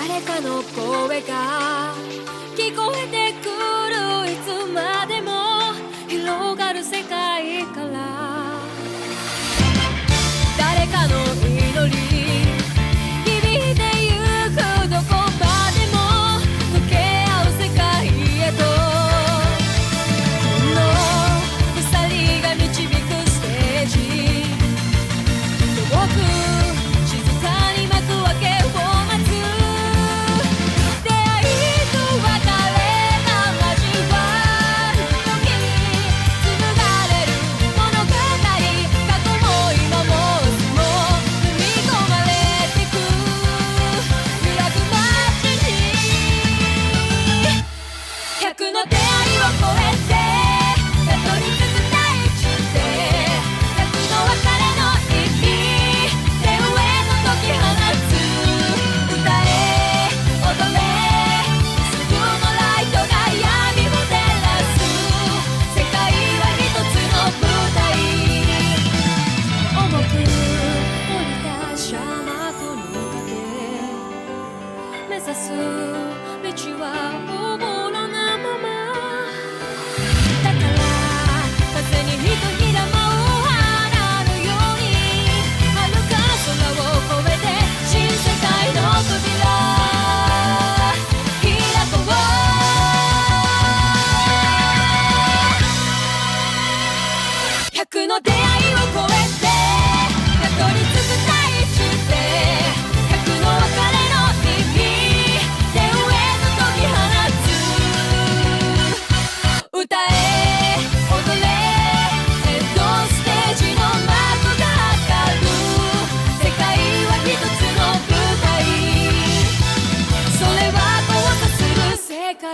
誰かの声が聞こえてくるいつまでも広がる世界から誰かの祈り響いてゆくどこまでも溶け合う世界へとこの鎖が導くステージ遠く静かに幕開けを待つ出会いと別れが交わる時紡がれる物語過去も今も明日も踏み込まれてく未来街に100の出会いを超えてたどり着く大地で100の別れの意味手上の解き放つ歌え踊れすぐのライトが闇を照らす世界は一つの舞台重く降りたシャマトの影目指す道はおぼろなままだから風にひとひら舞う花のように遥か空を越えて新世界の扉開こう100の出会いを超えてたどり着く大地で100の別れの意味手上の解き放つ歌え踊れヘッドステージの幕が開る世界は一つの舞台それは交差する世界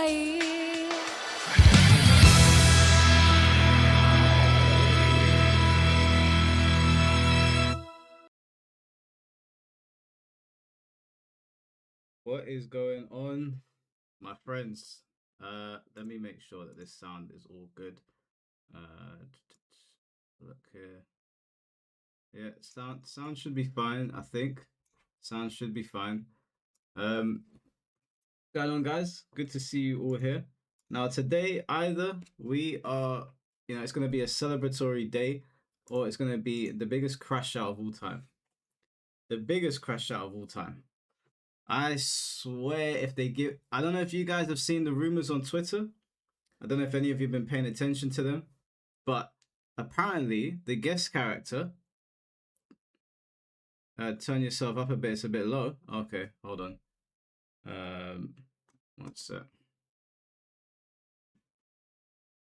What is going on, my friends? Let me make sure that this sound is all good. Look here. Yeah, sound should be fine, I think. Sound should be fine. Going on, guys? Good to see you all here. Now, today, either we are, it's going to be a celebratory day, or it's going to be the biggest crash out of all time. The biggest crash out of all time. I swear if they give... I don't know if you guys have seen the rumors on Twitter. I don't know if any of you have been paying attention to them. But apparently, the guest character... turn yourself up a bit. It's a bit low. Okay, hold on. What's that?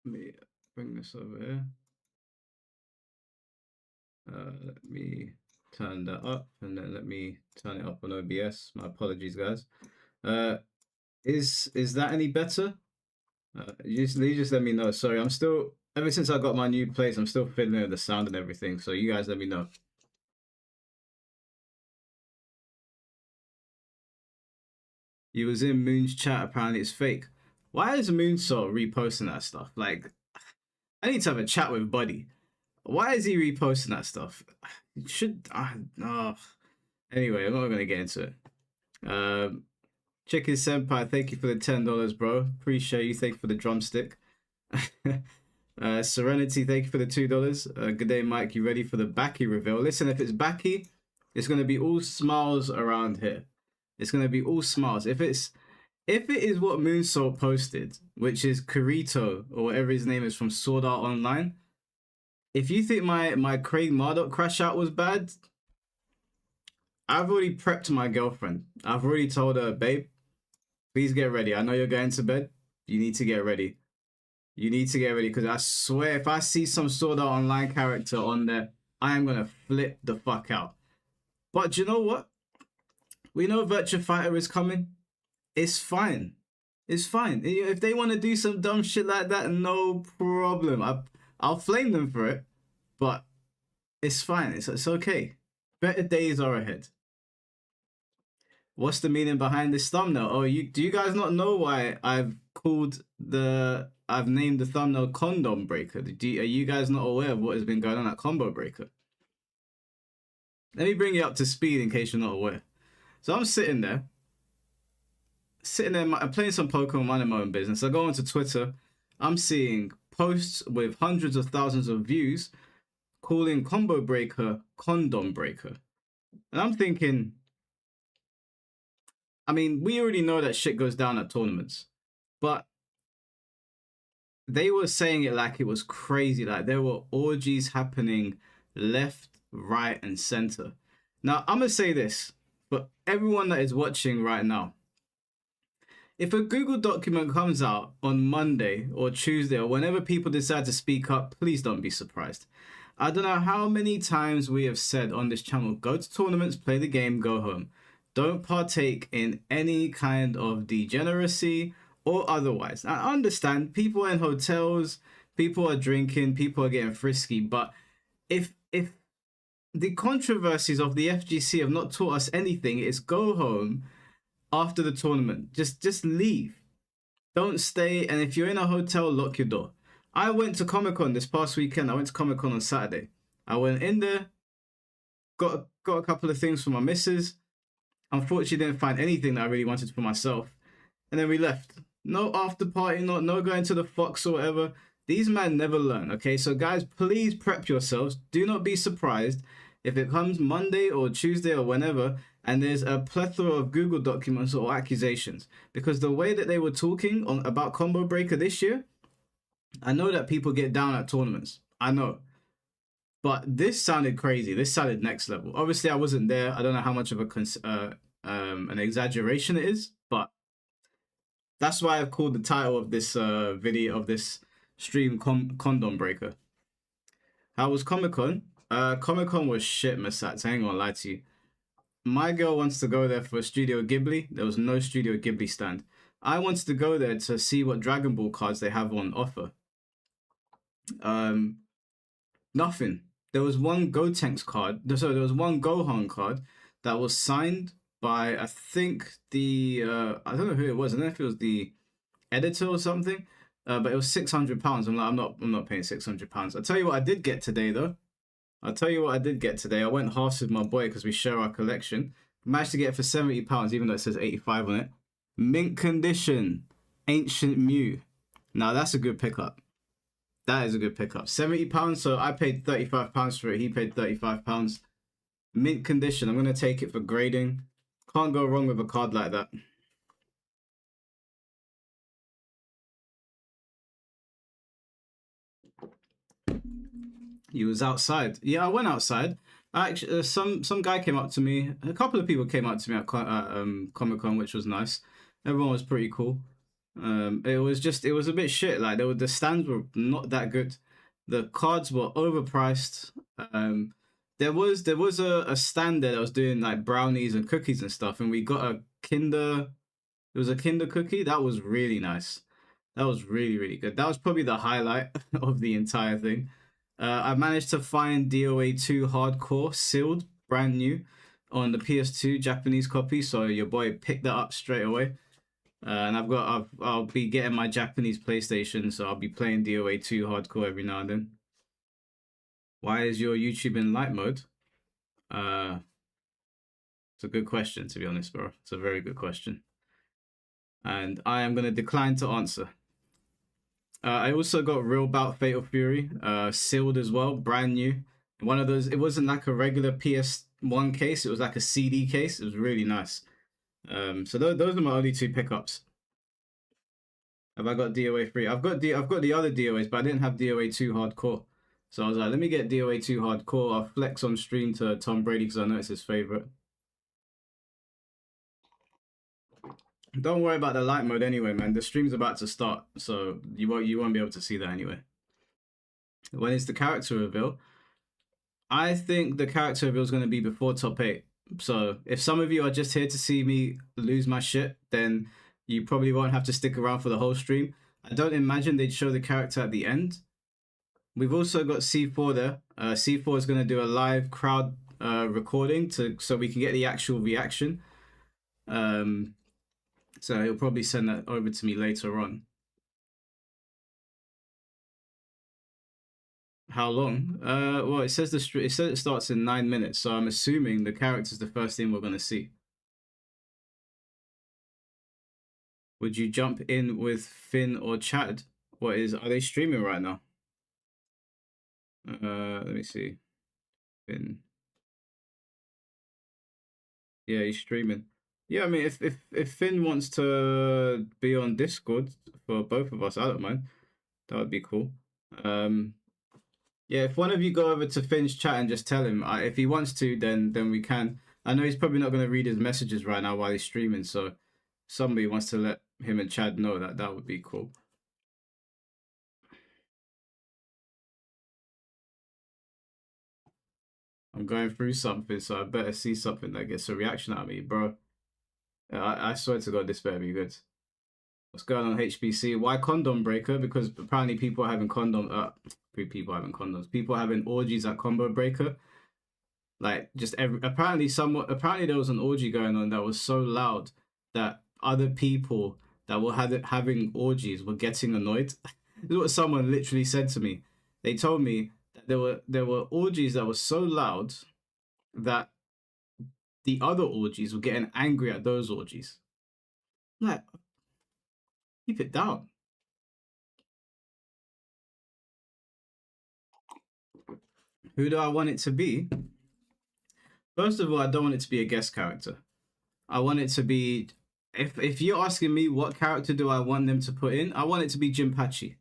Let me bring this over here. Let me turn that up, and then let me turn it up on OBS. My apologies, guys. Is that any better? You just let me know. Sorry, I'm still, ever since I got my new place, I'm still fiddling with the sound and everything. So you guys let me know. You was in Moon's chat. Apparently it's fake. Why is Moonsault reposting that stuff? Like, I need to have a chat with Buddy. Why is he reposting that stuff? Should no. Anyway, I'm not gonna get into it. Chicken Senpai, thank you for the $10, bro. Appreciate you. Thank you for the drumstick. Serenity, thank you for the $2. Good day, Mike. You ready for the Baki reveal? Listen, if it's Baki, it's gonna be all smiles around here. It's gonna be all smiles. If it is what Moonsault posted, which is Kirito or whatever his name is from Sword Art Online. If you think my Craig Marduk crash out was bad, I've already prepped my girlfriend. I've already told her, babe, please get ready. I know you're going to bed. You need to get ready. You need to get ready because I swear if I see some Sword Art Online character on there, I am going to flip the fuck out. But you know what? We know Virtua Fighter is coming. It's fine. It's fine. If they want to do some dumb shit like that, no problem. I'll flame them for it, but it's fine. It's okay. Better days are ahead. What's the meaning behind this thumbnail? Oh, do you guys not know why I've named the thumbnail Condom Breaker? Are you guys not aware of what has been going on at Combo Breaker? Let me bring you up to speed in case you're not aware. So I'm sitting there. sitting there, I'm playing some Pokemon, minding my own business. I go onto Twitter. I'm seeing posts with hundreds of thousands of views calling Combo Breaker Condom Breaker. And I'm thinking, I mean, we already know that shit goes down at tournaments, but they were saying it like it was crazy. Like there were orgies happening left, right, and center. Now, I'm going to say this for everyone that is watching right now. If a Google document comes out on Monday or Tuesday or whenever people decide to speak up, please don't be surprised. I don't know how many times we have said on this channel, go to tournaments, play the game, go home. Don't partake in any kind of degeneracy or otherwise. I understand people are in hotels, people are drinking, people are getting frisky, but if the controversies of the FGC have not taught us anything, it's go home after the tournament. Just leave. Don't stay, and if you're in a hotel, lock your door. I went to Comic-Con this past weekend. I went to Comic-Con on Saturday. I went in there, got a couple of things for my missus. Unfortunately, didn't find anything that I really wanted for myself. And then we left. No after party, no going to the Fox or whatever. These men never learn, okay? So guys, please prep yourselves. Do not be surprised if it comes Monday or Tuesday or whenever, and there's a plethora of Google documents or accusations. Because the way that they were talking about Combo Breaker this year, I know that people get down at tournaments. I know. But this sounded crazy. This sounded next level. Obviously, I wasn't there. I don't know how much of an exaggeration it is, but that's why I've called the title of this video, of this stream, Condom Breaker. How was Comic-Con? Comic-Con was shit, Masats. I ain't gonna lie to you. My girl wants to go there for Studio Ghibli. There was no Studio Ghibli stand. I wanted to go there to see what Dragon Ball cards they have on offer. Nothing. There was one Gotenks card. So there was one Gohan card that was signed by, I think, the I don't know who it was. I don't know if it was the editor or something. But it was £600. I'm like, I'm not paying £600. I'll tell you what I did get today though. I went halves with my boy because we share our collection. Managed to get it for £70, even though it says 85 on it. Mint condition, Ancient Mew. Now that's a good pickup. That is a good pickup. £70, so I paid £35 for it. He paid £35. Mint condition. I'm gonna take it for grading. Can't go wrong with a card like that. You was outside. Yeah, I went outside. Actually, some guy came up to me. A couple of people came up to me at Comic-Con, which was nice. Everyone was pretty cool. It was a bit shit. Like the stands were not that good. The cards were overpriced. There was a stand there that was doing like brownies and cookies and stuff, and we got a Kinder. It was a Kinder cookie. That was really nice. That was really, really good. That was probably the highlight of the entire thing. I managed to find DOA 2 Hardcore sealed, brand new, on the PS2 Japanese copy. So your boy picked that up straight away. And I'll be getting my Japanese PlayStation, so I'll be playing DOA 2 Hardcore every now and then. Why is your YouTube in light mode? It's a good question, to be honest, bro. It's a very good question. And I am going to decline to answer. I also got Real Bout Fatal Fury, sealed as well, brand new. One of those, it wasn't like a regular PS1 case, it was like a CD case. It was really nice. So those are my only two pickups. Have I got DOA 3? I've got the other DOAs, but I didn't have DOA 2 Hardcore. So I was like, let me get DOA 2 Hardcore. I'll flex on stream to Tom Brady because I know it's his favorite. Don't worry about the light mode anyway, man. The stream's about to start, so you won't be able to see that anyway. When it's the character reveal, I think the character reveal is going to be before top 8. So if some of you are just here to see me lose my shit, then you probably won't have to stick around for the whole stream. I don't imagine they'd show the character at the end. We've also got C4 there. C4 is going to do a live crowd recording so we can get the actual reaction. So he'll probably send that over to me later on. How long? Well, it says it starts in 9 minutes, so I'm assuming the character's the first thing we're gonna see. Would you jump in with Finn or Chad? Are they streaming right now? Let me see. Finn. Yeah, he's streaming. Yeah, I mean, if Finn wants to be on Discord for both of us, I don't mind. That would be cool. Um, yeah, if one of you go over to Finn's chat and just tell him if he wants to, then we can. I know he's probably not going to read his messages right now while he's streaming, so somebody wants to let him and Chad know that would be cool. I'm going through something, so I better see something that gets a reaction out of me, bro. I swear to God, this better be good. What's going on, HBC? Why condom breaker? Because apparently people are having people having condoms. People are having orgies at combo breaker. Like apparently there was an orgy going on that was so loud that other people that were having orgies were getting annoyed. This is what someone literally said to me. They told me that there were orgies that were so loud that the other orgies were getting angry at those orgies. Like, keep it down. Who do I want it to be? First of all, I don't want it to be a guest character. I want it to be if you're asking me what character do I want them to put in, I want it to be Jinpachi.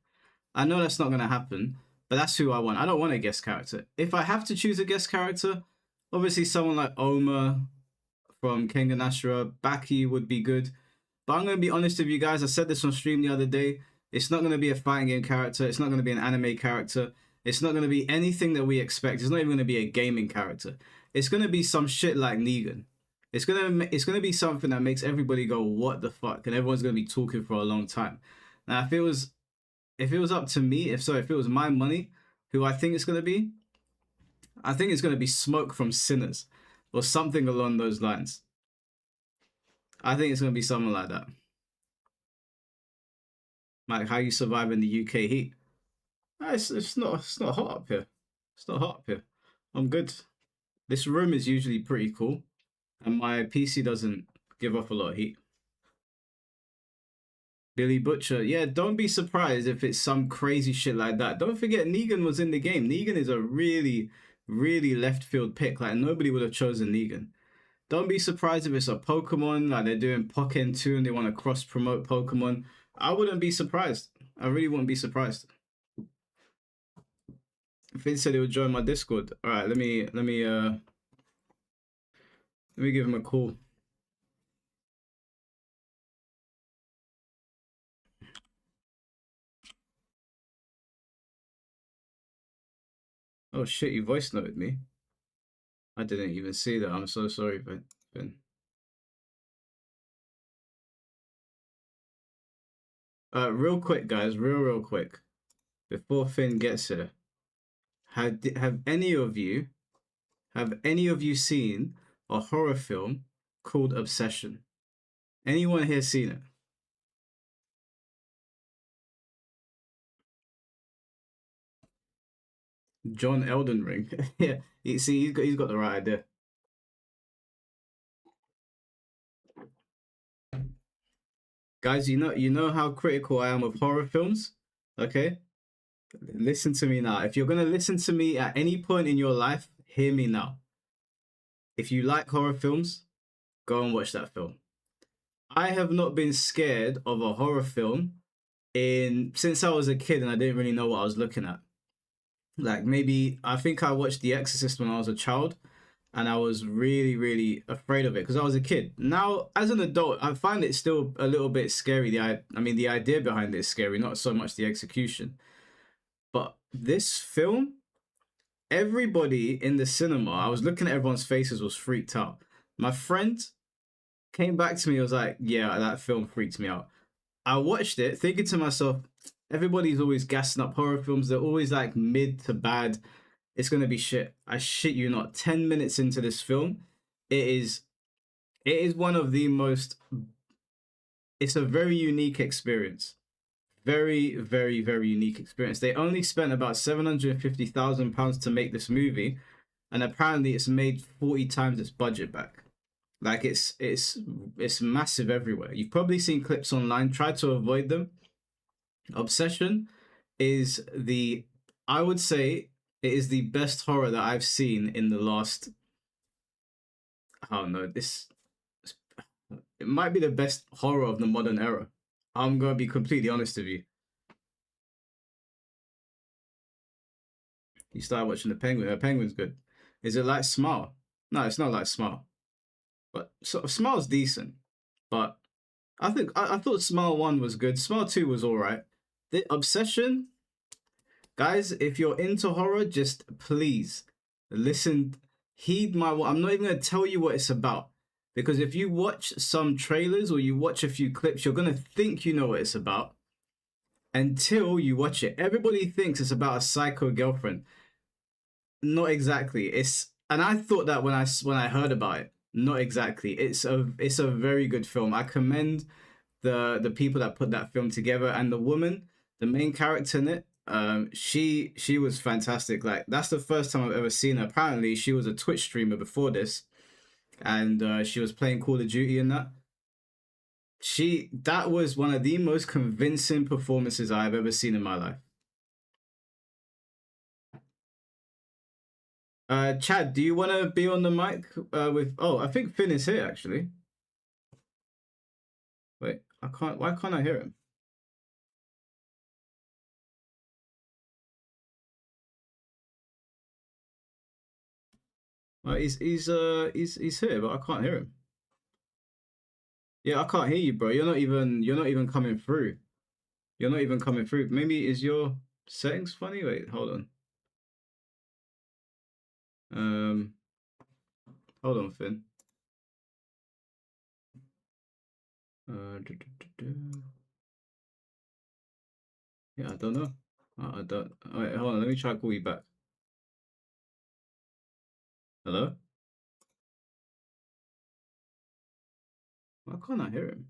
I know that's not gonna happen, but that's who I want. I don't want a guest character. If I have to choose a guest character, obviously someone like Oma from Kengan Ashura, Baki would be good. But I'm gonna be honest with you guys. I said this on stream the other day. It's not gonna be a fighting game character. It's not gonna be an anime character. It's not gonna be anything that we expect. It's not even gonna be a gaming character. It's gonna be some shit like Negan. It's gonna be something that makes everybody go, "What the fuck?" and everyone's gonna be talking for a long time. Now, if it was up to me, if it was my money, who I think it's gonna be, I think it's gonna be Smoke from Sinners, or something along those lines. I think it's gonna be something like that. Like how you survive in the UK heat. It's not hot up here. It's not hot up here. I'm good. This room is usually pretty cool, and my PC doesn't give off a lot of heat. Billy Butcher, yeah, don't be surprised if it's some crazy shit like that. Don't forget Negan was in the game. Negan is a really, really left field pick. Like nobody would have chosen Negan. Don't be surprised if it's a Pokemon, like they're doing Pokken 2 and they want to cross promote Pokemon. I wouldn't be surprised. I really wouldn't be surprised. Finn said he would join my Discord. All right, let me give him a call. Oh shit, you voice noted me. I didn't even see that. I'm so sorry, Finn. Real quick, guys, real quick, before Finn gets here, have any of you seen a horror film called Obsession? Anyone here seen it? John Elden Ring. Yeah, he's got the right idea. Guys, you know how critical I am of horror films? Okay? Listen to me now. If you're going to listen to me at any point in your life, hear me now. If you like horror films, go and watch that film. I have not been scared of a horror film since I was a kid and I didn't really know what I was looking at. Like maybe I think I watched The Exorcist when I was a child and I was really, really afraid of it because I was a kid. Now, as an adult, I find it still a little bit scary. The idea behind it is scary, not so much the execution. But this film, everybody in the cinema, I was looking at everyone's faces, was freaked out. My friend came back to me, was like, yeah, that film freaked me out. I watched it thinking to myself, everybody's always gassing up horror films. They're always like mid to bad. It's going to be shit. I shit you not. 10 minutes into this film, it is one of the most, it's a very unique experience. Very, very, very unique experience. They only spent about £750,000 to make this movie, and apparently it's made 40 times its budget back. Like it's massive everywhere. You've probably seen clips online. Try to avoid them. Obsession is the I would say it is the best horror that I've seen in the last. I don't know. This it might be the best horror of the modern era. I'm gonna be completely honest with you. You started watching the Penguin. The Penguin's good. Is it like Smile? No, it's not like Smile. But so, Smile's decent. But I thought Smile 1 was good. Smile 2 was alright. The Obsession, guys, if you're into horror, just please listen, heed my. I'm not even gonna tell you what it's about because if you watch some trailers or you watch a few clips, you're gonna think you know what it's about until you watch it. Everybody thinks it's about a psycho girlfriend. Not exactly. And I thought that when I heard about it. Not exactly. It's a very good film. I commend the people that put that film together and the woman, the main character in it. She was fantastic. Like that's the first time I've ever seen her. Apparently, she was a Twitch streamer before this, and she was playing Call of Duty in that. That was one of the most convincing performances I've ever seen in my life. Chad, do you want to be on the mic with? Oh, I think Finn is here actually. Wait, I can't. Why can't I hear him? He's here, but I can't hear him. Yeah, I can't hear you, bro. You're not even coming through. You're not even coming through. Maybe is your settings funny? Wait, hold on. Um, hold on, Finn. Yeah, I don't know. I don't. Wait, hold on. Let me try to call you back. Hello? Why can't I hear him?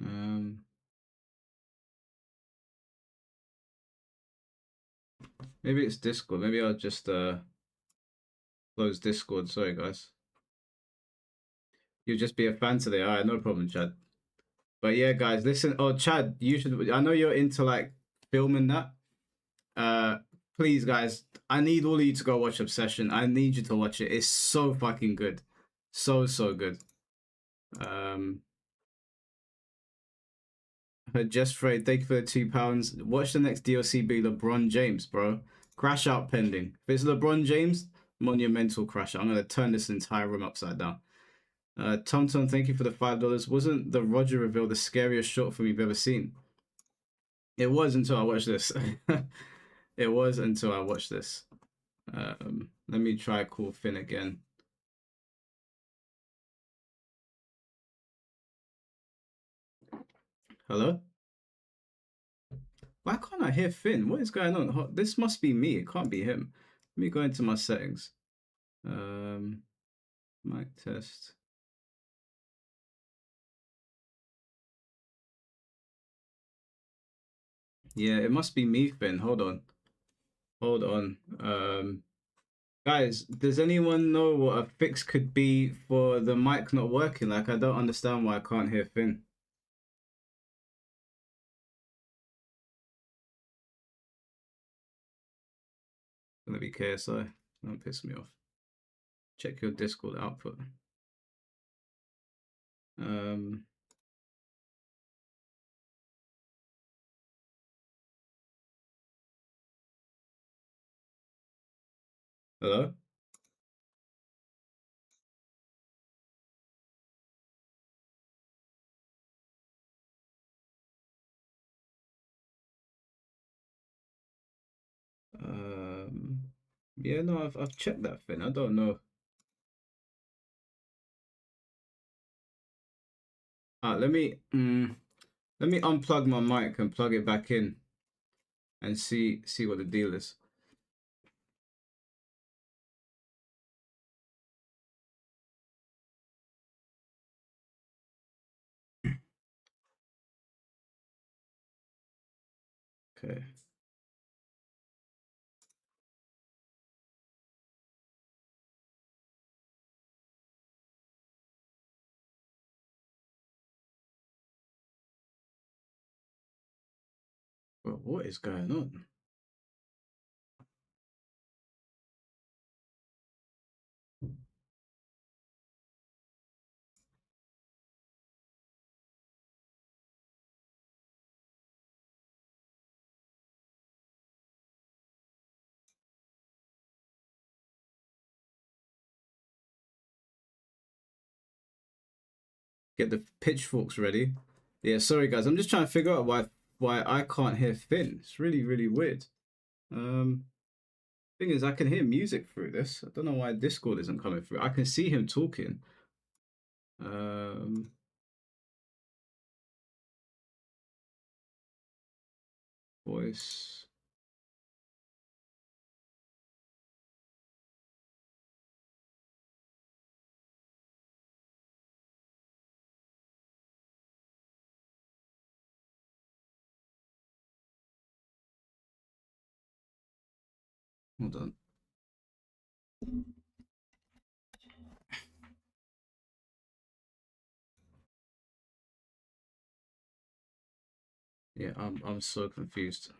Um, maybe it's Discord. Maybe I'll just close Discord. Sorry, guys. You'll just be a fan today. All right, no problem, Chad. But yeah, guys, listen. Oh, Chad, you should. I know you're into like filming that. Uh, please, guys, I need all of you to go watch Obsession. I need you to watch it. It's so fucking good, so good. Um, Just Fred, thank you for the £2. Watch the next DLC be LeBron James, bro. Crash out pending. If it's LeBron James, monumental crash out. I'm gonna turn this entire room upside down. Tom, thank you for the $5. Wasn't the Roger reveal the scariest short film you've ever seen? It was until I watched this. It was until I watched this. Let me try call Finn again. Hello? Why can't I hear Finn? What is going on? This must be me. It can't be him. Let me go into my settings. Mic test. Yeah, it must be me, Finn. Hold on. Hold on. Guys, does anyone know what a fix could be for the mic not working? Like, I don't understand why I can't hear Finn. It's gonna be KSI. Don't piss me off. Check your Discord output. Um, Hello? Yeah, no, I've checked that, Finn. I don't know. Let me unplug my mic and plug it back in and see what the deal is. Okay. Bro, what is going on? Get the pitchforks ready. Yeah, sorry guys, I'm just trying to figure out why I can't hear Finn. It's really, really weird. Thing is, I can hear music through this. I don't know why Discord isn't coming through. I can see him talking. Voice. Hold on. Yeah, I'm so confused.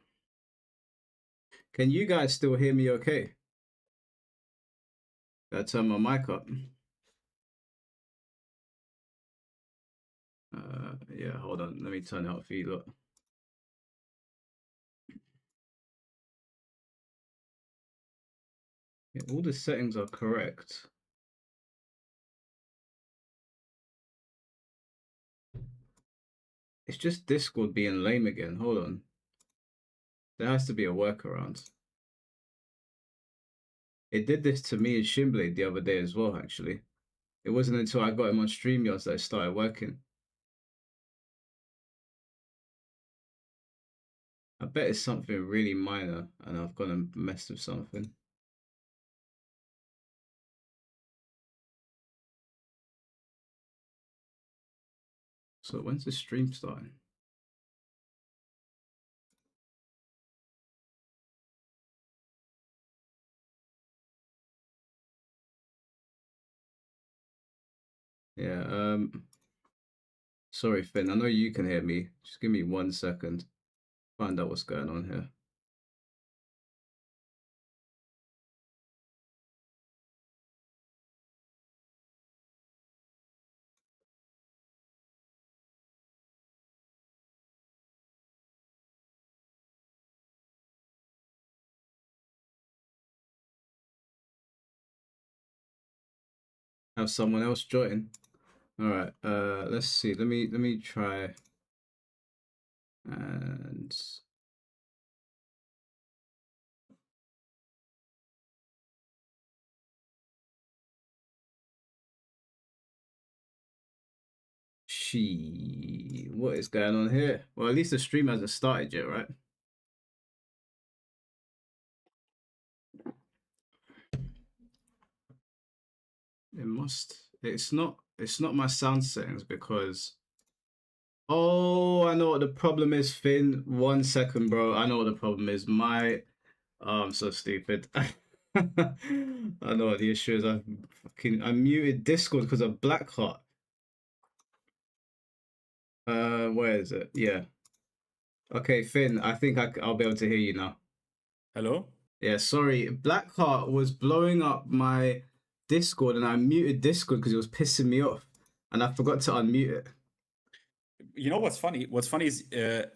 Can you guys still hear me okay? Gotta turn my mic up. Yeah, hold on. Let me turn it up for you. Look. Yeah, all the settings are correct. It's just Discord being lame again. Hold on. There has to be a workaround. It did this to me and Shimblade the other day as well, actually. It wasn't until I got him on StreamYard that it started working. I bet it's something really minor and I've gone and messed with something. So when's the stream starting? Yeah, sorry Finn, I know you can hear me. Just give me 1 second. Find out what's going on here. Have someone else join. All right, let's see. Let me try and what is going on here? Well, at least the stream hasn't started yet, right? It must. It's not my sound settings because. Oh, I know what the problem is, Finn. 1 second, bro. I know what the problem is. I'm so stupid. I know what the issue is. I muted Discord because of Blackheart. Where is it? Yeah. Okay, Finn. I think I'll be able to hear you now. Hello? Yeah, sorry. Blackheart was blowing up my Discord, and I muted Discord because it was pissing me off, and I forgot to unmute it. You know what's funny? What's funny is,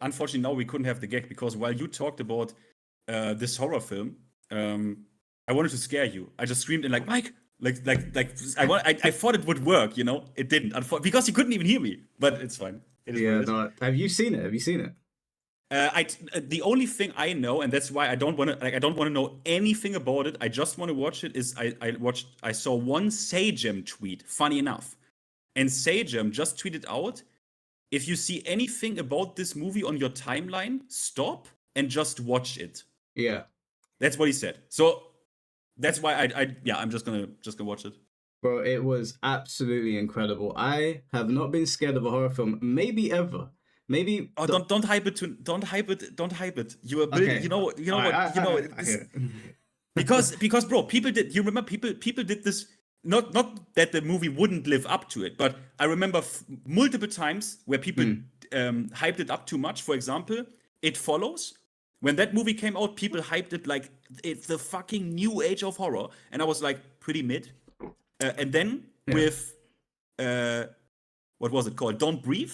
unfortunately, now we couldn't have the gag because while you talked about this horror film, I wanted to scare you. I just screamed in like, Mike, I thought it would work. You know, it didn't, because you couldn't even hear me. But it's fine. Yeah, no. Have you seen it? Have you seen it? The only thing I know, and that's why I don't want to know anything about it. I just want to watch it. Is I saw one Sagem tweet. Funny enough, and Sagem just tweeted out, if you see anything about this movie on your timeline, stop and just watch it. Yeah, that's what he said. So that's why I'm just gonna watch it. Bro, it was absolutely incredible. I have not been scared of a horror film, maybe ever. Maybe. Oh, don't hype it. Don't hype it. You are building. Okay. Because bro, people did. You remember people did this. Not that the movie wouldn't live up to it, but I remember multiple times where people hyped it up too much. For example, It Follows. When that movie came out, people hyped it like it's the fucking new age of horror, and I was like pretty mid. And then with what was it called? Don't Breathe.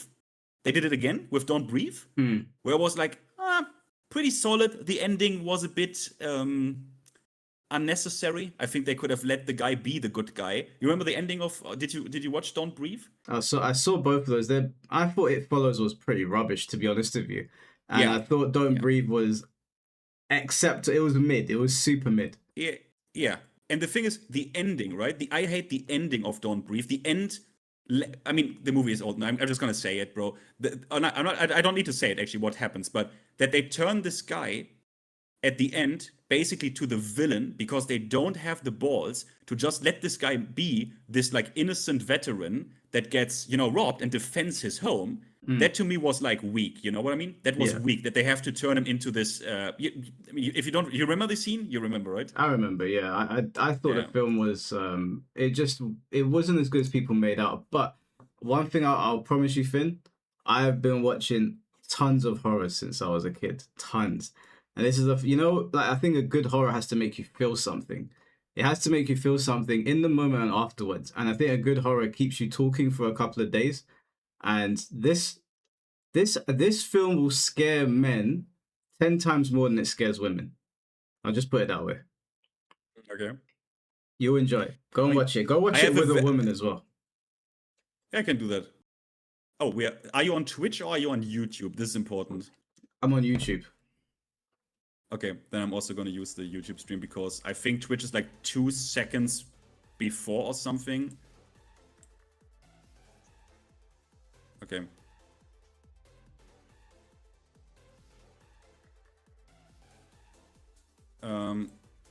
They did it again with Don't Breathe, where I was like, pretty solid. The ending was a bit unnecessary. I think they could have let the guy be the good guy. You remember the ending of? Did you watch Don't Breathe? So I saw both of those. I thought It Follows was pretty rubbish, to be honest with you, and I thought Don't Breathe was, except it was mid. It was super mid. Yeah. And the thing is, the ending, right? I hate the ending of Don't Breathe. The end. I mean, the movie is old. I'm just gonna say it, bro. I don't need to say it actually. What happens, but that they turn this guy at the end basically to the villain because they don't have the balls to just let this guy be this like innocent veteran that gets robbed and defends his home. That to me was like weak. You know what I mean? That was weak. That they have to turn him into this. If you remember the scene, you remember, right? I remember. Yeah, I thought the film was it wasn't as good as people made out. But one thing I'll promise you, Finn, I have been watching tons of horror since I was a kid, tons. And this is I think a good horror has to make you feel something. It has to make you feel something in the moment and afterwards. And I think a good horror keeps you talking for a couple of days. And this film will scare men 10 times more than it scares women. I'll just put it that way. Okay. You'll enjoy it. Go and watch it. Go watch it with a woman as well. Yeah, I can do that. Oh, are you on Twitch or are you on YouTube? This is important. I'm on YouTube. Okay, then I'm also going to use the YouTube stream because I think Twitch is like 2 seconds before or something. Okay.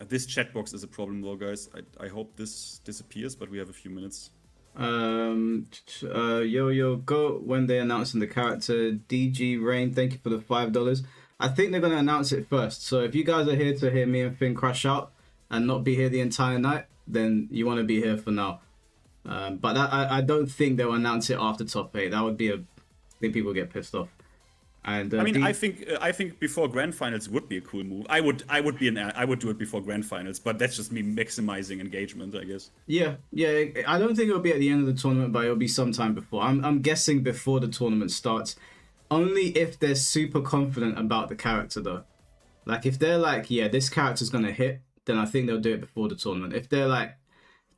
This chat box is a problem though, guys. I hope this disappears, but we have a few minutes. Yo, go when they announcing the character. DG Rain, thank you for the $5. I think they're going to announce it first. So if you guys are here to hear me and Finn crash out and not be here the entire night, then you want to be here for now. But I don't think they'll announce it after top 8. That would be I think people get pissed off. And I mean, I think before grand finals would be a cool move. I would do it before grand finals, but that's just me maximizing engagement, I guess. Yeah. I don't think it'll be at the end of the tournament, but it'll be sometime before. I'm guessing before the tournament starts. Only if they're super confident about the character, though. Like if they're like, yeah, this character's gonna hit, then I think they'll do it before the tournament. If they're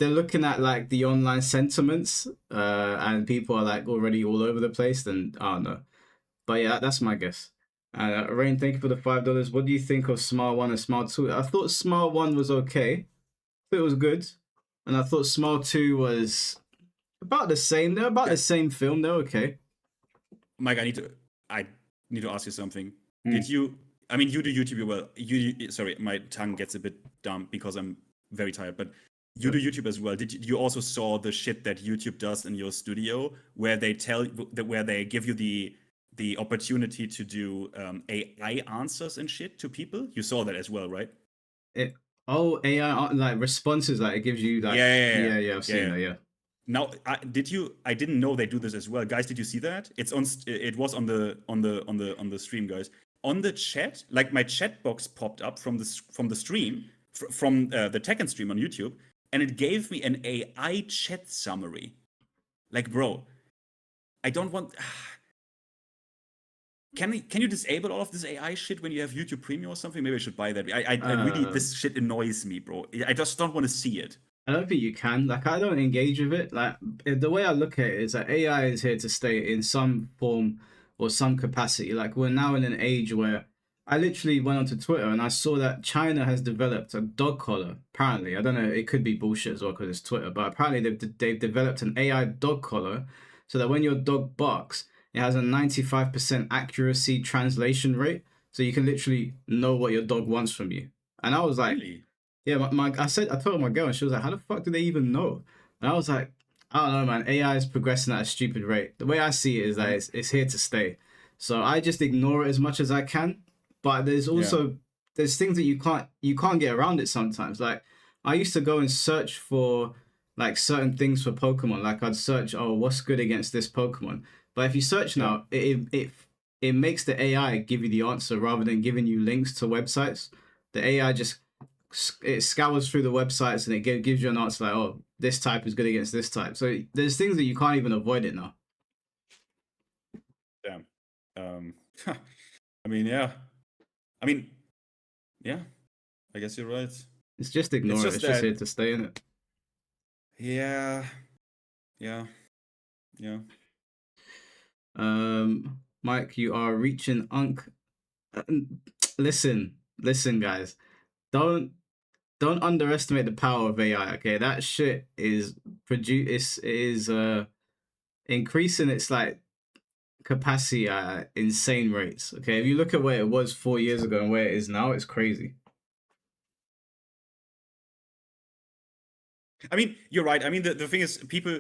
looking at like the online sentiments, and people are like already all over the place, then I don't know. But yeah, that's my guess. Rain, thank you for the $5. What do you think of Smile 1 and Smile 2? I thought Smile 1 was okay. I thought it was good. And I thought Smile 2 was about the same. They're about the same film. They're okay. Mike, I need to ask you something. Did you... I mean, you do YouTube well. Sorry, my tongue gets a bit dumb because I'm very tired, but you do YouTube as well. Did you also saw the shit that YouTube does in your studio where they give you the opportunity to do AI answers and shit to people? You saw that as well, right? AI like responses, like it gives you like yeah, I've seen that, yeah. Now, I didn't know they do this as well, guys. Did you see that? It was on the stream, guys. On the chat, like my chat box popped up from the stream from the Tekken stream on YouTube, and it gave me an AI chat summary. Like, bro, I don't want. Can you disable all of this AI shit when you have YouTube Premium or something? Maybe I should buy that. I really, this shit annoys me, bro. I just don't want to see it. I don't think you can. Like, I don't engage with it. Like, the way I look at it is that AI is here to stay in some form or some capacity. Like, we're now in an age where I literally went onto Twitter and I saw that China has developed a dog collar. Apparently, I don't know, it could be bullshit as well because it's Twitter, but apparently they've developed an AI dog collar so that when your dog barks, it has a 95% accuracy translation rate, so you can literally know what your dog wants from you. And I was like, really? Yeah, I told my girl, and she was like, how the fuck do they even know? And I was like, I don't know, man. AI is progressing at a stupid rate. The way I see it is that it's here to stay. So I just ignore it as much as I can. But there's also there's things that you can't get around it sometimes. Like I used to go and search for like certain things for Pokemon. Like I'd search, what's good against this Pokemon? But if you search now, it it makes the AI give you the answer rather than giving you links to websites. The AI just it scours through the websites and it gives you an answer like, oh, this type is good against this type. So there's things that you can't even avoid it now. Damn. I mean, yeah. I mean, yeah. I guess you're right. It's just ignore it. It's just here to stay in it. Yeah. Yeah. Yeah. Mike, you are reaching listen, guys. Don't underestimate the power of AI. Okay, that shit is increasing its like capacity at insane rates. Okay, if you look at where it was 4 years ago and where it is now, it's crazy. I mean, you're right. I mean, the thing is, people,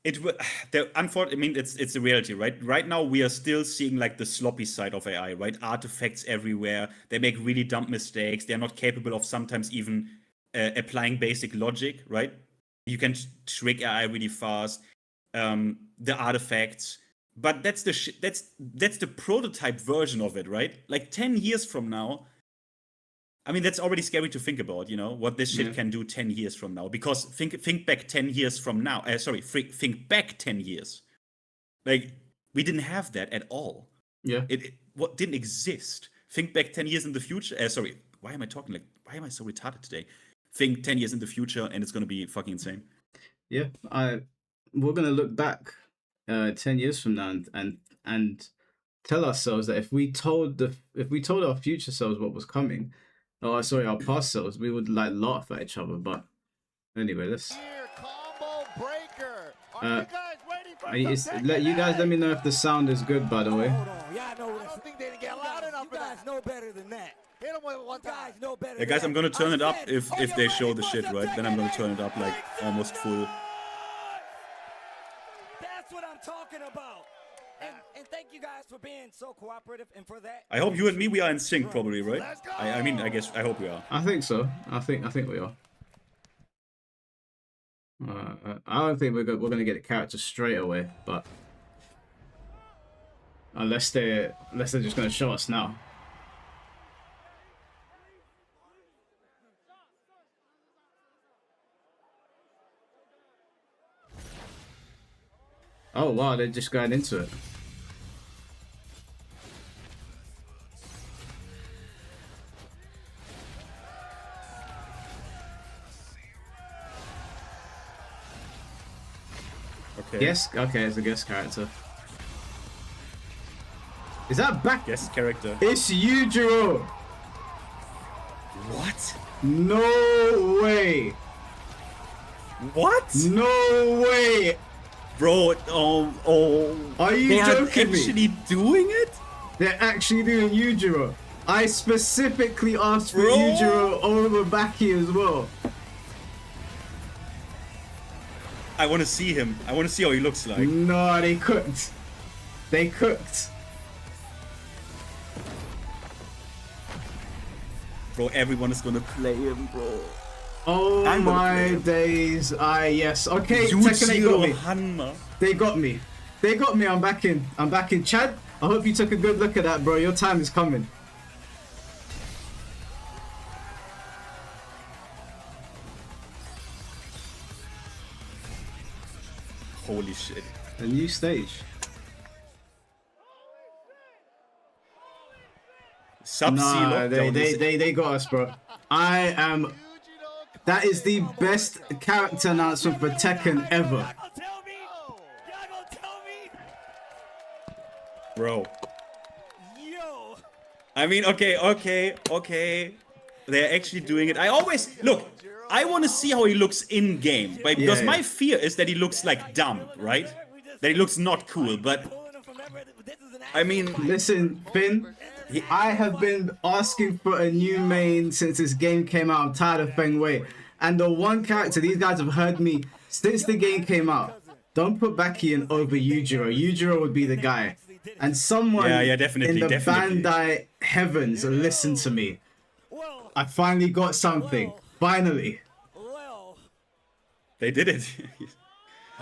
unfortunately, I mean, it's a reality, right? Right now, we are still seeing like the sloppy side of AI, right? Artifacts everywhere. They make really dumb mistakes. They're not capable of sometimes even applying basic logic, right? You can trick AI really fast. The artifacts, but that's the prototype version of it, right? Like 10 years from now. I mean, that's already scary to think about, you know, what this shit can do 10 years from now. Because think back 10 years from now. Think back 10 years. Like, we didn't have that at all. Yeah. It didn't exist. Think back 10 years in the future. Why am I talking like, why am I so retarded today? Think 10 years in the future and it's going to be fucking insane. Yeah. We're going to look back 10 years from now and tell ourselves that if we told our future selves what was coming, our past selves, we would like laugh at each other. But anyway, let's. You guys let me know if the sound is good. By the way. Yeah, guys, I'm gonna turn it up if they show the shit, right? Then I'm gonna turn it up like almost full. That's what I'm talking about. And thank you guys for being so cooperative and for that. I hope you and me, we are in sync probably, right? I mean, I hope we are. I think so. I think we are. I don't think we're gonna get a character straight away, but unless they're just gonna show us now. Oh wow, they're just going into it. Okay. Yes, okay, it's a guest character. Is that back? Guest character. It's Yujiro. What? No way. What? No way. Bro, oh. Are you joking me? They're actually doing it? They're actually doing Yujiro. I specifically asked for Yujiro over Baki as well. I want to see him. I want to see how he looks like. No, they cooked. They cooked. Bro, everyone is gonna play him, bro. Oh my days. Yes. Okay, Yujiro Hanma. They got me. They got me. I'm back in. Chad, I hope you took a good look at that, bro. Your time is coming. Holy shit. A new stage. Nah, they got us, bro. That is the best character announcement for Tekken ever. Bro. I mean, okay. They're actually doing it. I want to see how he looks in game, right? Because my fear is that he looks like dumb, right? That he looks not cool, but I mean, listen, Finn, I have been asking for a new main since this game came out. I'm tired of Feng Wei. And the one character, these guys have heard me since the game came out. Don't put Baki in over Yujiro. Yujiro would be the guy. And someone definitely, in the Bandai heavens listen to me. I finally got something. Finally. They did it.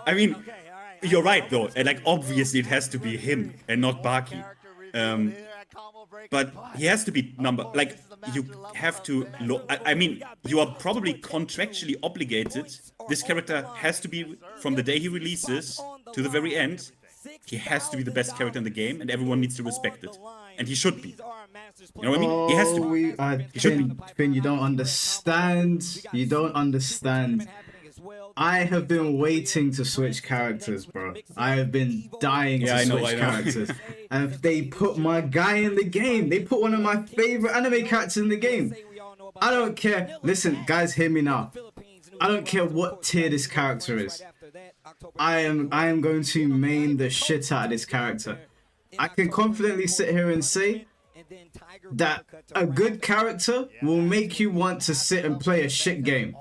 I mean, you're right though. And like obviously it has to be him and not Baki. But he has to be like, you have to I mean, you are probably contractually obligated. This character has to be, from the day he releases to the very end, he has to be the best character in the game, and everyone needs to respect it. And he should be. You know what I mean? He has to be. He should be. Finn, you don't understand. You don't understand. I have been waiting to switch characters, bro. I have been dying to switch characters. And they put my guy in the game. They put one of my favorite anime characters in the game. I don't care. Listen, guys, hear me now. I don't care what tier this character is. I am going to main the shit out of this character. I can confidently sit here and say that a good character will make you want to sit and play a shit game.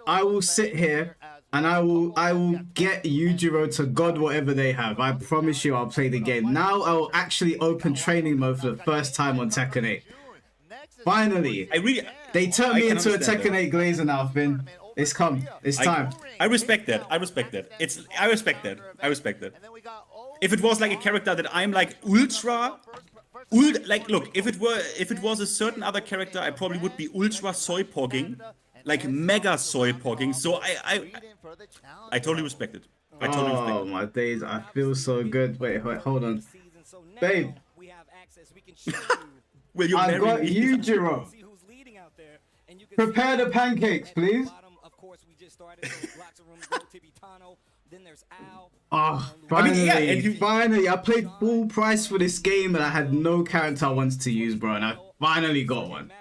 I will sit here and I will get Yujiro to God whatever they have. I promise you I'll play the game. Now I will actually open training mode for the first time on Tekken 8. Finally. They turned me into a Tekken 8 glazer now, Finn. It's come. It's time. I respect that. I respect that. I respect that. I respect that. If it was like a character that I'm like like, look, if it was a certain other character, I probably would be ultra soy pogging, like mega soy pogging. So I totally respect it. I totally respect it. Oh my days, I feel so good. Wait, hold on, babe. Will you I marry got me? Yujiro. Prepare the pancakes, please. Oh, finally, finally, I played full price for this game and I had no character I wanted to use, bro, and I finally got one.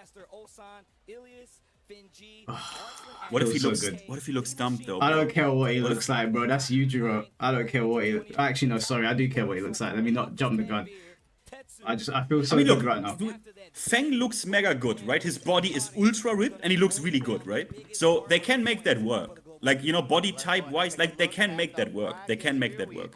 What if he so looks good. What if he looks dumb though? I don't care what he looks like, bro. That's Yujiro. I don't care what he. Actually, no, sorry, I do care what he looks like. Let me not jump the gun. I feel so good right now. Feng looks mega good, right? His body is ultra ripped and he looks really good, right? So they can make that work. Like, you know, body type wise, like they can make that work. They can make that work.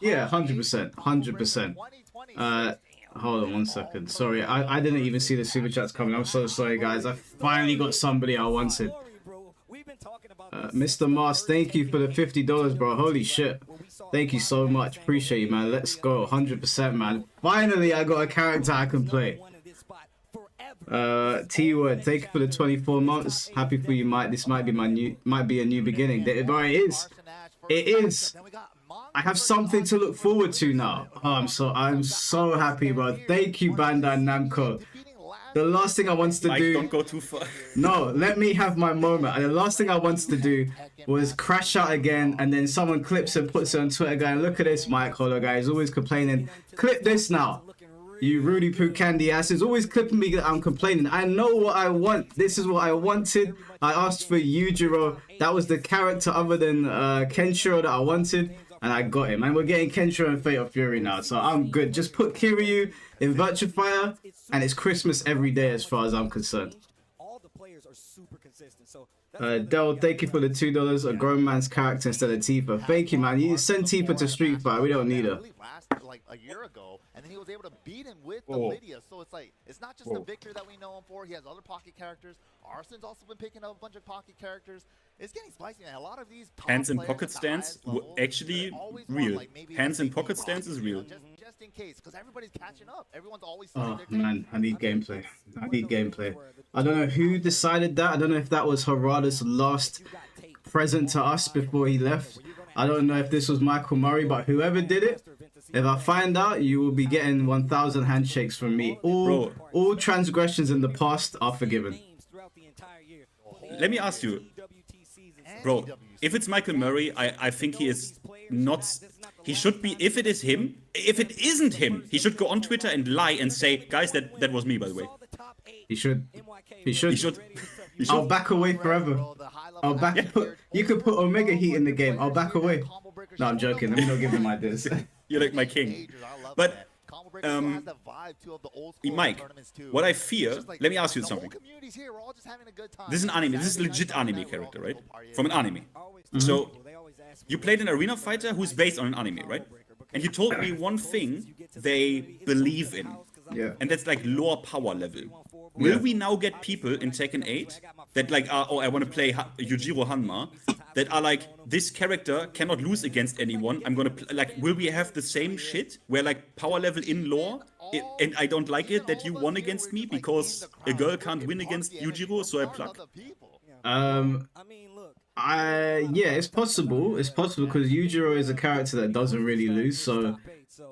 Yeah, 100%, 100%. Hold on one second. Sorry, I didn't even see the super chats coming. I'm so sorry, guys. I finally got somebody I wanted. Mr. Mars, thank you for the $50, bro. Holy shit. Thank you so much. Appreciate you, man. Let's go. 100%, man. Finally, I got a character I can play. T-word, thank you for the 24 months. Happy for you, Mike. This might be a new beginning. But it is. It is. I have something to look forward to now. Oh, I'm so happy, bro. Thank you, Bandai Namco. The last thing I wanted to do... Don't go too far. No, let me have my moment. And the last thing I wanted to do was crash out again, and then someone clips and puts it on Twitter going, look at this, Mike Hollow guy. He's always complaining. Clip this now. You Rudy Poo candy ass is always clipping me that I'm complaining. I know what I want. This is what I wanted. I asked for Yujiro. That was the character other than Kenshiro that I wanted. And I got him. And we're getting Kenshiro and Fatal Fury now. So I'm good. Just put Kiryu in Virtua Fighter. And it's Christmas every day as far as I'm concerned. Del, thank you for the $2. A grown man's character instead of Tifa. Thank you, man. You send Tifa to Street Fighter. We don't need her. Like a year ago, and then he was able to beat him with the Lydia. So it's like, it's not just the Victor that we know him for. He has other pocket characters. Arson's also been picking up a bunch of pocket characters. It's getting spicy, man. A lot of these hands in pocket stance actually real. Hands in pocket stance is real. Just in case, because everybody's catching up. Everyone's always. Oh man, I need gameplay. I need gameplay. I don't know who decided that. I don't know if that was Harada's last present to us before he left. I don't know if this was Michael Murray, but whoever did it, if I find out, you will be getting 1,000 handshakes from me. All transgressions in the past are forgiven. Let me ask you, bro, if it's Michael Murray, I think he is not... He should be, if it is him, if it isn't him, he should go on Twitter and lie and say, guys, that was me, by the way. He should. He should. He should. I'll back away forever. I'll back. You could put Omega Heat in the game. I'll back away. No, I'm joking. Let me not give him ideas. You're like my king. But, Mike, what I fear, let me ask you something. This is an anime. This is a legit anime character, right? From an anime. So, you played an arena fighter who's based on an anime, right? And you told me one thing they believe in. Yeah. And that's like lower power level. Will we now get people in Tekken 8 that like are, oh, I want to play Yujiro Hanma, that are like, this character cannot lose against anyone. I'm gonna like, will we have the same shit where like power level in lore, and I don't like it that you won against me because a girl can't win against Yujiro, so I pluck. Yeah, it's possible. It's possible because Yujiro is a character that doesn't really lose, so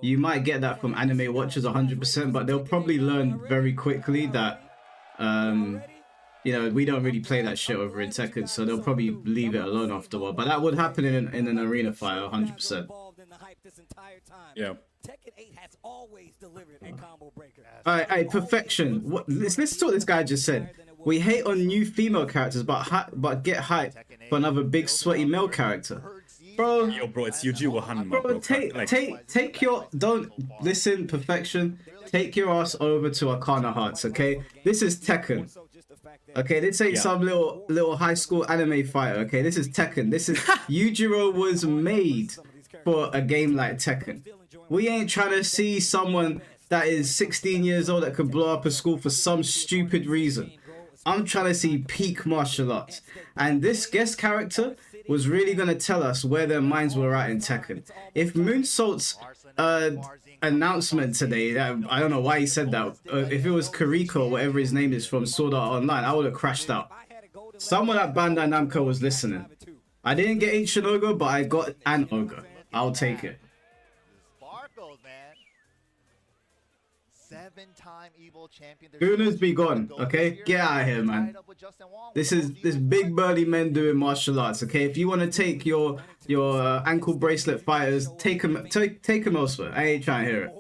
you might get that from anime watchers 100%, but they'll probably learn very quickly that, you know, we don't really play that shit over in Tekken, so they'll probably leave it alone after a while. But that would happen in an arena fight, 100%. Yeah. Tekken 8 has always delivered a combo breaker. Alright, perfection. Let's listen to what this guy just said. We hate on new female characters, but get hype for another big sweaty male character. Bro, Yo, bro, it's Yujiro Hanma. bro, take your, don't listen, perfection. Take your ass over to Arcana Hearts, okay? This is Tekken. Okay, this ain't some little high school anime fighter, okay? This is Tekken. This is Yujiro was made for a game like Tekken. We ain't trying to see someone that is 16 years old that could blow up a school for some stupid reason. I'm trying to see peak martial arts. And this guest character was really going to tell us where their minds were at in Tekken. If Moonsault's announcement today, I don't know why he said that, if it was Kiriko or whatever his name is from Sword Art Online, I would have crashed out. Someone at Bandai Namco was listening. I didn't get Ancient Ogre, but I got an Ogre. I'll take it. Sparkles, man. 7-time Evo champion. Gooners be gone, okay? Get out of here, man. This big burly men doing martial arts, okay? If you want to take your ankle bracelet fighters, take them elsewhere. I ain't trying to hear it.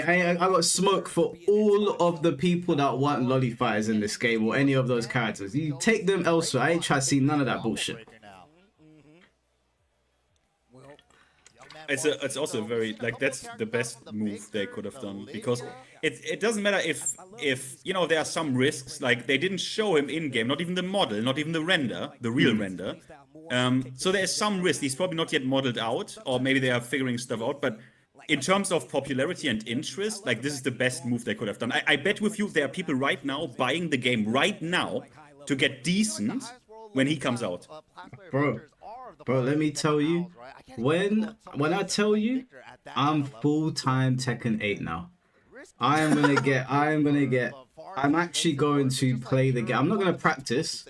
I got smoke for all of the people that want lolly fighters in this game or any of those characters. You take them elsewhere. I ain't trying to see none of that bullshit. It's also very, like, that's the best move they could have done, because it doesn't matter if you know, there are some risks, like they didn't show him in game, not even the model, not even the render, the real render. So there's some risk. He's probably not yet modeled out, or maybe they are figuring stuff out, but in terms of popularity and interest, like, this is the best move they could have done. I bet with you there are people right now buying the game right now to get decent when he comes out. Bro, let me tell you, when I tell you, I'm full-time Tekken 8 now. I'm actually going to play the game. I'm not going to practice,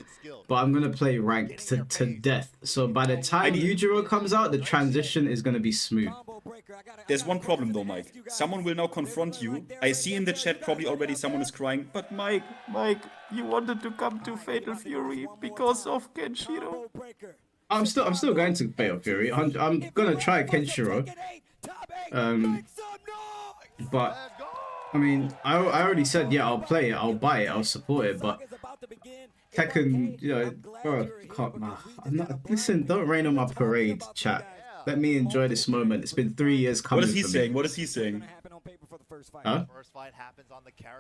but I'm going to play ranked to death. So by the time Yujiro comes out, the transition is going to be smooth. There's one problem though, Mike. Someone will now confront you. I see in the chat probably already someone is crying, but Mike, you wanted to come to Fatal Fury because of Kenshiro. I'm still going to Fatal Fury. I'm gonna try Kenshiro. But I mean, I already said, yeah, I'll play it, I'll buy it, I'll support it. But Tekken, you know, bro, listen, don't rain on my parade, chat. Let me enjoy this moment. It's been 3 years coming. What is he saying? What is he saying? Huh?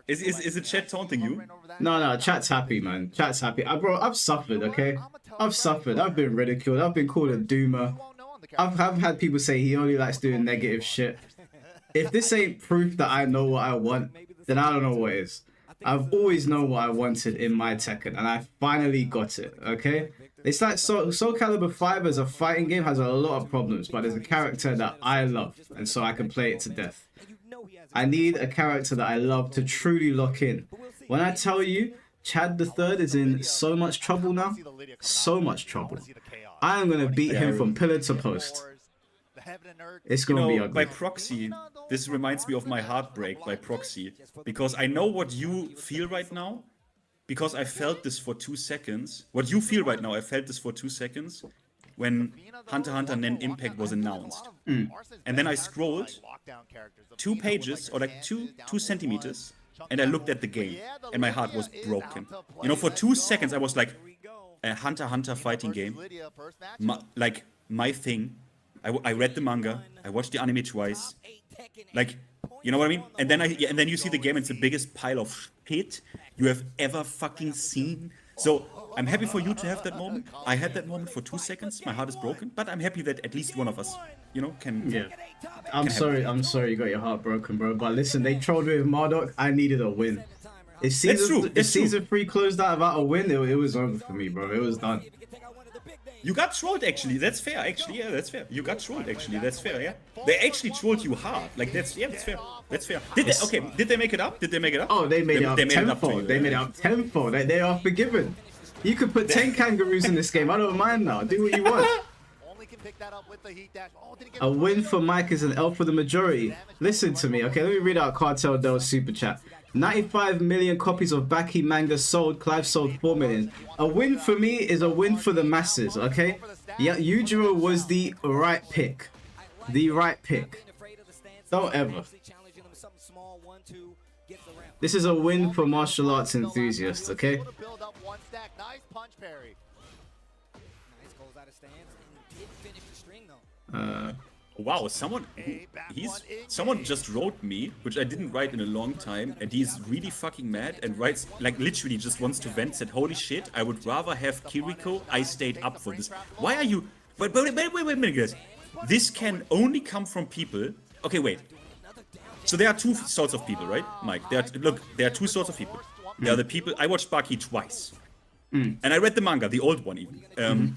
Is the chat taunting you? No, chat's happy, man. Chat's happy. Bro, I've suffered, okay? I've suffered. I've been ridiculed. I've been called a doomer. I've had people say he only likes doing negative shit. If this ain't proof that I know what I want, then I don't know what is. I've always known what I wanted in my Tekken, and I finally got it, okay? It's like Soul Calibur 5 as a fighting game has a lot of problems, but there's a character that I love, and so I can play it to death. I need a character that I love to truly lock in. When I tell you, Chad the Third is in so much trouble now, so much trouble. I am going to beat him from pillar to post. It's going to be ugly. By proxy, this reminds me of my heartbreak by proxy, because I know what you feel right now, because I felt this for 2 seconds. What you feel right now, I felt this for 2 seconds when Hunter x Hunter Nen Impact was announced. And then I scrolled 2 pages, or like 2 centimeters, and I looked at the game, and my heart was broken. You know, for 2 seconds I was like, a Hunter x Hunter fighting game, like my thing. I read the manga, I watched the anime twice, like, you know what I mean? And then you see the game, and it's the biggest pile of shit you have ever fucking seen. So I'm happy for you to have that moment. I had that moment for 2 seconds. My heart is broken, but I'm happy that at least one of us, you know, can. Yeah. I'm sorry you got your heart broken, bro. But listen, they trolled me with Marduk. I needed a win. If season, if That's true. season 3 closed out without a win, it was over for me, bro. It was done. You got trolled actually. That's fair. Actually, yeah, that's fair. You got trolled actually. That's fair. Yeah. They actually trolled you hard. Like that's that's fair. That's fair. Did they make it up? Did they make it up? Oh, they made it up They made it up to tenfold. you, They yeah. made it up tenfold. They are forgiven. You could put 10 kangaroos in this game. I don't mind now. Do what you want. Only can pick that up with the heat dash. Oh, did he get A win for Mike is an L for the majority. Listen to me, okay? Let me read out Cartel Dell's super chat. 95 million copies of Baki manga sold. Clive sold 4 million. A win for me is a win for the masses, okay? Yeah, Yujiro was the right pick. The right pick. Don't ever. This is a win for martial arts enthusiasts, okay? build up one stack. Nice punch parry. Wow, someone just wrote me, which I didn't write in a long time, and he's really fucking mad and writes, like, literally just wants to vent, said, holy shit, I would rather have Kiriko, I stayed up for this. Why are you... Wait a minute, guys. This can only come from people... Okay, wait. So there are two sorts of people, right, Mike? There are two sorts of people. There are the people... I watched Baki twice. And I read the manga, the old one even.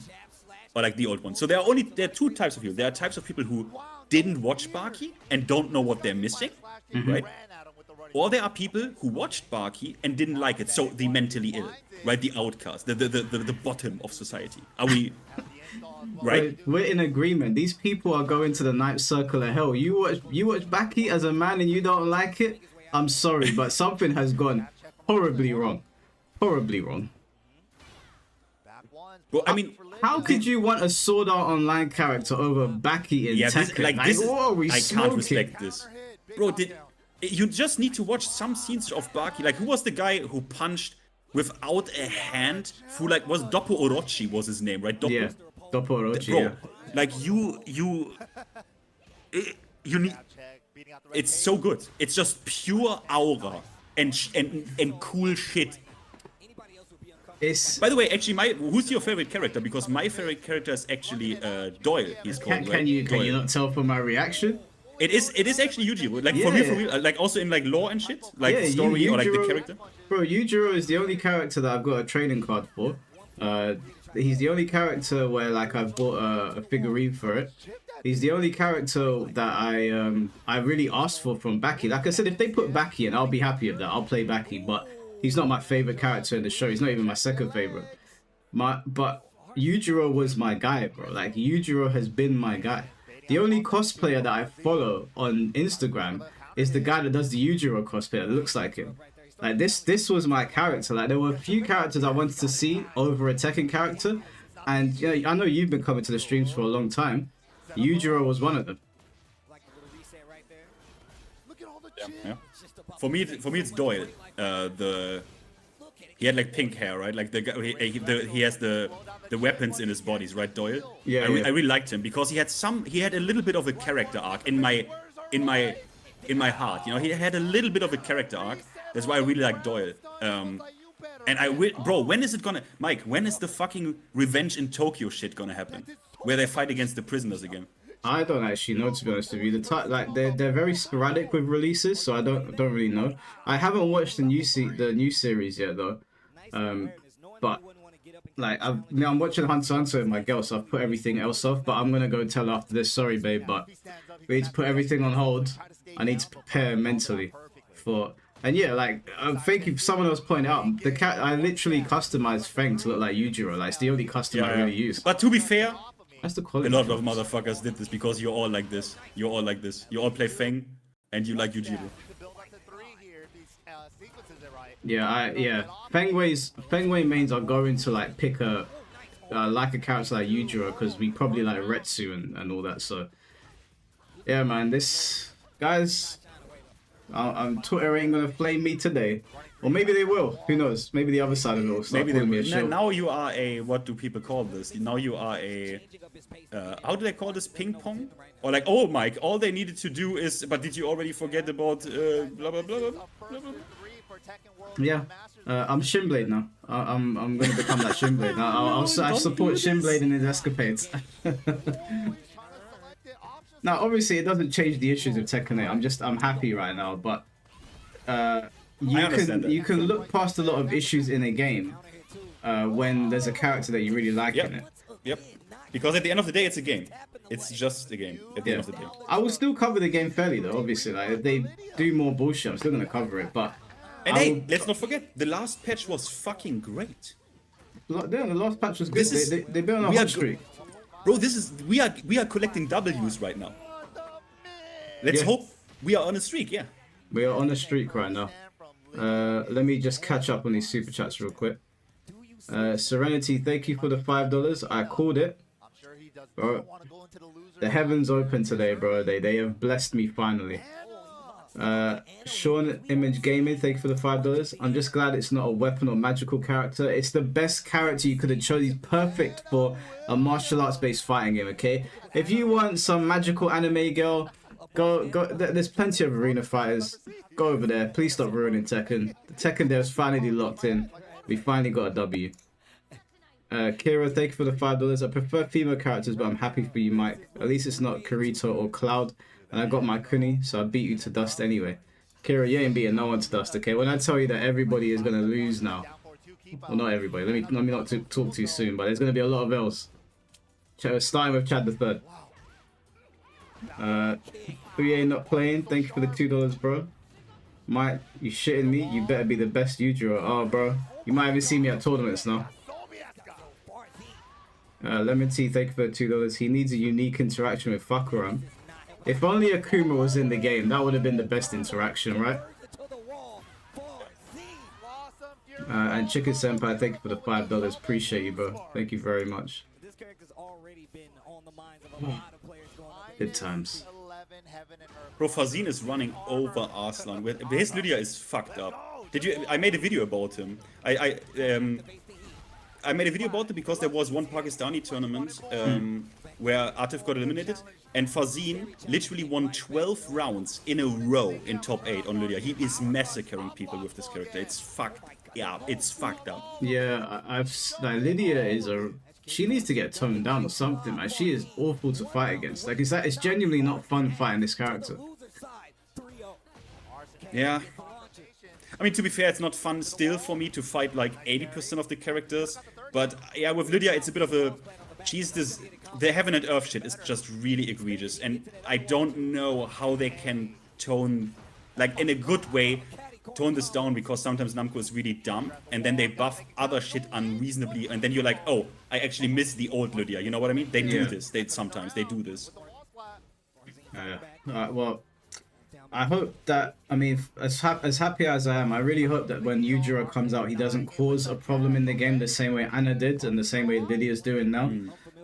Or like the old one. So there are two types of people. There are types of people who didn't watch Baki and don't know what they're missing, right? Or there are people who watched Baki and didn't like it, so the mentally ill, right? The outcast, the bottom of society. Are we right? We're in agreement. These people are going to the ninth circle of hell. You watch Baki as a man and you don't like it? I'm sorry, but something has gone horribly wrong. Horribly wrong. Well, I mean, how could you want a Sword Art Online character over Baki in Tekken? I can't respect this. Bro, you just need to watch some scenes of Baki. Like, who was the guy who punched without a hand through, like, was Doppo Orochi was his name, right? Yeah, Doppo Orochi, bro, yeah. like, you need... It's so good. It's just pure aura and cool shit. By the way, actually, who's your favorite character? Because my favorite character is actually Doyle. He's called. Can you not tell from my reaction? It is actually Yujiro. Like for real, like also in like lore and shit, like story or like the character. Bro, Yujiro is the only character that I've got a trading card for. He's the only character where like I've bought a figurine for it. He's the only character that I really asked for from Baki. Like I said, if they put Baki in, I'll be happy with that. I'll play Baki, but he's not my favorite character in the show. He's not even my second favorite. But Yujiro was my guy, bro. Like, Yujiro has been my guy. The only cosplayer that I follow on Instagram is the guy that does the Yujiro cosplay that looks like him. Like, this was my character. Like, there were a few characters I wanted to see over a Tekken character. And, you know, I know you've been coming to the streams for a long time. Yujiro was one of them. Yeah. For me, it's Doyle. He had like pink hair, right? Like the guy, he has the weapons in his bodies, right? Doyle. Yeah, I really liked him because he had a little bit of a character arc in my heart. You know, he had a little bit of a character arc. That's why I really like Doyle. And bro, when is it gonna, Mike? When is the fucking Revenge in Tokyo shit gonna happen? Where they fight against the prisoners again? I don't actually know, to be honest with you. They're very sporadic with releases, so I don't really know. I haven't watched the new series yet though. But like I'm watching Hunter x Hunter with my girl, so I've put everything else off. But I'm gonna go tell her after this. Sorry, babe, but we need to put everything on hold. I need to prepare mentally for. And yeah, like I think if someone else pointed out, I literally customized Feng to look like Yujiro. Like it's the only custom I really use. But to be fair, that's the quality. A lot of motherfuckers did this because you're all like this. You're all like this. You all play Feng, and you like Yujiro. Yeah. Feng Wei mains are going to like pick a character like Yujiro because we probably like Retsu and all that. So yeah, man, this guys, Twitter ain't gonna flame me today. Or maybe they will. Who knows? Maybe the other side of it will start calling me a shill. Now you are a, what do people call this? Now you are a, how do they call this? Ping pong? Or like, oh Mike, all they needed to do is, but did you already forget about blah blah blah blah blah blah? Yeah, I'm Shinblade now. I'm gonna become that Shinblade. I support Shinblade in his escapades. Now, obviously, it doesn't change the issues of Tekken 8. I'm happy right now, but you can look past a lot of issues in a game when there's a character that you really like in it. Yep. Because at the end of the day, it's a game. It's just a game at the end of the day. I will still cover the game fairly though. Obviously, like if they do more bullshit, I'm still gonna cover it. But And hey, let's not forget, the last patch was fucking great. the last patch was good. They've been on a hot streak. Bro, we are collecting W's right now. Let's hope we are on a streak, yeah. We are on a streak right now. Let me just catch up on these super chats real quick. Serenity, thank you for the $5. I called it. Bro, the heavens open today, bro. They have blessed me finally. Sean Image Gaming, thank you for the $5. I'm just glad it's not a weapon or magical character. It's the best character you could have chosen. He's perfect for a martial arts based fighting game, okay? If you want some magical anime girl, go. There's plenty of arena fighters. Go over there. Please stop ruining Tekken. The Tekken devs finally locked in. We finally got a W. Kira, thank you for the $5. I prefer female characters, but I'm happy for you, Mike. At least it's not Kirito or Cloud. And I got my Kuni, so I beat you to dust anyway. Kira, you ain't beating no one to dust, okay? When I tell you that everybody is going to lose now. Well, not everybody. Let me not talk too soon, but there's going to be a lot of L's. Starting with Chad the Third. 3A not playing. Thank you for the $2, bro. Mike, you shitting me? You better be the best Yujiro. Oh, bro. You might even see me at tournaments now. Lemon Tea, thank you for the $2. He needs a unique interaction with Fakuram. If only Akuma was in the game, that would have been the best interaction, right? And Chicken Senpai, thank you for the $5. Appreciate you, bro. Thank you very much. Good times. Bro, Fazine is running over Arslan. His Lydia is fucked up. I made a video about him. I made a video about it because there was one Pakistani tournament where Atif got eliminated, and Fazine literally won 12 rounds in a row in top 8 on Lydia. He is massacring people with this character. It's fucked. Yeah, it's fucked up. Yeah, Lydia is she needs to get toned down or something, man. She is awful to fight against. Like, it's genuinely not fun fighting this character. Yeah. I mean, to be fair, it's not fun still for me to fight like 80% of the characters. But yeah, with Lydia, it's a bit of a... The Heaven and Earth shit is just really egregious. And I don't know how they can tone, like in a good way, tone this down, because sometimes Namco is really dumb. And then they buff other shit unreasonably. And then you're like, oh, I actually miss the old Lydia. You know what I mean? They do this. Sometimes they do this. Well... I hope that, I mean, as happy as I am, I really hope that when Yujiro comes out, he doesn't cause a problem in the game the same way Anna did and the same way Lydia's doing now.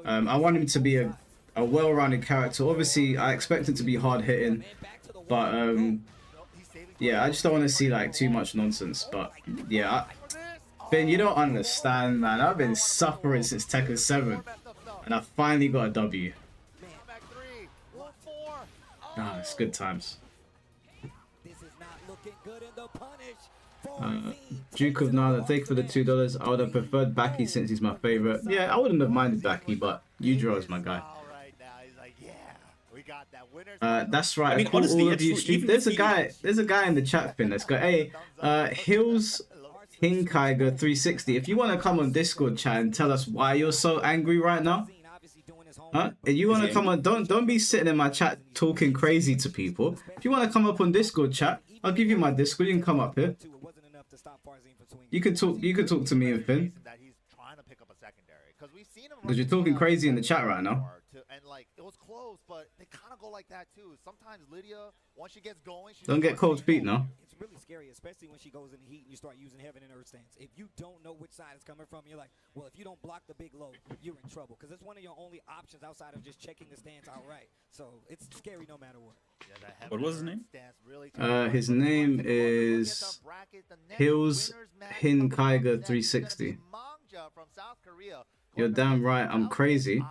I want him to be a well-rounded character. Obviously, I expect him to be hard-hitting, but yeah, I just don't want to see like too much nonsense. But yeah, Finn, you don't understand, man. I've been suffering since Tekken 7, and I finally got a W. Ah, it's good times. Duke of Nala, thank you for the $2. I would have preferred Baki since he's my favorite. Yeah, I wouldn't have minded Baki, but Yujiro is my guy. That's right. I mean, honestly, all of you there's a guy in the chat, Finn. Let's go. Hey, Hills Hinkaiger 360. If you want to come on Discord chat and tell us why you're so angry right now, huh? If you want to come on, don't be sitting in my chat talking crazy to people. If you want to come up on Discord chat, I'll give you my Discord. You can come up here. You can talk to me and Finn. Because you're talking crazy in the chat right now. And like it was close, but they kind of go like that too. Sometimes Lydia, once she gets going, don't get cold feet now. It's really scary, especially when she goes in the heat and you start using Heaven and Earth stance. If you don't know which side it's coming from, you're like, well, if you don't block the big low, you're in trouble, because it's one of your only options outside of just checking the stance outright. So it's scary no matter what. What was his name? His name is Hills Hinkaiger 360. You're damn right, I'm crazy.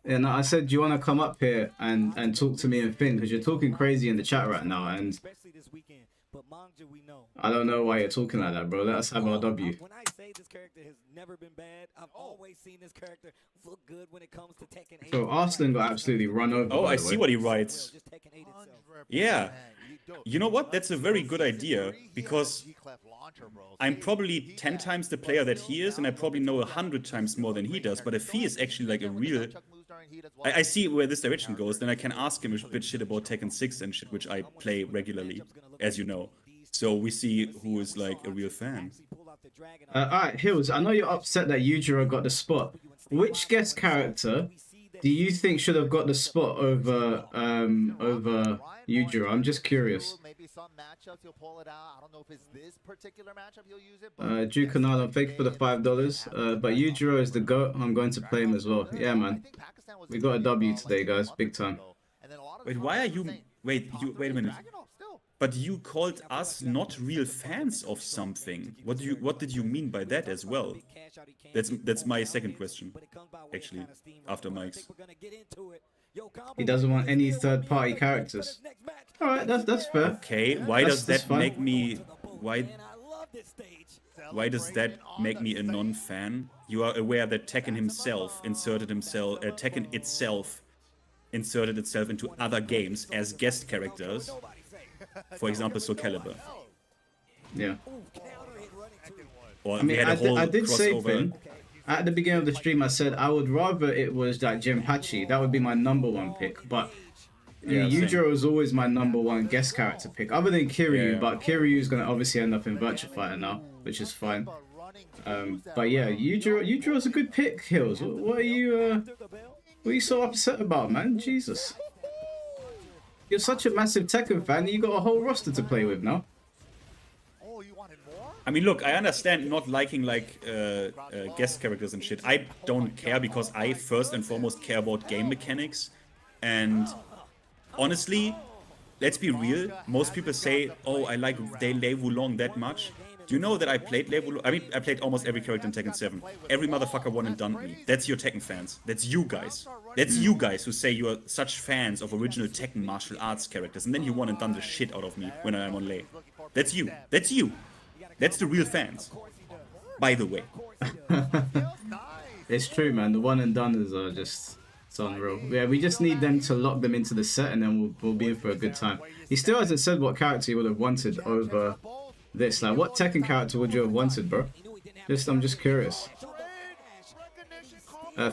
And I said, do you want to come up here and talk to me and Finn? Because you're talking crazy in the chat right now. And I don't know why you're talking like that, bro. Let us have our W. When I say this character has never been bad, I've always seen this character look good when it comes to Tekken 8. So Arslan got absolutely run over. Oh, I see what he writes. Yeah. You know what? That's a very good idea, because I'm probably 10 times the player that he is, and I probably know 100 times more than he does. But if he is actually like a real... I see where this direction goes, then I can ask him a bit shit about Tekken 6 and shit, which I play regularly, as you know. So we see who is like a real fan. Alright, Hills, I know you're upset that Yujiro got the spot. Which guest character do you think should have got the spot over Yujiro? I'm just curious. Maybe some matchups he'll pull it out. I don't know if it's this particular matchup he'll use it. Drew Canado, thank you for the $5. But Yujiro is the GOAT. I'm going to play him as well. Yeah, man. We got a W today, guys. Big time. Wait, why are you... Wait a minute. But you called us not real fans of something. What did you mean by that as well? That's my second question, actually, after Mike's. He doesn't want any third-party characters. All right, that's fair. Okay, why does that fine. make me... Why does that make me a non-fan? You are aware that Tekken itself inserted itself into other games as guest characters. For example, Soul Calibur. Yeah. Or I mean, we had a whole I did say crossover. Finn, at the beginning of the stream, I said I would rather it was like Jinpachi. That would be my #1 pick. But Yeah, Yujiro is always my #1 guest character pick, other than Kiryu. Yeah. But Kiryu is gonna obviously end up in Virtua Fighter now, which is fine. But yeah, Yujiro's a good pick. Hills, what are you so upset about, man? Jesus, you're such a massive Tekken fan. You got a whole roster to play with now. I mean, look, I understand not liking like guest characters and shit. I don't care because I first and foremost care about game mechanics. And honestly, let's be real. Most people say, "Oh, I like Lei Wulong that much." Do you know that I played Lei Wulong? I mean, I played almost every character in Tekken 7. Every motherfucker won and done me. That's your Tekken fans. That's you guys. That's you guys who say you are such fans of original Tekken martial arts characters, and then you won and done the shit out of me when I am on Lei. That's you. That's you. That's the real fans. By the way. It's true, man. The one and doners are just... It's unreal. Yeah, we just need them to lock them into the set, and then we'll be in for a good time. He still hasn't said what character he would have wanted over this. Like, what Tekken character would you have wanted, bro? I'm just curious.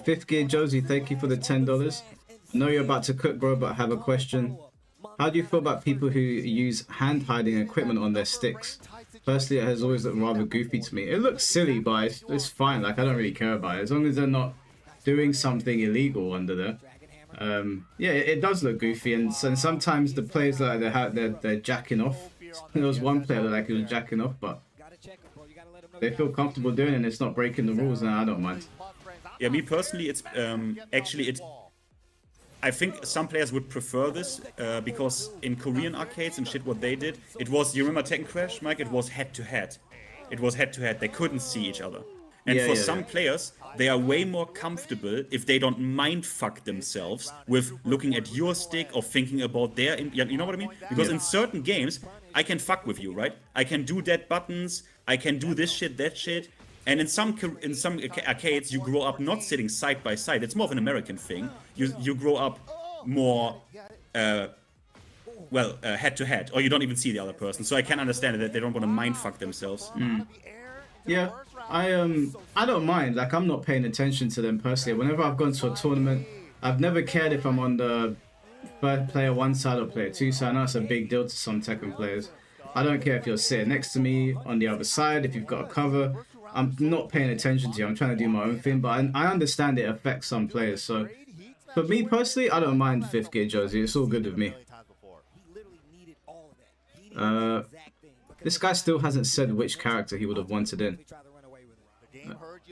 Fifth Gear Josie, thank you for the $10. I know you're about to cook, bro, but I have a question. How do you feel about people who use hand hiding equipment on their sticks? Personally, it has always looked rather goofy to me. It looks silly, but it's fine. Like, I don't really care about it as long as they're not doing something illegal under there. Yeah, it does look goofy, and sometimes the players like they're jacking off. There was one player that he was jacking off, but they feel comfortable doing it, and it's not breaking the rules, and I don't mind. Yeah, me personally, it's actually I think some players would prefer this because in Korean arcades and shit, what they did, it was, you remember Tekken Crash, Mike? It was head to head. It was head to head. They couldn't see each other. And for some players, they are way more comfortable if they don't mind fuck themselves with looking at your stick or thinking about their, you know what I mean? Because in certain games, I can fuck with you, right? I can do that buttons, I can do this shit, that shit. And in some arcades, you grow up not sitting side by side. It's more of an American thing. You grow up more, head to head, or you don't even see the other person. So I can understand that they don't want to mind fuck themselves. Yeah, I don't mind. Like, I'm not paying attention to them personally. Whenever I've gone to a tournament, I've never cared if I'm on the player 1 side or player 2 side. I know it's a big deal to some Tekken players. I don't care if you're sitting next to me on the other side, if you've got a cover. I'm not paying attention to you. I'm trying to do my own thing, but I understand it affects some players. So, for me personally, I don't mind 5th Gear Josie. It's all good with me. This guy still hasn't said which character he would have wanted in.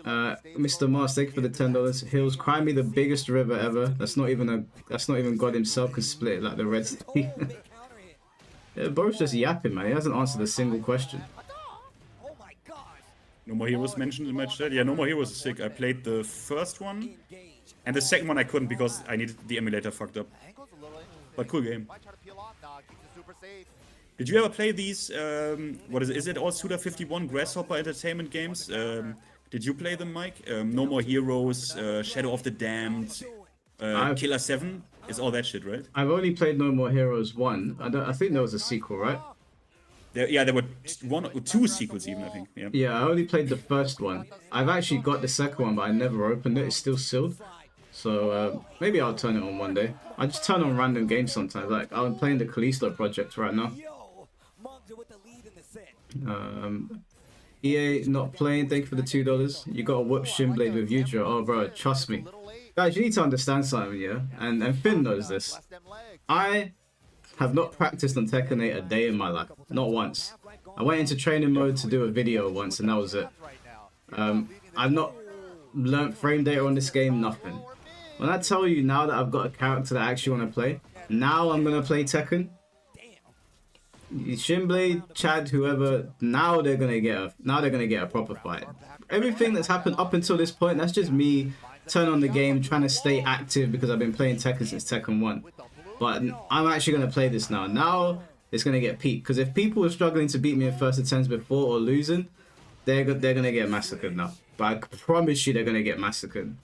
Mr. Mars, thank you for the $10. Hills, cry me the biggest river ever. That's not even God himself can split it like the Red Sea. Yeah, Boris just yapping, man. He hasn't answered a single question. No More Heroes mentioned in my chat. Yeah, No More Heroes is sick. I played the first one, and the second one I couldn't because I needed the emulator fucked up. But cool game. Did you ever play these, what is it? Is it all Suda51 Grasshopper Entertainment games? Did you play them, Mike? No More Heroes, Shadow of the Damned, Killer 7 is all that shit, right? I've only played No More Heroes 1. I think there was a sequel, right? There were one or two sequels even, I think. Yeah. Yeah, I only played the first one. I've actually got the second one, but I never opened it. It's still sealed. So maybe I'll turn it on one day. I just turn on random games sometimes. Like I'm playing the Callisto project right now. EA not playing. Thank you for the $2. You got a whoop Shimblade with Yujiro. Oh, bro, trust me. Guys, you need to understand something, yeah? And Finn knows this. I have not practiced on Tekken 8 a day in my life. Not once. I went into training mode to do a video once, and that was it. I've not learnt frame data on this game, nothing. When I tell you now that I've got a character that I actually want to play, now I'm going to play Tekken. Shimblade, Chad, whoever, now they're gonna get a proper fight. Everything that's happened up until this point, that's just me turning on the game, trying to stay active because I've been playing Tekken since Tekken 1. But I'm actually gonna play this now. Now it's gonna get peaked, because if people were struggling to beat me in first attempts before or losing, they're gonna get massacred now. But I promise you, they're gonna get massacred.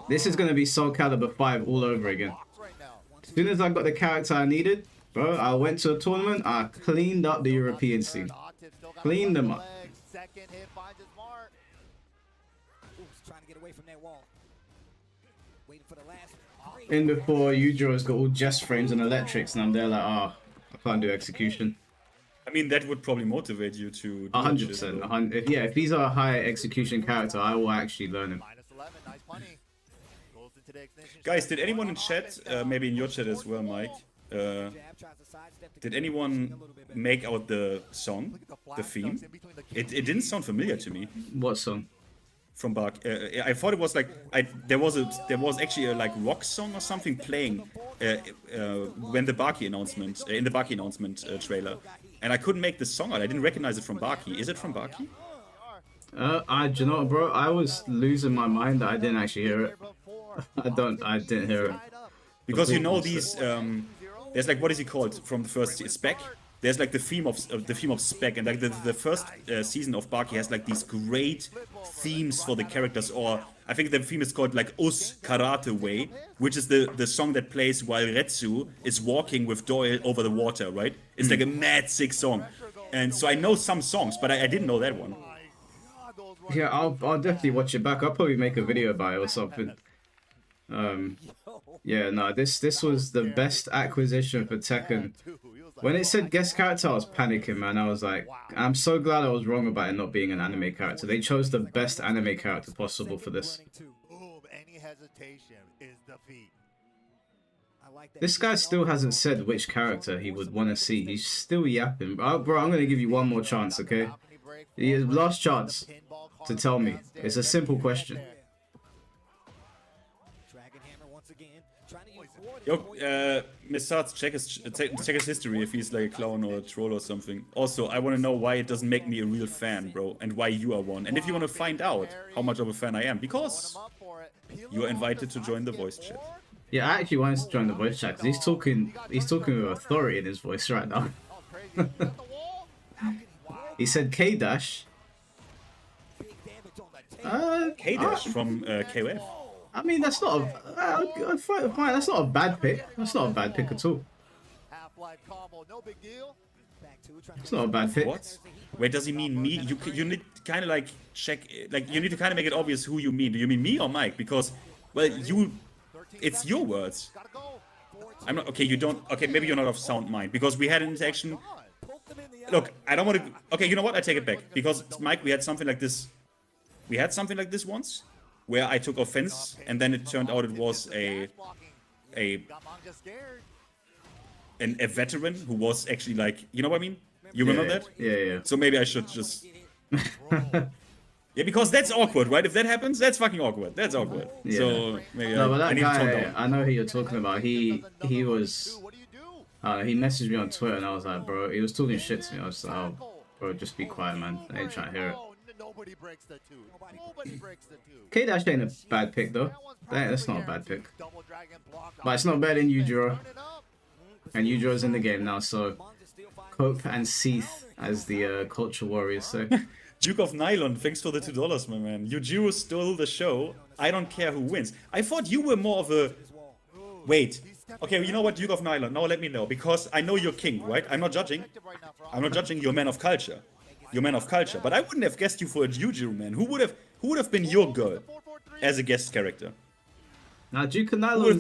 This is gonna be Soul Calibur 5 all over again. As soon as I got the character I needed, bro, I went to a tournament, I cleaned up the European scene. Cleaned them up. In before, Yujiro's got all jest frames and electrics, and I'm there like, I can't do execution. I mean, that would probably motivate you to do 100%. If he's a high execution character, I will actually learn him. Guys, did anyone in chat, maybe in your chat as well, Mike, did anyone make out the song, the theme? It didn't sound familiar to me. What song? From Bach. I thought it was like there was actually a like rock song or something playing when the Baki announcement in the Baki announcement trailer, and I couldn't make the song out. I didn't recognize it from Baki. Is it from Baki? Do you know what, bro? I was losing my mind that I didn't actually hear it. I didn't hear it. Because you know these, there's like, what is he called from the first Spec? There's like the theme of Spec, and like the first season of Baki has like these great themes for the characters, or I think the theme is called like Us Karate Way, which is the song that plays while Retsu is walking with Doyle over the water, right? It's like a mad sick song. And so I know some songs, but I didn't know that one. Yeah, I'll definitely watch it back. I'll probably make a video about it or something. Yeah, no, this was the best acquisition for Tekken. When it said guest character, I was panicking, man. I was like, I'm so glad I was wrong about it not being an anime character. They chose the best anime character possible for this. This guy still hasn't said which character he would want to see. He's still yapping. Bro, I'm going to give you one more chance, okay? Last chance to tell me. It's a simple question. Yo, Miss Sarts, check his history if he's like a clown or a troll or something. Also, I want to know why it doesn't make me a real fan, bro, and why you are one. And if you want to find out how much of a fan I am, because you are invited to join the voice chat. Yeah, I actually wanted to join the voice chat because he's talking with authority in his voice right now. He said K-Dash. K-Dash from KOF. I mean, that's not a fine. That's not a bad pick. That's not a bad pick at all. It's not a bad pick. What? Wait, does he mean me? You need to kind of like check, like you need to kind of make it obvious who you mean. Do you mean me or Mike? Because, well, it's your words. I'm not okay. You don't. Okay, maybe you're not of sound mind because we had an interaction. Look, I don't want to. Okay, you know what? I take it back because Mike, we had something like this. We had something like this once, where I took offense, and then it turned out it was a veteran who was actually like, you know what I mean? You remember that? Yeah. So maybe I should just. Yeah, because that's awkward, right? If that happens, that's fucking awkward. That's awkward. Yeah. So maybe no, but that I need to tone down. I know who you're talking about. He was. He messaged me on Twitter, and I was like, bro, he was talking shit to me. I was like, oh, bro, just be quiet, man. I ain't trying to hear it. K-Dash ain't a bad pick, though. That's not a bad pick. But it's not better than Yujiro. And Yujiro's in the game now, so cope and seethe, as the culture warriors say. Duke of Nylon, thanks for the $2, my man. Yujiro stole the show. I don't care who wins. I thought you were more of a... Wait. Okay, you know what, Duke of Nylon? Now let me know, because I know you're king, right? I'm not judging. I'm not judging. You're a man of culture. You're a man of culture. But I wouldn't have guessed you for a Yujiro, man. Who would have been your girl as a guest character? Now, Duke of Nylon,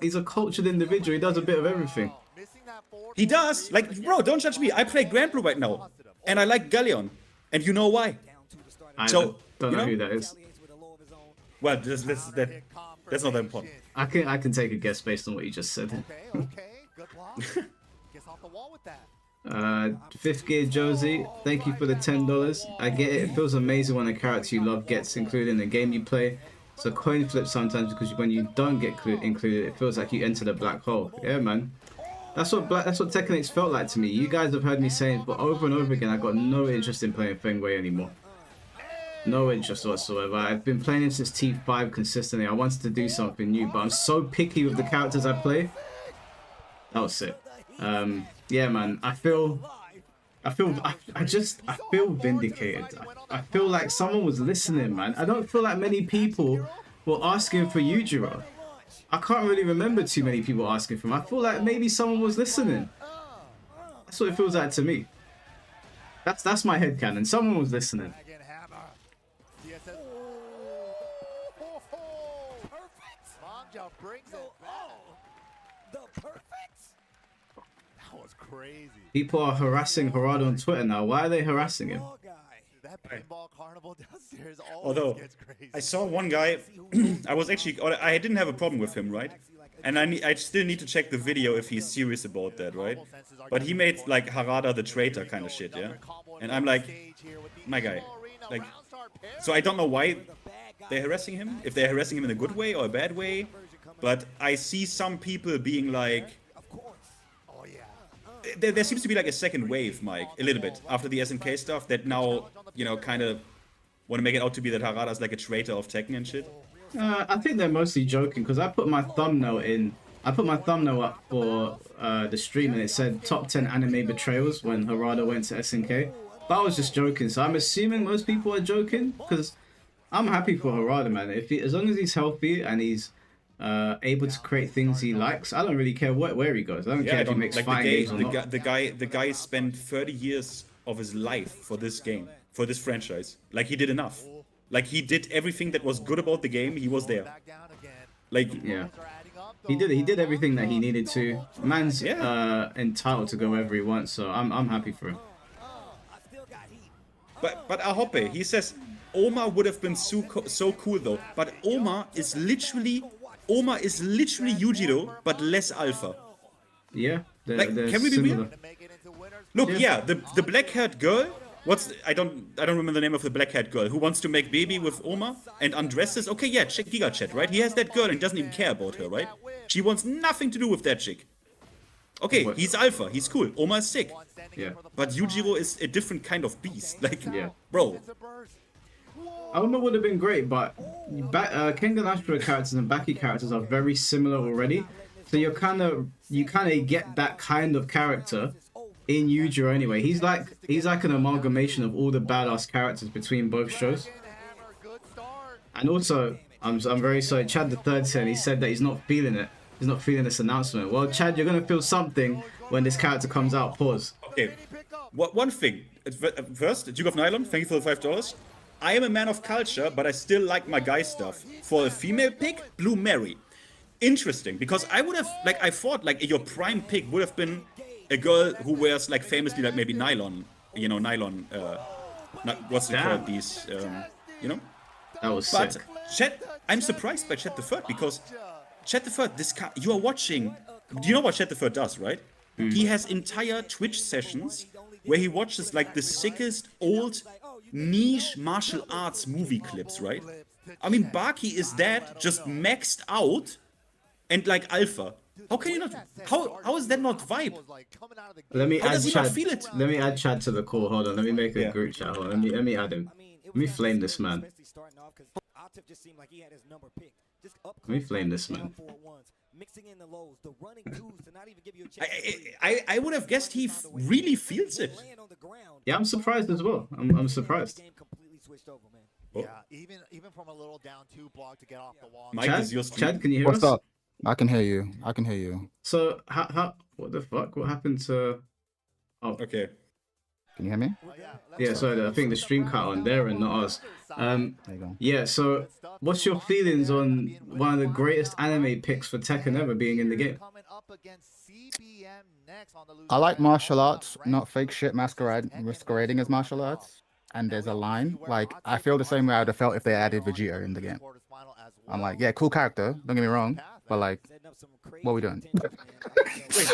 he's a cultured individual. He does a bit of everything. He does. Like, bro, don't judge me. I play Grand Blue right now, and I like Galleon, and you know why. I don't know who that is. Well, that's not that important. I can take a guess based on what you just said. Okay, good block. Gets off the wall with that. Fifth Gear Josie, thank you for the $10. I get it. It feels amazing when a character you love gets included in the game you play. It's a coin flip sometimes because when you don't get included, it feels like you entered a black hole. Yeah, man. That's what Tekken 8 felt like to me. You guys have heard me saying, but over and over again, I got no interest in playing Feng Wei anymore. No interest whatsoever. I've been playing him since T5 consistently. I wanted to do something new, but I'm so picky with the characters I play. That was sick. Yeah, man. I feel vindicated. I feel like someone was listening, man. I don't feel like many people were asking for Yujiro. I can't really remember too many people asking for him. I feel like maybe someone was listening. That's what it feels like to me. That's my headcanon. Someone was listening. Crazy. People are harassing Harada on Twitter now. Why are they harassing him? That pinball carnival downstairs always Although, gets crazy. I saw one guy, I didn't have a problem with him, right? And I still need to check the video if he's serious about that, right? But he made, like, Harada the traitor kind of shit, yeah? And I'm like, my guy. Like, so I don't know why they're harassing him, if they're harassing him in a good way or a bad way. But I see some people being like, there seems to be like a second wave, Mike, a little bit, after the SNK stuff, that now, you know, kind of want to make it out to be that Harada's like a traitor of Tekken and shit. I think they're mostly joking, because I put my thumbnail up for the stream, and it said top 10 anime betrayals when Harada went to SNK. But I was just joking, so I'm assuming most people are joking, because I'm happy for Harada, man. As long as he's healthy and he's able to create things he likes, I don't really care where he goes. I don't care if he makes like fighting games or not. The guy spent 30 years of his life for this game, for this franchise. Like, he did enough. Like, he did everything that was good about the game. He was there. Like, yeah, he did everything that he needed to. Man's entitled to go wherever he wants, so I'm happy for him. But Ahope, he says Oma would have been so cool though. But Oma is literally Yujiro, but less alpha. Yeah, like, they're can we be similar. real? Look, yeah, the black-haired girl. I don't remember the name of the black-haired girl who wants to make baby with Oma and undresses. Okay, yeah, check Giga Chat, right? He has that girl and doesn't even care about her, right? She wants nothing to do with that chick. Okay, he's alpha, he's cool. Oma is sick. Yeah. But Yujiro is a different kind of beast. Like, yeah, bro. Alma would have been great, but Kengan Ashura characters and Baki characters are very similar already. So you kind of get that kind of character in Yujiro anyway. He's like an amalgamation of all the badass characters between both shows. And also, I'm very sorry, Chad the Third said, he said that he's not feeling it. He's not feeling this announcement. Well, Chad, you're gonna feel something when this character comes out. Pause. Okay. One thing. First, Duke of Nylon, thank you for the $5. I am a man of culture, but I still like my guy stuff. For a female pick, Blue Mary. Interesting, because I would have, like, I thought, like, your prime pick would have been a girl who wears, like, famously, like, maybe nylon, you know, what's it called, these, you know? That was sick. But Chet, I'm surprised by Chet the Third, because Chet the Third, you are watching, do you know what Chet the Third does, right? He has entire Twitch sessions where he watches, like, the sickest old niche martial arts movie clips, right? I mean, Baki is that, just maxed out, and like alpha. How can you not? How is that not vibe? Let me How add does he Chad. not feel it? Let me add Chad to the call. Hold on. Let me make a group chat. Hold on. Let me add him. Let me flame this man. Let me flame this man. mixing in the lows, the running twos to not even give you a chance. to breathe. I would have guessed he really feels it. Laying on the ground, Yeah, I'm surprised as well. I'm surprised. Game completely switched over, man. Oh. Yeah, even from a little down 2 block to get off the wall. Mike, is your stream? Chad, can you hear What's us? up? I can hear you. I can hear you. So how what the fuck? What happened to? Okay. Can you hear me? Yeah, sorry, I think the stream cut on there and not us. There you go. Yeah. So what's your feelings on one of the greatest anime picks for Tekken ever being in the game? I like martial arts, not fake shit masquerading as martial arts. And there's a line, like, I feel the same way I would have felt if they added Vegeta in the game. I'm like, yeah, cool character, don't get me wrong, but like, what are we doing? Like,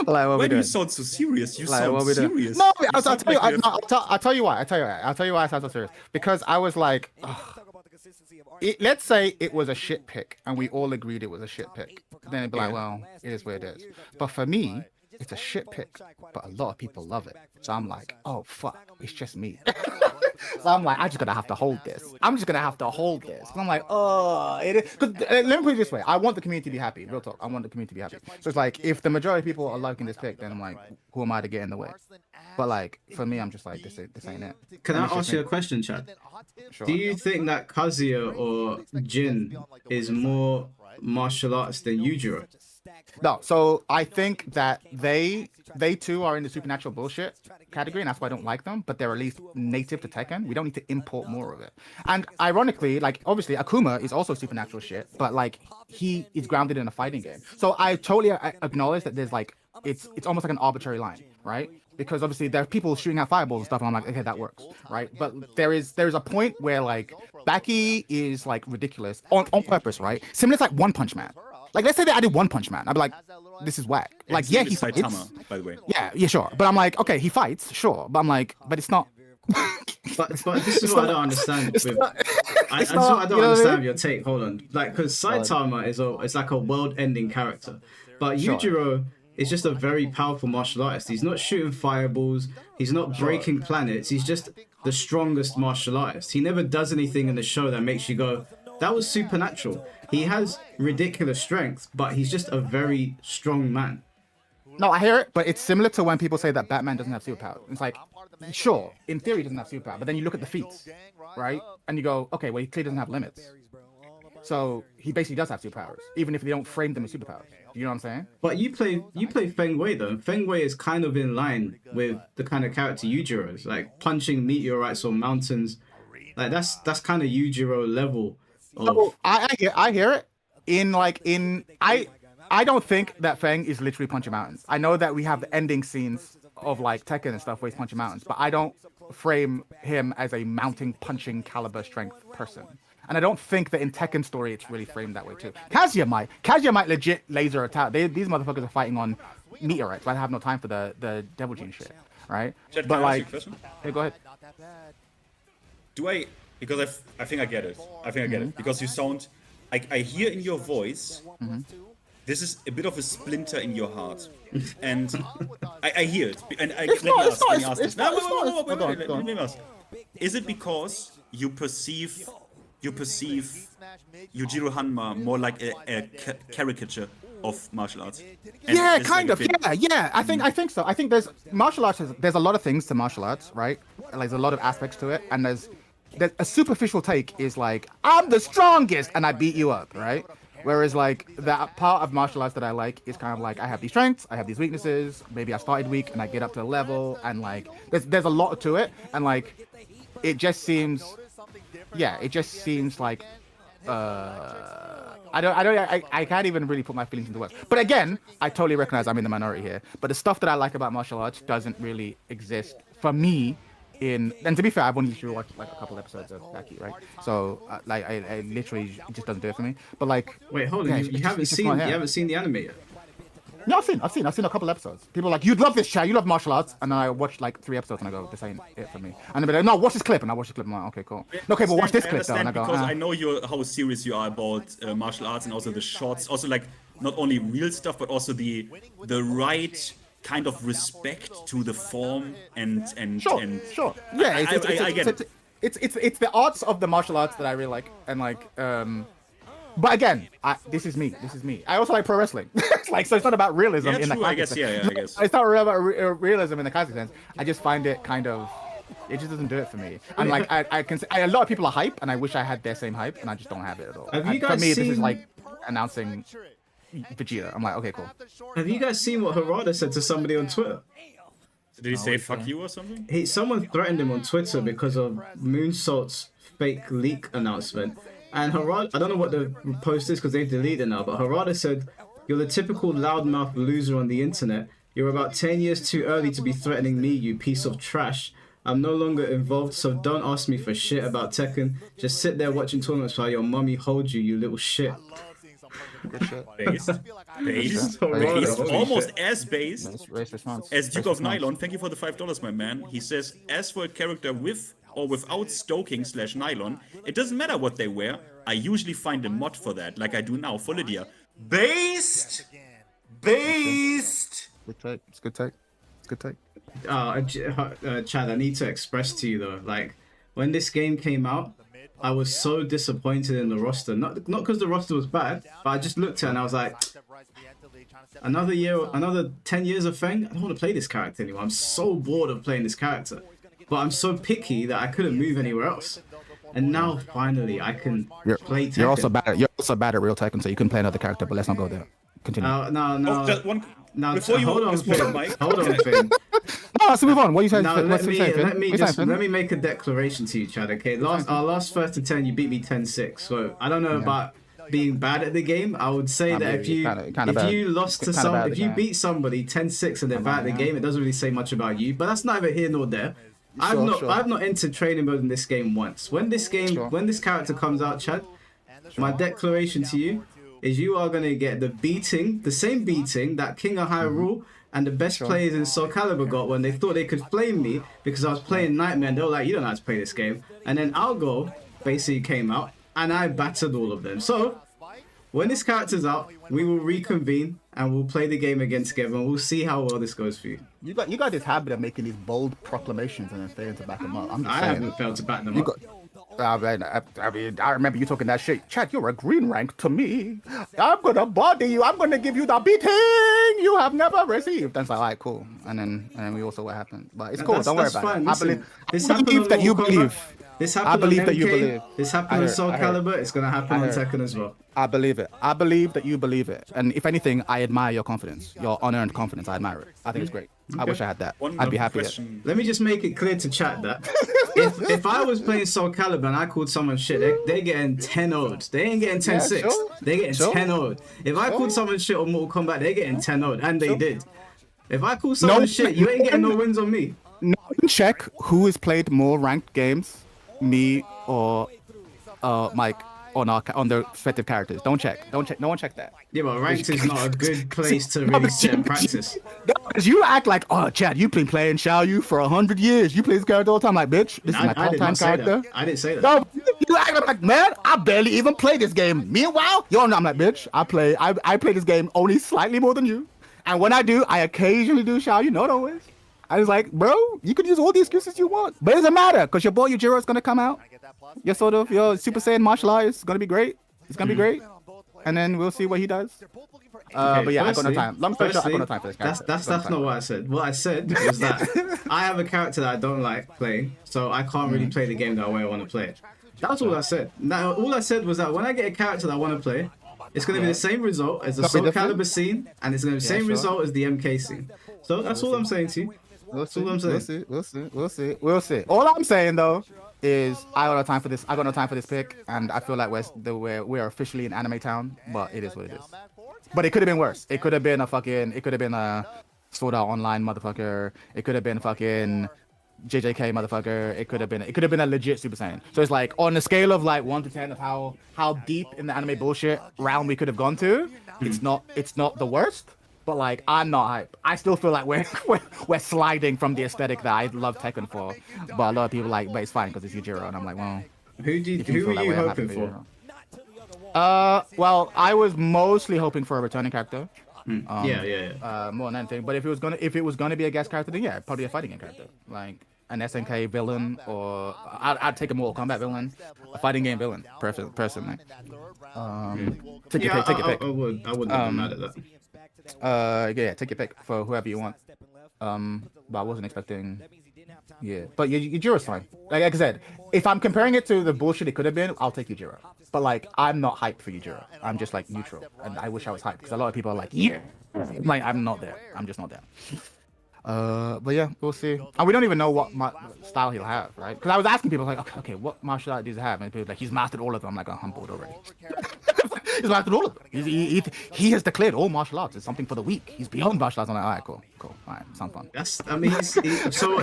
what are Why we do you doing? sound so serious? You Like, sound what are we doing? serious. No, You I'll sound tell you, like you I'll tell you why. I'll tell you why I sound so serious. Because I was like, ugh. Let's say it was a shit pick, and we all agreed it was a shit pick. Then it'd be like, well, it is what it is. But for me, it's a shit pick, but a lot of people love it. So I'm like, oh fuck, it's just me. So I'm like, I'm just gonna have to hold this. I'm just gonna have to hold this. And I'm like, oh, it is. Cause let me put it this way: I want the community to be happy. Real talk, I want the community to be happy. So it's like, if the majority of people are liking this pick, then I'm like, who am I to get in the way? But like, for me, I'm just like, this ain't it. Can I ask you a question, Chad? Sure. Do you think that Kazuya or Jin is more martial arts than Yujiro? No, so I think that they too are in the supernatural bullshit category, and that's why I don't like them. But they're at least native to Tekken. We don't need to import more of it. And ironically, like obviously Akuma is also supernatural shit, but like he is grounded in a fighting game. So I totally acknowledge that there's like it's almost like an arbitrary line, right? Because obviously there are people shooting out fireballs and stuff, and I'm like, okay, that works, right? But there's a point where like Baki is like ridiculous on purpose, right? Similar to like One Punch Man. Like, let's say they added One Punch Man. I'd be like, this is whack. Like, yeah, he fights. Saitama, by the way. Yeah, sure. But I'm like, okay, he fights, sure. But I'm like, but it's not. But this is what I don't understand. I don't understand your take. Hold on, like, because Saitama is like a world-ending character, but Yujiro is just a very powerful martial artist. He's not shooting fireballs. He's not breaking planets. He's just the strongest martial artist. He never does anything in the show that makes you go, that was supernatural. He has ridiculous strength, but he's just a very strong man. No, I hear it, but it's similar to when people say that Batman doesn't have superpowers. It's like, sure, in theory he doesn't have superpower, but then you look at the feats, right? And you go, okay, well, he clearly doesn't have limits. So he basically does have superpowers, even if they don't frame them as superpowers. You know what I'm saying? But you play Feng Wei though. Feng Wei is kind of in line with the kind of character Yujiro is, like punching meteorites or mountains. Like that's kind of Yujiro level. So I hear it. I don't think that Feng is literally punching mountains. I know that we have the ending scenes of like Tekken and stuff where he's punching mountains, but I don't frame him as a mounting, punching caliber strength person. And I don't think that in Tekken story it's really framed that way too. Kazuya might legit laser attack. These motherfuckers are fighting on meteorites, but I have no time for the Devil Gene shit, right? Chad, But can I ask you a like, question? hey, go ahead. Because I think I get it. Because you sound, I hear in your voice, this is a bit of a splinter in your heart, and I hear it. And let me ask this. Let me ask. Is it because you perceive Yujiro Hanma more like a caricature of martial arts? And Yeah, this is kind like of. Yeah. I think so. I think there's martial arts. There's a lot of things to martial arts, right? Like, there's a lot of aspects to it, and there's a superficial take is like, I'm the strongest and I beat you up, right? Whereas like that part of martial arts that I like is kind of like, I have these strengths, I have these weaknesses, maybe I started weak and I get up to a level, and like there's a lot to it, and like it just seems like I can't even really put my feelings into words. But again, I totally recognize I'm in the minority here, but the stuff that I like about martial arts doesn't really exist for me. And to be fair, I've only literally watched like a couple episodes of Baki, right? So like I literally, it just doesn't do it for me. But like, wait, hold on, you haven't seen the anime yet? No, I've seen a couple episodes. People are like, you'd love this, Chad, you love martial arts, and then I watched like 3 episodes and I go, this ain't it for me. And they'll be like, no, watch this clip, and I watch the clip, and I'm like, okay, cool. Okay, but watch this clip though, and I go, because I know how serious you are about martial arts, and also the shorts, also like not only real stuff, but also the right kind of respect to the form and sure. Yeah, I get it. It's the arts of the martial arts that I really like, and like But again, this is me. This is me. I also like pro wrestling. Like, so it's not about realism Yeah, in the true. I classic guess. sense. Yeah, I guess. It's not real about realism in the classic sense. I just find it kind of. It just doesn't do it for me. And like, a lot of people are hype, and I wish I had their same hype, and I just don't have it at all. Have you For guys me, this is seen- like announcing Vegeta. I'm like, okay, cool. Have you guys seen what Harada said to somebody on Twitter? Did he say "fuck you" or something? Someone threatened him on Twitter because of Moonsault's fake leak announcement. And Harada, I don't know what the post is because they've deleted it now, but Harada said, "You're the typical loudmouth loser on the internet. You're about 10 years too early to be threatening me, you piece of trash. I'm no longer involved, so don't ask me for shit about Tekken. Just sit there watching tournaments while your mummy holds you, you little shit." Good shit. Based. Based. Harada, He's holy almost shit. as based Nice race response. as Duke Race of response. Nylon. Thank you for the $5, my man. He says, as for a character with or without stoking / nylon, it doesn't matter what they wear. I usually find a mod for that, like I do now for Lydia. Based! Based! Good take. It's good take. It's good take. Chad, I need to express to you though, like, when this game came out, I was so disappointed in the roster. Not because the roster was bad, but I just looked at it and I was like, another year, another 10 years of Feng? I don't want to play this character anymore. I'm so bored of playing this character. But I'm so picky that I couldn't move anywhere else. And now, finally, I can play Tekken. You're also bad at real Tekken, so you can play another character, but let's not go there. Continue. No. Oh, just one. Now, Before you hold on, respond, Finn. Mike. Hold on, Finn. No, let's move on. What you saying? Now, What's you saying, Finn? let Finn? me make a declaration to you, Chad. Okay, our last first to 10, you beat me 10-6. So I don't know about being bad at the game. I would say that if you if you beat somebody 10-6 and they're bad at the game, it doesn't really say much about you. But that's neither here nor there. I've not entered training mode in this game once. When this character comes out, Chad, my declaration to you is you are gonna get the same beating that King of Hyrule and the best players in Soul Calibur got when they thought they could flame me because I was playing Nightmare and they were like, you don't know how to play this game. And then Algo basically came out and I battered all of them. So when this character's out, we will reconvene and we'll play the game again together and we'll see how well this goes for you. You got this habit of making these bold proclamations and then failing to back them up. I'm just I saying. haven't failed to back them up. I mean, I remember you talking that shit. Chad, you're a green rank to me. I'm gonna body you. I'm gonna give you the beating you have never received. And it's like, all right, cool. And then we all saw what happened. But it's cool. Don't worry about it. I believe that you believe. This happened I believe on that you MK, believe. This happened on Soul Calibur. It's gonna happen on Tekken as well. I believe it. I believe that you believe it. And if anything, I admire your confidence, your unearned confidence. I admire it. I think it's great. I wish I had that. I'd be happy. Let me just make it clear to chat that if I was playing Soul Calibur and I called someone shit, they're getting 10-0'd. They ain't getting 10-6. Sure. They're getting 10-0'd. If I called someone shit on Mortal Kombat, they're getting 10-0'd. And they did. If I call someone shit, you ain't getting no wins on me. No one check who has played more ranked games, me or Mike, on their respective characters. Don't check. No one check that. Yeah, but ranked is not a good place to really sit and practice. Because you act like, oh, Chad, you've been playing Xiaoyu for 100 years. You play this character all the time. Like, bitch, this is my I did part-time not say character. that. I didn't say that. No, you act like, man, I barely even play this game. Meanwhile, I'm like, bitch, I play this game only slightly more than you. And when I do, I occasionally do Xiaoyu, not always. I was like, bro, you can use all the excuses you want, but it doesn't matter because your boy Yujiro is gonna come out. Your Super Saiyan martial art is gonna be great. It's gonna be great, and then we'll see what he does. But yeah, I got no time. Long story short, I got no time for this character. That's not what I said. What I said was that I have a character that I don't like playing, so I can't really play the game that way I want to play it. That's all I said. Now, all I said was that when I get a character that I want to play, it's going to be the same result as the Soul Calibur scene, and it's going to be the same result as the MK scene. So that's all I'm saying to you. That's all I'm saying. We'll see. All I'm saying though is I got no time for this. I got no time for this pick, and I feel like we're officially in anime town, but it is what it is. But it could have been worse. It could have been a Sword Art Online motherfucker. It could have been fucking JJK motherfucker. It could have been a legit Super Saiyan. So it's like on a scale of like 1 to 10 of how deep in the anime bullshit round we could have gone to, it's not the worst. But like, I'm not hype. I still feel like we're sliding from the aesthetic that I love Tekken for. But a lot of people are like, but it's fine because it's Yujiro, and I'm like, well, who are you hoping for? Well, I was mostly hoping for a returning character. Yeah. More than anything. But if it was gonna be a guest character, then yeah, probably a fighting game character. Like, an SNK villain, or I'd take a Mortal Kombat villain, a fighting game villain, personally. Take your pick. I wouldn't have been mad at that. Yeah, take your pick for whoever you want. But I wasn't expecting. Yeah, but Yujiro's fine. Like I said, if I'm comparing it to the bullshit it could have been, I'll take Yujiro. But like, I'm not hyped for Yujiro. I'm just like neutral, and I wish I was hyped because a lot of people are like, yeah, like I'm not there. I'm just not there. But yeah, we'll see. And we don't even know what style he'll have, right? Because I was asking people like, okay, what martial art does he have? And people like, he's mastered all of them. I'm like, oh, I'm bored already. He's mastered all of them. He has declared all martial arts is something for the weak. He's beyond martial arts. I'm like, all right, cool. All right, sounds fun. So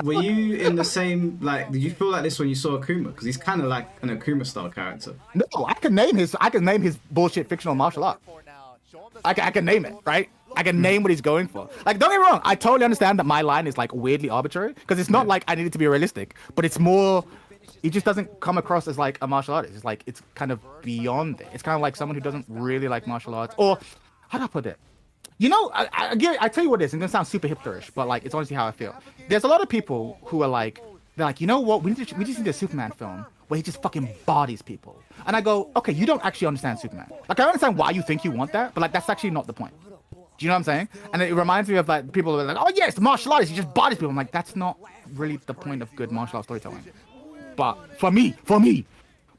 were you in the same, like, did you feel like this when you saw Akuma? Because he's kind of like an Akuma style character. No, I can name his bullshit fictional martial art. I can name it, right? I can name what he's going for. Like, don't get me wrong. I totally understand that my line is like weirdly arbitrary because it's not like I need it to be realistic, but it's more. He just doesn't come across as like a martial artist. It's like it's kind of beyond it. It's kind of like someone who doesn't really like martial arts, or how do I put it? You know, I tell you what it is. It's gonna sound super hipsterish, but like it's honestly how I feel. There's a lot of people who are like, they're like, you know what? We just need a Superman film where he just fucking bodies people. And I go, okay, you don't actually understand Superman. Like I understand why you think you want that, but like that's actually not the point. Do you know what I'm saying? And it reminds me of like people who are like, oh yes, martial artist, he just bodies people. I'm like, that's not really the point of good martial art storytelling. But for me,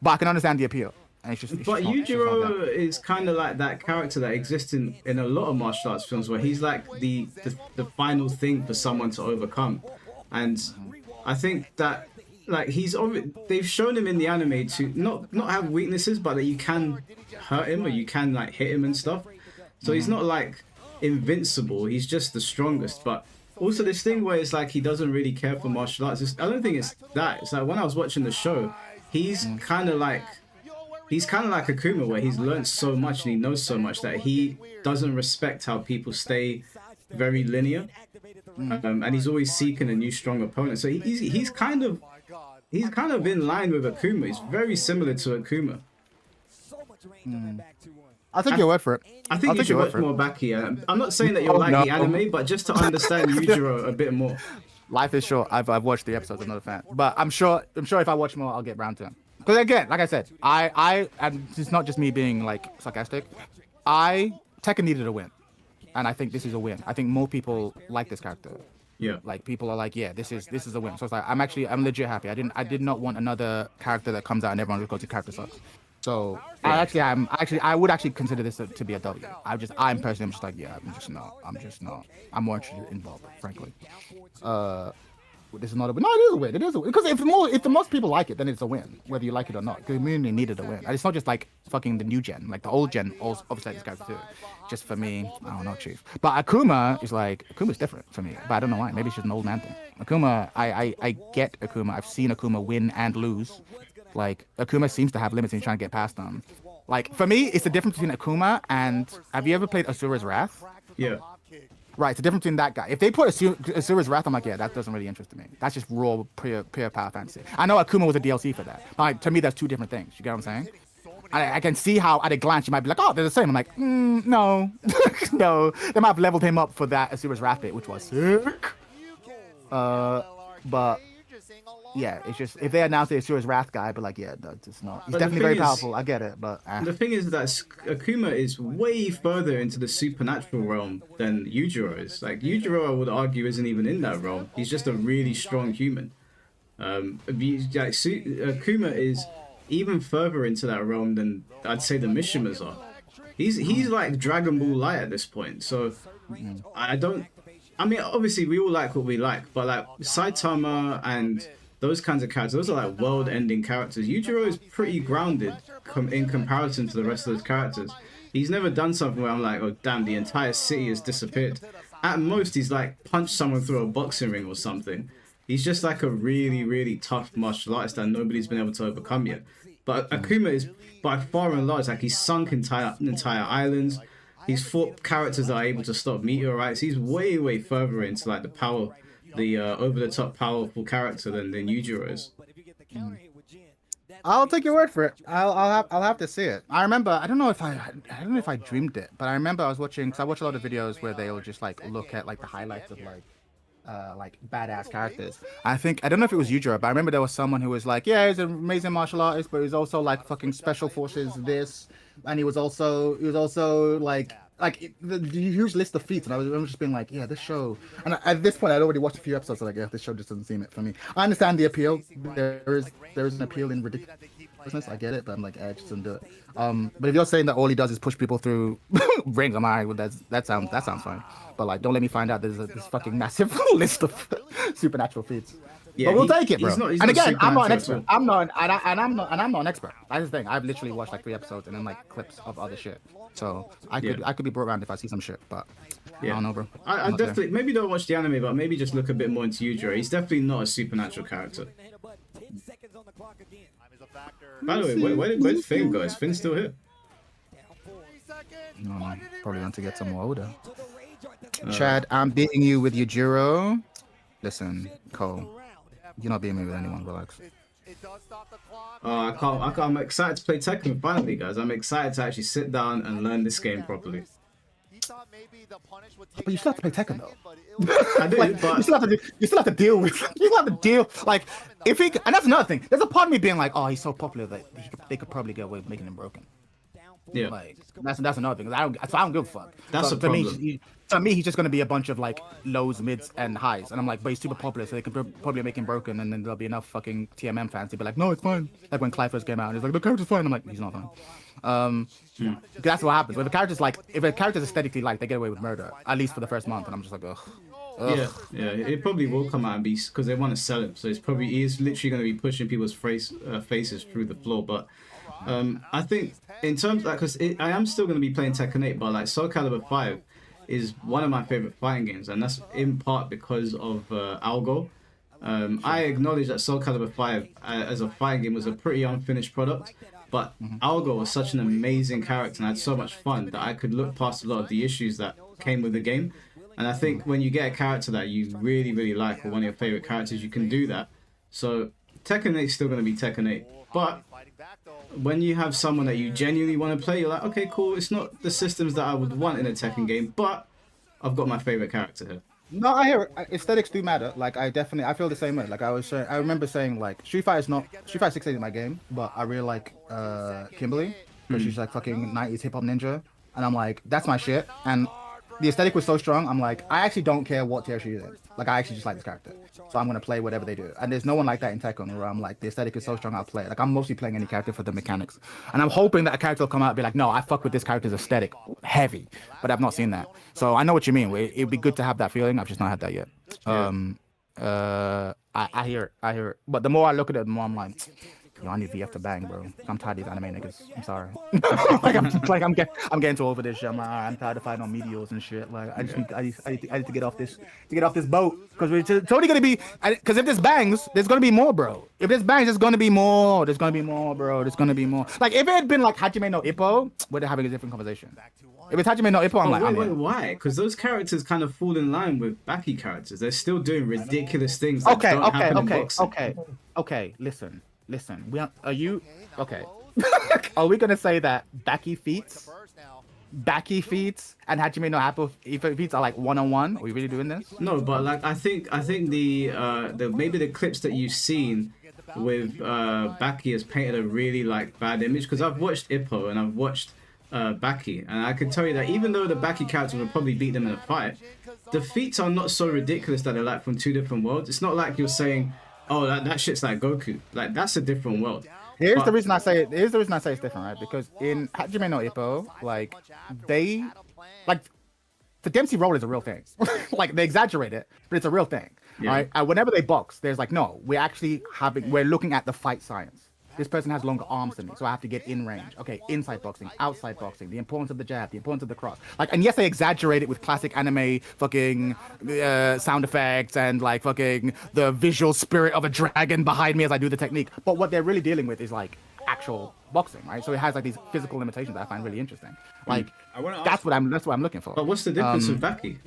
but I can understand the appeal. And it's just Yujiro is kind of like that character that exists in a lot of martial arts films where he's like the final thing for someone to overcome. And I think that like they've shown him in the anime to not have weaknesses, but that you can hurt him or you can like hit him and stuff. So he's not like invincible, he's just the strongest. But also this thing where it's like he doesn't really care for martial arts, I don't think it's that. It's like when I was watching the show, he's kind of like Akuma, where he's learned so much and he knows so much that he doesn't respect how people stay very linear, and he's always seeking a new strong opponent. So he's kind of in line with Akuma. He's very similar to Akuma. I'll take your word for it. I think you should watch more Baki. I'm not saying that you'll like the anime, but just to understand Yujiro a bit more. Life is short. I've watched the episodes. I'm not a fan, but I'm sure if I watch more, I'll get round to him. Because again, like I said, and it's not just me being like sarcastic. Tekken needed a win, and I think this is a win. I think more people like this character. Yeah. Like people are like, yeah, this is a win. So it's like I'm legit happy. I did not want another character that comes out and everyone just goes to character sucks. So I would actually consider this to be a W. I'm personally just like, yeah, I'm just not. I'm more interested in Bob, frankly. This is not a win. No, it is a win. It is a win. Because if the most people like it, then it's a win, whether you like it or not. The community needed a win. And it's not just like fucking the new gen. Like the old gen also obviously this character too. Just for me, I don't know, chief. But Akuma's different for me. But I don't know why. Maybe it's just an old man thing. Akuma, I get Akuma. I've seen Akuma win and lose. Like Akuma seems to have limits and he's trying to get past them. Like for me, it's the difference between Akuma and have you ever played Asura's Wrath? Yeah. Right, it's the difference between that guy. If they put Asura's Wrath, I'm like, yeah, that doesn't really interest me. That's just raw, pure power fantasy. I know Akuma was a DLC for that. But like, to me, that's two different things. You get what I'm saying? I can see how at a glance you might be like, oh, they're the same. I'm like, no, no. They might have leveled him up for that Asura's Wrath bit, which was sick. But yeah, it's just if they announce the Asura's Wrath guy, I'd be like, yeah, no, it's not. He's definitely very powerful. I get it, but the thing is that Akuma is way further into the supernatural realm than Yujiro is. Like Yujiro, I would argue, isn't even in that realm. He's just a really strong human. Akuma is even further into that realm than I'd say the Mishimas are. He's like Dragon Ball Light at this point. So I mean, obviously we all like what we like, but like Saitama and those kinds of characters, those are like world-ending characters. Yujiro is pretty grounded in comparison to the rest of those characters. He's never done something where I'm like, oh damn, the entire city has disappeared. At most, he's like punched someone through a boxing ring or something. He's just like a really, really tough martial artist that nobody's been able to overcome yet. But Akuma is by far and large, like he's sunk entire islands. He's fought characters that are able to stop meteorites. He's way, way further into like the power, the over-the-top powerful character than Yujiro is. I'll take your word for it. I'll have to see it. I remember. I don't know if I dreamed it, but I remember I was watching. Cause I watch a lot of videos where they'll just like look at like the highlights of like like badass characters. I don't know if it was Yujiro, but I remember there was someone who was like, yeah, he's an amazing martial artist, but he's also like fucking special forces this, and he was also the huge list of feats, and I was just being like, yeah, this show. And at this point, I'd already watched a few episodes, so like, yeah, this show just doesn't seem it for me. I understand the appeal. There is an appeal in ridiculousness. I get it, but I'm like, I just don't do it. But if you're saying that all he does is push people through rings, I'm alright. Well, that sounds fine. But like, don't let me find out there's this fucking massive list of supernatural feats. Yeah, but we'll take it, bro. He's and again, I'm not an supernatural expert. I'm not an expert. That's the thing. I've literally watched like 3 episodes and then like clips of other shit. So I could be brought around if I see some shit, but I don't know, bro. I definitely maybe don't watch the anime, but maybe just look a bit more into Yujiro. He's definitely not a supernatural character. By the way, where'd Finn go? Is Finn still here? No, probably want to get some more older. Chad, I'm beating you with Yujiro. Listen, Cole, you're not beating me with anyone. Relax. I can't. I'm excited to play Tekken finally, guys. I'm excited to actually sit down and learn this game properly. But you still have to play Tekken though. I do, like, but you still have to deal with. You still have to deal. Like if he, and that's another thing. There's a part of me being like, oh, he's so popular that they could probably get away with making him broken. Yeah, like that's another thing. I don't give a fuck. That's so a problem. To me, he's just gonna be a bunch of like lows, mids, and highs. And I'm like, but he's super popular, so they can probably make him broken, and then there'll be enough fucking TMM fans to be like, no, it's fine. Like when Clive first came out, and he's like, the character's fine. I'm like, he's not fine. That's what happens. When the character's like, if a character's aesthetically like, they get away with murder, at least for the first month, and I'm just like, ugh. Yeah, it probably will come out and be because they want to sell him. So he is literally going to be pushing people's faces through the floor. But I think in terms of because I am still going to be playing Tekken 8, but like Soul Calibur 5 is one of my favorite fighting games, and that's in part because of Algo. I acknowledge that Soul Calibur 5 as a fighting game was a pretty unfinished product, but Algo was such an amazing character, and I had so much fun that I could look past a lot of the issues that came with the game. And I think when you get a character that you really, really like, or one of your favorite characters, you can do that. So Tekken 8 is still going to be Tekken 8, but when you have someone that you genuinely want to play, you're like, okay, cool, it's not the systems that I would want in a Tekken game, but I've got my favorite character here. No, I hear it. Aesthetics do matter. Like I feel the same way. Like I remember saying like Street Fighter 6 is my game, but I really like Kimberly because she's like fucking 90s hip hop ninja, and I'm like, that's my shit. And the aesthetic was so strong, I'm like, I actually don't care what tier she's in. Like, I actually just like this character. So I'm going to play whatever they do. And there's no one like that in Tekken where I'm like, the aesthetic is so strong, I'll play it. Like, I'm mostly playing any character for the mechanics. And I'm hoping that a character will come out and be like, no, I fuck with this character's aesthetic. Heavy. But I've not seen that. So I know what you mean. It'd be good to have that feeling. I've just not had that yet. I hear it. But the more I look at it, the more I'm like, yo, I need VF to bang, bro. I'm tired of these anime niggas. I'm sorry. I'm getting too over this shit. I'm tired of fighting on meteors and shit. Like I need to get off this boat because it's only gonna be because if this bangs, there's gonna be more, bro. If this bangs, there's gonna be more. There's gonna be more, bro. There's gonna be more. Like if it had been like Hajime no Ippo, we're having a different conversation. If it's Hajime no Ippo, I'm wait, why? Because those characters kind of fall in line with Baki characters. They're still doing ridiculous things that don't happen in boxing. Okay. Listen. Are you okay? Are we gonna say that Baki feats and Hajime no Ippo feats are like one-on-one? Are we really doing this? No, but like I think the maybe the clips that you've seen with Baki has painted a really like bad image because I've watched Ippo and I've watched Baki, and I can tell you that even though the Baki characters will probably beat them in a fight, the feats are not so ridiculous that they're like from two different worlds. It's not like you're saying, oh, that shit's like Goku. Like that's a different world. Here's the reason I say it's different, right? Because in Hajime no Ippo, like the Dempsey roll is a real thing. Like they exaggerate it, but it's a real thing, right? And whenever they box, there's like, no, we're looking at the fight science. This person has longer arms than me, so I have to get in range. Okay, inside boxing, outside boxing, the importance of the jab, the importance of the cross. Like, and yes, they exaggerate it with classic anime fucking sound effects and like fucking the visual spirit of a dragon behind me as I do the technique. But what they're really dealing with is like actual boxing, right? So it has like these physical limitations that I find really interesting. Like, that's what I'm looking for. But what's the difference with Baki?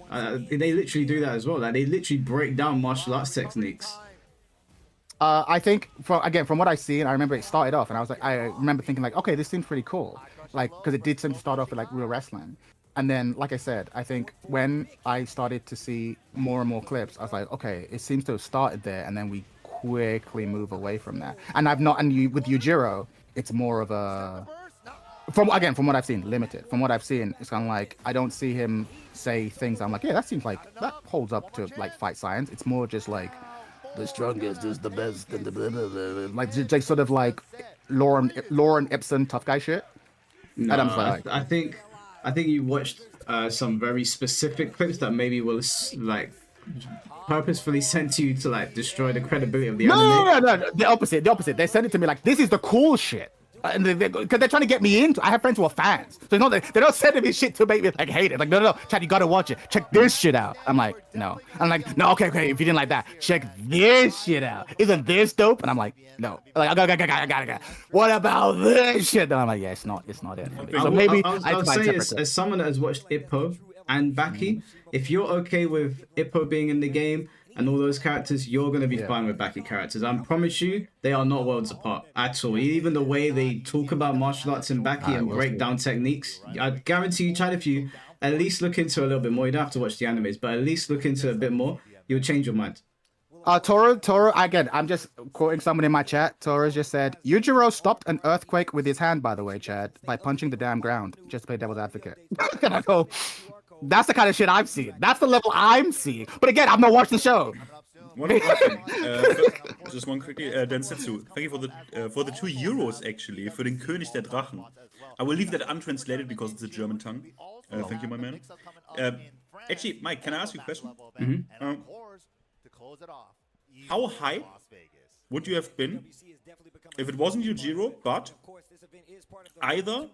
They literally do that as well. Like, they literally break down martial arts techniques. I think from what I see, and I remember it started off, and I remember thinking like, okay, this seems pretty cool, like because it did seem to start off with like real wrestling, And then, like I said, I think when I started to see more and more clips, I was like, okay, it seems to have started there, and then we quickly move away from that. And with Yujiro, it's more of a from what I've seen, limited. From what I've seen, it's kind of like I don't see him say things. I'm like, yeah, that seems like that holds up to like fight science. It's more just like the strongest is the best, and the blah, blah, blah, like just sort of like Lauren Epson tough guy shit. No, And I'm just like, I think you watched some very specific clips that maybe will like purposefully sent to you to like destroy the credibility of the anime. No. The opposite. They send it to me like this is the cool shit. And because they're trying to get me into. I have friends who are fans, so they're not sending me shit to make me like hate it. Like no, Chad, you gotta watch it. Check this shit out. I'm like no. I'm like no. Okay. If you didn't like that, check this shit out. Isn't this dope? And I'm like no. Like I got. What about this shit? And I'm like yeah, it's not it. So maybe I'll say as someone that has watched Ippo and Baki, if you're okay with Ippo being in the game and all those characters, you're going to be fine with Baki characters. I promise you, they are not worlds apart at all. Even the way they talk about martial arts in Baki and break down techniques, I guarantee you, Chad, if you at least look into a little bit more, you don't have to watch the animes, but at least look into a bit more, you'll change your mind. Toro, again, I'm just quoting someone in my chat. Toro just said, Yujiro stopped an earthquake with his hand, by the way, Chad, by punching the damn ground. Just to play devil's advocate. And I go, that's the kind of shit I'm seeing. That's the level I'm seeing. But again, I've not watched the show. One question. Just one quickly. Densetsu, thank you for the €2 actually, for den König der Drachen. I will leave that untranslated because it's a German tongue. Thank you, my man. Actually, Mike, can I ask you a question? Mm-hmm. How hype would you have been if it wasn't Yujiro, but either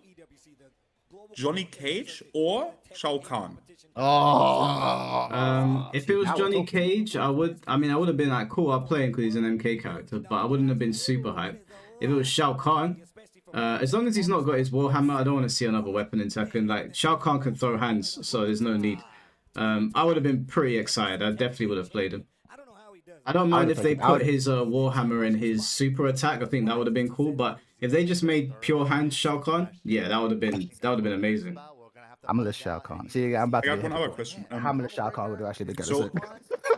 Johnny Cage or Shao Kahn? If it was Johnny Cage, I would have been like, cool, I'll play him because he's an MK character, but I wouldn't have been super hyped. If it was Shao Kahn, as long as he's not got his Warhammer, I don't want to see another weapon in Tekken. Like, Shao Kahn can throw hands, so there's no need. I would have been pretty excited. I definitely would have played him. I don't mind if they put his Warhammer in his super attack. I think that would have been cool. But if they just made pure hand Shao Kahn, yeah, that would have been amazing. I'm gonna list Shao Kahn. See, I'm about I to. got one other question. How many Shao Kahn would you actually get? So,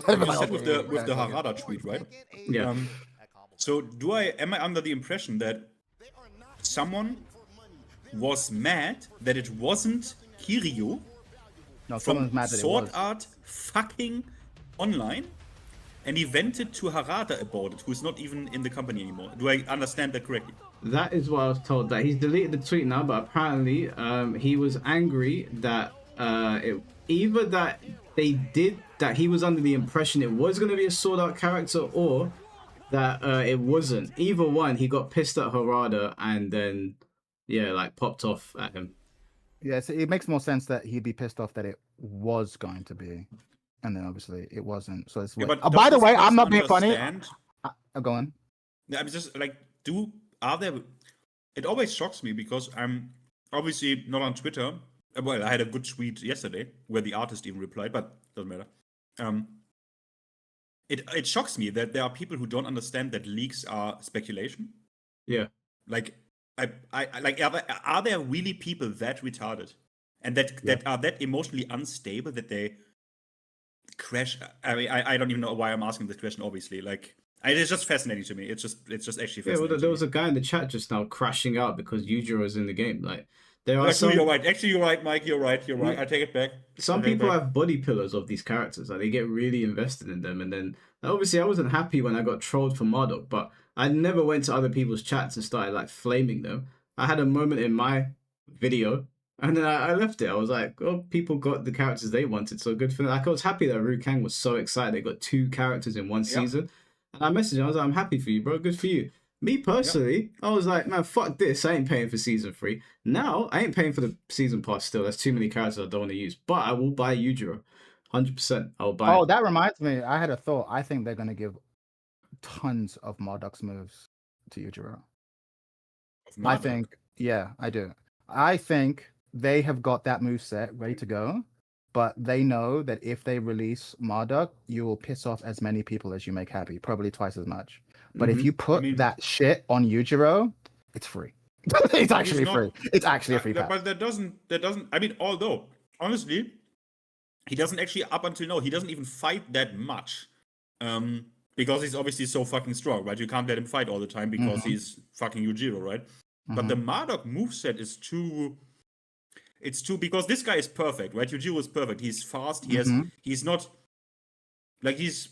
you said with the Harada tweet, right? Yeah. So am I under the impression that someone was mad that it wasn't Kiryu No, from someone's mad that it Sword was. Art fucking online, and he vented to Harada about it, who's not even in the company anymore? Do I understand that correctly? That is what I was told. That he's deleted the tweet now, but apparently he was angry that either that he was under the impression it was going to be a Sword Art character, or that it wasn't. Either one, he got pissed at Harada and then like popped off at him. Yeah, so it makes more sense that he'd be pissed off that it was going to be, and then obviously it wasn't. So it's. Yeah, but by the does way, this I'm not being person funny. understand? Go on. Yeah, I'm just like, are there? It always shocks me because I'm obviously not on Twitter. Well, I had a good tweet yesterday where the artist even replied, but doesn't matter. It shocks me that there are people who don't understand that leaks are speculation. Yeah. Like, I like, are there really people that retarded and that are that emotionally unstable that they crash? I mean, I don't even know why I'm asking this question. Obviously, like, it's just fascinating to me. It's just actually fascinating. Yeah, well, there was a guy in the chat just now crashing out because Yujiro is in the game. Like, there are Actually, you're right. Actually, you're right, Mike. You're right. I take it back. Some people have body pillars of these characters. Like, they get really invested in them. And then, obviously, I wasn't happy when I got trolled for Marduk, but I never went to other people's chats and started, like, flaming them. I had a moment in my video, and then I left it. I was like, oh, people got the characters they wanted, so good for them. Like, I was happy that Ru Kang was so excited. They got 2 characters in one season. And I messaged him. I was like, I'm happy for you, bro. Good for you. Me personally, I was like, man, fuck this. I ain't paying for season 3. Now, I ain't paying for the season pass still. That's too many characters I don't want to use. But I will buy Yujiro. 100%. I will buy it. That reminds me. I had a thought. I think they're going to give tons of Marduk's moves to Yujiro. I think, yeah, I do. I think they have got that move set ready to go, but they know that if they release Marduk, you will piss off as many people as you make happy, probably twice as much. But if you put that shit on Yujiro, it's free. It's actually free. It's actually a free pack. But that doesn't. I mean, although honestly, he doesn't actually, up until now, he doesn't even fight that much. Because he's obviously so fucking strong, right? You can't let him fight all the time because he's fucking Yujiro, right? But the Marduk moveset is too... It's too... Because this guy is perfect, right? Yujiro is perfect. He's fast. He's not... Like, he's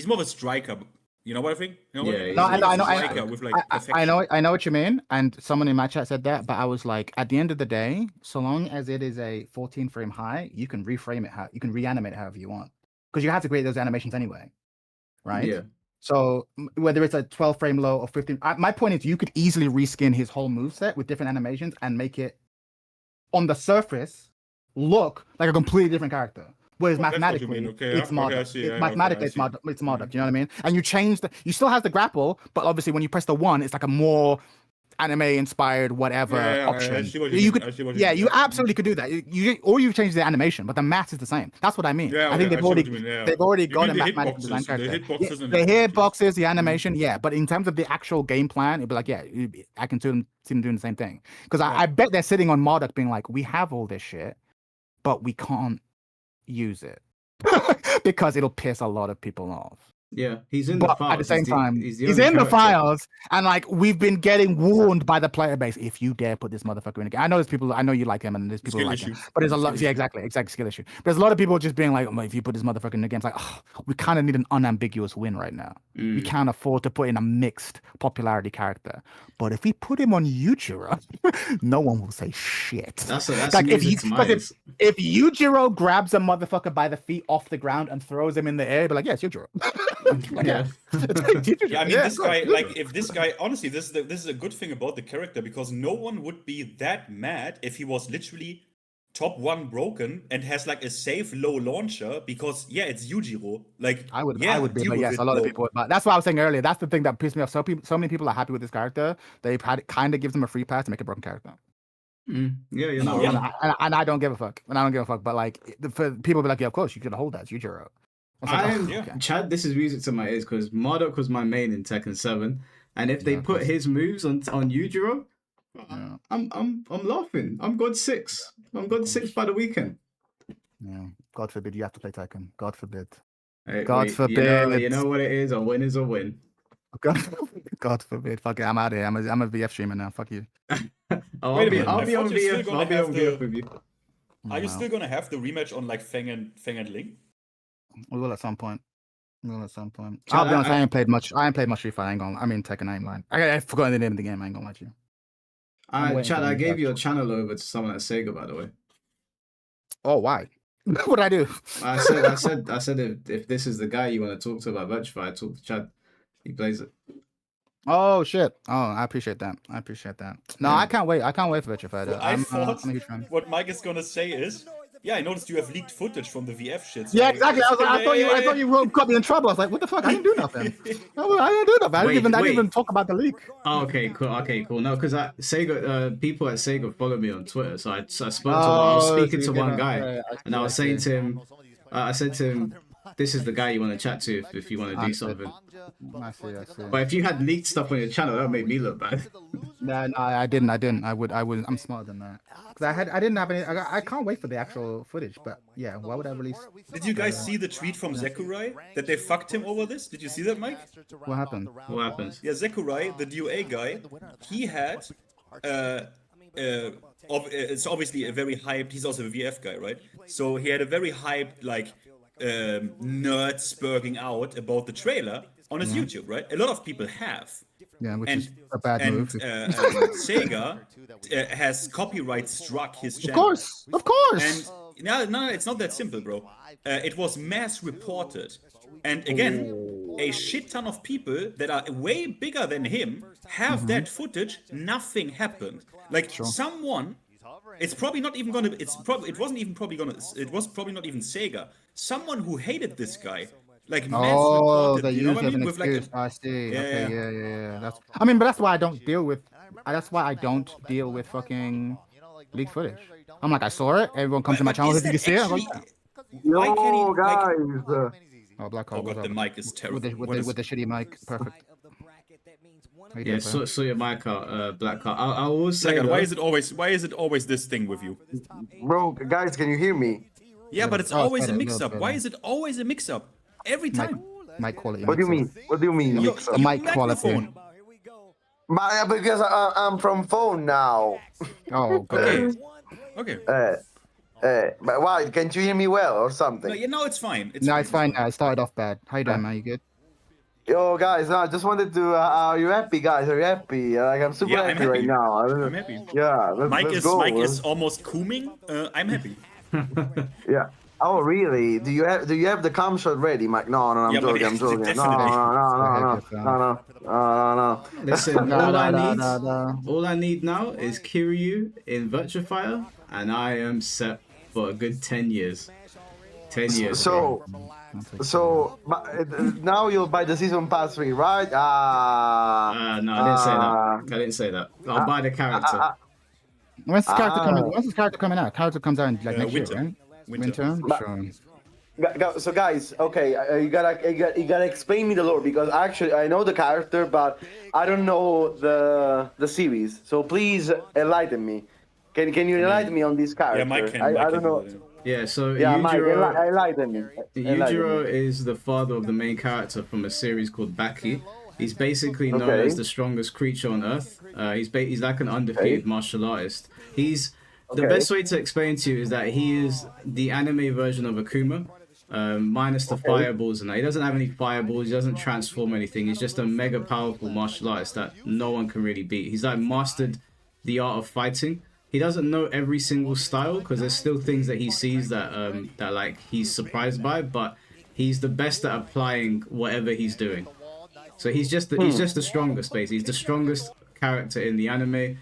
more of a striker. You know what I think? You know what I mean? No, I know. Striker with, like, I know what you mean. And someone in my chat said that, but I was like, at the end of the day, so long as it is a 14 frame high, you can reframe it you can reanimate it however you want. Because you have to create those animations anyway, right? Yeah. So whether it's a 12 frame low or 15, my point is you could easily reskin his whole moveset with different animations and make it, on the surface, look like a completely different character. Whereas mathematically, it's Marduk. Mathematically, it's Marduk. You know what I mean? And you change you still have the grapple, but obviously when you press the 1, it's like a more anime-inspired whatever option. You absolutely could do that. Or you change the animation, but the math is the same. That's what I mean. I think they've already got a mathematical design character. The hitboxes, the animation, but in terms of the actual game plan, it'd be like, I can see them doing the same thing. Because I bet they're sitting on Marduk being like, we have all this shit, but we can't use it because it'll piss a lot of people off. Yeah, he's in the files. At the same time, he's in the files, and like we've been getting warned by the player base. If you dare put this motherfucker in a game, I know there's people. I know you like him, and there's people who like him. But there's a lot. Yeah, exactly skill issue. There's a lot of people just being like, if you put this motherfucker in the game, it's like, we kind of need an unambiguous win right now. We can't afford to put in a mixed popularity character. But if we put him on Yujiro, no one will say shit. That's like if Yujiro grabs a motherfucker by the feet off the ground and throws him in the air, he'll be like, yes, Yujiro. I mean, this guy, like, if this guy, honestly, this is a good thing about the character, because no one would be that mad if he was literally top 1 broken and has like a safe low launcher, because it's Yujiro. Like, I would be, but yes, a lot of people would. But that's what I was saying earlier. That's the thing that pissed me off. So many people are happy with this character. They've had it kind of gives them a free pass to make a broken character. And I don't give a fuck. But like, for people be like, of course you could hold that. It's Yujiro. Chad, this is music to my ears because Marduk was my main in Tekken 7, and if they put his moves on Yujiro, I'm laughing. I'm God 6. I'm God 6 by the weekend. Yeah. God forbid you have to play Tekken. God forbid. Hey, God forbid. You know what it is. A win is a win. God forbid. Fuck it. I'm out of here. I'm a VF streamer now. Fuck you. I'll be on VF. I'll be on VF with you. Are you still gonna have the rematch on like Feng and Ling? We will at some point. I'll be honest, I ain't played much Street Fighter. I mean Tekken, I ain't lying. I forgot the name of the game, I ain't gonna lie to you. Chad, I gave your channel over to someone at Sega, by the way. Oh, why? What did I do? I said if this is the guy you want to talk to about Virtua Fighter, talk to Chad. He plays it. Oh shit! Oh, I appreciate that. No, I can't wait. For Virtua Fighter. I thought I'm a huge fan. What Mike is gonna say is, I noticed you have leaked footage from the VF shit. So exactly. I thought you got me in trouble. I was like, what the fuck? I didn't do nothing. I didn't do nothing. I didn't even talk about the leak. Oh, okay, cool. No, because Sega, people at Sega follow me on Twitter, so I spoke to I was speaking to one guy, and I was saying to him, I said to him, this is the guy you want to chat to if you want to do something. I see. But if you had leaked stuff on your channel, that would make me look bad. No, I didn't. I'm smarter than that. Because I didn't have any. I can't wait for the actual footage. But yeah, why would I release? Did you guys see the tweet from Zekurai that they fucked him over this? Did you see that, Mike? What happened? What happens? Yeah, Zekurai, the DOA guy, he had. It's obviously a very hyped. He's also a VF guy, right? So he had a very hyped like nerd spurging out about the trailer on his YouTube, right? A lot of people have. Yeah, which is a bad move. Sega has copyright struck his channel. Of course. And no, it's not that simple, bro. It was mass reported, and again, a shit ton of people that are way bigger than him have that footage. Nothing happened. Like someone. It's probably not even gonna. It was probably not even Sega. Someone who hated this guy. Like they use it as an excuse. I see. Yeah. But that's why I don't deal with. That's why I don't deal with fucking leaked footage. I'm like, I saw it. Everyone comes to my channel. Did you see it? Yo, guys. Oh, Black Hole. Oh god, the mic is terrible. With the shitty mic, perfect. How you Yeah, doing, bro? so your mic out, Black Card. I will say Blackheart, though, why is it always this thing with you? Bro, guys, can you hear me? Yeah, but it's Oh, always a better, mix-up. little Why better. is it always a mix-up? Every Mic, time. mic quality. What do you mean? What do you mean Your, mix up? your Mic quality. microphone. Because I'm from phone now. Oh, good. Okay. Okay. But why? Can't you hear me well or No, something? yeah, no, it's fine. No, it's fine now. It started off bad. How you doing, man? You good? Yo, guys, I just wanted to. Are you happy, guys? Are you happy? Like, I'm super Yeah, I'm happy right happy. now. I'm happy. Yeah, let's go. Mike is almost cooming. I'm happy. Yeah. Oh, really? Do you have the cum shot ready, Mike? No, I'm Yeah, but joking. I'm joking. No, definitely. no. listen, Da, all da, I da, need, da, da. all I need now is Kiryu in Virtua Fighter, and I am set for a good 10 years. 10 years. bro. Now you'll buy the season pass 3, right? No, I didn't say that. I didn't say that. I'll buy the character. When's this character coming? When's this character coming out? Character comes out in like next winter. year, right? Winter. Sure. So guys, okay, you gotta explain me the lore, because actually I know the character, but I don't know the series. So please enlighten me. Can you enlighten me on this character? Yeah, Mike can. I don't know. Yeah, so Yeah, Mike, Yujiro, enlighten me. Yujiro is the father of the main character from a series called Baki. He's basically known Okay. as the strongest creature on Earth. He's like an undefeated martial artist. The Okay. best way to explain to you is that he is the anime version of Akuma, minus the fireballs and that. He doesn't have any fireballs. He doesn't transform anything. He's just a mega powerful martial artist that no one can really beat. He's like mastered the art of fighting. He doesn't know every single style because there's still things that he sees that like he's surprised by, but he's the best at applying whatever he's doing. So he's just the strongest, basically. He's the strongest character in the anime.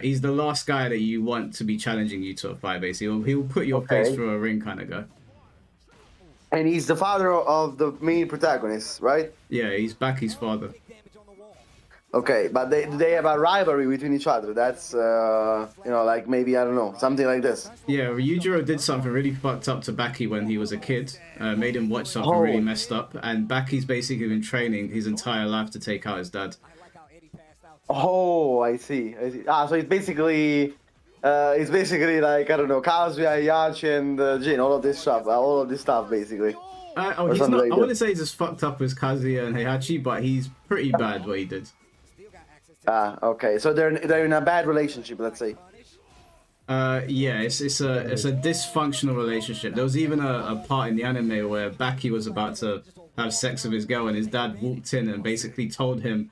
He's the last guy that you want to be challenging you to a fight, basically. He'll put your face through a ring kind of guy. And he's the father of the main protagonist, right? Yeah, he's Baki's father. Okay, but they have a rivalry between each other. That's like maybe, I don't know, something like this. Yeah, Yujiro did something really fucked up to Baki when he was a kid. Made him watch something really messed up, and Baki's basically been training his entire life to take out his dad. Oh, I see. So it's basically like, I don't know, Kazuya, Yachi, and Jin, all of this stuff, basically. He's not. I wouldn't say he's as fucked up as Kazuya and Heihachi, but he's pretty bad what he did. Okay. So they're in a bad relationship, let's say. Yeah, it's a dysfunctional relationship. There was even a part in the anime where Baki was about to have sex with his girl, and his dad walked in and basically told him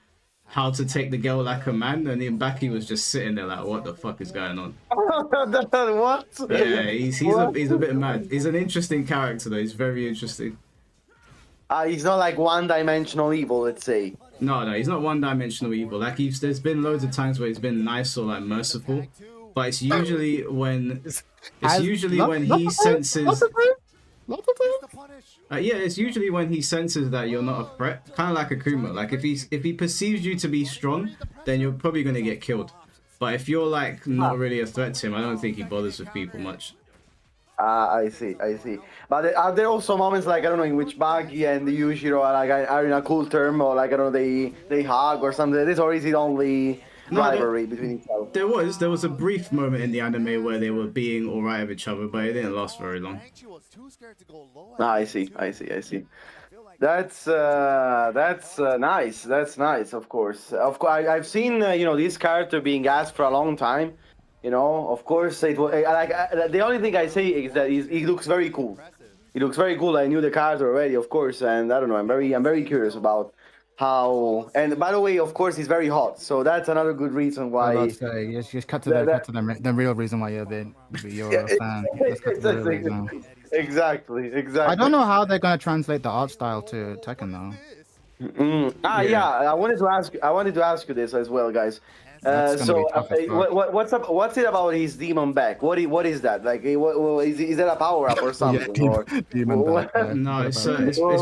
how to take the girl like a man, and then Baki was just sitting there like, what the fuck is going on? What? Yeah, he's a bit mad. He's an interesting character though. He's very interesting. He's not like one-dimensional evil, let's say. No, he's not one-dimensional evil. Like there's been loads of times where he's been nice or like merciful, but it's usually when he senses. Yeah, it's usually when he senses that you're not a threat, kind of like Akuma. Like if he perceives you to be strong, then you're probably gonna get killed. But if you're like not really a threat to him, I don't think he bothers with people much. I see. But are there also moments like, I don't know, in which Baki and Yujiro are in a cool term, or like, I don't know, they hug or something like this, or is it only rivalry between each other? There was a brief moment in the anime where they were being alright with each other, but it didn't last very long. I see. That's nice. That's nice. Of course. I've seen this character being asked for a long time. Of course, it was the only thing I say is that he looks very cool. He looks very cool. I knew the character already, of course, and I don't know. I'm very curious about how. And by the way, of course, he's very hot. So that's another good reason why. Just cut to the real reason why you're a fan. Let's cut to the real reason. Exactly. I don't know how they're gonna translate the art style to Tekken though. Yeah. I wanted to ask you this as well, guys. What's it about his demon back? What is that? Like, is that a power up or something? Demon back, no, it's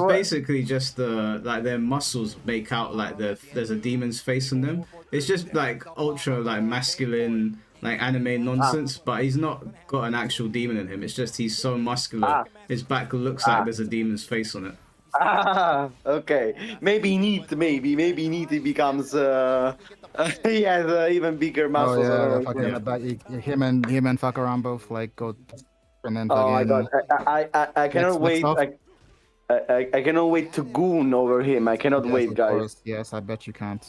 basically just like their muscles make out like there's a demon's face on them. It's just like ultra like masculine like anime nonsense, but he's not got an actual demon in him. It's just he's so muscular. His back looks like there's a demon's face on it. Ah, okay. Maybe Neat he becomes he has even bigger Oh muscles. I yeah, don't the know. fucking Yeah. him and fuck around both like go and then Oh my god, fucking I cannot flex wait. off. I cannot wait to goon over him. I cannot Yes, wait, of guys. course. Yes, I bet you can't.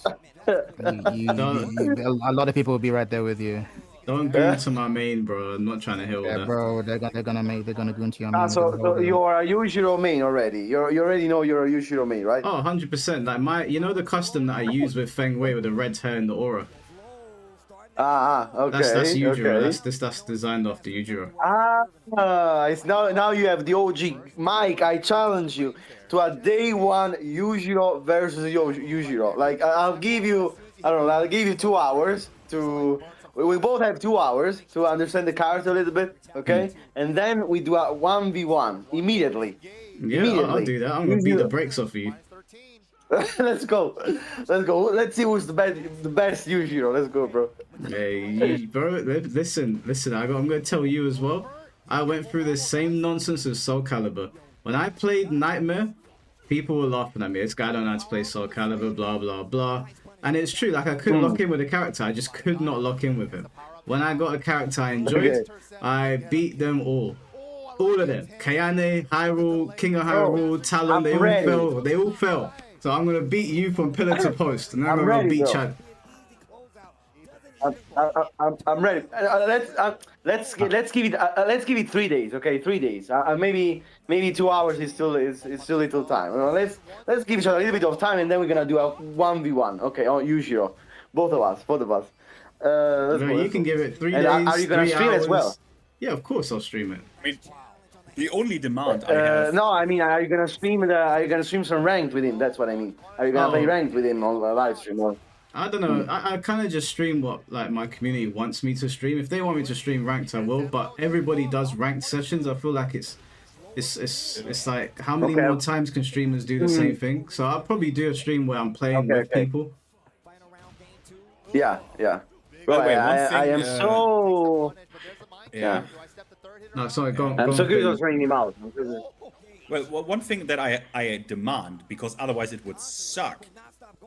Don't A lot of people will be right there with you. don't go into my main, bro. I'm not trying to hear all Yeah, that. bro, they're gonna go into your main. So you are a Yujiro main already. You already know you're a Yujiro main, right? Oh, 100%. Like you know the custom that I use with Feng Wei with the red hair and the aura. Okay. That's Yujiro. Okay. That's designed after Yujiro. It's now you have the OG. Mike, I challenge you to a day one Yujiro versus Yujiro. Like I'll give you, I don't know, I'll give you 2 hours to. We both have 2 hours to understand the character a little bit, okay? And then we do a 1v1 immediately. Yeah, I'll do that. I'm gonna beat the brakes off of you. Let's go. Let's see who's the best Yujiro. Let's go, bro. Hey, bro, listen. I'm gonna tell you as well. I went through the same nonsense with Soul Calibur. When I played Nightmare, people were laughing at me. This guy don't know how to play Soul Calibur, blah blah blah. And it's true. Like I couldn't lock in with a character. I just could not lock in with him. When I got a character I enjoyed, I beat them all. All of them. Kayane, Hyrule, King of Hyrule, Talon. They all fell. They all fell. So I'm gonna beat you from pillar to post, and then I'm gonna beat Chad. I'm ready. Let's give it 3 days, okay? 3 days. Maybe 2 hours is still little time. Let's give each other a little bit of time, and then we're gonna do a 1v1, okay? On Yujiro, both of us. You can give it 3 days. Are you gonna 3 stream hours. as well? Yeah, of course I'll stream it. I mean, the only demand I have. No, I mean, are you gonna stream some ranked with him? That's what I mean. Are you gonna play ranked with him on a live stream? Or? I don't know. I kind of just stream what like my community wants me to stream. If they want me to stream ranked, I will. But everybody does ranked sessions. I feel like it's like how many more times can streamers do the same thing? So I'll probably do a stream where I'm playing with people. Yeah. By the way, I am so. Yeah. No, sorry, go on. I'm so good at training him out. Well, one thing that I demand, because otherwise it would suck.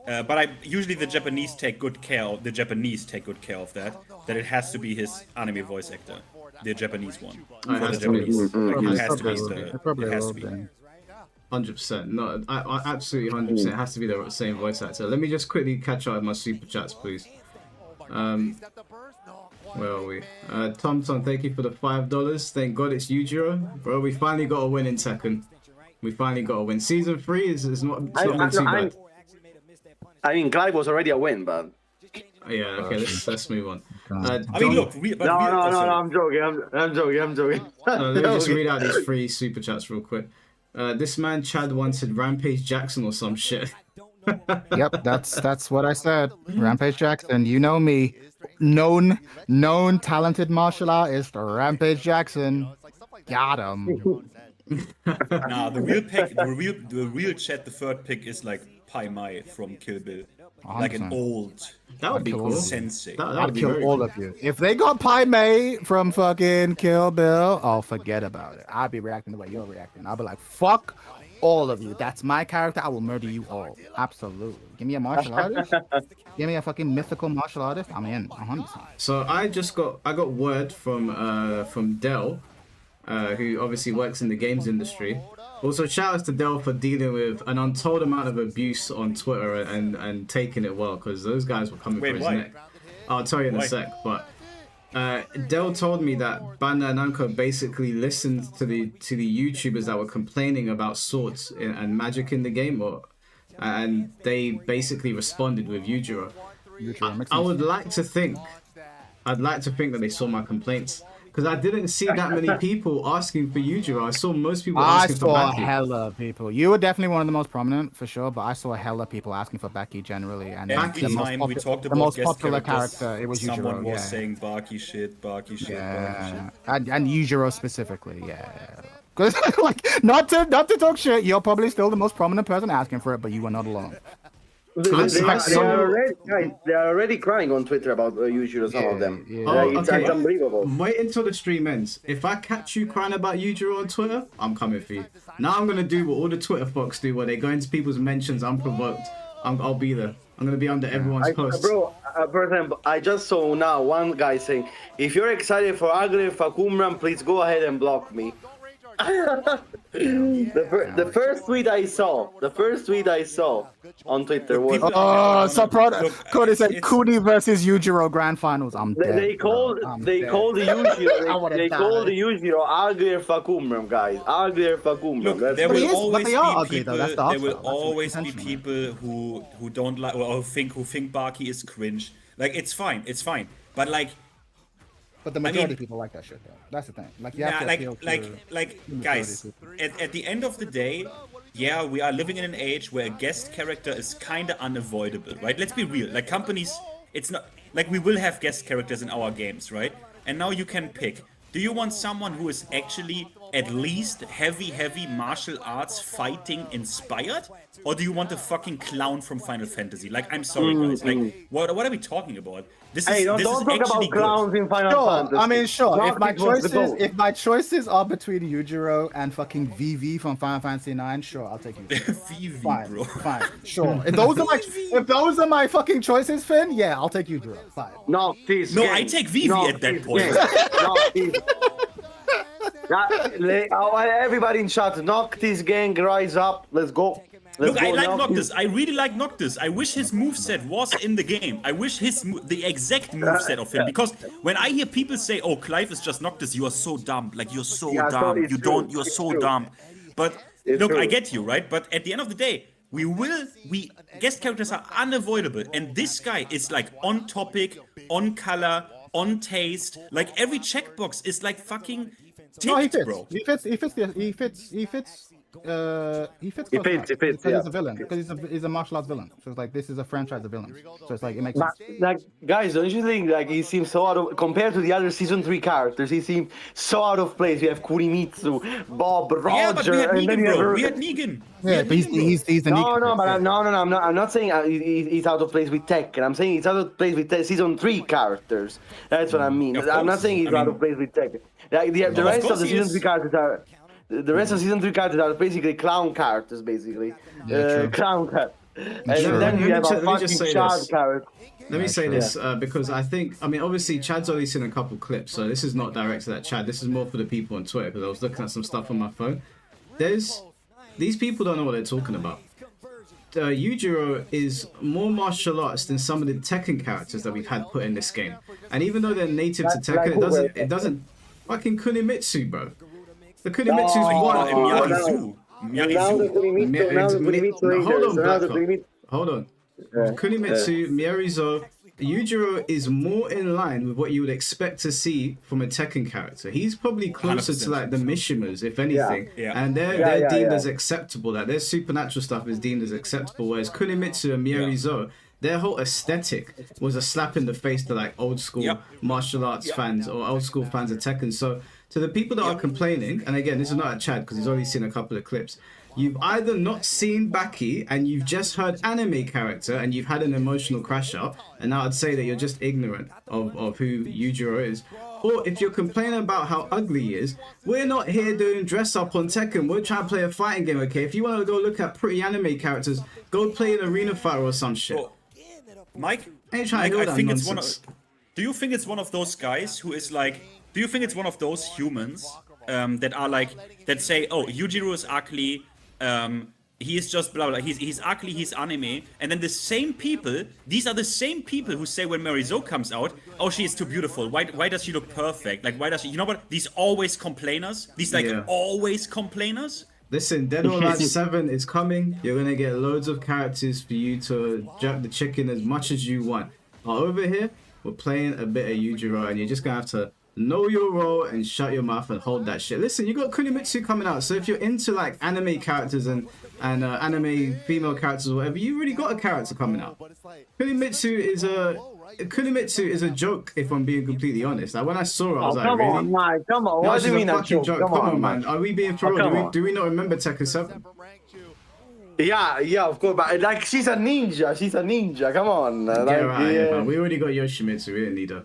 But usually the Japanese take good care of that it has to be his anime voice actor, the Japanese one. For the Japanese, it has to be. 100%. No, I absolutely 100%. It has to be the same voice actor. Let me just quickly catch up with my super chats, please. Where are we? Tom, thank you for the $5. Thank God it's Yujiro. Bro, we finally got a win in Tekken. We finally got a win. Season 3 is not been too bad. I mean, Glide was already a win, but... Yeah, okay, let's move on. I mean, look, No, I'm joking. I'm joking. Let me just read out these 3 super chats real quick. This man Chad wanted Rampage Jackson or some shit. Yep, that's what I said. Rampage Jackson, you know me. Known talented martial artist, Rampage Jackson. Got him. Nah, the real pick, the real Chad, the third pick is like Pai Mai from Kill Bill. Like an old That would be cool. sensei. That'd be Kill very all cool. of you. If they got Pai Mei from fucking Kill Bill, oh, forget about it. I'll be reacting the way you're reacting. I'll be like, fuck all of you. That's my character. I will murder you all. Absolutely. Give me a martial artist. Give me a fucking mythical martial artist. I'm in 100%. So I got word from Dell, who obviously works in the games industry. Also, shout out to Dell for dealing with an untold amount of abuse on Twitter and taking it well, because those guys were coming for his neck. I'll tell you in a sec, but Dell told me that Bandai Namco basically listened to the YouTubers that were complaining about swords and magic in the game, and they basically responded with Yujiro. I would like to think that they saw my complaints. Because I didn't see that many people asking for Yujiro. I saw most people asking for Baki. I saw a hella people. You were definitely one of the most prominent, for sure, but I saw a hella people asking for Baki generally. And every time we talked about the most guest popular characters, character, it was Yujiro. someone was saying Baki shit, Baki shit. And Yujiro specifically, yeah. Because like not to talk shit, you're probably still the most prominent person asking for it, but you were not alone. They are already crying on Twitter about Yujiro, some of them. It's unbelievable. Wait until the stream ends. If I catch you crying about Yujiro on Twitter, I'm coming for you. Now I'm gonna do what all the Twitter fucks do, where they go into people's mentions unprovoked. I'll be there. I'm gonna be under everyone's posts. Bro, for example, I just saw now one guy saying, "If you're excited for Agri Fakumram, please go ahead and block me." the first tweet I saw on Twitter was Cody said Kuni versus Yujiro grand finals. I'm dead. They called the Yujiro Agri Fakumram, guys. Agri Fakumram. There will always be people who don't like or think Baki is cringe. Like it's fine, but like. But the majority of people like that shit, though. That's the thing. Like, you have to appeal to guys, at the end of the day, yeah, we are living in an age where a guest character is kind of unavoidable, right? Let's be real. Like, companies, it's not... Like, we will have guest characters in our games, right? And now you can pick. Do you want someone who is actually at least heavy martial arts fighting inspired? Or do you want a fucking clown from Final Fantasy? Like, I'm sorry, guys. Like, what are we talking about? Don't talk about clowns in Final Fantasy. I mean, sure. If my choices are between Yujiro and fucking VV from Final Fantasy 9, sure, I'll take Yujiro. VV, fine, bro. Fine, sure. If those are my fucking choices, Finn, yeah, I'll take Yujiro. Fine. No, I take VV at that point. Everybody in chat, Noctis gang, rise up. Let's go. I like Noctis. I really like Noctis. I wish his moveset was in the game. I wish the exact moveset of him. Because when I hear people say, "Oh, Clive is just Noctis," you are so dumb. Like you're so dumb. You're so dumb. But look, I get you, right? But at the end of the day, guest characters are unavoidable, and this guy is like on topic, on color, on taste. Like every checkbox is like fucking ticked, bro. He fits. He fits because he's a villain. Because he's a martial arts villain. So it's like this is a franchise of villains. So it's like it makes sense. Like guys, don't you think like he seems so out of compared to the other season 3 characters? He seemed so out of place. We have Kurimitsu, Bob, Roger, yeah, but we had Negan, bro. We had Negan. Yeah, but he's the Negan. No. I'm not saying he's out of place with Tekken. I'm saying he's out of place with season 3 characters. That's what I mean. I'm not saying he's out of place with Tekken. Like the rest of the season 3 characters are. The rest of season 3 characters are basically clown characters, basically. Clown characters. And then you have a fucking Chad character. Let me say this, because I mean, obviously, Chad's only seen a couple clips, so this is not directed at Chad. This is more for the people on Twitter, because I was looking at some stuff on my phone. These people don't know what they're talking about. Yujiro is more martial arts than some of the Tekken characters that we've had put in this game. And even though they're native to Tekken, it doesn't fucking Kunimitsu, bro. The Kunimitsu's Hold on. Kunimitsu, Miyaruzo, Yujiro is more in line with what you would expect to see from a Tekken character. He's probably closer 100%. To like the Mishimas, if anything. And they're deemed as acceptable. Like their supernatural stuff is deemed as acceptable, whereas Kunimitsu and Miyaruzo, their whole aesthetic was a slap in the face to like old school martial arts fans or old school fans of Tekken. So to the people that are complaining, and again, this is not a Chad because he's already seen a couple of clips, you've either not seen Baki and you've just heard anime character and you've had an emotional crash out, and now I'd say that you're just ignorant of who Yujiro is. Or if you're complaining about how ugly he is, we're not here doing dress up on Tekken. We're trying to play a fighting game, okay? If you want to go look at pretty anime characters, go play an arena fighter or some shit. Mike, I think it's one of... Do you think it's one of those guys who is like... Do you think it's one of those humans that are like... That say, oh, Yujiro is ugly, he is just blah blah, he's ugly, he's anime, and then the same people, these are the same people who say when Marizo comes out, oh, she is too beautiful, why does she look perfect, like why does she, you know what, these always complainers, these like always complainers. Listen, Dead or Alive 7 is coming. You're gonna get loads of characters for you to jack the chicken as much as you want. But over here, we're playing a bit of Yujiro, and you're just gonna have to know your role and shut your mouth and hold that shit. Listen, you got Kunimitsu coming out, so if you're into like anime characters and anime female characters or whatever, you already got a character coming out. Kunimitsu is a joke, if I'm being completely honest. Like when I saw it, I was like, really? On, Mike, come on, what do you mean a joke? Come on, man. Are we being for real? Do we not remember Tekken 7? Yeah, of course. But like, she's a ninja. She's a ninja. Come on. Get Like, her out of here, man. We already got Yoshimitsu. We didn't need her.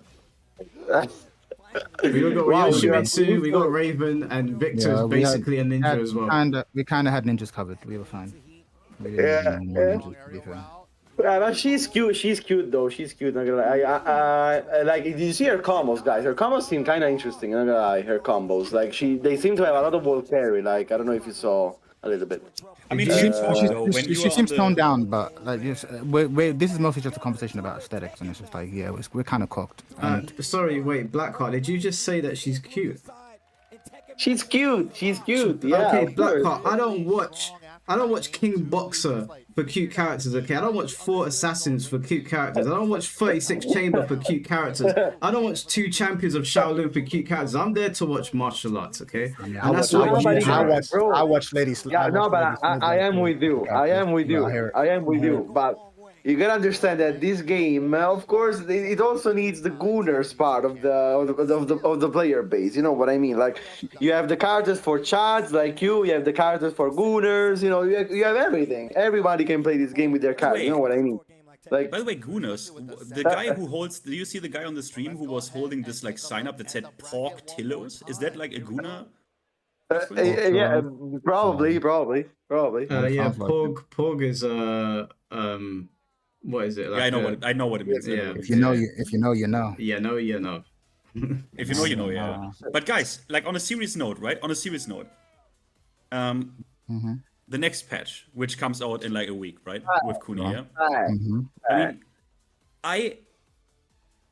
We got Wow, Yoshimitsu, we got Raven, and Victor's basically a ninja as well. We kind of had ninjas covered. We were fine. We didn't Yeah, need more ninjas, to be fair. Yeah, but she's cute. She's cute though. She's cute. Not gonna lie. Like, did you see her combos, guys? Her combos seem kind of interesting. Not gonna lie. Her combos, like they seem to have a lot of wall carry. Like, I don't know if you saw a little bit. I mean, she She seems toned down, but like this is mostly just a conversation about aesthetics, and it's just like, yeah, we're kind of cooked. Sorry, wait, Blackheart, did you just say that she's cute? She's cute. She's cute. Yeah. Okay, of course. Blackheart, I don't watch King Boxer for cute characters, okay? I don't watch 4 Assassins for cute characters. I don't watch 36 Chamber for cute characters. I don't watch 2 Champions of Shaolin for cute characters. I'm there to watch martial arts, okay? Yeah, And that's what I watch Ladies. Yeah, no, but I am with you. I am with you. But you gotta understand that this game, of course, it also needs the Gooners part of the player base. You know what I mean? Like, you have the characters for chads like you have the characters for Gooners. You know, you have everything. Everybody can play this game with their characters. You know what I mean? Like, by the way, Gooners, the guy who holds, do you see the guy on the stream who was holding this like sign up that said Pork Tillos? Is that like a Gooner? yeah, probably. Yeah, Sounds like Porg is what is it? Like, Yeah, I know what it means. Yeah. If you know, you know. Yeah, no, you know. If you know, you know, yeah. But guys, like on a serious note, right? On a serious note, the next patch, which comes out in like a week, right? With Kuni, yeah. I mean, I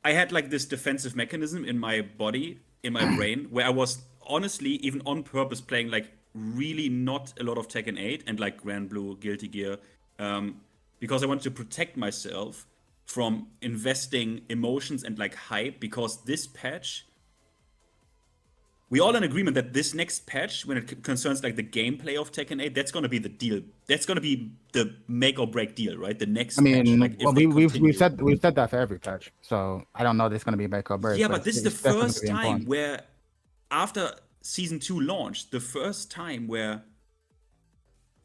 had like this defensive mechanism in my body, in my brain, where I was honestly, even on purpose, playing like really not a lot of Tekken 8 and like Grand Blue, Guilty Gear, because I wanted to protect myself from investing emotions and like hype, because this patch, we all in agreement that this next patch, when it concerns like the gameplay of Tekken 8, that's gonna be the deal. That's gonna be the make or break deal, right? The next. I mean, patch, like, well, we've said that for every patch, so I don't know. There's gonna be make or break. Yeah, but this is the definitely first gonna be time important. where, after season 2 launched, the first time where,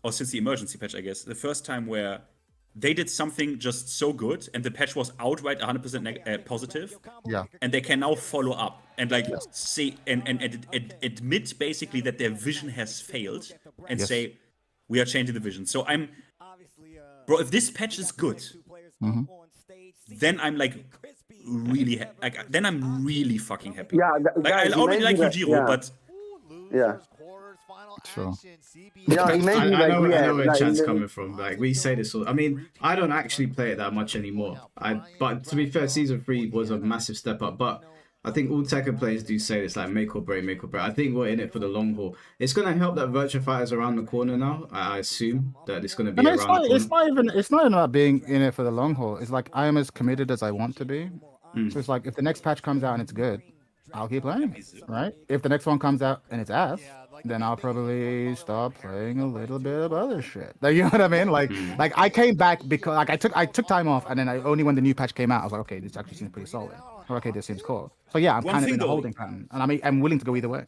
or since the emergency patch, I guess, the first time where they did something just so good, and the patch was outright 100% positive. Yeah. And they can now follow up and like say and admit basically that their vision has failed, and say we are changing the vision. So bro, if this patch is good, then I'm like really then I'm really fucking happy. Yeah, like, I already like Yujiro, but yeah. Sure. Yeah, I imagine know like, yeah, where like, chat's coming from. Like, we say this all. I mean, I don't actually play it that much anymore. But to be fair, season 3 was a massive step up. But I think all Tekken players do say this, like make or break, make or break. I think we're in it for the long haul. It's gonna help that Virtua Fighter is around the corner now. I assume that it's gonna be around the corner. It's not even about being in it for the long haul. It's like I am as committed as I want to be. So it's like if the next patch comes out and it's good, I'll keep playing, right? If the next one comes out and it's ass, then I'll probably start playing a little bit of other shit. Like, you know what I mean? Like I came back because like I took time off, and then only when the new patch came out, I was like, okay, this actually seems pretty solid. Or, okay, this seems cool. So yeah, I'm kind of in a holding pattern, and I'm willing to go either way.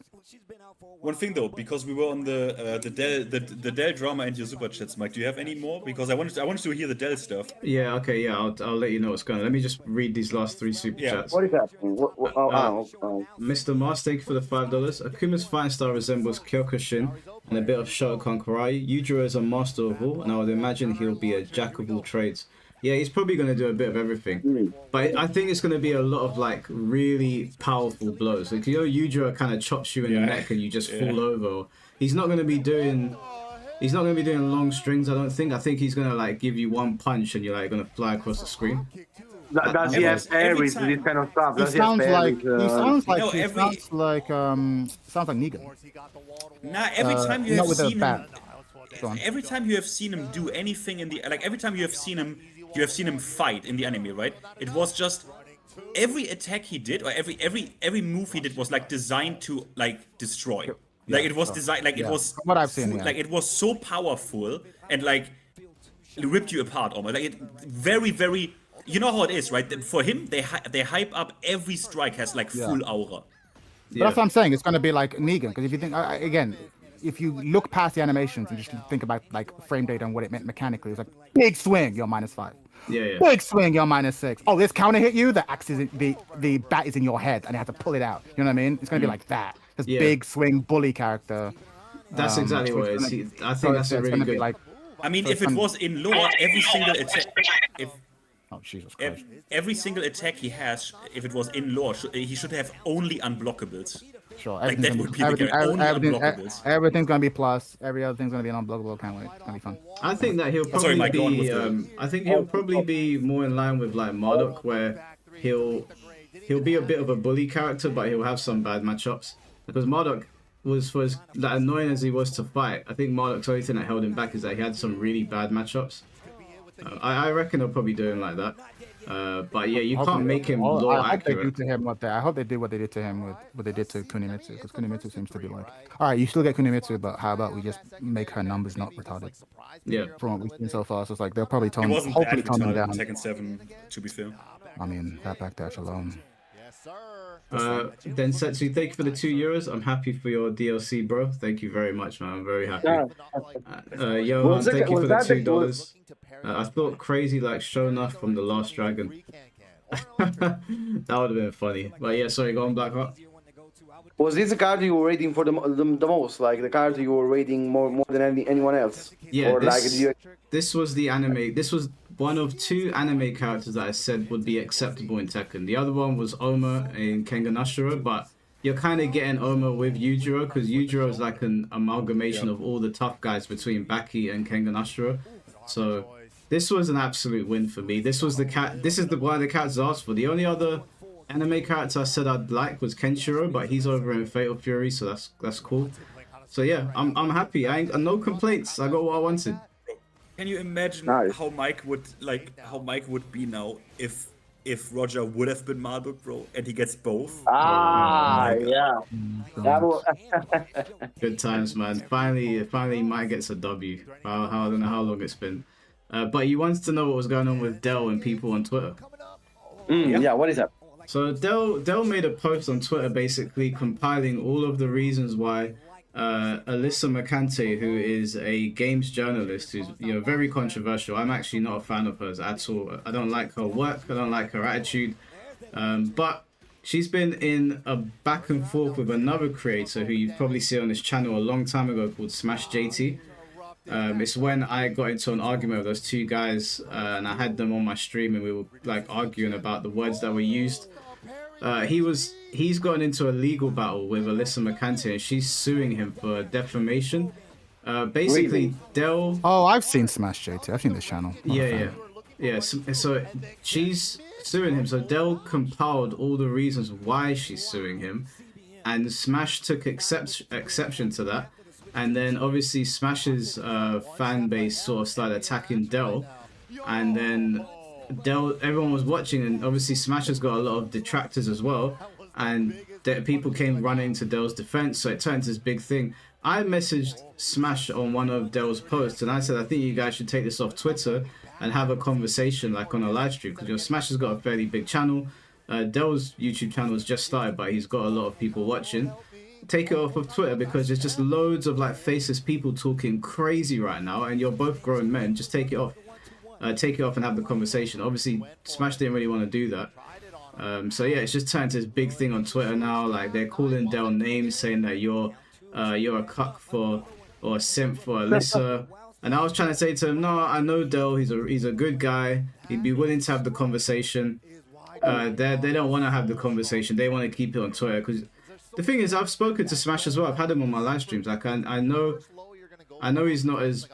one thing though, because we were on the Dell drama and your super chats, Mike. Do you have any more? Because I wanted to hear the Dell stuff. Yeah, okay, yeah, I'll let you know what's going on. Let me just read these last 3 super chats. What is happening? Mr. Mars, thank you for the $5. Akuma's fighting style resembles Kyokushin and a bit of Shotokan Karate. Yujiro is a master of all, and I would imagine he'll be a jack of all trades. Yeah, he's probably going to do a bit of everything. But I think it's going to be a lot of, like, really powerful blows. Like, you know, Yujiro kind of chops you in the neck and you just fall over. He's not going to be doing... He's not going to be doing long strings, I don't think. I think he's going to, like, give you one punch and you're, like, going to fly across the screen. Does he have parries with this kind of stuff? He sounds like sounds like Negan. Nah, every time you have seen him, every time you have seen him do anything in the every time you have seen him fight in the anime, right? It was just every attack he did, or every move he did was like designed to like destroy. Like it was designed, like it was from what I've seen, like it was so powerful and like it ripped you apart almost. Like it very, very. You know how it is, right? For him, they hype up every strike has like full aura. But that's what I'm saying. It's going to be like Negan, because if you think again, if you look past the animations and just think about like frame data and what it meant mechanically, it's like big swing, you're -5. Yeah. Big swing, you're -6. Oh, this counter hit you. The axe is the bat is in your head, and you have to pull it out. You know what I mean? It's gonna be like that. This big swing bully character. That's exactly what it is. I think that's a really good. Like, I mean, if it was in lore, every single attack, oh Jesus Christ! every single attack he has, if it was in lore, he should have only unblockables. Sure, Like that would be only unblockables. Everything's gonna be plus. Every other thing's gonna be an unblockable. Can't wait. It's gonna be fun. I think that he'll probably I think he'll probably be more in line with like Marduk, where he'll be a bit of a bully character, but he'll have some bad matchups. Because Marduk was for as like, annoying as he was to fight, I think Marduk's only thing that held him back is that he had some really bad matchups. I reckon they'll probably do him like that. But yeah, you can't make him lore accurate. I hope they do what they did to him with what they did to Kunimitsu, because Kunimitsu seems to be like, all right, you still get Kunimitsu, but how about we just make her numbers not retarded? Yeah. From what we've seen so far, so it's like they'll probably hopefully tone them down. Tekken 7, to be fair. I mean, that backdash alone. Then Setsu, thank you for the €2. I'm happy for your DLC, bro. Thank you very much, man. I'm very happy. Johan, thank you for the $2. I thought crazy like Shona from The Last Dragon. That would have been funny. But yeah, sorry, go on, Blackheart. Was this the card you were waiting for the most? Like the card you were waiting more than anyone else? Yeah, or this was the anime. This was one of 2 anime characters that I said would be acceptable in Tekken. The other one was Oma in Kengan Ashura, but you're kind of getting Oma with Yujiro, because Yujiro is like an amalgamation of all the tough guys between Baki and Kengan Ashura. So this was an absolute win for me. This was the cat. This is the one the cats asked for. The only other anime character I said I'd like was Kenshiro, but he's over in Fatal Fury, so that's cool. So yeah, I'm happy. I ain't no complaints. I got what I wanted. Can you imagine how Mike would be now if Roger would have been Marduk, bro, and he gets both? Yeah. Good times, man. Finally, Mike gets a W. I don't know how long it's been. But you wanted to know what was going on with Dell and people on Twitter. Yeah, what is that? So Dell made a post on Twitter basically compiling all of the reasons why Alyssa Makante, who is a games journalist who's very controversial. I'm actually not a fan of hers at all. I don't like her work. I don't like her attitude. But she's been in a back and forth with another creator who you've probably seen on this channel a long time ago called Smash JT. It's when I got into an argument with those 2 guys and I had them on my stream and we were like arguing about the words that were used. He's gotten into a legal battle with Alyssa Makante and she's suing him for defamation. Basically, Dell. Oh, I've seen Smash JT. I've seen this channel. Yeah. So she's suing him. So Dell compiled all the reasons why she's suing him, and Smash took exception to that. And then obviously Smash's fan base sort of started attacking Dell, and then everyone was watching, and obviously Smash has got a lot of detractors as well, and people came running to Dell's defense, so it turned into this big thing. I messaged Smash on one of Dell's posts, and I said, I think you guys should take this off Twitter and have a conversation like on a live stream, because Smash has got a fairly big channel. Dell's YouTube channel has just started, but he's got a lot of people watching. Take it off of Twitter, because there's just loads of like faceless people talking crazy right now, and you're both grown men. Just take it off. Take it off and have the conversation. Obviously, Smash didn't really want to do that. So yeah, it's just turned to this big thing on Twitter now. Like they're calling Dell names, saying that you're a cuck for or a simp for Alyssa. And I was trying to say to him, no, I know Dell. He's a good guy. He'd be willing to have the conversation. They don't want to have the conversation. They want to keep it on Twitter, because the thing is, I've spoken to Smash as well. I've had him on my live streams. Like I know he's not as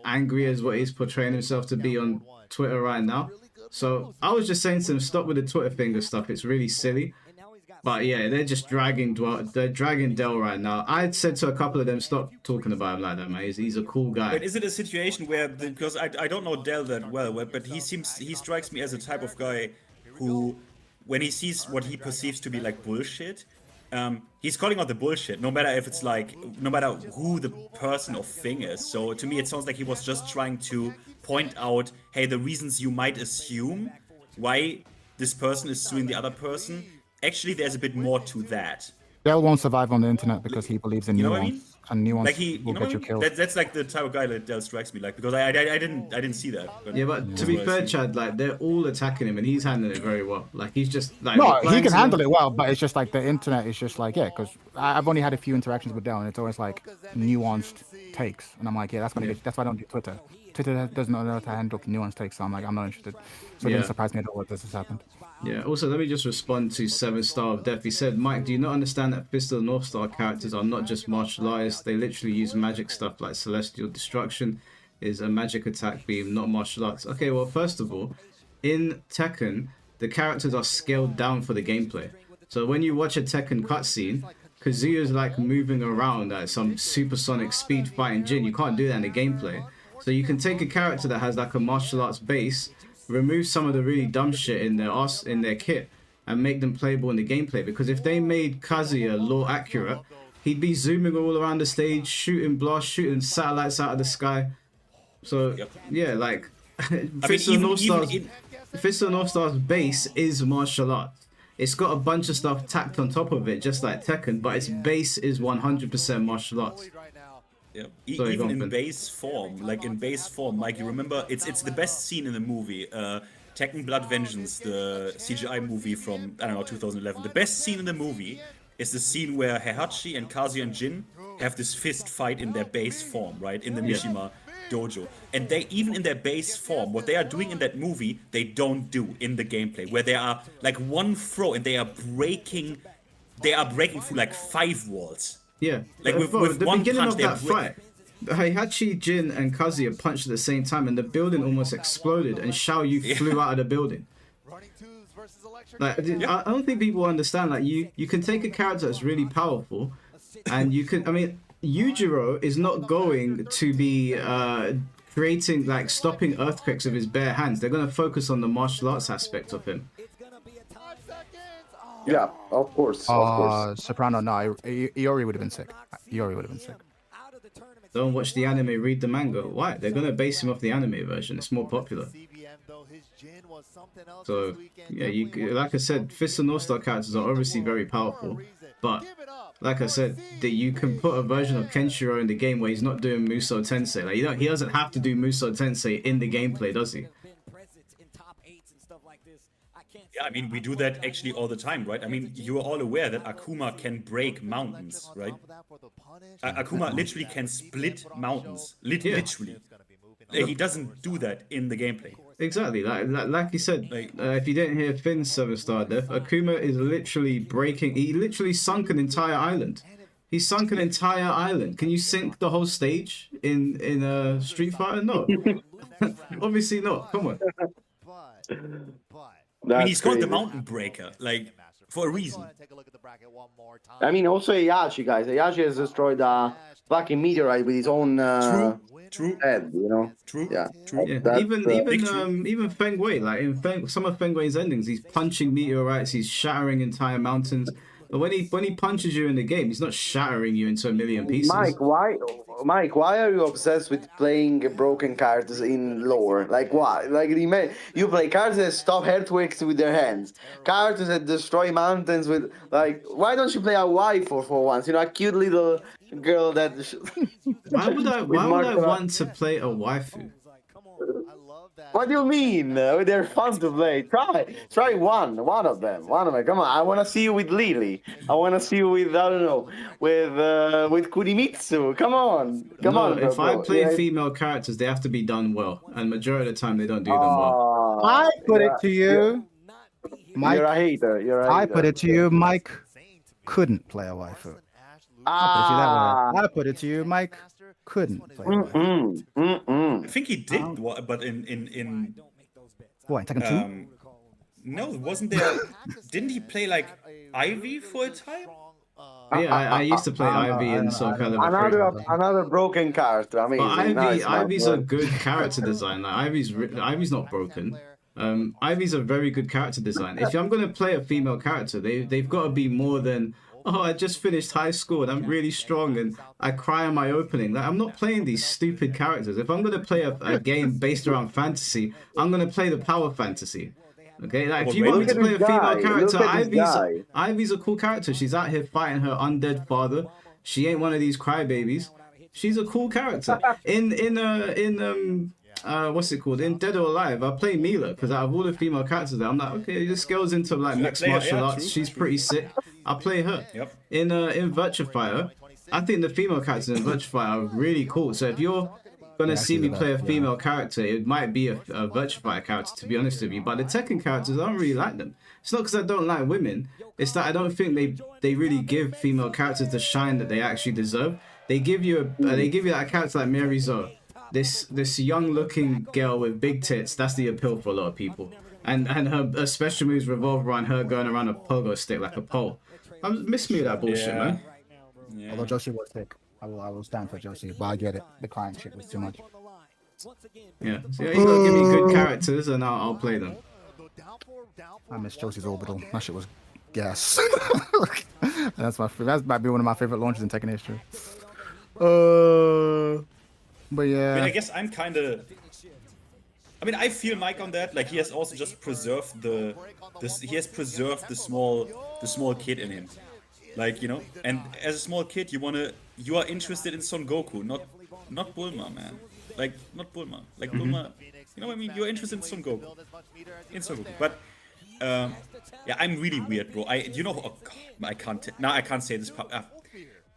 angry as what he's portraying himself to be on Twitter right now. So I was just saying to him, stop with the Twitter finger stuff. It's really silly. But yeah, they're just dragging Dell right now. I said to a couple of them, stop talking about him like that, man. He's a cool guy. But is it a situation where, because I don't know Dell that well, but he strikes me as a type of guy who, when he sees what he perceives to be like bullshit, he's calling out the bullshit, no matter who the person or thing is. So to me, it sounds like he was just trying to point out, hey, the reasons you might assume why this person is suing the other person. Actually, there's a bit more to that. Dell won't survive on the internet because he believes in You know nuance. what I mean? And nuance Like he, will you know get what I you mean? killed. That's like the type of guy that strikes me like, because I didn't see that. Yeah, but to that's be what I fair, see. Chad, like they're all attacking him and he's handling it very well. Like he's just like No, he replying can to handle them. it well, but it's just like the internet is just like, yeah, because I've only had a few interactions with Dell, and it's always like nuanced takes, and I'm like, yeah, that's gonna get. That's why I don't do Twitter. Twitter doesn't know how to handle nuanced takes, so I'm like, I'm not interested. So it Yeah. didn't surprise me at all that this has happened. Yeah, also, let me just respond to 7-Star of Death. He said, Mike, do you not understand that Fist of the North Star characters are not just martial artists? They literally use magic stuff like Celestial Destruction is a magic attack beam, not martial arts. Okay, well, first of all, in Tekken, the characters are scaled down for the gameplay. So when you watch a Tekken cutscene, Kazuya's like moving around at some supersonic speed fighting Jin. You can't do that in the gameplay. So you can take a character that has like a martial arts base, remove some of the really dumb shit in their kit, and make them playable in the gameplay. Because if they made Kazuya law accurate, he'd be zooming all around the stage, shooting satellites out of the sky. So yeah, like Fist of the North Star's base is martial arts. It's got a bunch of stuff tacked on top of it, just like Tekken, but its base is 100% martial arts. Yeah. Sorry, Even in Finn. base form, Mike, you remember it's the best scene in the movie. Tekken Blood Vengeance, the CGI movie from, I don't know, 2011. The best scene in the movie is the scene where Heihachi and Kazuya and Jin have this fist fight in their base form, right? In the Mishima dojo. And they, even in their base form, what they are doing in that movie, they don't do in the gameplay, where they are like one throw and they are breaking through like 5 walls. Yeah, Like with the one beginning punch, of they're that fight, Heihachi, Jin, and Kazuya punched at the same time, and the building almost exploded, and Xiao Yu flew out of the building. Like, I don't think people understand. Like, you can take a character that's really powerful, and you can. I mean, Yujiro is not going to be creating like stopping earthquakes with his bare hands. They're going to focus on the martial arts aspect of him. Yeah, of course, of course. Soprano, no, Iori would have been sick. Iori would have been sick. Don't watch the anime, read the manga. Why? They're going to base him off the anime version. It's more popular. So, yeah, like I said, Fist of North Star characters are obviously very powerful. But, like I said, that you can put a version of Kenshiro in the game where he's not doing Muso Tensei. Like, he doesn't have to do Muso Tensei in the gameplay, does he? Yeah, I mean, we do that actually all the time, right? I mean, you are all aware that Akuma can break mountains, right? Akuma literally can split mountains, literally. He doesn't do that in the gameplay. Exactly, like you said, if you didn't hear Finn's 7-Star Death, Akuma is literally breaking. He literally sunk an entire island. He sunk an entire island. Can you sink the whole stage in a Street Fighter? No, obviously not. Come on. I mean, he's called the Mountain Breaker, like, for a reason. I mean, also Heihachi, guys. Heihachi has destroyed a fucking meteorite with his own True. head, you know? True. Yeah. True. Yeah, That's, even Feng Wei, like in some of Feng Wei's endings, he's punching meteorites, he's shattering entire mountains. But when he punches you in the game, he's not shattering you into a million pieces. Mike, why are you obsessed with playing broken characters in lore? Like why? Like you play characters that stop earthquakes with their hands, characters that destroy mountains with like. Why don't you play a wife for once? You know, a cute little girl that. Why would I want to play a waifu? What do you mean? They're fun to play. Try one of them. Come on, I want to see you with Lily. I want to see you with I don't know, with Kurimitsu. Come on, No, bro, if I play female characters, they have to be done well, and majority of the time they don't do them well. I put it to you, Mike. You're a hater. I put it to you, Mike couldn't play a waifu. I put it to you, Mike couldn't play a waifu. I think he did, but in What, Tekken 2? no, wasn't there? Didn't he play like Ivy for a time? Yeah, I used to play Ivy in Soul Calibur. Another broken character. I mean, But Ivy's a good character design. Like Ivy's not broken. Ivy's a very good character design. If I'm gonna play a female character, they've got to be more than, oh, I just finished high school and I'm really strong and I cry on my opening. Like, I'm not playing these stupid characters. If I'm gonna play a game based around fantasy, I'm gonna play the power fantasy. Okay, like if But you wait, want me Look to at play a this female guy. character, Look at this guy. Ivy's a cool character. She's out here fighting her undead father. She ain't one of these crybabies. She's a cool character. What's it called? In Dead or Alive, I play Mila because out of all the female characters there, I'm like, okay, this girl's into like mixed play her, martial yeah, arts. true, She's true. pretty sick. I play her. Yep. In Virtua Fighter, I think the female characters in Virtua Fighter are really cool. So if you're gonna see me play a female character, it might be a Virtua Fighter character, to be honest with you. But the Tekken characters, I don't really like them. It's not because I don't like women. It's that I don't think they really give female characters the shine that they actually deserve. They give you that character like Mary Zo, this young looking girl with big tits. That's the appeal for a lot of people. And her special moves revolve around her going around a pogo stick like a pole. I miss me of that bullshit, man. Yeah. Although Josie was sick. I will stand for Josie, but I get it. The crying shit was too much. Yeah, so you gotta give me good characters and I'll play them. I miss Josie's orbital. That shit was gas. That might be one of my favorite launches in Tekken history. But yeah. I mean, I guess I'm kind of. I mean, I feel Mike on that. Like he has also just preserved the small kid in him. Like, you know, and as a small kid, you are interested in Son Goku, not Bulma, man. Like, not Bulma. Like Bulma, you know what I mean? You're interested in Son Goku. But yeah, I'm really weird, bro. You know, oh God, I can't say this.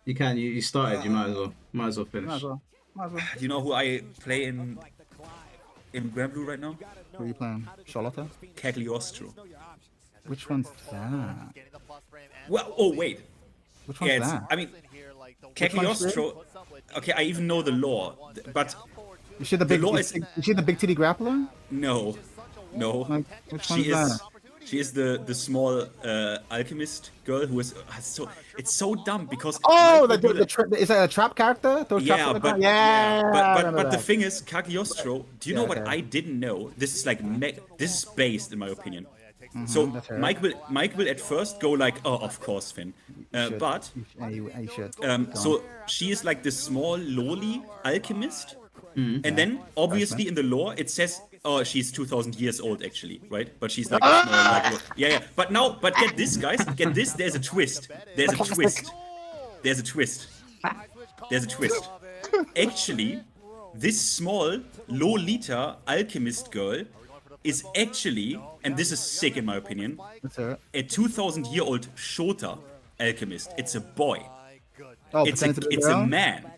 You can. You started. You might as well finish. Might as well. Do you know who I play in Grand Blue right now? Who are you playing? Charlotte? Cagliostro. Which one's that? Well, oh wait. Which one's that? I mean, Cagliostro. Okay, I even know the lore, but Is she the big? law Is she the big titty grappler? no. Like, which one's that? She is the small alchemist girl who is it's so dumb because Oh, is that a trap character? Those yeah, trap but yeah, but the thing is, Cagliostro. Do you know what I didn't know? This is like this is based in my opinion. So Mike will at first go like, oh, of course, Finn, but you should. so she is like this small lowly alchemist, and then obviously in the lore it says, oh, she's 2,000 years old actually, right? But she's like a small, like, yeah. But get this, guys, get this. There's a twist. Actually, this small Lolita alchemist girl is actually, and this is sick in my opinion, a 2,000-year-old Shota alchemist. It's a boy. Oh, It's a man.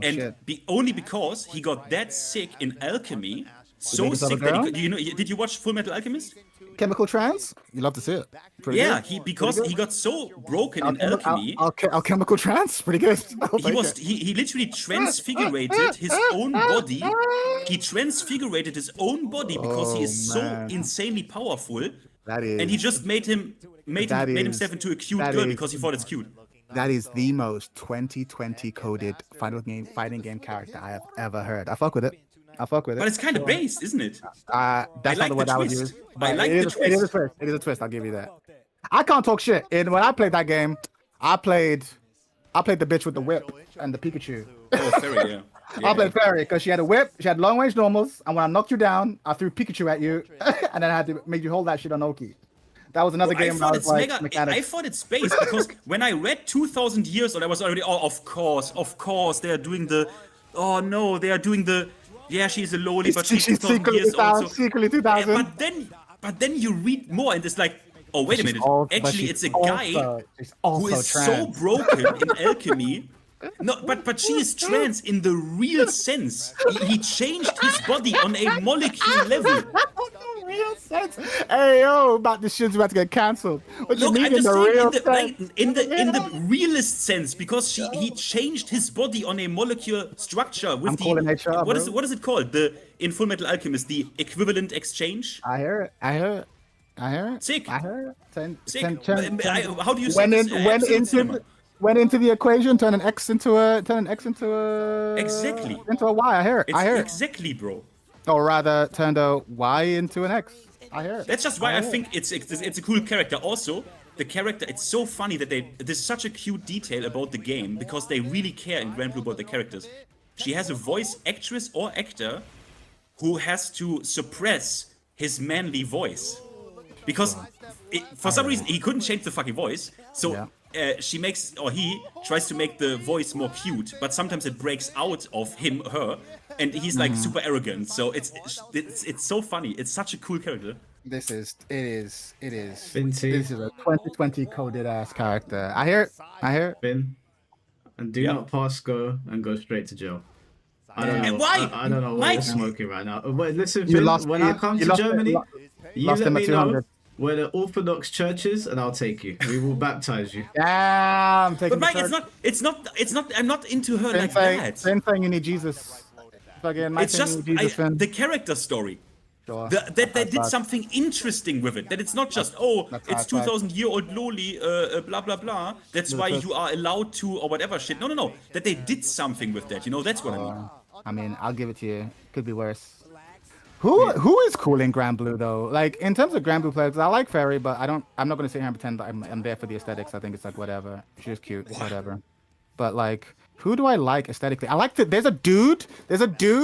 And only because he got that sick in alchemy, so sick that did you watch Full Metal Alchemist? Chemical trance? You love to see it. Pretty good. He got so broken in alchemy. Alchemical trance, pretty good. He literally transfigured his own body. He transfigured his own body because he is so insanely powerful. And he just made himself into a cute girl because he thought it's cute. That is the most 2020 coded fighting game character I have ever heard. I fuck with it. But it's kind of based, isn't it? That's not the word I would use. I like the twist. It is a twist. It is a twist. I'll give you that. I can't talk shit. And when I played that game, I played the bitch with the whip and the Pikachu. Oh, Fairy, yeah. I played Fairy because she had a whip, she had long range normals, and when I knocked you down, I threw Pikachu at you, and then I had to make you hold that shit on Oki. That was another game. I thought it's based because when I read 2,000 years old, I was already, oh, of course, they are doing the, oh no, they are doing the, yeah, she's a lowly, but she's 2,000 years old. Secretly 2000. But then you read more and it's like, oh, wait a minute. Actually, it's a guy who is so broken in alchemy. No, but she is trans in the real sense. He changed his body on a molecule level. Real sense. Hey yo, this shit's about to get cancelled. What Look, you mean I'm just saying in the realist sense because he changed his body on a molecular structure with what is it called? In Full Metal Alchemist, the equivalent exchange. I hear it. Sick. I hear it. Sick. How do you say this? Went into the equation, turn an X into a exactly into a Y. I hear it. Exactly, bro. Or rather, turned a Y into an X. I hear it. That's just why I think it's a cool character. Also, the character, it's so funny that there's such a cute detail about the game because they really care in Grand Blue about the characters. She has a voice actress or actor who has to suppress his manly voice. because for some reason he couldn't change the fucking voice. So she makes, or he tries to make the voice more cute, but sometimes it breaks out of him, her, and he's like super arrogant. So it's so funny. It's such a cool character. It is. Finty. This is a 2020 coded ass character. I hear it. Finn. And do not pass go and go straight to jail. I don't know. And why? I don't know what Mike? you're smoking right now. But listen, You Finn, lost- when you- I come you to lost- Germany, you lost let him at me know 200. where the Orthodox church is, and I'll take you. We will baptize you. Damn. But Mike, it's not. I'm not into her like that. Same thing. You need Jesus. Fucking It's just the character story. Sure. That they did bad. something interesting with it. That it's not just it's 2,000-year-old loli, blah blah blah. That's why you are allowed to or whatever shit. No. That they did something with that. You know, that's what I mean. I mean, I'll give it to you. Could be worse. Who is cool in Grand Blue though? Like in terms of Grand Blue players, I like Fairy, but I'm not gonna sit here and pretend that I'm there for the aesthetics. I think it's like whatever. She's cute, whatever. But like, who do I like aesthetically? I like there's a dude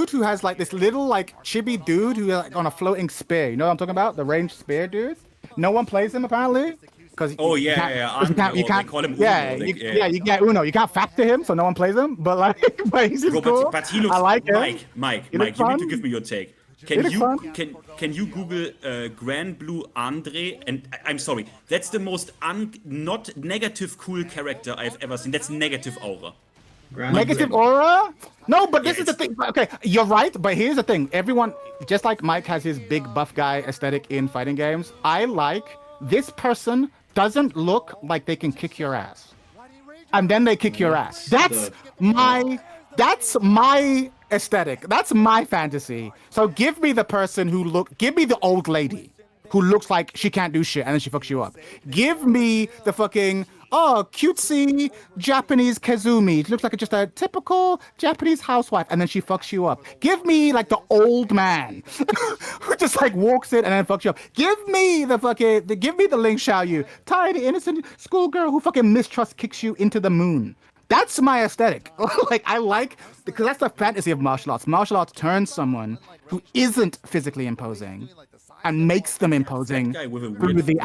who has like this little like chibi dude who like on a floating spear. You know what I'm talking about? The ranged spear dude. No one plays him apparently. Because you can't call him Uno, you get Uno. You can't factor him, so no one plays him. But like, but he's just cool. But he looks. I like him. Mike, He you looks need fun. to give me your take. He looks fun. Can you Google Grand Blue Andre? And I'm sorry, that's the most not negative cool character I've ever seen. That's negative aura. Negative aura? No, but this is the thing. Okay, you're right, but here's the thing. Everyone, just like Mike has his big buff guy aesthetic in fighting games, I like this person doesn't look like they can kick your ass. And then they kick your ass. That's my aesthetic. That's my fantasy. So give me the person give me the old lady who looks like she can't do shit and then she fucks you up. Give me the fucking cutesy Japanese Kazumi. It looks like just a typical Japanese housewife, and then she fucks you up. Give me like the old man who just like walks in and then fucks you up. Give me the Ling Xiaoyu, tiny innocent schoolgirl who fucking mistrust kicks you into the moon. That's my aesthetic. Like I like because that's the fantasy of martial arts. Martial arts turns someone who isn't physically imposing and makes them imposing through the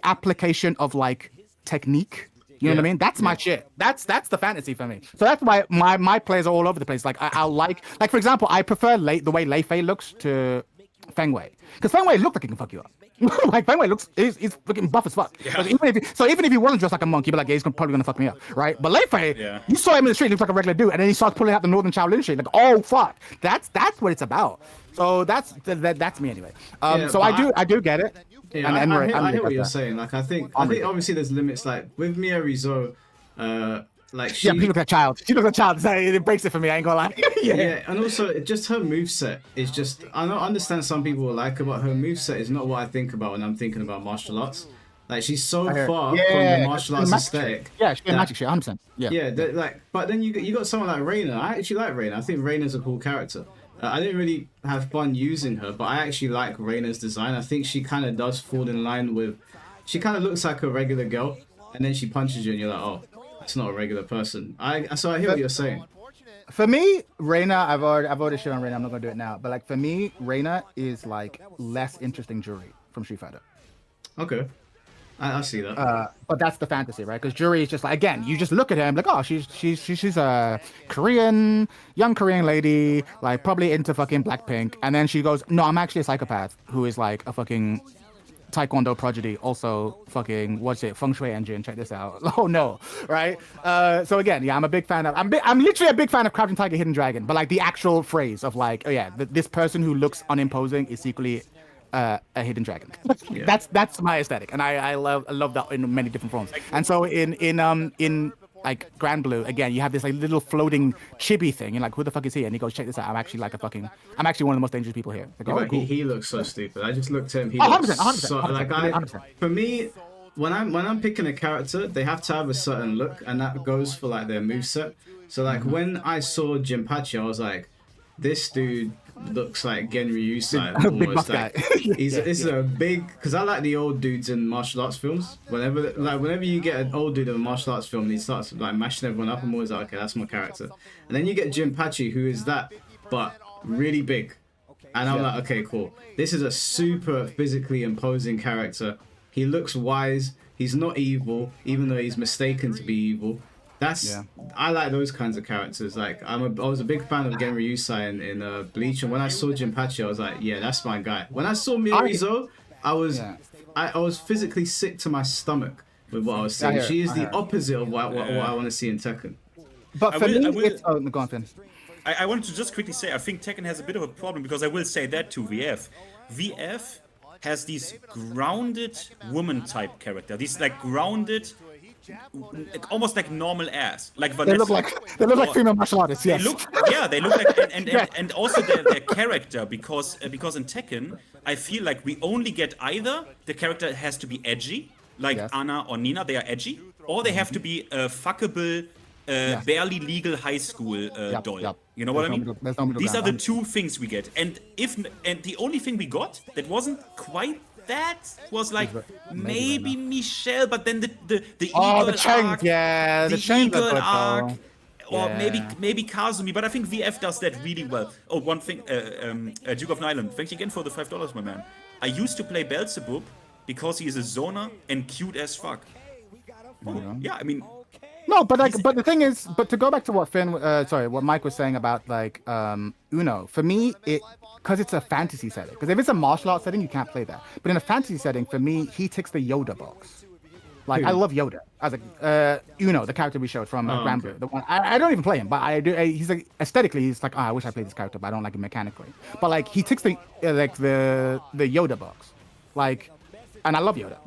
application of like technique. You know what I mean? That's my shit. That's the fantasy for me. So that's why my players are all over the place. Like I like for example, I prefer the way Lei Fei looks to Feng Wei, because Feng Wei looks like he can fuck you up. Like Feng Wei he's freaking buff as fuck. Yeah. Even if he wasn't dressed like a monk, you'd be like, yeah, he's probably gonna fuck me up, right? But Lei Fei, you saw him in the street, he looks like a regular dude, and then he starts pulling out the Northern Shaolin shit. Like, oh fuck, that's what it's about. So that's me anyway. So I do get it. Yeah, I hear what you're saying. Like I think obviously there's limits. Like with Mia Rizzo, like she looks like a child. She looks like a child. It breaks it for me. I ain't gonna lie. yeah, and also just her moveset is just. I don't understand some people will like her, but her moveset is not what I think about when I'm thinking about martial arts. Like she's so far from the martial arts aesthetic. Yeah, she's magic shit, 100%. Yeah. But then you got someone like Reina. I actually like Reina. I think Reina's a cool character. I didn't really have fun using her, but I actually like Reina's design. I think she kind of does fall in line with. She kind of looks like a regular girl, and then she punches you, and you're like, oh, it's not a regular person. So I hear what you're saying. For me, Reina, I've already shit on Reina. I'm not gonna do it now, but like for me, Reina is like less interesting Juri from Street Fighter. Okay. I see that. But that's the fantasy, right? Because Juri is just like, again, you just look at her and like, oh, she's a young Korean lady, like probably into fucking Blackpink, and then she goes, no, I'm actually a psychopath who is like a fucking Taekwondo prodigy, also fucking feng shui engine. Check this out. Oh no, right? So again, yeah, I'm a big fan of. I'm literally a big fan of Crouching Tiger, Hidden Dragon, but like the actual phrase of like, oh yeah, this person who looks unimposing is secretly a hidden dragon. That's my aesthetic, and I love that in many different forms. And so in like Grand Blue, again, you have this like little floating chibi thing. You're like, who the fuck is he? And he goes, check this out. I'm actually one of the most dangerous people here. Like, cool. He looks so stupid. I just looked at him. He 100%. So, like for me, when I'm picking a character, they have to have a certain look, and that goes for like their moveset. So like when I saw Jinpachi, I was like, this dude looks like Genryu side almost. Like he's a big, because I like the old dudes in martial arts films. Whenever you get an old dude in a martial arts film and he starts like mashing everyone up, I'm always like, okay, that's my character. And then you get Jinpachi, who is that but really big. And I'm like, okay, cool. This is a super physically imposing character. He looks wise. He's not evil, even though he's mistaken to be evil. I like those kinds of characters. Like I was a big fan of Genryu Yusai in Bleach, and when I saw Jinpachi, I was like, yeah, that's my guy. When I saw Miyorizo, I was physically sick to my stomach with what I was seeing. She is the opposite of what I want to see in Tekken. But for me, it's go on, Finn. I wanted to just quickly say, I think Tekken has a bit of a problem because I will say that to VF. VF has these grounded woman type character. These like grounded, almost like normal ass, like Vanessa. They look like female martial artists. Yes. They look like, and also their character, because in Tekken, I feel like we only get either the character has to be edgy, like Anna or Nina, they are edgy, or they have to be a fuckable, barely legal high school doll. You know what I mean? These are the two things we get, and the only thing we got that wasn't quite that was like maybe Michelle, but then the Eagle the Cheng, arc, the Eagle arc, or maybe Kazumi, but I think VF does that really well. Oh, one thing, Duke of Nyland, thanks again for the $5, my man. I used to play Beelzebub because he is a zoner and cute as fuck. Yeah, I mean. No, but the thing is, to go back to what what Mike was saying about like Uno, for me, because it's a fantasy setting. Because if it's a martial arts setting, you can't play that. But in a fantasy setting, for me, he ticks the Yoda box. Like I love Yoda. As Uno, the character we showed from Grand Blue, the one I don't even play him, but I do. He's like aesthetically, he's like, I wish I played this character, but I don't like him mechanically. But like he ticks the Yoda box, like. And I love Yoda,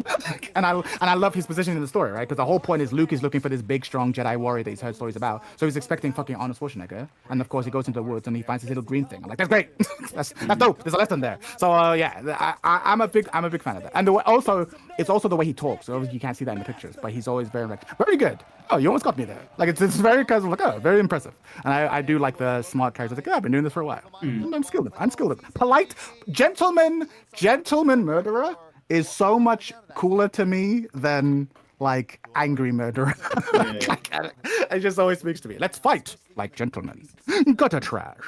and I love his position in the story, right? Because the whole point is Luke is looking for this big, strong Jedi warrior that he's heard stories about. So he's expecting fucking Arnold Schwarzenegger, and of course he goes into the woods and he finds his little green thing. I'm like, that's great, that's dope. There's a lesson there. So I'm a big fan of that. And it's also the way he talks. So obviously you can't see that in the pictures, but he's always very good. Oh, you almost got me there. Like it's very kind of like, oh, very impressive. And I do like the smart characters. Like, I've been doing this for a while. I'm skilled. Polite, gentleman murderer is so much cooler to me than like angry murderer. It just always speaks to me. Let's fight like gentlemen. Gutter trash.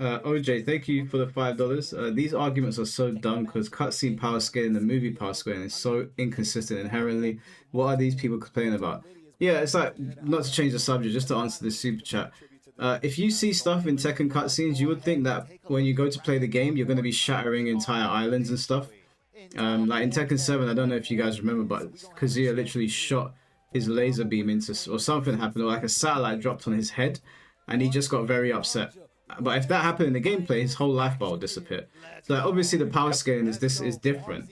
OJ, thank you for the $5. These arguments are so dumb because cutscene power scaling and movie power scaling is so inconsistent inherently. What are these people complaining about? Yeah, it's like, not to change the subject, just to answer this super chat. If you see stuff in Tekken cutscenes, you would think that when you go to play the game, you're going to be shattering entire islands and stuff. Like in Tekken 7, I don't know if you guys remember, but Kazuya literally shot his laser beam into, or something happened, or like a satellite dropped on his head, and he just got very upset. But if that happened in the gameplay, his whole life bar would disappear. So like, obviously the power scaling is different.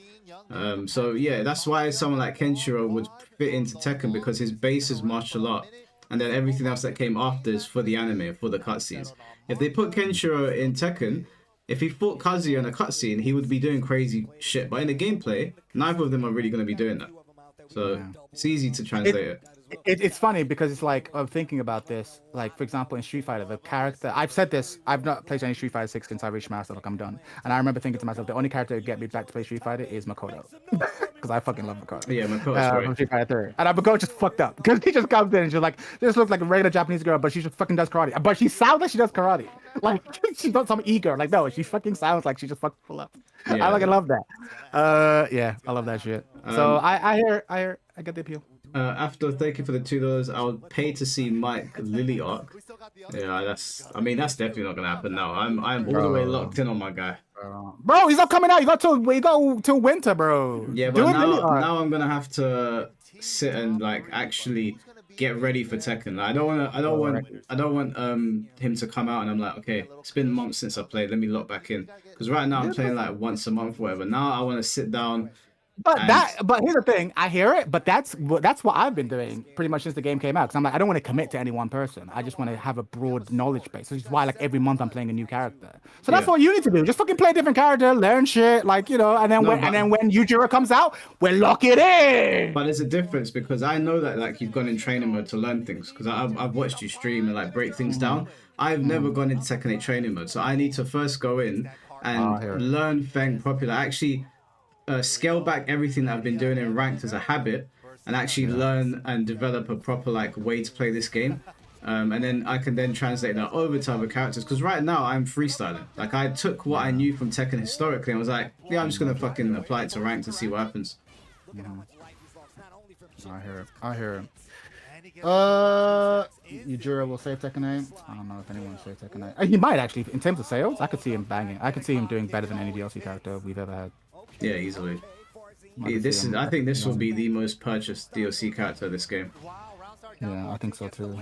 So yeah, that's why someone like Kenshiro would fit into Tekken, because his base is martial art, and then everything else that came after is for the anime, for the cutscenes. If they put Kenshiro in Tekken, if he fought Kazuya in a cutscene, he would be doing crazy shit. But in the gameplay, neither of them are really going to be doing that. So it's easy to translate it. It's funny because it's like, I'm thinking about this. Like, for example, in Street Fighter, the character, I've said this, I've not played any Street Fighter 6 since I reached Master, like I'm done. And I remember thinking to myself, the only character that get me back to play Street Fighter is Makoto. Because I fucking love Makoto. Yeah, Makoto's great. From Street Fighter 3. And Makoto just fucked up. Because he just comes in and she's like, just looks like a regular Japanese girl, but she just fucking does karate. But she sounds like she does karate. Like, she's not some e-girl. Like, no, she fucking sounds like she just fucking full up. Yeah. I love that. Yeah, I love that shit. So I get the appeal. After, thank you for the $2. I'll pay to see Mike Lily arc. Yeah, that's definitely not gonna happen now. I'm all the way locked in on my guy. Bro, he's not coming out. You got till winter, bro. Yeah, but now I'm gonna have to sit and like actually get ready for Tekken. I don't want him to come out and I'm like, okay, it's been months since I played. Let me lock back in. Because right now I'm playing like once a month, whatever. Now I want to sit down. But here's the thing. I hear it, but that's what I've been doing pretty much since the game came out. Because I'm like, I don't want to commit to any one person. I just want to have a broad knowledge base. Which is why like every month I'm playing a new character. So that's what you need to do. Just fucking play a different character, learn shit, like, you know. And then when Yujiro comes out, we'll lock it in. But there's a difference because I know that like you've gone in training mode to learn things. Because I've watched you stream and like break things down. I've never gone into Tekken 8 training mode, so I need to first go in and learn Feng properly. Actually. Scale back everything that I've been doing in ranked as a habit and actually learn and develop a proper like way to play this game. And then I can then translate that over to other characters. Because right now I'm freestyling. Like I took what I knew from Tekken historically and was like, yeah, I'm just gonna fucking apply it to ranked and see what happens. I hear it. I hear it. Yujiro will save Tekken 8. I don't know if anyone will save Tekken 8. He might actually. In terms of sales, I could see him banging. I could see him doing better than any DLC character we've ever had. Yeah, easily. I think this will be the most purchased DLC character of this game. Yeah, I think so too.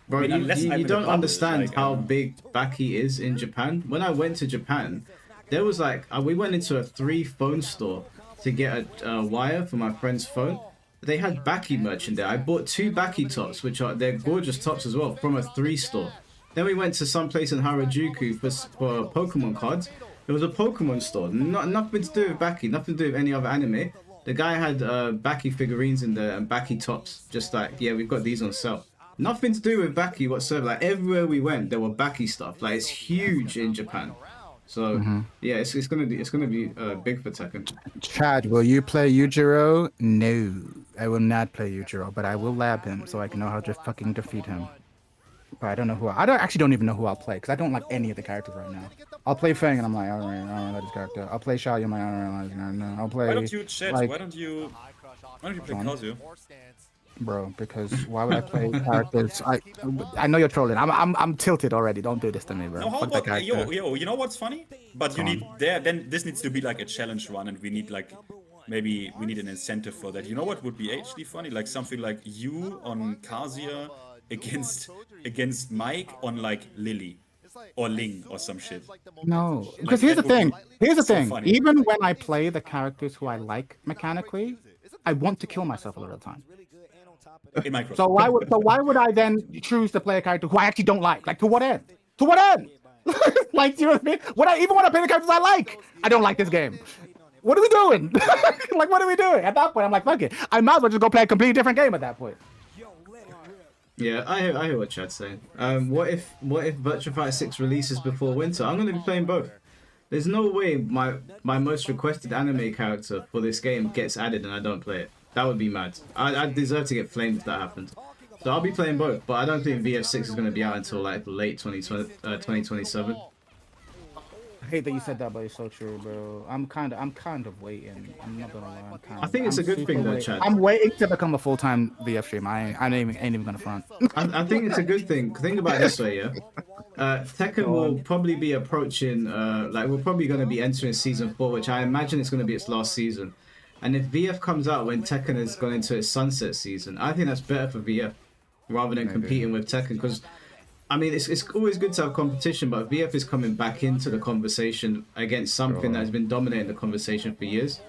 Bro, I mean, you don't understand like, how big Baki is in Japan. When I went to Japan, there was like we went into a 3-phone store to get a wire for my friend's phone. They had Baki merch in there. I bought 2 Baki tops, they're gorgeous tops as well, from a 3 store. Then we went to some place in Harajuku for Pokemon cards. It was a Pokemon store. Nothing to do with Baki, nothing to do with any other anime. The guy had Baki figurines in there and Baki tops. Just like, yeah, we've got these on sale. Nothing to do with Baki whatsoever. Like everywhere we went, there were Baki stuff. Like it's huge in Japan. So yeah, it's gonna be big for Tekken. Chad, will you play Yujiro? No, I will not play Yujiro, but I will lab him so I can know how to fucking defeat him. But I don't know actually don't even know who I'll play because I don't like any of the characters right now. I'll play Fang and I'm like, I don't like this character. I'll play Xiao, I'm like, I don't know. I'll play. Why don't you chat? Like, why don't you play Kazuya? Bro, because why would I play characters? I know you're trolling. I'm tilted already. Don't do this to me, bro. No, how Fuck that about character. yo? You know what's funny? But you need then this needs to be like a challenge run, and we need like maybe we need an incentive for that. You know what would be actually funny? Like something like you on Kazuya against Mike on like Lily or Ling or some shit. No, because here's the thing. Here's the thing. funny. Even when I play the characters who I like mechanically, I want to kill myself a lot of the time. In Minecraft. So why would I then choose to play a character who I actually don't like? Like to what end? To what end? Like, you know what I mean? Even when I play the characters I like, I don't like this game. What are we doing? Like, what are we doing? At that point, I'm like, fuck it. I might as well just go play a completely different game at that point. Yeah, I hear what Chad's saying. What if Virtua Fighter 6 releases before winter? I'm gonna be playing both. There's no way my most requested anime character for this game gets added and I don't play it. That would be mad. I deserve to get flamed if that happened. So I'll be playing both, but I don't think VF6 is going to be out until like late 2027. I hate that you said that, but it's so true, bro. I'm kind of waiting. I'm not gonna lie. I think it's a good thing though, Chad. I'm waiting to become a full-time VF streamer. I ain't even gonna front. I think it's a good thing. Think about it this way, yeah. Tekken will probably be approaching, we're probably going to be entering season 4, which I imagine is going to be its last season. And if VF comes out when Tekken has gone into its sunset season, I think that's better for VF rather than competing with Tekken. Because, I mean, it's always good to have competition, but VF is coming back into the conversation against something that has been dominating the conversation for years.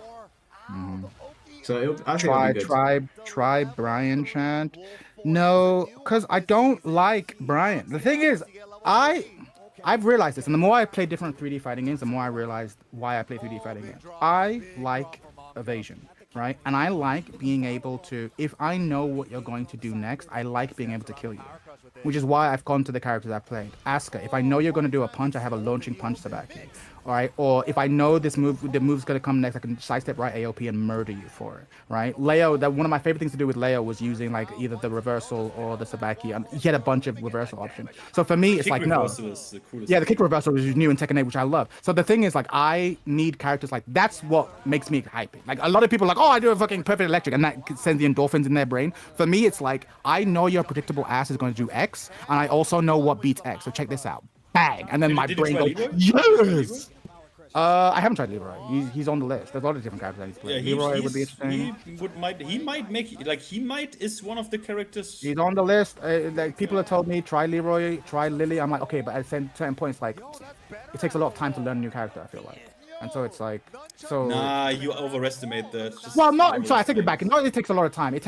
So I think it'll be good. Try Brian chant. No, because I don't like Brian. The thing is, I've realized this, and the more I play different 3D fighting games, the more I realized why I play 3D fighting games. I like evasion, right? And I like being able to, if I know what you're going to do next, I like being able to kill you. Which is why I've gone to the characters I've played. Asuka, if I know you're going to do a punch, I have a launching punch to back you. All right, or if I know the move's gonna come next, I can sidestep right AOP and murder you for it, right? Leo, one of my favorite things to do with Leo was using like either the reversal or the sabaki, and he had a bunch of reversal options. So for me, it's like no, yeah, the kick reversal was new in Tekken 8, which I love. So the thing is, like, I need characters like that's what makes me hype. Like a lot of people are like, oh, I do a fucking perfect electric, and that sends the endorphins in their brain. For me, it's like I know your predictable ass is going to do X, and I also know what beats X. So check this out. Bang, and then my brain goes, yes. I haven't tried Leroy. He's on the list. There's a lot of different characters I need to play. Yeah, Leroy would be interesting. He might is one of the characters. He's on the list. Like people have told me try Leroy, try Lily. I'm like, okay, but at certain points, like it takes a lot of time to learn a new character. I feel like, and so it's like, so. Nah, you overestimate that. Well, no, so I take it back. No, it takes a lot of time. It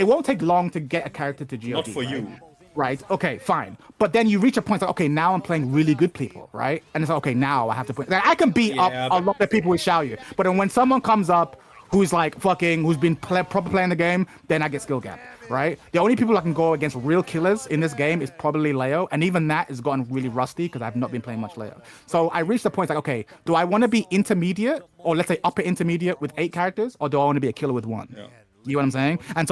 won't take long to get a character to GOD. Not for right? you. Right, okay, fine. But then you reach a point like, okay, now I'm playing really good people, right? And it's like, okay, now I have to put... Like, I can beat up a lot of people with Xiaoyu, but then when someone comes up who's like fucking, who's been proper playing the game, then I get skill gap, right? The only people I can go against real killers in this game is probably Leo, and even that has gotten really rusty because I've not been playing much Leo. So I reached the point like, okay, do I want to be intermediate, or let's say upper intermediate with 8 characters, or do I want to be a killer with 1? Yeah. You know what I'm saying? And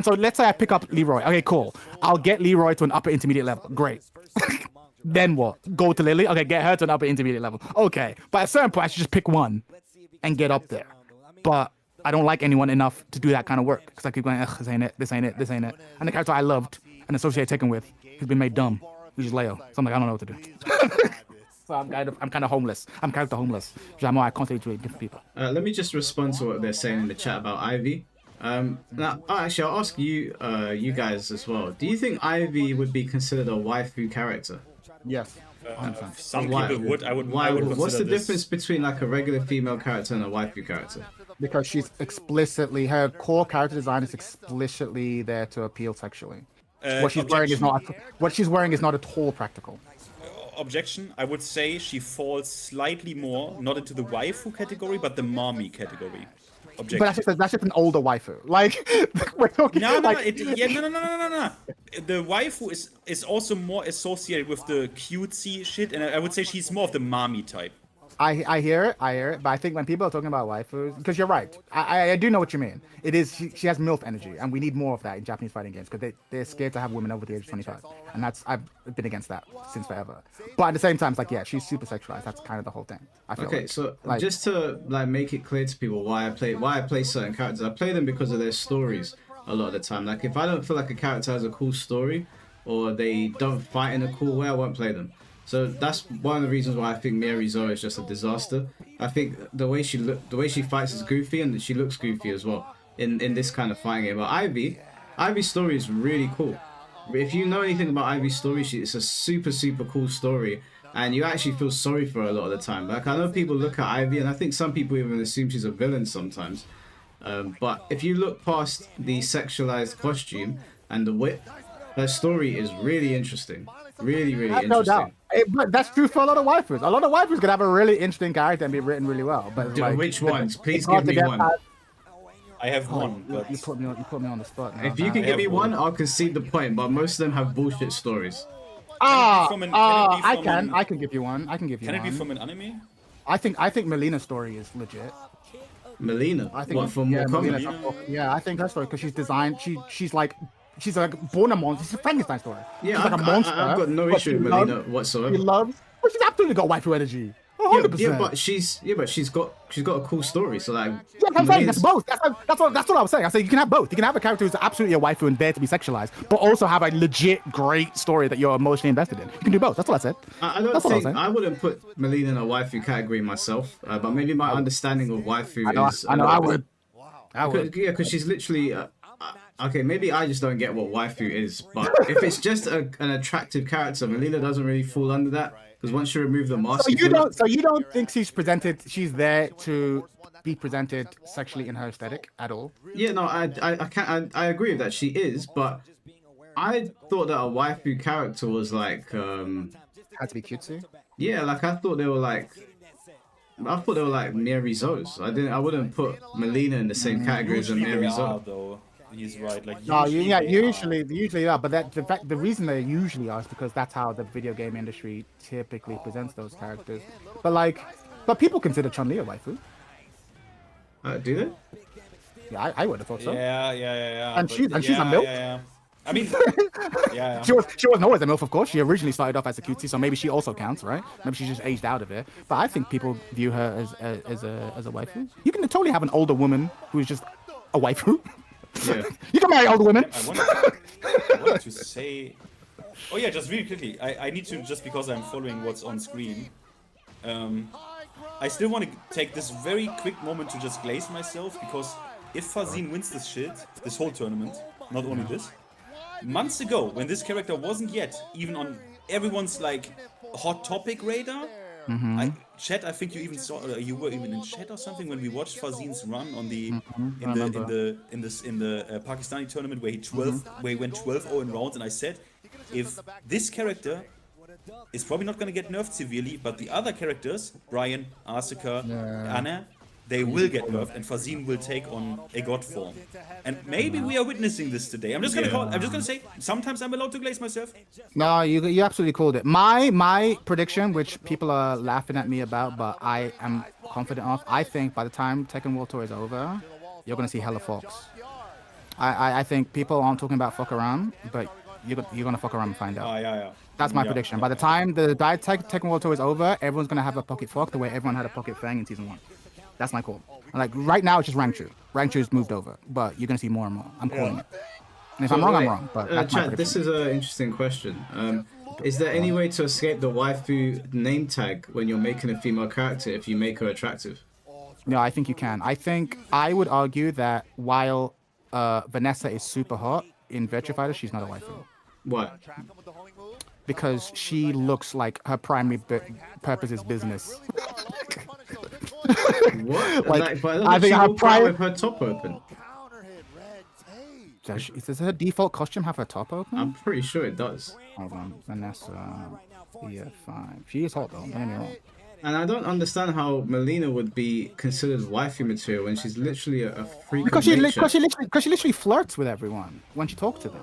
so let's say I pick up Leroy. Okay, cool. I'll get Leroy to an upper intermediate level. Great. Then what? Go to Lily. Okay, get her to an upper intermediate level. Okay. But at a certain point, I should just pick one and get up there. But I don't like anyone enough to do that kind of work because I keep going, ugh, this ain't it, this ain't it, this ain't it. And the character I loved and associated Tekken with has been made dumb, which is Leo. So I'm like, I don't know what to do. So I'm kind of homeless. I'm character homeless. Which I'm more, I constantly different people. Let me just respond to what they're saying in the chat about Ivy. Now, actually, I'll ask you, you guys as well. Do you think Ivy would be considered a waifu character? Yes. Some people would. I would. What's the this. difference between like a regular female character and a waifu character? Because she's explicitly, her core character design is explicitly there to appeal sexually. What she's wearing is not at all practical. Objection. I would say she falls slightly more not into the waifu category, but the mommy category. Objection. But that's just an older waifu. Like we're talking. No. Like, No. The waifu is also more associated with the cutesy shit, and I would say she's more of the mommy type. I hear it, but I think when people are talking about waifus, because you're right, I do know what you mean. It is she has MILF energy, and we need more of that in Japanese fighting games because they're scared to have women over the age of 25, and I've been against that since forever. But at the same time, it's like, yeah, she's super sexualized. That's kind of the whole thing. I feel Okay, so just to like make it clear to people why I play certain characters, I play them because of their stories a lot of the time. Like if I don't feel like a character has a cool story or they don't fight in a cool way, I won't play them. So that's one of the reasons why I think Mary Zoe is just a disaster. I think the way she fights is goofy, and she looks goofy as well in this kind of fighting game. But Ivy's story is really cool. If you know anything about Ivy's story, it's a super cool story, and you actually feel sorry for her a lot of the time. Like I know people look at Ivy, and I think some people even assume she's a villain sometimes. But if you look past the sexualized costume and the whip, her story is really interesting. Really interesting. No doubt. But that's true for a lot of waifus. A lot of waifus could have a really interesting character and be written really well. But like, which ones? Please give me one. I have one. But... You put me on the spot. If you can give me one, I'll concede the point. But most of them have bullshit stories. I can give you one. Can it be from an anime? I think Melina's story is legit. Melina? I think what, from Melina, yeah, I think her story because she's designed. She's like born a monster. It's a Frankenstein story. Yeah, she's like a monster. I've got no issue with Melina whatsoever. She loves. Well, she's absolutely got waifu energy. 100%. Yeah, but she's got a cool story. So like, yeah, I'm saying that's both. That's what I was saying. I said you can have both. You can have a character who's absolutely a waifu and there to be sexualized, but also have a legit great story that you're emotionally invested in. You can do both. That's what I said. I wouldn't put Melina in a waifu category myself, but maybe my understanding of waifu is. I would. Yeah, because she's literally. Okay, maybe I just don't get what waifu is, but if it's just an attractive character, Melina doesn't really fall under that. Because once you remove the mask, so you don't think she's there to be presented sexually in her aesthetic at all? Yeah, no, I agree with that. She is, but I thought that a waifu character was like had to be cutesy. Yeah, like I thought they were like Mary Zoes. I wouldn't put Melina in the same category as a Mary Zoe. He's right. Like usually are. But the reason they usually are is because that's how the video game industry typically presents those characters. But people consider Chun-Li a waifu. Do they? Yeah, I would have thought so. Yeah. And she's a MILF. Yeah. I mean, yeah. She wasn't always a MILF, of course. She originally started off as a cutesy, so maybe she also counts, right? Maybe she just aged out of it. But I think people view her as a waifu. You can totally have an older woman who's just a waifu. Yeah. You can marry older women. I wanted to say... Oh yeah, just really quickly. I need to, just because I'm following what's on screen. I still want to take this very quick moment to just glaze myself, because if Fazine wins this shit, this whole tournament, not only this, months ago, when this character wasn't yet even on everyone's like hot topic radar, chat, I think you even saw, you were even in chat or something when we watched Fazine's run on the in the Pakistani tournament where he went 12-0 in rounds, and I said, if this character is probably not going to get nerfed severely, but the other characters, Brian, Asuka, Anna, they will get nerfed, and Fazine will take on a god form. And maybe we are witnessing this today. I'm just gonna say, sometimes I'm allowed to glaze myself. No, you absolutely called it. My prediction, which people are laughing at me about, but I am confident of, I think by the time Tekken World Tour is over, you're gonna see hella Fox. I think people aren't talking about fuck around, but you're gonna fuck around and find out. Yeah. That's my Yeah. prediction. By the time the Tekken World Tour is over, everyone's gonna have a pocket fuck the way everyone had a pocket fang in season 1. That's my call. Like right now, it's just rank 2. Rank 2's moved over, but you're gonna see more and more. I'm calling it. And if I'm wrong, I'm wrong. But that's my Chad, this prediction. is an interesting question. Is there any way to escape the waifu name tag when you're making a female character if you make her attractive? No, I think you can. I think I would argue that while Vanessa is super hot in Virtua Fighter, she's not a waifu. Why? Because she looks like her primary purpose is business. What? Like, but I think she her walk around prime. with her top open. Does her default costume have her top open? I'm pretty sure it does. Hold on, Vanessa. Yeah, 5. She is hot though. Don't get me wrong. And I don't understand how Melina would be considered waifu material when she's literally a freak Because of she nature. literally flirts with everyone when she talks to them.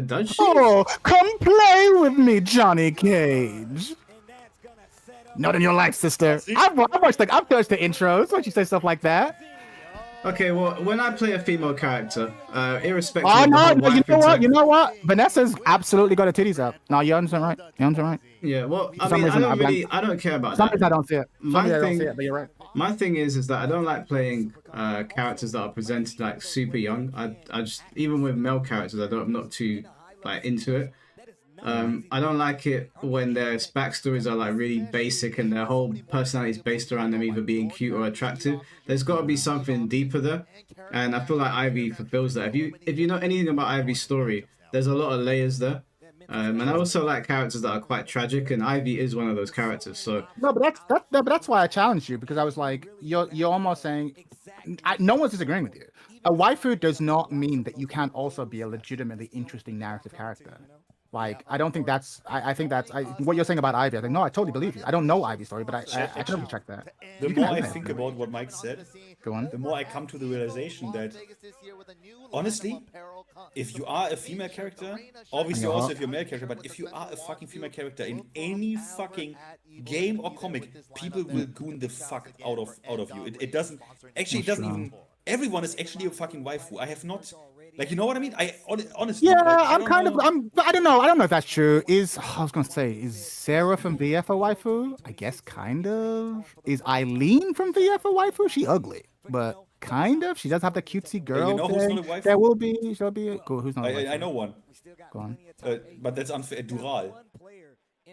Does she? Oh, come play with me, Johnny Cage. Not in your life, sister. I've watched the intros when she says stuff like that. Okay, well, when I play a female character, irrespective Oh of the no, whole no, you waifu know what? tag- You know what? Vanessa's absolutely got her titties up. No, you're right. You're right. Yeah, well, I some mean, reason I don't care about For some that. reason I don't see it. My I don't thing- see it, but you're right. My thing is that I don't like playing characters that are presented like super young. I just, even with male characters, I'm not too like into it. I don't like it when their backstories are like really basic and their whole personality is based around them either being cute or attractive. There's got to be something deeper there, and I feel like Ivy fulfills that. If you know anything about Ivy's story, there's a lot of layers there. And I also like characters that are quite tragic, and Ivy is one of those characters. So No, but that's why I challenged you, because I was like, you're almost saying, no one's disagreeing with you. A waifu does not mean that you can't also be a legitimately interesting narrative character. Like, I don't think that's. I think that's what you're saying about Ivy. I think no, I totally believe you. I don't know Ivy's story, but I can check that. The You can more I have that. think about what Mike said, Go on. the more I come to the realization that, honestly, if you are a female character, obviously Yeah. also if you're a male character, but if you are a fucking female character in any fucking game or comic, people will goon the fuck out of you. It doesn't even. Everyone is actually a fucking waifu. I have not. Like, you know what I mean? Honestly. Yeah, like, I I'm kind don't of. know. I don't know. I don't know if that's true. I was gonna say, is Sarah from VF a waifu? I guess kind of. Is Eileen from VF a waifu? She ugly, but kind of. She does have the cutesy girl you know who's thing. not a waifu? There will be. She'll be. Cool. Who's not? A waifu? I know one, Go on. but that's unfair. Dural.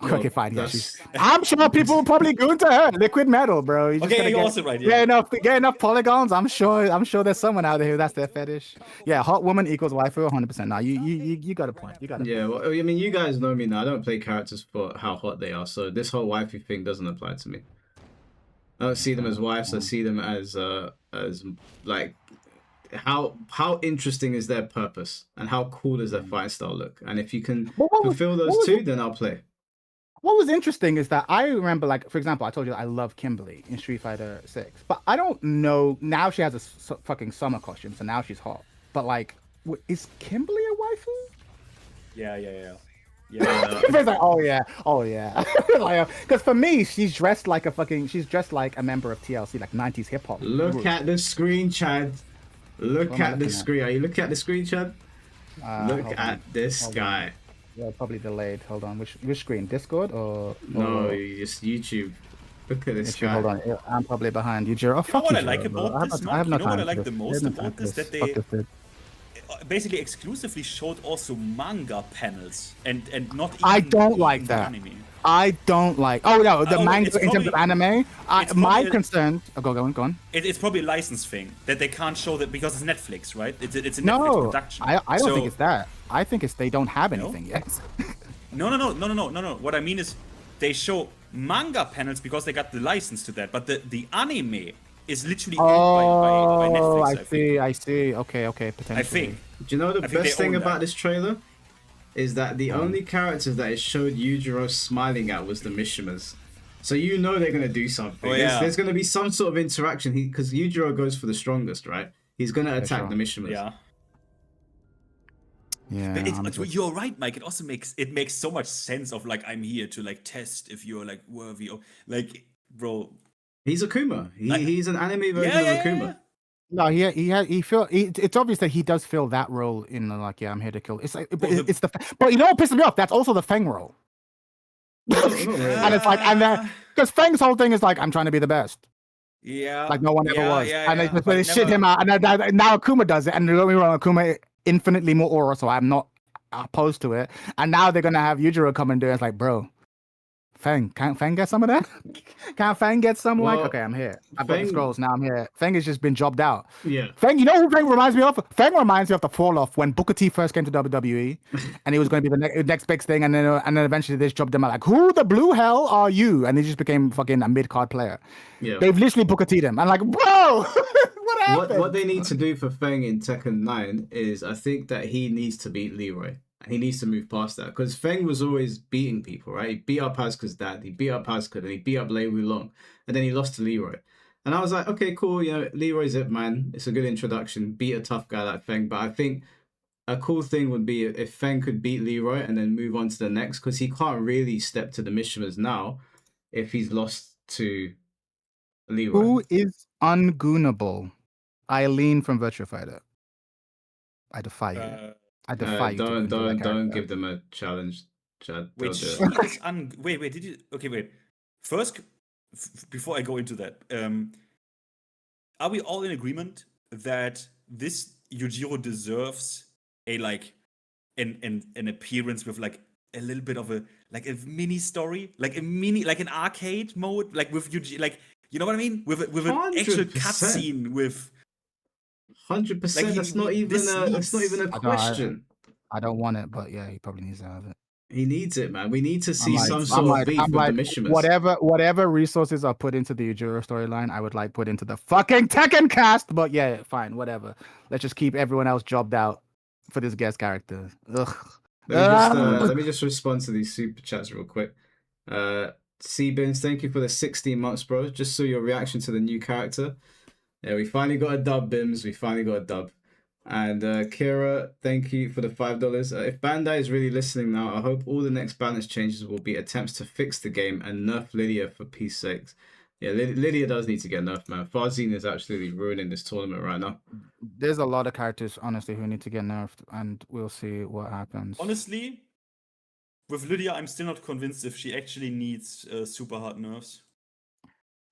Okay, fine. Yeah, that's- I'm sure people will probably goon to her. Liquid metal, bro. You just Okay, gotta you're get, also right, yeah. Get enough polygons. I'm sure there's someone out there who that's their fetish. Yeah, hot woman equals waifu 100%. Now you got a point. You got a yeah, well, I mean, you guys know me now. I don't play characters for how hot they are, so this whole waifu thing doesn't apply to me. I don't see them as wives. I see them as like how interesting is their purpose and how cool does their fight style look. And if you can fulfill those two, then I'll play. What was interesting is that I remember, like, for example, I told you that I love Kimberly in Street Fighter 6, but I don't know, now she has a fucking summer costume, so now she's hot. But, like, is Kimberly a waifu? Yeah. It's like, oh yeah. Because for me, she's dressed like a member of TLC, like 90s hip hop. Look at the screen, Chad. Look at the screen. Are you looking at the screen, Chad? Look at this guy. Yeah, probably delayed. Hold on. Which screen? Discord or No, it's YouTube. Look at this guy. Hold on. I'm probably behind Yujiro. Oh, fuck what I Yujiro, like bro. about this, I have no you know what time I for like this. the most I have no about time this? for That they Fuck this dude. basically exclusively showed also manga panels and not even I don't like the that. anime. I don't like. Oh no, the Oh, manga it's in terms of probably- anime. it's My probably a- concern. Oh, go on. It's probably a license thing that they can't show that because it's Netflix, right? It's a Netflix No, production. I don't So- think it's that. I think it's they don't have anything yet. No. What I mean is they show manga panels because they got the license to that, but the anime is literally owned by Netflix. I see. Okay, potentially. I think. Do you know the I think best they thing own about that. this trailer? Is that the only characters that it showed Yujiro smiling at was the Mishimas. So you know they're going to do something. Oh, yeah. There's going to be some sort of interaction. Because Yujiro goes for the strongest, right? He's going to attack sure. the Mishimas. Yeah. Yeah. You're right, Mike. It also makes so much sense of like I'm here to like test if you're like worthy of like, bro. He's Akuma. He's an anime version of Akuma. No, it's obvious that he does feel that role in the, like, yeah, I'm here to kill. It's like, it's the, but you know what pisses me off? That's also the Feng role. And it's like, and then because Feng's whole thing is like, I'm trying to be the best. Yeah. Like no one ever was. Yeah, and yeah, they shit him out. And now Akuma does it. And don't get me wrong, Akuma infinitely more aura, so I'm not opposed to it. And now they're gonna have Yujiro come and do it. It's like, bro, Feng, can't Feng get some of that? Can't Feng get some? Well, like, okay, I'm here. I've got the Feng- scrolls, now I'm here. Feng has just been jobbed out. Yeah. Feng, you know who Feng reminds me of? Feng reminds me of the fall off when Booker T first came to WWE, and he was going to be the next big thing, and then eventually they just jobbed him out. Like, who the blue hell are you? And he just became fucking a mid card player. Yeah. They've literally Booker T'd him. I'm like, bro, what happened? What they need to do for Feng in Tekken 9 is, I think that he needs to beat Leroy. And he needs to move past that, because Feng was always beating people, right? He beat up Asuka's dad, he beat up Asuka, and he beat up Lei Wulong, and then he lost to Leroy. And I was like, okay, cool, you know, Leroy's it, man. It's a good introduction. Beat a tough guy like Feng. But I think a cool thing would be if Feng could beat Leroy and then move on to the next, because he can't really step to the Mishimas now if he's lost to Leroy. Who is ungoonable? Eileen from Virtua Fighter. I defy you. I defy you. Don't give them a challenge, Chad. Wait, wait, did you? Okay, wait. First, before I go into that, are we all in agreement that this Yujiro deserves a an appearance with like a little bit of a mini story, like an arcade mode, like with Yujiro, like, you know what I mean, with an actual 100%. cutscene with. 100%. Like, that's not even a question. I don't want it, but yeah, he probably needs to have it. He needs it, man. We need to see some sort of beef with the Mishimas. Whatever resources are put into the Yujiro storyline, I would like put into the fucking Tekken cast. But yeah, fine, whatever. Let's just keep everyone else jobbed out for this guest character. Ugh. Let me just respond to these super chats real quick. C-Bins, thank you for the 16 months, bro. Just saw your reaction to the new character. Yeah, we finally got a dub, Bims. We finally got a dub. And Kira, thank you for the $5. If Bandai is really listening now, I hope all the next balance changes will be attempts to fix the game and nerf Lydia for peace sakes. Yeah, Lydia does need to get nerfed, man. Farzine is absolutely ruining this tournament right now. There's a lot of characters, honestly, who need to get nerfed, and we'll see what happens. Honestly, with Lydia, I'm still not convinced if she actually needs super hard nerfs.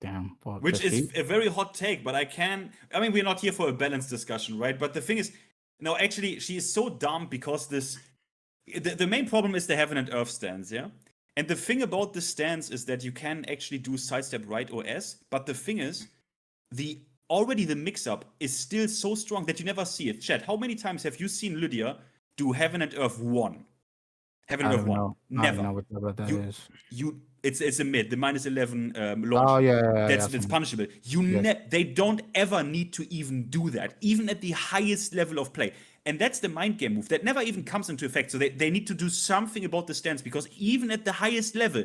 Damn. Which is a very hot take, but we're not here for a balanced discussion, right? But the thing is, no, actually, she is so dumb because the main problem is the Heaven and Earth stance, yeah? And the thing about this stance is that you can actually do sidestep right or S, but the thing is, the mix-up is still so strong that you never see it. Chat, how many times have you seen Lydia do Heaven and Earth 1? Heaven and Earth 1. Never. I don't know what that is. It's a mid, the -11 launch. Oh yeah, that's punishable. They don't ever need to even do that, even at the highest level of play. And that's the mind game move that never even comes into effect. So they need to do something about the stance, because even at the highest level,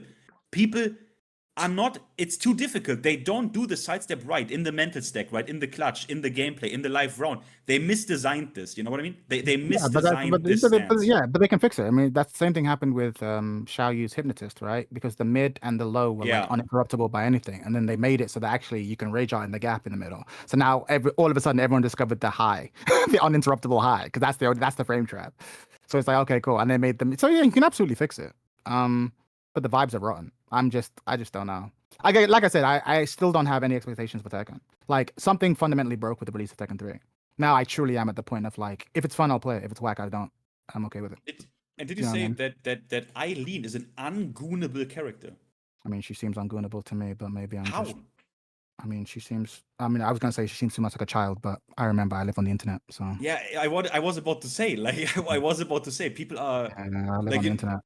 people are not, it's too difficult. They don't do the sidestep right in the mental stack, right? In the clutch, in the gameplay, in the live round. They misdesigned this, you know what I mean? They misdesigned this stance. But they can fix it. I mean, that's the same thing happened with Xiao Yu's Hypnotist, right? Because the mid and the low were like uninterruptible by anything. And then they made it so that actually you can rage out in the gap in the middle. So now all of a sudden everyone discovered the high, the uninterruptible high, because that's the frame trap. So it's like, okay, cool. And they made them, so yeah, you can absolutely fix it. But the vibes are rotten. I just don't know. Like I said, I still don't have any expectations for Tekken. Like, something fundamentally broke with the release of Tekken 3. Now I truly am at the point of like, if it's fun, I'll play it. If it's whack, I don't. I'm okay with it. And did you say that Eileen is an ungoonable character? I mean, she seems ungoonable to me, but maybe I'm How? just. I mean, I was gonna say she seems too much like a child, but I remember I live on the internet, so. Yeah, I was about to say, people are. Yeah, I live on the internet.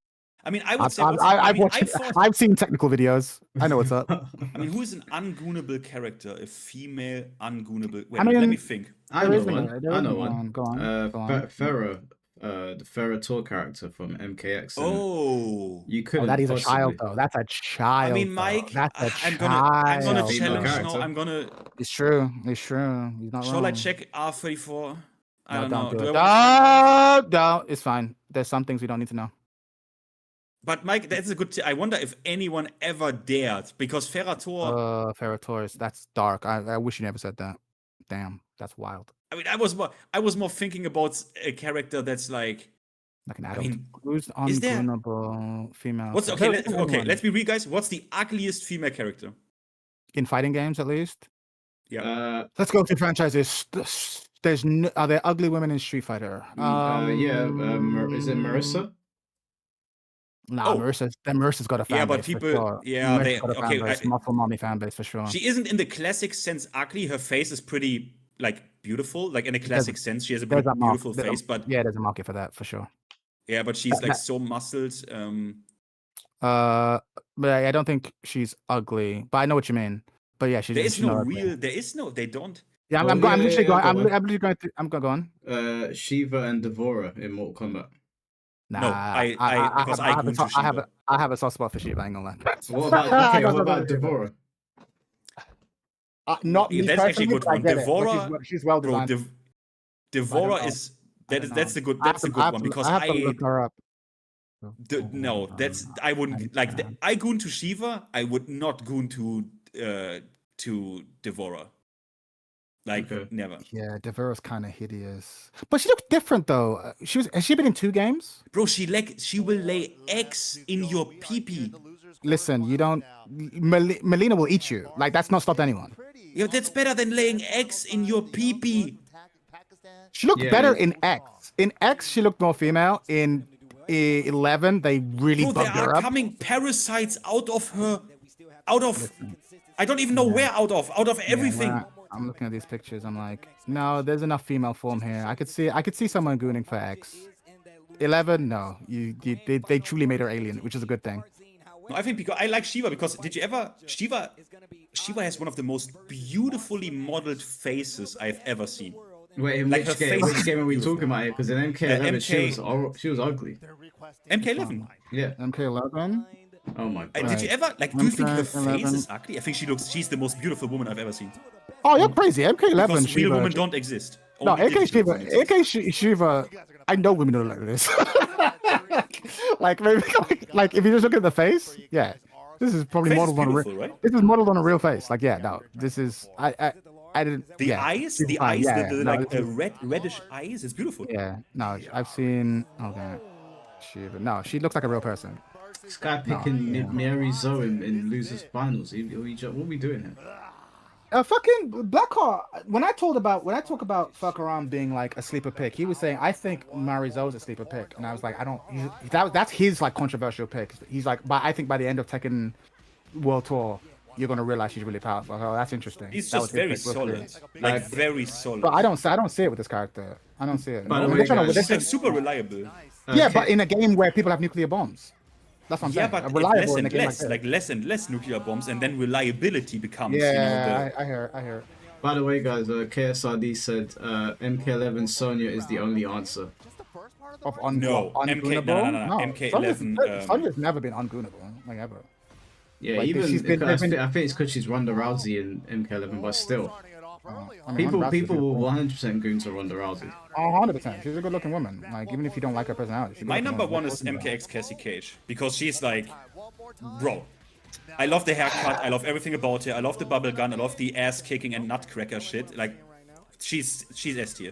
I mean, I would say. I've seen technical videos. I know what's up. I mean, who is an ungoonable character? A female ungoonable. Wait, I mean, let me think. I know one. Go on. Pharaoh, the Pharaoh Tour character from MKX. Oh, you could. That is a child, though. That's a child. I mean, Mike. That's a I'm child. gonna challenge now. It's true. He's not Shall wrong. I check R34? I don't know. Do it. No, it's fine. There's some things we don't need to know. But Mike, that's a good. I wonder if anyone ever dared, because Ferrator. Ferrator, that's dark. I wish you never said that. Damn. That's wild. I mean, I was more thinking about a character that's like Like an I adult. mean, Who's is there- ungrownable female? what's okay? Let's be real, guys. What's the ugliest female character? In fighting games, at least. Yeah. Let's go to franchises. Are there ugly women in Street Fighter? Is it Marissa? Nah, Oh. Marissa's got a fan Yeah, but base. for people- sure. yeah, Marissa's got a fan okay, base, muscle mommy fan base for sure. She isn't in the classic sense ugly. Her face is pretty like beautiful. Like in a classic sense, she has a pretty There's a mark- beautiful face. But yeah, there's a market for that for sure. yeah, but she's like so muscled. But I don't think she's ugly. But I know what you mean. But yeah, she's. There is she's no not ugly. real. There is no. They don't. Yeah, Oh, I'm yeah, literally yeah, going. go I'm on. literally going to. I'm going. Shiva and Devora in Mortal Kombat. Nah, No, because I grew to Shiva. I have a soft spot for Shiva. I ain't gonna lie. What about okay? What about Devora? Not Yeah, me that's actually a personally, good but I one. get it, but Devora- she's well Bro, designed. Devora know. is I don't that's know. the good. I have That's the to- good I have one to- because I have to look her up. no, that's I wouldn't like. I goon to Shiva. I would not goon to Devora. Like Okay. never, Yeah, Devora's kind of hideous, but she looks different though. Has she been in 2 games? bro. She will lay eggs in your pee-pee. Listen, you don't. Melina will eat you. Like that's not stopped anyone. Yeah, that's better than laying eggs in your pee-pee. She looked Yeah, better yeah. in X. In X, she looked more female. In 11, they really Bro, there bugged her are up. coming parasites out of her. Out of. I don't even know where out of. Out of everything. Yeah, I'm looking at these pictures. I'm like, no, there's enough female form here. I could see someone gooning for X. 11, no, they truly made her alien, which is a good thing. No, I think because I like Shiva because did you ever Shiva has one of the most beautifully modeled faces I've ever seen. Wait, in Like her which face game are we is talking about here? Because in MK11 MK she was ugly. MK11. Yeah. MK11. Oh my god. Did you ever like? Do you think her MK11. face is ugly? I think she's the most beautiful woman I've ever seen. Oh, you're crazy. MK11. Because real Shiva. women don't exist. No, Only AK digital Shiva. women exist. AK Shiva. I know women don't look like this. like maybe like if you just look at the face, yeah, this is probably Face is modeled on a real. beautiful, right? This is modeled on a real face. Like yeah, no, this is I didn't. The yeah, eyes, she's the fine, eyes, yeah, the no, like this is- reddish eyes. It's beautiful. Yeah, no, I've seen. Okay, Shiva. No, she looks like a real person. This guy picking Mary Zoe in losers finals. What are we doing here? Fucking Blackheart. When I talk about fuck around being like a sleeper pick, he was saying I think Marizo's a sleeper pick, and I was like, I don't. That's his like controversial pick. He's like, but I think by the end of Tekken World Tour, you're gonna realize she's really powerful. Oh, that's interesting. He's That just was his very pick, wasn't solid, it? like very solid. But I don't see it with this character. I don't see it. By the No, way, they're trying to- guys- they're She's like trying- super reliable. yeah, Okay. but in a game where people have nuclear bombs, that's what I'm Yeah, saying. but it's Reliable less in a and game less, like like less and less nuclear bombs, and then reliability becomes. yeah, I hear it. By the way, guys, KSRD said MK11 Sonya is the only answer. Of No, MK no, MK11, Sonya's never been ungoonable, like ever. Yeah, Like, even she's been- I think it's because she's Ronda Rousey in MK11, but still, I mean, people Ronda Rousey's will beautiful. 100% goon to Ronda Rousey. 100%. She's a good-looking woman. Like even if you don't like her personality. she's a My good-looking number woman. one is MKX Cassie Cage because she's like, bro. I love the haircut. I love everything about her. I love the bubble gun. I love the ass kicking and nutcracker shit. Like, she's S tier.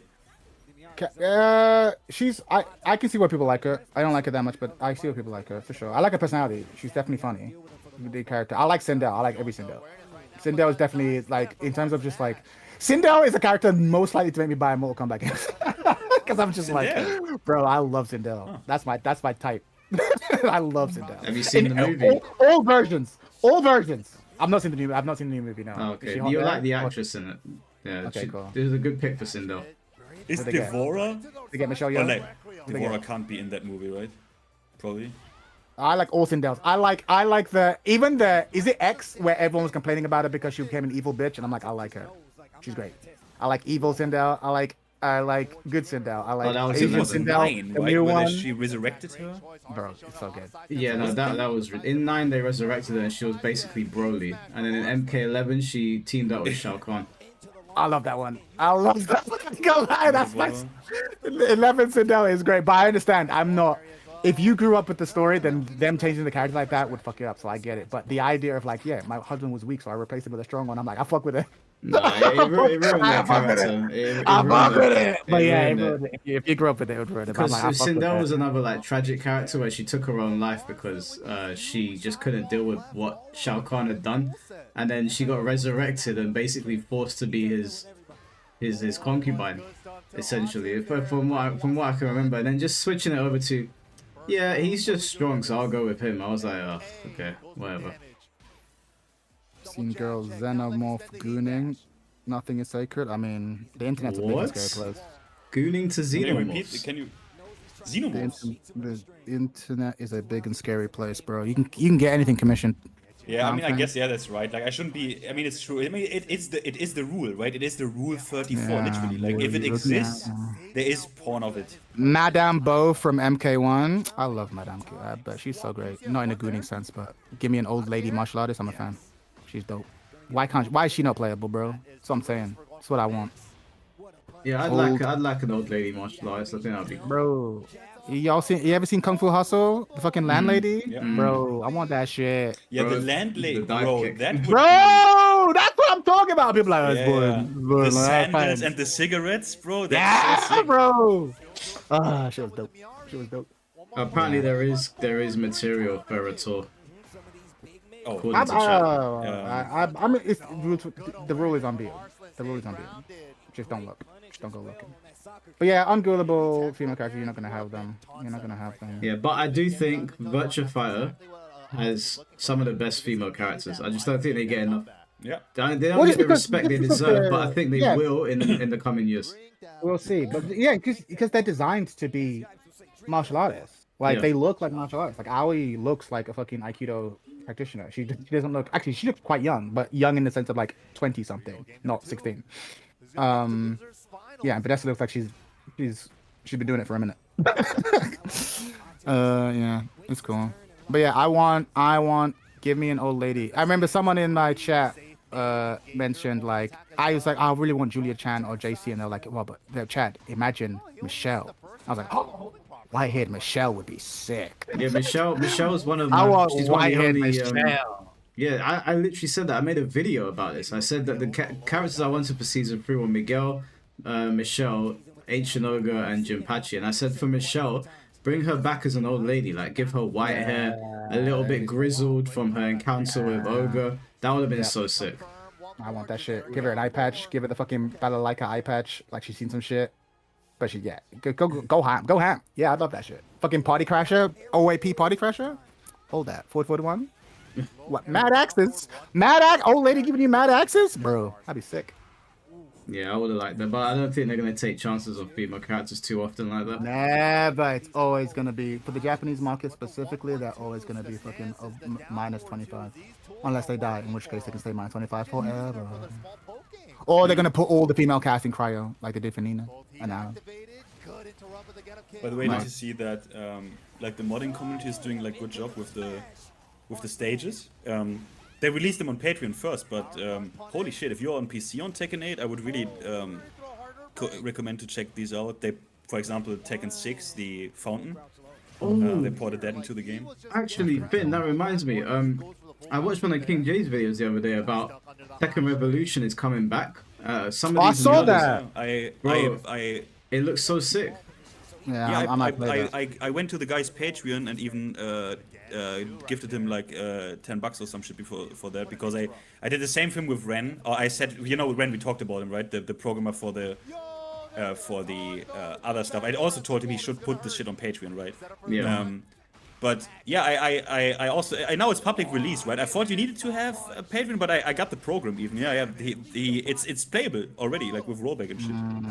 I can see why people like her. I don't like her that much, but I see why people like her for sure. I like her personality. She's definitely funny. The character. I like Sindel. I like every Sindel. Sindel is definitely like in terms of just like Sindel is a character most likely to make me buy a Mortal Kombat game because I'm just like, bro, I love Sindel. Huh. That's my type. I love Sindel. Have you seen the movie? All versions. All versions. I've not seen the new movie now. Oh, Is okay, she hot you there? like the actress in it. Yeah, Okay, cool. This is a good pick for Sindel. Is What they get? Devora? To get Michelle Well, Yeoh. like, Devora can't be in that movie, right? Probably. I like all Sindels. I like is it X where everyone was complaining about it because she became an evil bitch, and I'm like, I like her. She's great. I like evil Sindel. I like good Sindel. I like that was It Asian was in Sindel. 9, The right? new Where one. she resurrected her? Bro, it's so good. Yeah, no, that was in 9 they resurrected her and she was basically Broly, and then in MK11 she teamed up with Shao Kahn. I love that one. I love that one. I'm gonna lie, that's my Devora. 11 Sindel is great, but I understand. I'm not. If you grew up with the story, then them changing the character like that would fuck you up. So I get it. But the idea of like, yeah, my husband was weak, so I replaced him with a strong one. I'm like, I fuck with it. Nah, it ruined that character. I fuck with it. But It yeah, ruined it. if you grew up with it, it would ruin it. But I'm Because like, I fuck with Sindel it. was another like tragic character where she took her own life because she just couldn't deal with what Shao Kahn had done, and then she got resurrected and basically forced to be his concubine, essentially. From what I can remember, and then just switching it over to, yeah, he's just strong, so I'll go with him. I was like, oh, okay, whatever. Seen girls xenomorph gooning. Nothing is sacred. I mean, the internet's a big scary place. Gooning to Can you repeat? xenomorphs. Can you? Xenomorphs. The internet is a big and scary place, bro. You can get anything commissioned. Yeah, I mean, I guess yeah, that's right. Like, I shouldn't be. I mean, it's true. I mean, it is the rule, right? It is the rule 34, Yeah, literally. Like, if it exists, there is porn of it. Madame Bo from MK1. I love Madame Q. I bet she's so great. Not in a gooning sense, but give me an old lady martial artist. I'm a fan. She's dope. Why is she not playable, bro? That's what I'm saying. That's what I want. Yeah, I'd like an old lady martial artist. I think that'd be cool. Bro, you ever seen Kung Fu Hustle? The fucking landlady? Yeah. Bro, I want that shit. Yeah, Bro, the landlady, the dive bro. kick. That would Bro, that's what I'm talking about. People like, be, boy, the sandals and the cigarettes, bro. That's yeah, so sick. bro. Ah, she was dope. She was dope. Apparently there is material for Virtua. Oh, According to chat. I mean, the rule is unbeatable. The rule is unbeatable. Just don't look. Just don't go looking. But yeah, ungoodable female characters, you're not gonna have them. You're not gonna have them. Yeah, but I do think Virtua Fighter has some of the best female characters. I just don't think they get enough. Yeah. They don't get the respect they deserve, but I think they will in the coming years. We'll see. But yeah, because they're designed to be martial artists. Like they look like martial artists. Like Aoi looks like a fucking Aikido practitioner. She doesn't look. Actually, she looks quite young, but young in the sense of like 20 something, not 16. Yeah, Vanessa looks like she's been doing it for a minute. Yeah, it's cool. But yeah, I want give me an old lady. I remember someone in my chat mentioned like I was like, I really want Julia Chan or JC, and they're like, well, but they're Chad, imagine Michelle. I was like, oh, white-haired Michelle would be sick. Yeah, Michelle's one of my. I want she's one of the white-haired only, Michelle. Yeah, I literally said that. I made a video about this. I said that the characters I wanted for season 3 were Miguel, Michelle, Shinoga, and Jinpachi. And I said for Michelle, bring her back as an old lady. Like, give her white hair, a little bit grizzled from her encounter with Ogre. That would have been so sick. I want that shit. Give her an eye patch. Give her the fucking Balalaika eye patch. Like she's seen some shit. But she, yeah, go ham. Go ham. Yeah, I love that shit. Fucking Party Crasher. OAP Party Crasher. Hold that. 441. What? Mad Axes? Old lady giving you mad axes? Bro, I'd be sick. Yeah, I would have liked that, but I don't think they're gonna take chances on female characters too often like that. Never. It's always gonna be for the Japanese market specifically. They're always gonna be fucking minus 25, unless they die, in which case they can stay minus 25 forever. Or they're gonna put all the female cast in cryo, like they did for Nina and Aaron. By the way, did you see that like the modding community is doing like good job with the stages? They released them on Patreon first, but holy shit, if you're on PC on Tekken 8, I would really recommend to check these out. They, for example, Tekken 6, the fountain, they ported that into the game. Actually, Finn, that reminds me. I watched one of King J's videos the other day about Tekken Revolution is coming back. Some of these I saw that. It looks so sick. Yeah, I went to the guy's Patreon and even gifted him like $10 or some shit for that, because I did the same thing with Ren. Or I said, you know, Ren, we talked about him, right? The programmer for the other stuff. I also told him he should put this shit on Patreon, right? Yeah. But yeah, I also know it's public release, right? I thought you needed to have a Patreon, but I got the program even. Yeah. It's playable already, like with rollback and shit. I'm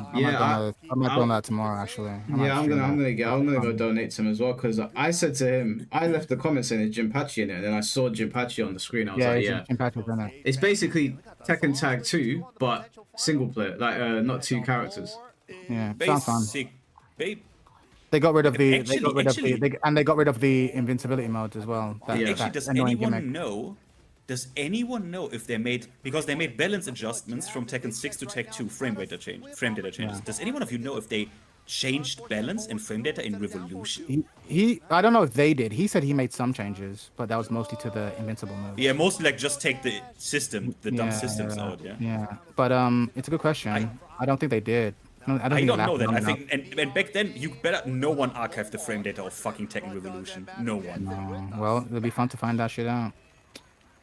not doing that tomorrow, actually. I'm gonna go donate to him as well, because I said to him, I left the comment saying there's Jinpachi in it, and then I saw Jinpachi on the screen. I was like, yeah. Jinpachi's in it. It's basically Tekken Tag 2, but single player, like not two characters. Yeah, sounds fun. Basic, They got rid of the Actually- they got rid of the invincibility mode as well. Actually, does anyone know if they made, because they made balance adjustments from Tekken 6 to Tekken 2, frame data changes. Does anyone of you know if they changed balance and frame data in Revolution? I don't know if they did. He said he made some changes, but that was mostly to the invincible move. Yeah, mostly like just take the system, the dumb systems out. Yeah. Yeah, but it's a good question. I don't think they did. I don't know that. I think, and back then, no one archived the frame data of fucking Tekken Revolution. No one. No. Well, it'll be fun to find that shit out.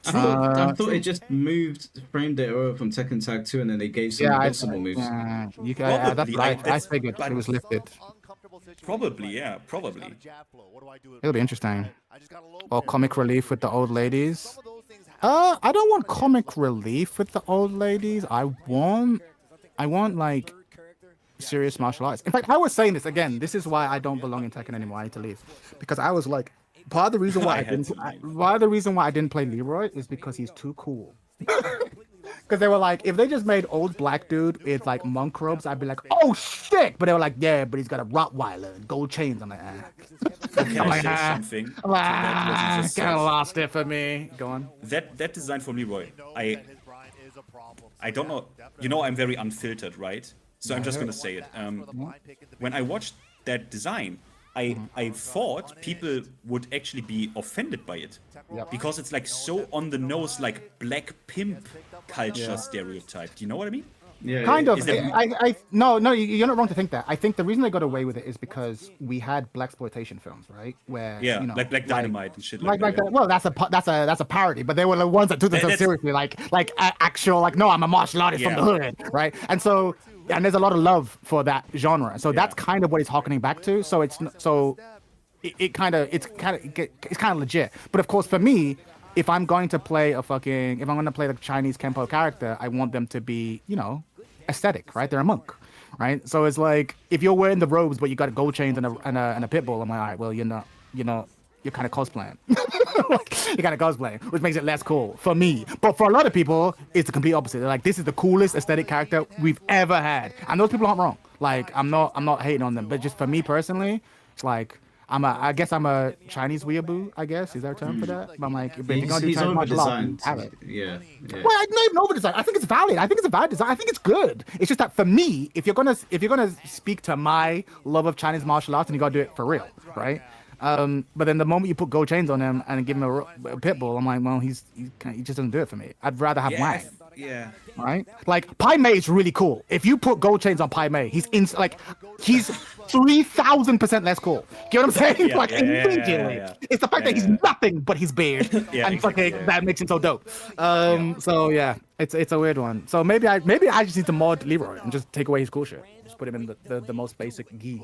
I thought it just moved frame data over from Tekken Tag 2 and then they gave some invincible moves. You can, that's right. I figured it was lifted. Probably, yeah, probably. It'll be interesting. Or comic relief with the old ladies. I don't want comic relief with the old ladies. I want like serious martial arts. In fact, I was saying this again. This is why I don't belong in Tekken anymore. I need to leave because I was like, part of the reason why I didn't play Leroy is because he's too cool. Because they were like, if they just made old black dude with like monk robes, I'd be like, oh shit! But they were like, yeah, but he's got a Rottweiler and gold chains. I'm like, Can I say something? Kind of lost it for me. Go on. That design from Leroy, I don't know. You know, I'm very unfiltered, right? So I'm just gonna say it. When I watched that design, I thought people would actually be offended by it. Because it's like so on the nose, like black pimp culture stereotype. Do you know what I mean? Yeah, kind of. No, you're not wrong to think that. I think the reason they got away with it is because we had blaxploitation films, right? Where like Black Dynamite and shit like that. Well, that's a parody, but they were the ones that took themselves seriously, like actual, like, no, I'm a martial artist from the hood, right? And so, and there's a lot of love for that genre. So that's kind of what it's harkening back to. So it's kind of legit. But of course, for me, if I'm going to play the Chinese Kenpo character, I want them to be, aesthetic, right? They're a monk, right? So it's like, if you're wearing the robes but you got gold chains and a pit bull, I'm like, all right, well, you're kind of cosplaying. You're kind of cosplaying, which makes it less cool for me. But for a lot of people, it's the complete opposite. They're like, this is the coolest aesthetic character we've ever had, and those people aren't wrong. Like, I'm not hating on them, but just for me personally, it's like, I guess I'm a Chinese weeaboo, I guess. Is there a term for that? But I'm like, if you're going to do Chinese martial arts, have it. Yeah. Well, I don't even over-design. I think it's valid. I think it's a valid design. I think it's good. It's just that for me, if you're gonna speak to my love of Chinese martial arts, then you gotta do it for real, right? But then the moment you put gold chains on him and give him a pit bull, I'm like, well, he just doesn't do it for me. I'd rather have Wang. Yeah. Right? Like, Pai Mei is really cool. If you put gold chains on Pai Mei, he's 3,000% less cool. Get what I'm saying? Immediately. It's the fact that he's nothing but his beard. That makes him so dope. So yeah, it's a weird one. So maybe I just need to mod Leroy and just take away his cool shit. Just put him in the most basic gi.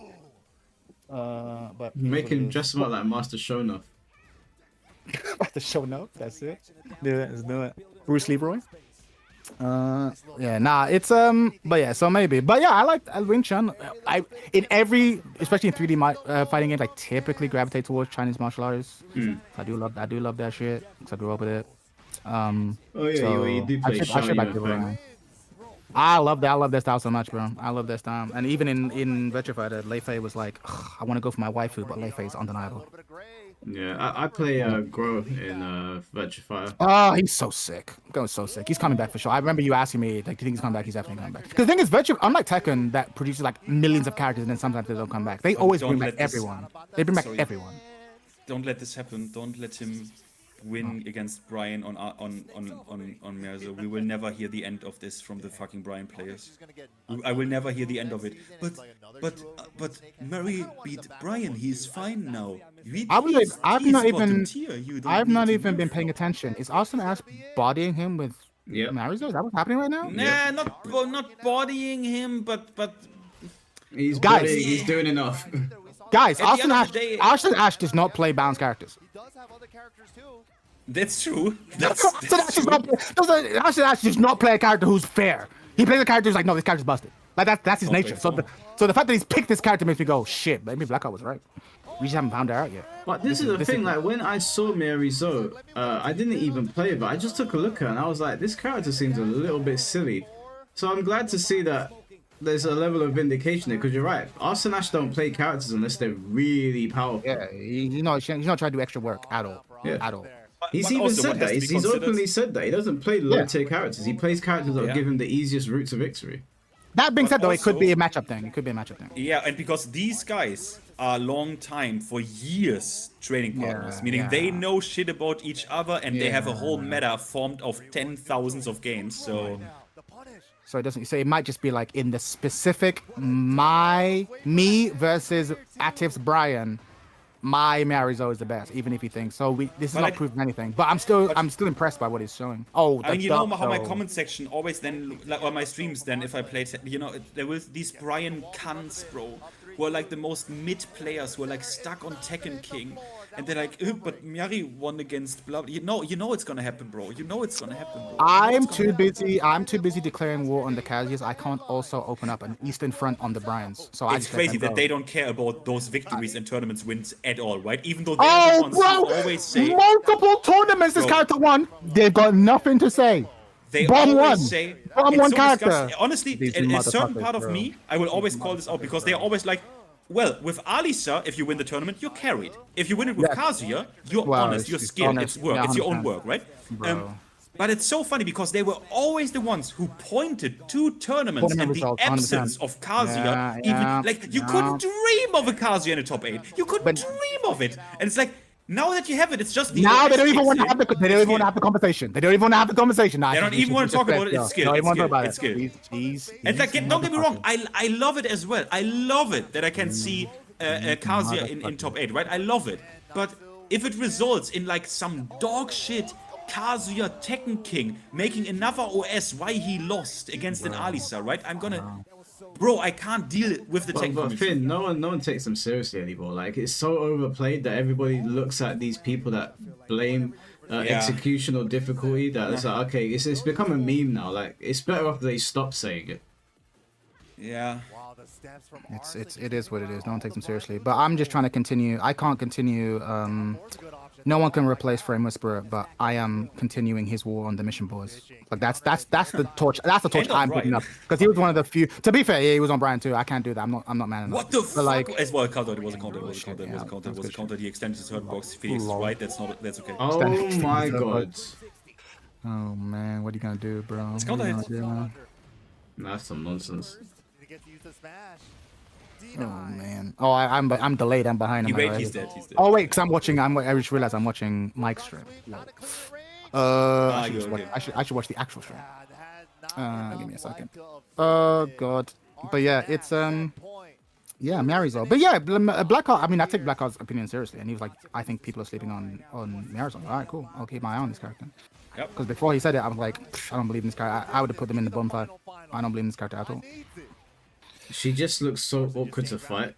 But make him dress up like Master Shonuff. Master Shonuff, that's it. Let's do it. Bruce Leroy. But yeah, so maybe. But yeah, I like Wing Chun. Especially in 3D fighting games, I typically gravitate towards Chinese martial artists. I do love that shit because I grew up with it. You do play Shaolin. I love their style so much, bro. I love their style. And even in Virtua Fighter, Lei Fei was like, I want to go for my waifu, but Lei Fei is undeniable. Yeah, I play Gro in Virtua Fighter. Oh, he's so sick. Go's so sick. He's coming back for sure. I remember you asking me, like, do you think he's coming back? He's definitely coming back. Because the thing is, unlike Tekken, that produces like millions of characters and then sometimes they don't come back. They always bring back everyone. They bring back everyone. Don't let this happen. Don't let him win against Brian on Merzo. We will never hear the end of this from the fucking Brian players. I will never hear the end of it. But Murray beat Brian. He's fine now. I've not even been paying attention. Is Austin Ash bodying him with Marizo? Is that what's happening right now? Nah, not bodying him, but he's doing enough. Guys, Austin Ash does not play balanced characters. That's true. Austin Ash does not play a character who's fair. He plays a character who's like, no, this character's busted. Like that's his nature. So the fact that he's picked this character makes me go, shit, maybe Blackout was right. We just haven't found it out yet. But this is the thing, like when I saw Merizo, I didn't even play it, but I just took a look at her and I was like, this character seems a little bit silly. So I'm glad to see that there's a level of vindication there, because you're right. Austin Ash don't play characters unless they're really powerful. Yeah, he's not trying to do extra work at all. At all. He's even said that. He's openly said that. He doesn't play low-tier characters. He plays characters that give him the easiest route to victory. That being But said, though, it could also- be a matchup thing. It could be a matchup thing. Yeah, and because these guys are long time for years training partners, Yeah, meaning yeah. they know shit about each other and they have a whole Yeah. meta formed of 10,000s of games. So So it doesn't. So it might just be like in the specific me versus Atif's Brian. My Marizo is the best, even if he thinks so. This is But not proving anything, but I'm still impressed by what he's showing. Oh, I mean, you know duck, how my though. comment section always then, like, or my streams then, if I play, you know, there was these Brian cunts, bro, who are like the most mid players who are like stuck on Tekken King, and they're like, but Miyari won against blah. You know it's gonna happen, bro. You know it's gonna happen, bro. I'm too busy declaring war on the Kazuya's. I can't also open up an Eastern front on the Bryans. So I It's just let crazy them that go. they don't care about those victories and tournaments wins at all, right? Even though they're the Oh, ones who bro! always say Multiple tournaments this Bro. character won. They've got nothing to say. they Bomb always one. say Bomb it's one so character. disgusting. Honestly, These a certain motherfuckers, part of bro. me, I will always call this out because they are always like, well, with Alisa, if you win the tournament, you're carried. If you win it with Yes. Kazuya, you're Well, honest, you're it's skilled, honest. it's work, Yeah, it's your own 100%. work, right? Bro. But it's so funny because they were always the ones who pointed to tournaments Tournament and results, the absence 100%. of Kazuya. Yeah, Even yeah, like you yeah. couldn't dream of a Kazuya in the top 8. You couldn't dream of it. And it's like now that you have it, it's just the Now OS they don't even kicks want to in. have the. They don't It's even want to have the conversation. They don't even want to have the conversation. Nah, They don't it's- even want to talk about it. It's They skill. don't It's even want to talk skill. about It's skill. He's And like, don't get me wrong, motherfucker. I love it as well. I love it that I can see Kazuya in top 8, right? I love it. But if it results in like some dog shit Kazuya Tekken King making another OS why he lost against an Alisa, right? I'm gonna... Bro, I can't deal with the Tekken But community. Finn, no one takes them seriously anymore. Like it's so overplayed that everybody looks at these people that blame execution or difficulty. That it's like okay, it's become a meme now. Like it's better off they stop saying it. Yeah. It is what it is. No one takes them seriously. But I'm just trying to continue. I can't continue. No one can replace Frame Whisperer, but I am continuing his war on the mission boys. Like that's the torch. That's the torch And on I'm picking Brian. up because he was one of the few. To be fair, yeah, he was on Brian too. I can't do that. I'm not man enough. What the But fuck? like, As well, counter. It was a counter. It was a shit, counter. It yeah, was a counter. It that's was a good counter. He extended his hurt box. Phoenix is Lol. right. That's okay. Oh my god, oh man, what are you gonna do, bro? What counter are you hit. gonna do, man? that's some nonsense. Oh man. Oh, I'm delayed. I'm behind He him. wait. already. He's dead. He's dead. Oh wait, because I just realized I'm watching Mike's stream. I should just watch, I should watch the actual stream. Give me a second. Oh god. But yeah, it's yeah, Marizol. But yeah, Blackheart. I mean, I take Blackheart's opinion seriously, and he was like, I think people are sleeping on Marizol. All right, cool. I'll keep my eye on this character. Yep. Because before he said it, I was like, I don't believe in this character. I would have put them in the bottom 5. I don't believe in this character at all. She just looks so awkward to fight.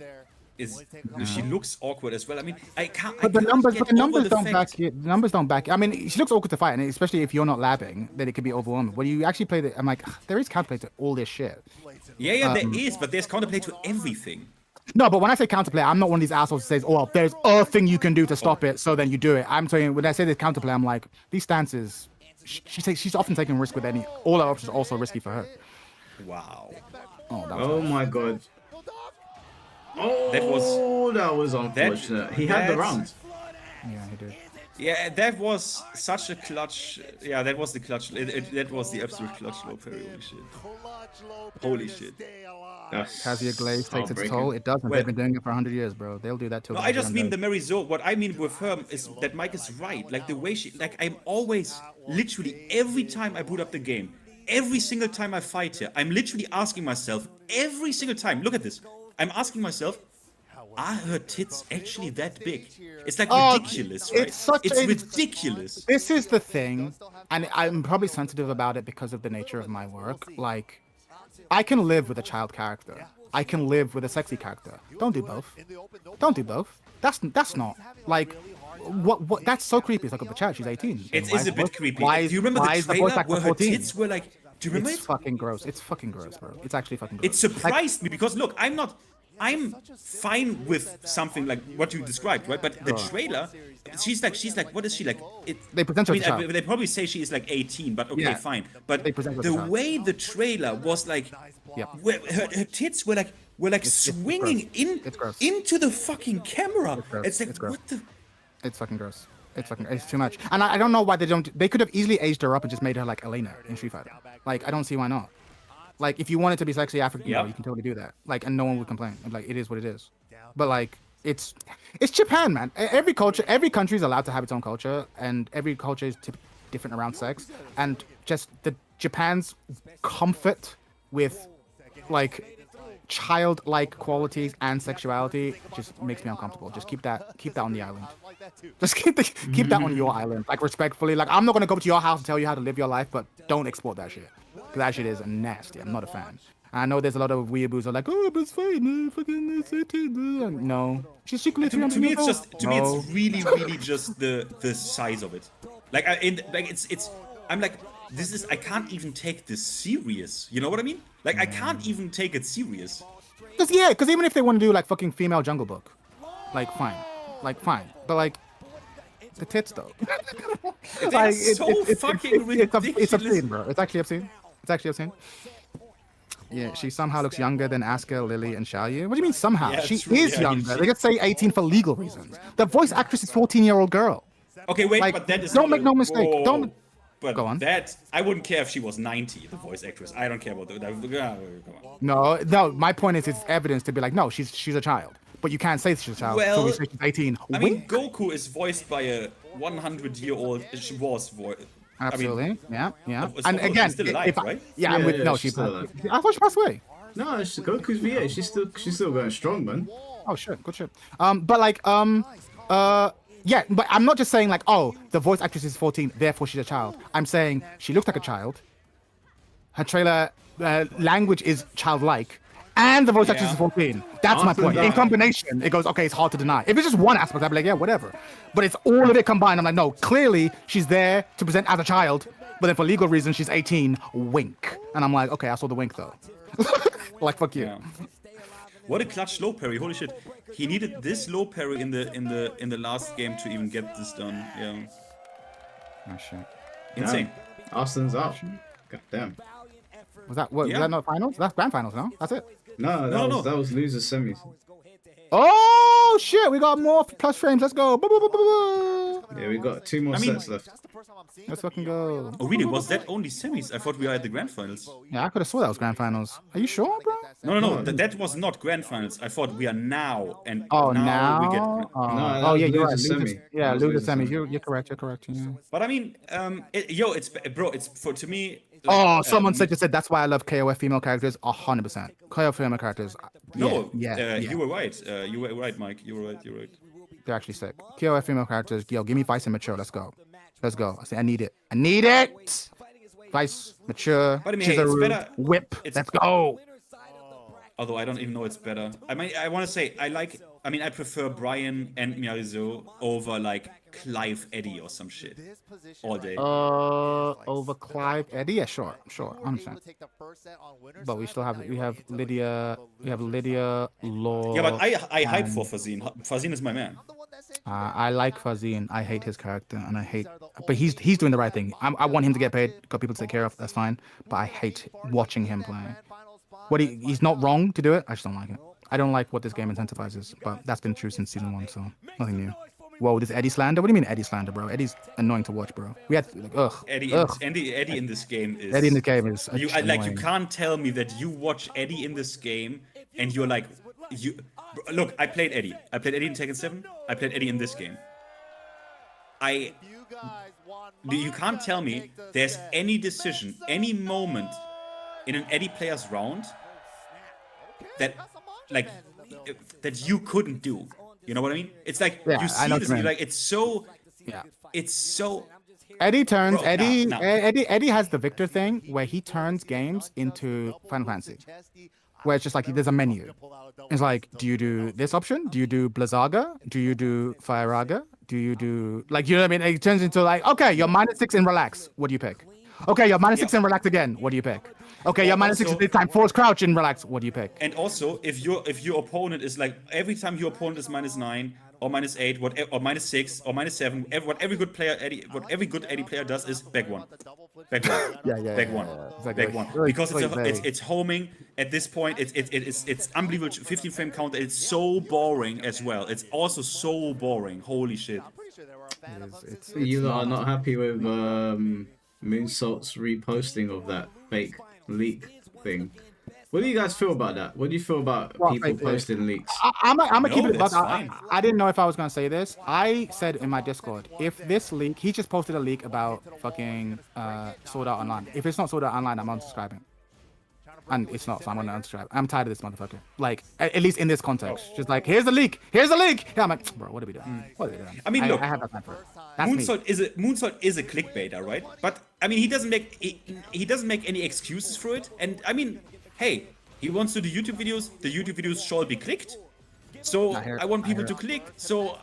She looks awkward as well. I mean, I can't. But the numbers, get but the numbers over don't fact- back it. The numbers don't back it. I mean, she looks awkward to fight, and especially if you're not labbing, then it could be overwhelming. When you actually play I'm like, there is counterplay to all this shit. Yeah, there is, but there's counterplay to everything. No, but when I say counterplay, I'm not one of these assholes who says, "Oh, well, there's a thing you can do to stop it," so then you do it. I'm saying when I say there's counterplay, I'm like, these stances. She's often taking risk with any. All our options are also risky for her. Wow. Oh, that was Oh my god. Oh, that was unfortunate. He had the round. yeah, he did. Yeah, that was such a clutch. Yeah, that was the clutch. That was the absolute clutch low parry. Holy shit. Holy shit. That's Kazuya Glaze takes its heartbreaking. toll. It does, and Well- they've been doing it for 100 years, bro. They'll do that till. No, I just mean the Mary Zo. What I mean with her is that Mike is right. Like the way she, like I'm always, literally every time I boot up the game, every single time I fight her, I'm literally asking myself every single time. Look at this. I'm asking myself, are her tits actually that big? It's like ridiculous, right? it's such a- ridiculous. This is the thing, and I'm probably sensitive about it because of the nature of my work. Like, I can live with a child character. I can live with a sexy character. Don't do both. Don't do both. That's not like what. That's so creepy. It's like the chat. She's 18. It Why is a bit creepy. Why Do you remember why the is voice trailer actor where her 14? tits were like? Do you remember It's it? fucking gross. It's fucking gross, bro. It's actually fucking gross. It surprised me because look, I'm fine with something like what you described, right? But the trailer, she's like, what is she like? They present her as a child. They probably say she is like 18, but okay, Yeah. fine. But They present her as a the child. way the trailer was like, Yep. where her tits were like swinging It's gross. into the fucking camera. gross. It's like It's gross. what the. It's fucking gross. It's too much. And I don't know why they don't. They could have easily aged her up and just made her like Elena in Street Fighter. Like I don't see why not. Like, if you want it to be sexy African, Yeah. you can totally do that. Like, and no one would complain. Like, it is what it is. But like, it's Japan, man. Every culture, every country is allowed to have its own culture, and every culture is different around sex. And just the Japan's comfort with like childlike qualities and sexuality just makes me uncomfortable. Just keep that on the island. Just keep that on your island, like respectfully. Like, I'm not gonna go to your house and tell you how to live your life, but don't export that shit, because that shit is nasty. I'm not a fan. I know there's a lot of weeaboos who are like, oh, but it's fine, fucking 18. No, she's secretly 300 To me, years it's old. just it's really just the size of it. Like I'm like, this is, I can't even take this serious. You know what I mean? Like, I can't even take it serious. Because even if they want to do like fucking female Jungle Book, like fine, but like the tits though. It's so fucking ridiculous. It's obscene, bro. It's actually obscene. Yeah, she somehow looks younger than Asuka, Lily, and Xiaoyu. What do you mean somehow? Yeah, She true, is yeah, younger. They just say 18 for legal reasons. The voice actress is 14-year-old girl. Okay, wait, Like, but that is don't not make no mistake. Whoa. Don't. But Go on. that, I wouldn't care if she was 90, the voice actress. I don't care about that. Come on. No. My point is, it's evidence to be like, no, she's a child. But you can't say she's a child. So we Well, say she's 18. I mean, Goku is voiced by a 100-year-old. She was voiced. Absolutely. Yeah. Is And Goku again, still alive, right? Yeah, Yeah, she's she's still alive. I thought she passed away. No, it's Goku's VA. She's still going strong, man. Oh shit, good shit. But like, yeah, but I'm not just saying like, oh, the voice actress is 14, therefore she's a child. I'm saying she looks like a child. Her trailer language is childlike, and the voice actress is 14. That's my After point. In that- combination, it goes, okay, it's hard to deny. If it's just one aspect, I'd be like, yeah, whatever. But it's all of it combined. I'm like, no, clearly she's there to present as a child, but then for legal reasons she's 18. Wink. And I'm like, okay, I saw the wink though. Like, fuck you. Yeah. What a clutch low parry! Holy shit! He needed this low parry in the last game to even get this done. Yeah, Oh shit. insane. Austin's out. God damn. Was that what? Yeah. Was that not finals? That's grand finals, no? That's it. No, that was loser semis. Oh shit! We got more plus frames. Let's go. Yeah, we got 2 more mean- sets left. Let's fucking go. Oh really? Was that only semis? I thought we were at the grand finals. Yeah, I could have swore that was grand finals. Are you sure, bro? No. That was not grand finals. I thought we are now, and Oh, now we get. now? that Oh, was yeah, you're right. loser semi. Yeah, That was loser loser semi. semi. You're correct. Yeah. But I mean, it's for to me. Oh, someone just said that's why I love KOF female characters. 100%. KOF female characters. No, Yeah. you were right. You were right, Mike. You were right. They're actually sick. KOF female characters. Yo, give me Vice and Mature. Let's go. I say I need it. Vice, Mature, But I mean, hey, it's Chizuru, better- Whip. it's- Let's go. Although I don't even know it's better. I mean, I want to say I prefer Brian and Miyazu over like Clive Eddie or some shit all day. Over Clive Eddie. Yeah, sure. 100%. But we still have Lydia. We have Lydia, Law. Yeah, but I hype for Fazine. Fazine is my man. I like Fazine. I hate his character, and but he's doing the right thing. I want him to get paid, got people to take care of. That's fine. But I hate watching him play. He's not wrong to do it. I just don't like it. I don't like what this game incentivizes, but that's been true since season 1, so nothing new. Whoa, this Eddie slander? What do you mean Eddie slander, bro? Eddie's annoying to watch, bro. We had Eddie in this game is. Eddie in the game is You annoying. can't tell me that you watch Eddie in this game and you're like look. I played Eddie in Tekken 7. I played Eddie in this game. You can't tell me there's any decision, any moment in an Eddie player's round that you couldn't do. You know what I mean? It's like Yeah, you I see know what this you and you're mean. like Yeah. it's so Eddie turns Bro, nah. Eddie has the Victor thing where he turns games into Final Fantasy, where it's just like there's a menu. It's like, do you do this option? Do you do Blizzaga? Do you do Firaga? Do you do like, you know what I mean? It turns into like, okay, you're -6 and relax. What do you pick? Okay, you're -6 and relax again. What do you pick? Okay, you're -6 this time. Force crouch and relax. What do you pick? And also, if your opponent is like every time your opponent is -9 or -8, or -6 or -7, what every good Eddie player does is back one, back one, Exactly. back one. Really- Because really vague. it's homing at this point. It's unbelievable. 15 frame count. It's so boring as well. It's also so boring. Holy shit. You lot are not happy with Moonsault's reposting of that fake leak thing. What do you guys feel about that? What do you feel about people posting leaks? I'm gonna keep No, it. that's But fine. I didn't know if I was gonna say this. I said in my Discord, if this leak, he just posted a leak about fucking Sword Art Online. If it's not Sword Art Online, I'm unsubscribing. And it's not, so I'm gonna unsubscribe. I'm tired of this motherfucker. Like, at least in this context, just like, here's the leak. Here's the leak. Yeah, I'm like, bro, what are we doing? What are we doing? I mean, look, I have that time for it. That's me. Moonsault is a clickbaiter, right? But I mean, he doesn't make any excuses for it. And I mean, hey, he wants to do YouTube videos. The YouTube videos shall be clicked. So I want people to click. So,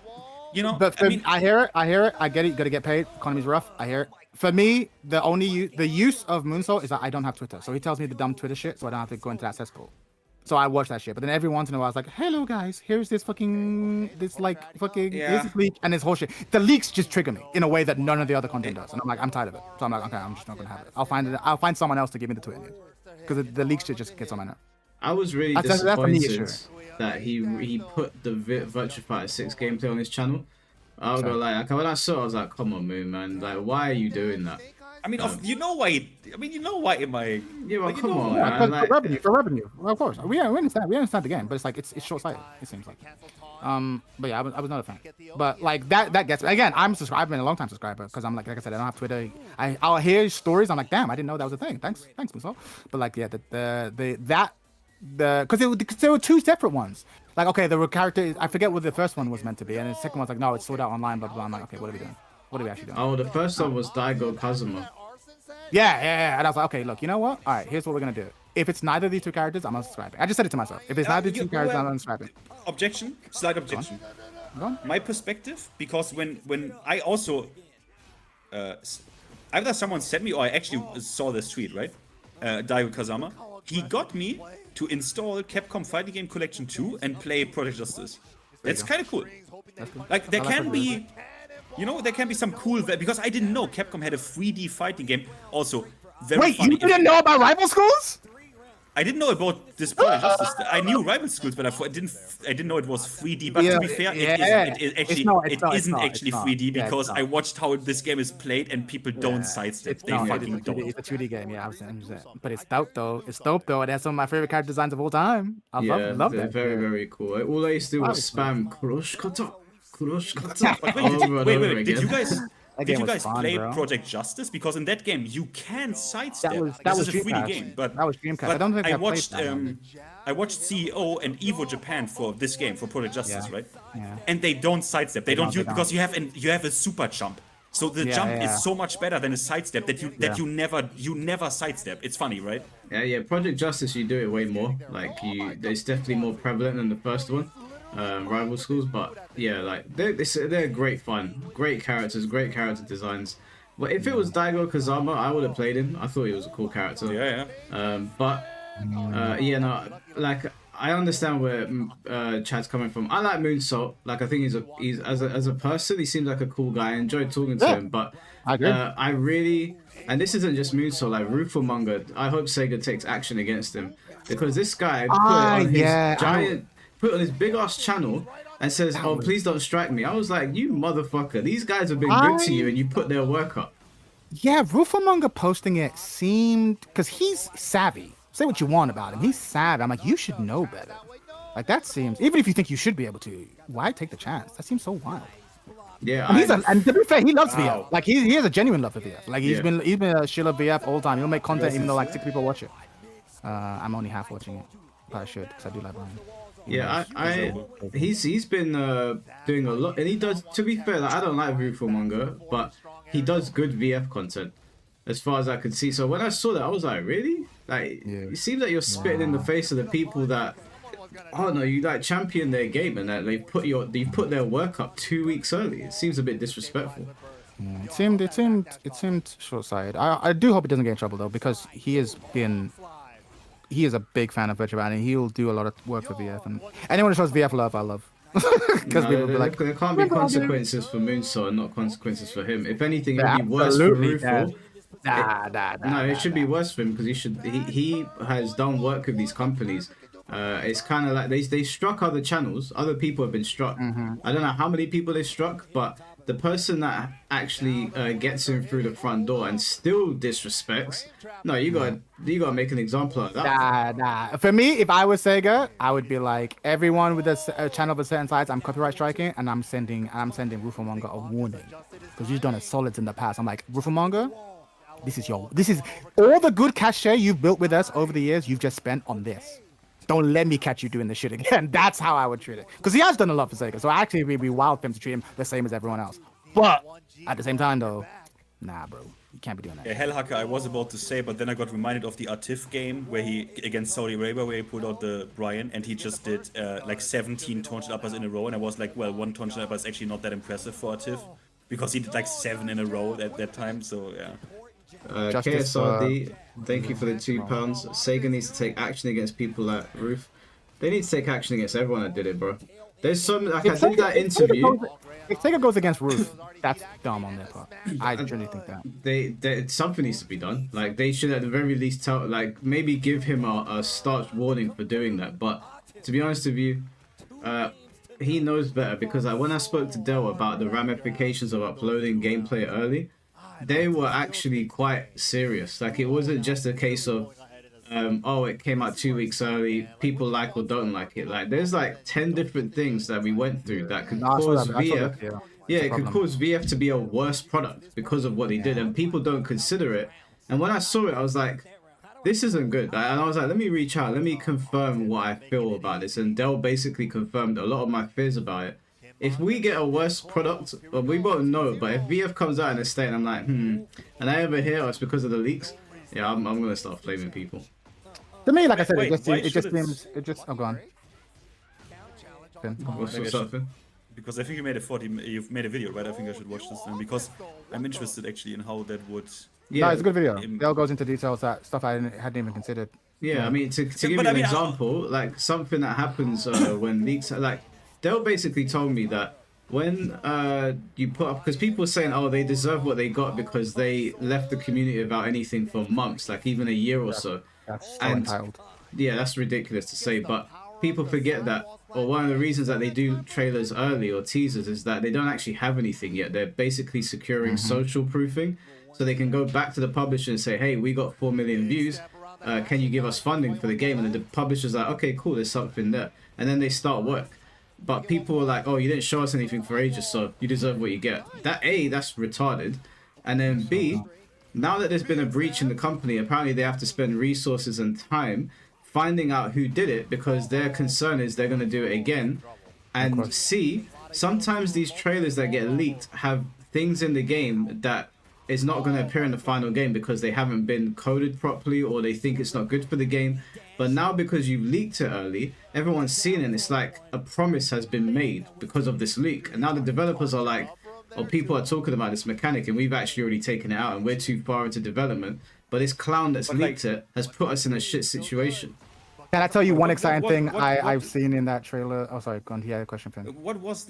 you know, But I hear it. I get it. You gotta get paid. Economy's rough. I hear it. For me, the use of Moonsault is that I don't have Twitter, so he tells me the dumb Twitter shit, so I don't have to go into that cesspool. So I watch that shit. But then every once in a while, I was like, "Hello guys, here's this fucking here's this leak and this whole shit." The leaks just trigger me in a way that none of the other content does, and I'm like, I'm tired of it. So I'm like, okay, I'm just not gonna have it. I'll find someone else to give me the Twitter news, because the leak shit just gets on my nerve. I was really That's the knee issue. disappointed that he put the Virtua Fighter 6 gameplay on his channel. I was gonna like when I saw it, I was like, come on, Moon, man, like, why are you doing that? I mean, you know why? Am I? Yeah, well, come on, Yeah, man. Like, for revenue. Well, of course, we understand the game, but it's like it's short-sighted. It seems like. But yeah, I was not a fan. But like that gets again. I've been a long time subscriber because I'm like I said, I don't have Twitter. I'll hear stories. I'm like, damn, I didn't know that was a thing. Thanks, Muso. But like, yeah, because there were two separate ones. Like, okay, there were characters. I forget what the first one was meant to be, and the second one's like, no, it's Sword Art Online. Blah blah. I'm like, okay, what are we doing? What are we actually doing? oh, the first one was Daigo Kazuma. Yeah. And I was like, okay, look, you know what? All right, here's what we're gonna do. If it's neither of these two characters, I'm unsubscribing. I just said it to myself. If it's neither of these two characters, I'm unsubscribing. Objection, slight objection. Go on. My perspective, because when I also either someone sent me or I actually saw this tweet, right? Daigo Kazama, he got me to install Capcom Fighting Game Collection 2 and play Project Justice. That's kind of cool. Like there can be, there can be some cool because I didn't know Capcom had a 3D fighting game. Also, very Wait, funny. you didn't know about Rival Schools? I didn't know about this Project Justice. I knew Rival Schools, but I didn't know it was 3D. But to be fair, it isn't actually 3D because I watched how this game is played and people don't sidestep. They fucking don't. It's a 2D game, yeah. But it's dope though. It has some of my favorite character designs of all time. I love they're that. very, very cool. All I used to do was spam Kurosh Kata. Wait. Did you guys fun, play bro. Project Justice? Because in that game you can sidestep. That was This is a 3D Dreamcast. game, but That was Dreamcast. But I don't think I watched played that one. I watched CEO and Evo Japan for this game for Project Justice, right? Yeah. And they don't sidestep. They don't use don't. because you have a super jump. So the jump is so much better than a sidestep that you never sidestep. It's funny, right? Yeah. Project Justice, you do it way more. Like it's definitely more prevalent than the first one. Rival Schools, but yeah, like they're great fun, great characters, great character designs. But if it was Daigo Kazama, I would have played him. I thought he was a cool character. Like I understand where Chad's coming from. I like Moonsault. Like I think he's as a person, he seems like a cool guy. I enjoyed talking to him, but I agree. And this isn't just Moonsault. Like Rufomonger, I hope Sega takes action against him because this guy put on his big ass channel and says, "Oh, please don't strike me." I was like, "You motherfucker! These guys have been good to you, and you put their work up." Yeah, Rufomonger posting it seemed because he's savvy. Say what you want about him, he's savvy. I'm like, you should know better. Like that seems, even if you think you should be able to, why take the chance? That seems so wild. Yeah, and to be fair, he loves VF. Like he has a genuine love for VF. Like he's been a shiller VF all the time. He'll make content even though like 6 people watch it. I'm only half watching it, but I should because I do like Ryan. Yeah, he's been doing a lot, and he does. To be fair, like, I don't like Rufomonger, but he does good VF content, as far as I could see. So when I saw that, I was like, really? Like, it seems like you're spitting in the face of the people that, oh no, you like champion their game, and that they put their work up 2 weeks early. It seems a bit disrespectful. It seemed short-sighted. I do hope he doesn't get in trouble though, because he is a big fan of Virtua Fighter, and he'll do a lot of work for VF. And anyone who shows VF love, I love. Because people be like, there can't be consequences for Moonsault and not consequences for him. If anything, it'd be worse for Rufo. No, it should be worse for him because he has done work with these companies. It's kind of like they struck other channels. Other people have been struck. I don't know how many people they struck, but the person that actually gets in through the front door and still disrespects, no, you gotta make an example of that. Nah. For me, if I was Sega, I would be like, everyone with a channel of a certain size, I'm copyright striking, and I'm sending Rufumonga a warning because you've done a solids in the past. I'm like, Rufumonga, this is all the good cachet you've built with us over the years. You've just spent on this. Don't let me catch you doing this shit again. That's how I would treat it. Because he has done a lot for Sega. So actually, it would be wild for him to treat him the same as everyone else. But at the same time, though, nah, bro. You can't be doing that. Yeah, Hellhacker, I was about to say, but then I got reminded of the Atif game where he, against Saudi Arabia, where he pulled out the Brian and he just did like 17 taunted uppers in a row. And I was like, well, one taunted upper is actually not that impressive for Atif because he did like 7 in a row at that time. So, yeah. KSRD, thank you for the £2. Sega needs to take action against people like Ruth. They need to take action against everyone that did it, bro. There's some, like, I did that interview. If Sega goes against Ruth, that's dumb on their part. I truly think that. Something needs to be done. Like, they should at the very least tell, like, maybe give him a starch warning for doing that. But to be honest with you, he knows better because when I spoke to Dell about the ramifications of uploading gameplay early, they were actually quite serious. Like, it wasn't just a case of oh, it came out 2 weeks early, people like or don't like it. Like, there's like 10 different things that we went through that could cause VF it could cause VF to be a worse product because of what he did, and people don't consider it. And when I saw it, I was like, this isn't good. And I was like, let me reach out, let me confirm what I feel about this. And Dell basically confirmed a lot of my fears about it. If we get a worse product, well, we won't know, but if VF comes out in a state and I'm like, and I ever hear it's because of the leaks, yeah, I'm gonna start flaming people. To me, like I said, Wait, it just seems, oh, go on. What's up, Finn? Because I think you've made a video, right? I think I should watch this then because I'm interested actually in how that would. Yeah, no, it's a good video. Dale goes into details that stuff I hadn't even considered. Yeah, I mean, to give you an example, like something that happens when leaks, like Dale basically told me that when you put up, because people are saying, oh, they deserve what they got because they left the community without anything for months, like even a year or so. That's so entitled. Yeah, that's ridiculous to say, but people forget that, or one of the reasons that they do trailers early or teasers is that they don't actually have anything yet. They're basically securing social proofing, so they can go back to the publisher and say, hey, we got 4 million views, can you give us funding for the game? And then the publisher's like, okay, cool, there's something there. And then they start work. But people are like, oh, you didn't show us anything for ages, so you deserve what you get. That A, that's retarded. And then B, now that there's been a breach in the company, apparently they have to spend resources and time finding out who did it because their concern is they're going to do it again. And C, sometimes these trailers that get leaked have things in the game that is not going to appear in the final game because they haven't been coded properly or they think it's not good for the game. But now because you've leaked it early, everyone's seen it and it's like a promise has been made because of this leak. And now the developers are like, oh, people are talking about this mechanic and we've actually already taken it out and we're too far into development. But this clown that's leaked it has put us in a shit situation. Can I tell you one exciting thing I've seen in that trailer? Oh, sorry, go on. He had a question for him. What was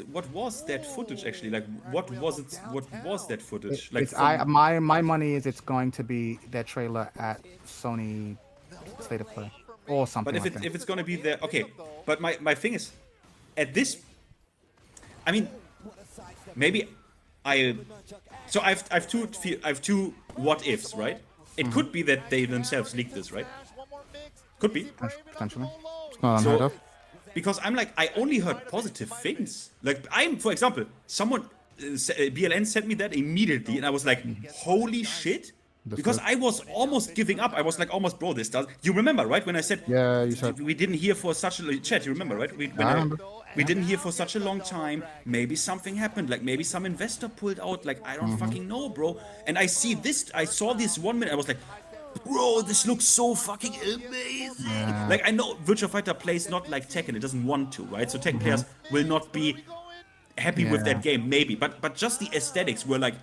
that footage actually? Like, what was it? What was that footage? Like, my money is it's going to be their trailer at Sony State of Play or something. But if it's going to be there, okay. But my thing is, at this, I mean, maybe so I've two what ifs, right? It could be that they themselves leaked this, right? Could be. Potentially. It's not unheard of. Because I'm like, I only heard positive things. Like, for example, someone, BLN sent me that immediately, and I was like, holy shit. Because I was almost giving up. I was like, almost, bro, this does. You remember, right? When I said, yeah, you said we didn't hear for such a chat. You remember, right? We didn't hear for such a long time. Maybe something happened. Like, maybe some investor pulled out. Like, I don't fucking know, bro. And I saw this 1 minute. I was like, bro, this looks so fucking amazing. Yeah. Like, I know Virtua Fighter plays not like Tekken. It doesn't want to, right? So Tekken players will not be happy with that game, maybe. But just the aesthetics were like,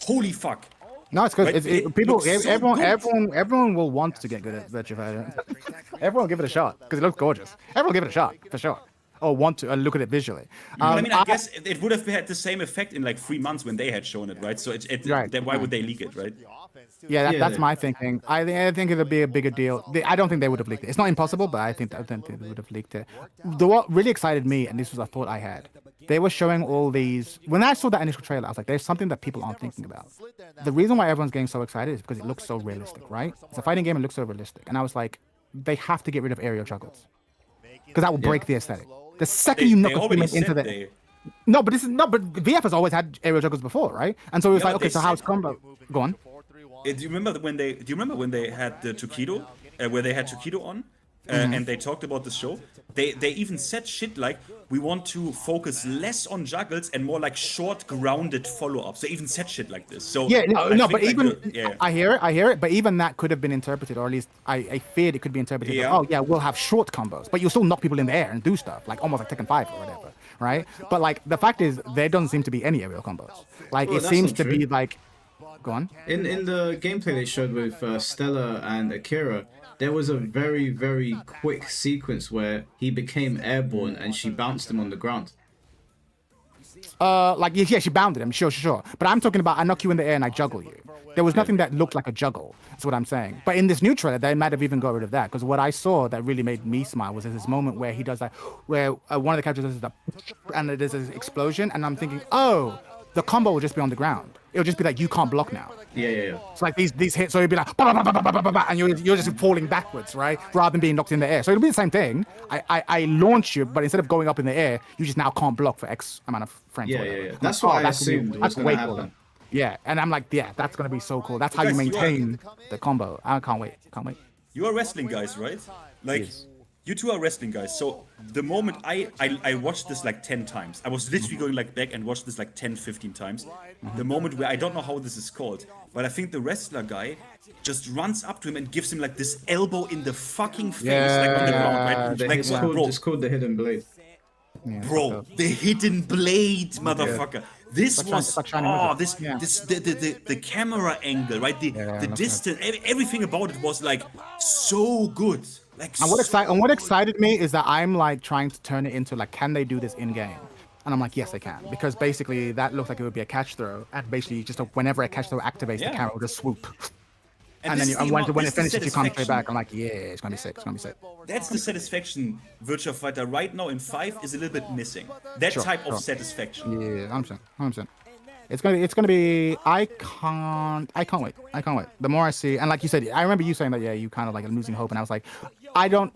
holy fuck. No, it's good. Right? Everyone will want to get good at Virtua Fighter. Everyone will give it a shot because it looks gorgeous. Everyone will give it a shot for sure. Or want to look at it visually. I mean, I guess it would have had the same effect in like 3 months when they had shown it, right? So then why would they leak it, right? Yeah, that's my thinking. I think it'll be a bigger deal. I don't think they would have leaked it. It's not impossible, but I think they would have leaked it. What really excited me, and this was a thought I had, they were showing all these. When I saw that initial trailer, I was like, there's something that people aren't thinking about. The reason why everyone's getting so excited is because it looks so realistic, right? It's a fighting game and looks so realistic. And I was like, they have to get rid of aerial juggles because that will break the aesthetic. The second you knock a human into the no, but this is no, but VF has always had aerial juggles before, right? And so it was like, okay, so how's combo? Go on. Do you remember when they had the Tokido, where they had Tokido on, and they talked about the show? They even said shit like, we want to focus less on juggles and more like short, grounded follow-ups. They even said shit like this. So yeah, no, but like even I hear it, but even that could have been interpreted, or at least I feared it could be interpreted. Yeah. Like, oh yeah, we'll have short combos, but you'll still knock people in the air and do stuff like almost like Tekken 5 or whatever, right? But like the fact is, there doesn't seem to be any aerial combos. Like it seems to be like, go on. In the gameplay they showed with Stella and Akira, there was a very, very quick sequence where he became airborne and she bounced him on the ground. Like yeah, she bounded him, sure. But I'm talking about I knock you in the air and I juggle you. There was nothing that looked like a juggle. That's what I'm saying. But in this new trailer, they might have even got rid of that because what I saw that really made me smile was this moment where he does that, where one of the characters does that, and there's an explosion, and I'm thinking, oh, the combo will just be on the ground. It'll just be like you can't block now. Yeah. It's like these hits, so it'll be like bah, bah, bah, bah, bah, bah, bah, and you're just falling backwards, right? Rather than being knocked in the air. So it'll be the same thing. I launch you, but instead of going up in the air, you just now can't block for X amount of frames. Yeah. That's what I assumed was going to happen. Yeah, and I'm like, yeah, that's gonna be so cool. That's how you maintain the combo. I can't wait. You are wrestling guys, right? Like, you two are wrestling guys. So the moment I watched this like 10 times, I was literally going like back and watched this like 10, 15 times. The moment where I don't know how this is called, but I think the wrestler guy just runs up to him and gives him like this elbow in the fucking face, like on the ground, right? It's called the Hidden Blade. Yeah, Bro, the hidden blade, motherfucker. This was the camera angle, right? The distance, everything about it was like so good. Like, and what excited me is that I'm like trying to turn it into like, can they do this in game? And I'm like, yes, they can, because basically that looks like it would be a catch throw, and basically just whenever a catch throw activates, the camera will just swoop. And then when it finishes, you come straight back. I'm like, yeah, it's gonna be sick. That's the satisfaction Virtua Fighter right now in 5 is a little bit missing. That type of satisfaction. Yeah, 100%. It's gonna be. I can't wait. The more I see, and like you said, I remember you saying that. Yeah, you kind of like losing hope, and I was like,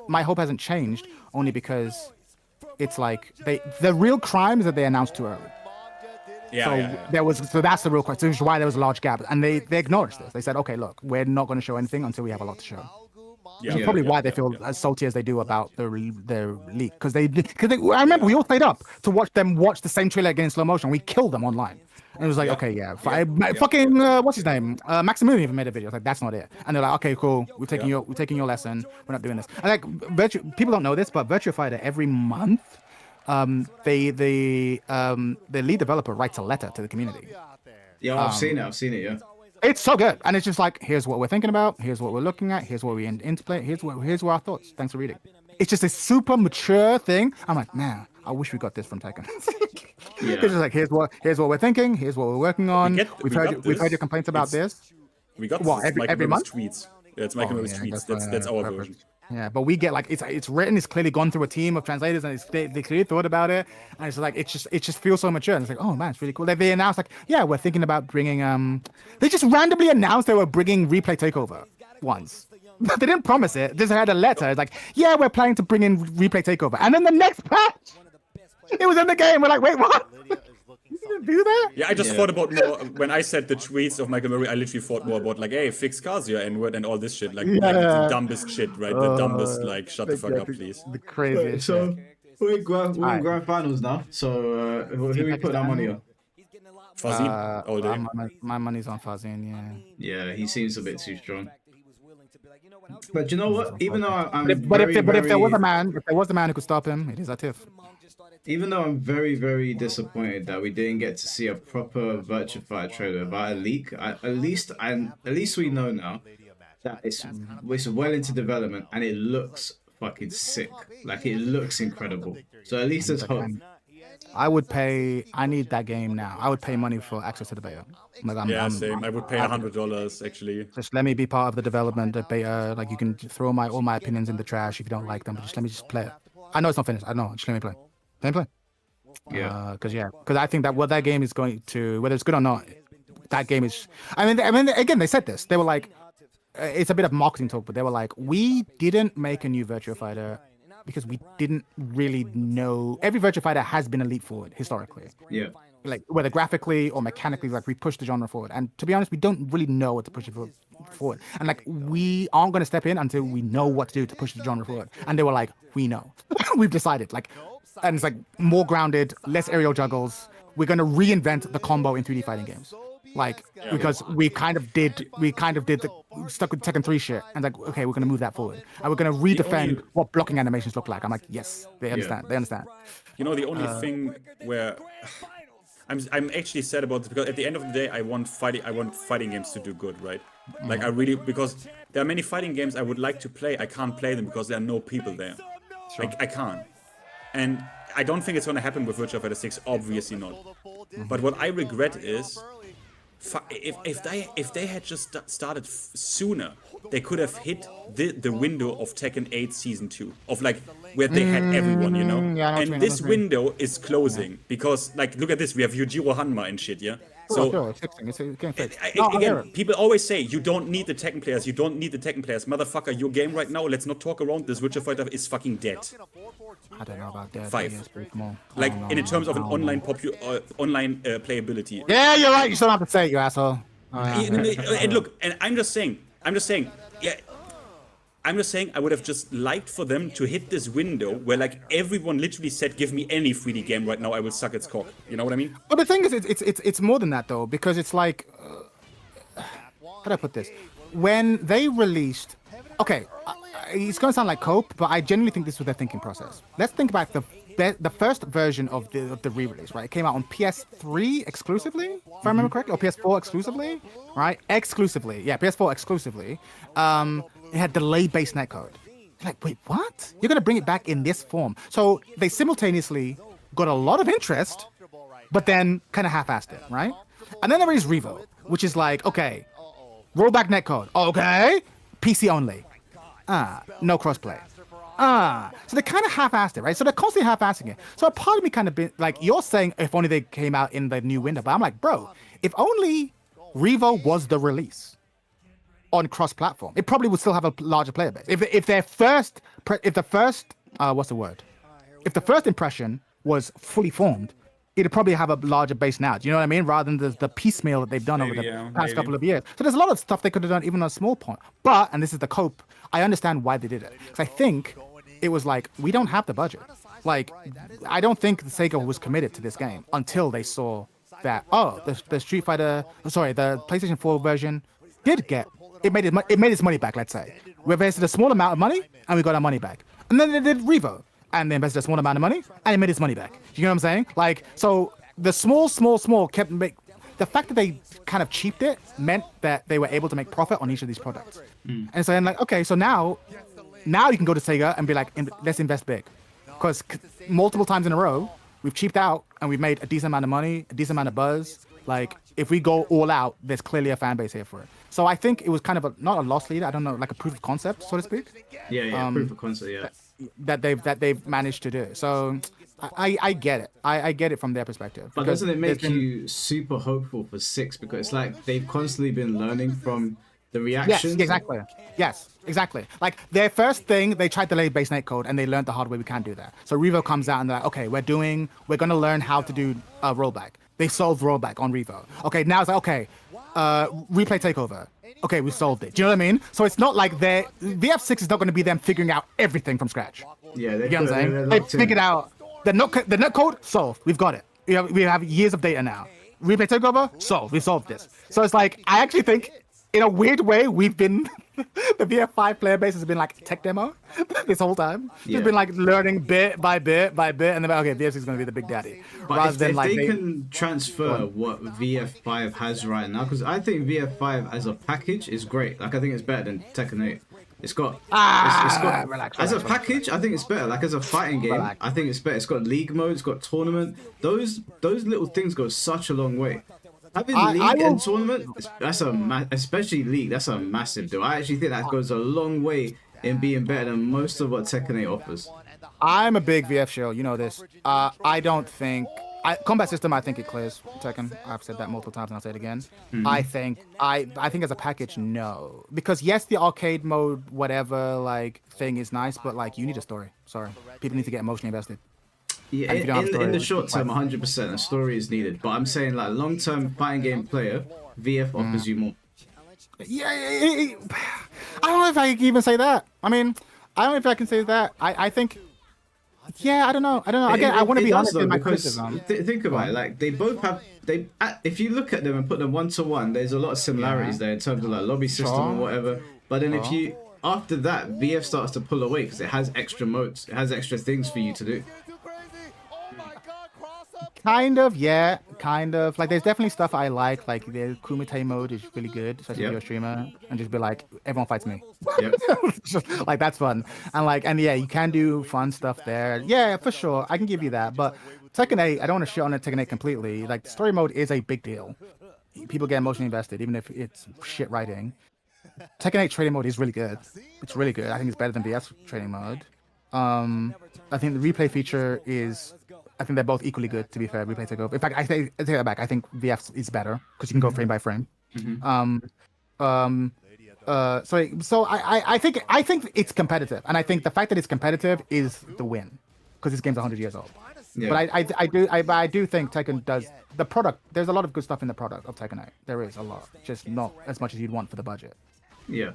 my hope hasn't changed, only because it's like the real crime is that they announced too early. So that's the real question. Which is why there was a large gap, and they ignored this. They said, okay, look, we're not going to show anything until we have a lot to show. Which is probably why they feel as salty as they do about their leak, because I remember we all stayed up to watch the same trailer again in slow motion. We killed them online. And it was like, okay, fucking what's his name? Maximilian even made a video. It's like, that's not it. And they're like, okay, cool. We're taking your lesson. We're not doing this. And like, people don't know this, but Virtua Fighter every month, the lead developer writes a letter to the community. Yeah, I've seen it. Yeah. It's so good, and it's just like, here's what we're thinking about. Here's what we're looking at. Here's what we interplay. Here's what our thoughts. Thanks for reading. It's just a super mature thing. I'm like, man, I wish we got this from Tekken. It's just like, here's what we're thinking. Here's what we're working on. We've heard your complaints about this. We got every month tweets. Yeah, it's Michael Miller's tweets. That's our version. Yeah, but we get like it's written. It's clearly gone through a team of translators, and they clearly thought about it. And it's like it just feels so mature. And it's like, oh man, it's really cool. They announced like, yeah, we're thinking about bringing. They just randomly announced they were bringing Replay Takeover once. They didn't promise it. They just had a letter. It's like, yeah, we're planning to bring in Replay Takeover, and then the next patch, it was in the game. We're like, wait, what? You didn't do that? Yeah, I just thought about more when I said the tweets of Michael Murray. I literally thought more about like, hey, fix Kazuya N-word and all this shit, like the dumbest shit, right? The dumbest, like, shut the fuck up, please. The craziest. So we're in grand finals now. So who we put our money on? Fazin all day. My money's on Fazin. Yeah, he seems a bit too strong. But you know what? Even though if there was a man who could stop him, it is Atif. Even though I'm very, very disappointed that we didn't get to see a proper Virtua Fighter trailer via leak, at least we know now that it's well into development and it looks fucking sick. Like, it looks incredible. So at least there's hope. I need that game now. I would pay money for access to the beta. Like, same. I would pay $100 actually. Just let me be part of the development of beta. Like, you can throw all my opinions in the trash if you don't like them, but just let me play it. I know it's not finished. I know. Just let me play. Let me play. Yeah. Because I think that what that game is going to, whether it's good or not, that game is. I mean, again, they said this. They were like, it's a bit of marketing talk, but they were like, we didn't make a new Virtua Fighter because we didn't really know. Every Virtua Fighter has been a leap forward historically. Yeah. Like whether graphically or mechanically, like we pushed the genre forward. And to be honest, we don't really know what to push it forward. And like we aren't going to step in until we know what to do to push the genre forward. And they were like, we know, we've decided. Like, and it's like more grounded, less aerial juggles. We're going to reinvent the combo in 3D fighting games. Like, because we kind of did the stuck with Tekken 3 shit, and like, okay, we're gonna move that forward, and we're gonna redefend what blocking animations look like. I'm like, yes, they understand. They understand. You know, the only thing where I'm actually sad about this, because at the end of the day, I want fighting games to do good, right? Like because there are many fighting games I would like to play. I can't play them because there are no people there. Like I can't, and I don't think it's gonna happen with Virtua Fighter 6. Obviously not. But what I regret is, if they had just started sooner, they could have hit the window of Tekken 8 Season 2, of like where they had everyone, you know. And this window is closing because, like, look at this, we have Yujiro Hanma and shit, yeah. So again, people always say you don't need the Tekken players. You don't need the Tekken players, motherfucker. Your game right now, let's not talk around this. Virtua Fighter is fucking dead. I don't know about that. 5. Like in terms of an online playability. Yeah, you're right. You still have to say it, you asshole. And look, and I'm just saying, yeah. I'm just saying I would have just liked for them to hit this window where like everyone literally said, give me any 3D game right now, I will suck its cock. You know what I mean? But the thing is, it's more than that though, because it's like, how do I put this? When they released, okay, it's going to sound like cope, but I genuinely think this was their thinking process. Let's think about the first version of the re-release, right? It came out on PS3 exclusively, if I remember correctly, or PS4 exclusively, right? Exclusively, yeah, PS4 exclusively. It had delayed-based netcode. Like, wait, what? You're gonna bring it back in this form? So they simultaneously got a lot of interest, but then kind of half-assed it, right? And then there is Revo, which is like, okay, rollback netcode, okay, PC only, no crossplay. So they kind of half-assed it, right? So they're constantly half-assing it. So a part of me kind of been like, you're saying if only they came out in the new window, but I'm like, bro, if only Revo was the release on cross-platform, it probably would still have a larger player base. If the first impression was fully formed, it'd probably have a larger base now. Do you know what I mean? Rather than the piecemeal that they've done over the past couple of years. So there's a lot of stuff they could have done even on a small point. But, and this is the cope, I understand why they did it. Because I think it was like, we don't have the budget. Like, I don't think Sega was committed to this game until they saw that, oh, the PlayStation 4 version did get, it made its money back, let's say. We invested a small amount of money, and we got our money back. And then they did Revo, and they invested a small amount of money, and it made its money back. You know what I'm saying? Like, so the small kept the fact that they kind of cheaped it meant that they were able to make profit on each of these products. And so I'm like, okay, so now you can go to Sega and be like, let's invest big. Because multiple times in a row, we've cheaped out, and we've made a decent amount of money, a decent amount of buzz. Like, if we go all out, there's clearly a fan base here for it. So I think it was kind of not a loss leader, I don't know, like a proof of concept, so to speak. Yeah, proof of concept, yeah. That they've managed to do. So I get it. I get it from their perspective. But doesn't it make you super hopeful for 6? Because it's like they've constantly been learning from the reactions. Yes, exactly. Like their first thing, they tried delayed-based netcode, and they learned the hard way we can't do that. So Revo comes out and they're like, okay, we're going to learn how to do rollback. They solved rollback on Revo. Okay, now it's like, okay, replay takeover. Okay, we solved it. Do you know what I mean? So it's not like VF6 is not going to be them figuring out everything from scratch. Yeah, you know what I'm saying? They figured out the netcode solved. We've got it. We have years of data now. Replay takeover solved. We solved this. So it's like, I actually think in a weird way, we've been the VF5 player base has been like tech demo this whole time. We've been like learning bit by bit, and then okay, VF6 is going to be the big daddy. But if they can transfer what VF5 has right now, because I think VF5 as a package is great. Like I think it's better than Tekken 8. It's got relax, as a package, I think it's better. Like as a fighting game, I think it's better. It's got league mode, it's got tournament. Those little things go such a long way. Having league and tournament, especially league, that's a massive deal. I actually think that goes a long way in being better than most of what Tekken 8 offers. I'm a big VF shill. You know this. I don't think combat system. I think it clears Tekken. I've said that multiple times, and I'll say it again. I think as a package, no, because yes, the arcade mode, whatever, like thing is nice, but like you need a story. Sorry, people need to get emotionally invested. Yeah, in the short term, 100%, a story is needed. But I'm saying, like, long-term fighting game player, VF offers you more. Yeah, I don't know if I can even say that. I mean, I don't know if I can say that. I think, yeah, I don't know. Again, I want to be honest in my criticism. Think about it. Like, they both have, if you look at them and put them one-to-one, there's a lot of similarities there in terms of, like, lobby system and whatever. But then after that, VF starts to pull away because it has extra modes. It has extra things for you to do. Kind of, yeah, kind of. Like, there's definitely stuff I like. Like, the Kumite mode is really good, especially if you're a streamer, and just be like, everyone fights me. Yep. Like, that's fun. And yeah, you can do fun stuff there. Yeah, for sure. I can give you that. But Tekken 8, I don't want to shit on it, Tekken 8 completely. Like, the story mode is a big deal. People get emotionally invested, even if it's shit writing. Tekken 8 training mode is really good. It's really good. I think it's better than VS training mode. I think the replay feature is... I think they're both equally good, to be fair. Replay takeover. In fact, I take that back. I think VF is better because you can go frame by frame. So I think it's competitive, and I think the fact that it's competitive is the win because this game's 100 years old. Yeah. But I do think Tekken does the product. There's a lot of good stuff in the product of Tekken 8. There is a lot, just not as much as you'd want for the budget. Yeah.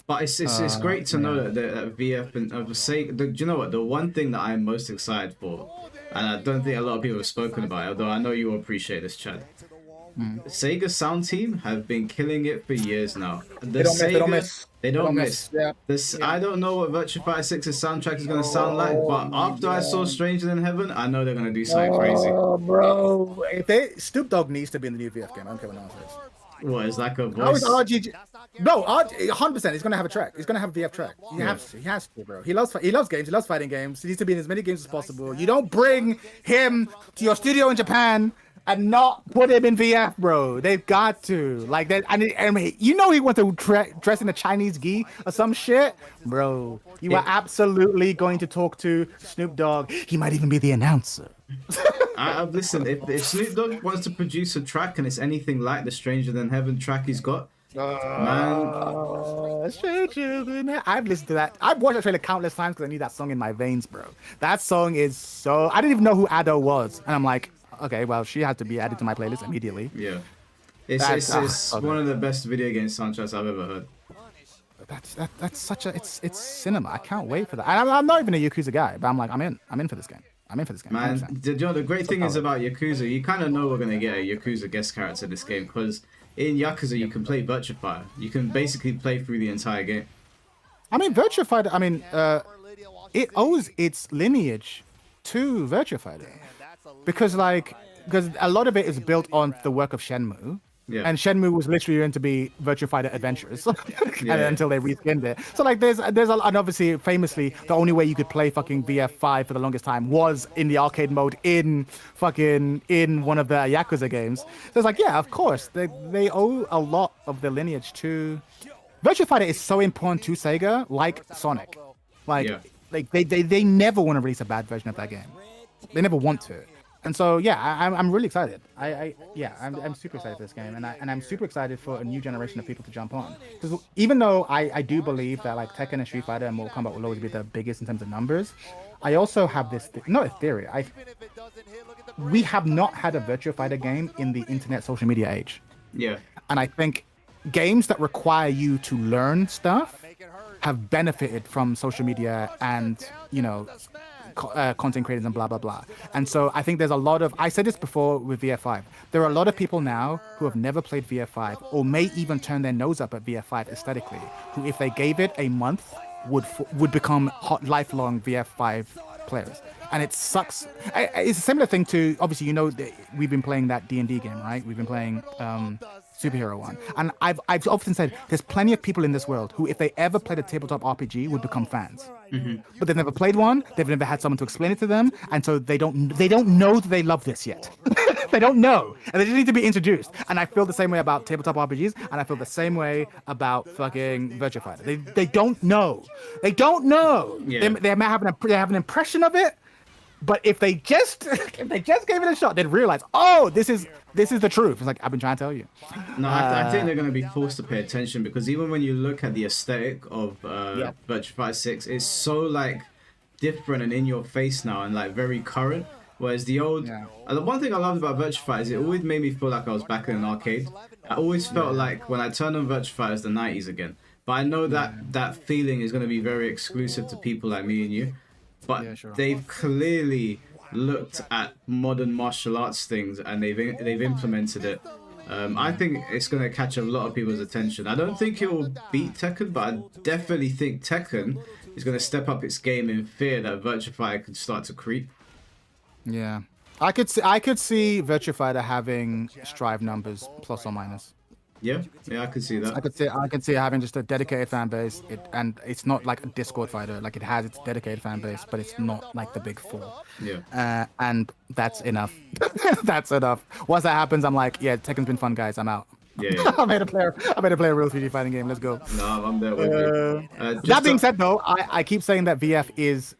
But it's great to know that VF and Sega. Do you know what? The one thing that I'm most excited for, and I don't think a lot of people have spoken about it, although I know you will appreciate this, Chad. Sega sound team have been killing it for years now. They don't miss. Yeah. I don't know what Virtua Fighter 6's soundtrack is going to sound like, but after I saw Stranger Than Heaven, I know they're going to do something crazy. Oh, bro. Snoop Dogg needs to be in the new VF game. I don't care what no one says. What, is like a voice? No, 100%. He's gonna have a track. He's gonna have a VF track. He has to, bro. He loves games. He loves fighting games. He needs to be in as many games as possible. You don't bring him to your studio in Japan and not put him in VF, bro. They've got to. Like that. I mean, you know he wants to dress in a Chinese gi or some shit, bro. You are absolutely going to talk to Snoop Dogg. He might even be the announcer. Listen, if Snoop Dogg wants to produce a track and it's anything like the Stranger Than Heaven track he's got, man. Stranger Than Heaven. I've listened to that. I've watched that trailer countless times because I need that song in my veins, bro. That song is so... I didn't even know who Ado was. And I'm like, okay, well, she has to be added to my playlist immediately. Yeah. It's one of the best video game soundtracks I've ever heard. That's such a... It's cinema. I can't wait for that. I'm not even a Yakuza guy, but I'm like, I'm in for this game. Man, you know, the great thing is about Yakuza, you kind of know we're going to get a Yakuza guest character in this game, because in Yakuza you can play Virtua Fighter. You can basically play through the entire game. I mean, Virtua Fighter, it owes its lineage to Virtua Fighter. Because a lot of it is built on the work of Shenmue. Yeah. And Shenmue was literally going to be Virtua Fighter Adventures, until they reskinned it. So like, and obviously, famously, the only way you could play fucking VF5 for the longest time was in the arcade mode in one of the Yakuza games. So it's like, yeah, of course, they owe a lot of their lineage to Virtua Fighter. Is so important to Sega, like Sonic, they never want to release a bad version of that game. They never want to. And so, yeah, I'm really excited. I'm super excited for this game, and I'm super excited for a new generation of people to jump on. Because even though I do believe that like Tekken and Street Fighter and Mortal Kombat will always be the biggest in terms of numbers, I also have this not a theory. We have not had a Virtua Fighter game in the internet social media age. Yeah. And I think games that require you to learn stuff have benefited from social media and content creators and blah blah blah. And so I think there's a lot of, I said this before with VF5, there are a lot of people now who have never played VF5 or may even turn their nose up at VF5 aesthetically, who if they gave it a month would become lifelong VF5 players. And it sucks. It's a similar thing to, obviously, we've been playing that D&D game, right? We've been playing Superhero one. And I've often said there's plenty of people in this world who, if they ever played a tabletop RPG, would become fans. Mm-hmm. But they've never played one. They've never had someone to explain it to them. And so they don't know that they love this yet. They don't know, and they just need to be introduced. And I feel the same way about tabletop RPGs, and I feel the same way about fucking Virtua Fighter. They don't know. They don't know. Yeah. They might have an impression of it, but if they just gave it a shot, they'd realize, oh, this is the truth. It's like, I've been trying to tell you. No, I think they're going to be forced to pay attention, because even when you look at the aesthetic of Virtua Fighter 6, it's so like different and in your face now, and like very current. Whereas the old, the one thing I loved about Virtua Fighter is it always made me feel like I was back in an arcade. I always felt like when I turned on Virtua Fighter, it's the 90s again. But I know that feeling is going to be very exclusive to people like me and you. But they've clearly looked at modern martial arts things, and they've implemented it. I think it's going to catch a lot of people's attention. I don't think it will beat Tekken, but I definitely think Tekken is going to step up its game in fear that Virtua Fighter could start to creep. Yeah, I could see Virtua Fighter having strive numbers plus or minus. Yeah, I could see that. I could see it having just a dedicated fan base, and it's not like a Discord fighter. Like, it has its dedicated fan base, but it's not like the big four. Yeah. And that's enough. That's enough. Once that happens, I'm like, yeah, Tekken's been fun, guys. I'm out. Yeah. I made a real 3D fighting game. Let's go. No, I'm there with you. That being said, though, I keep saying that VF is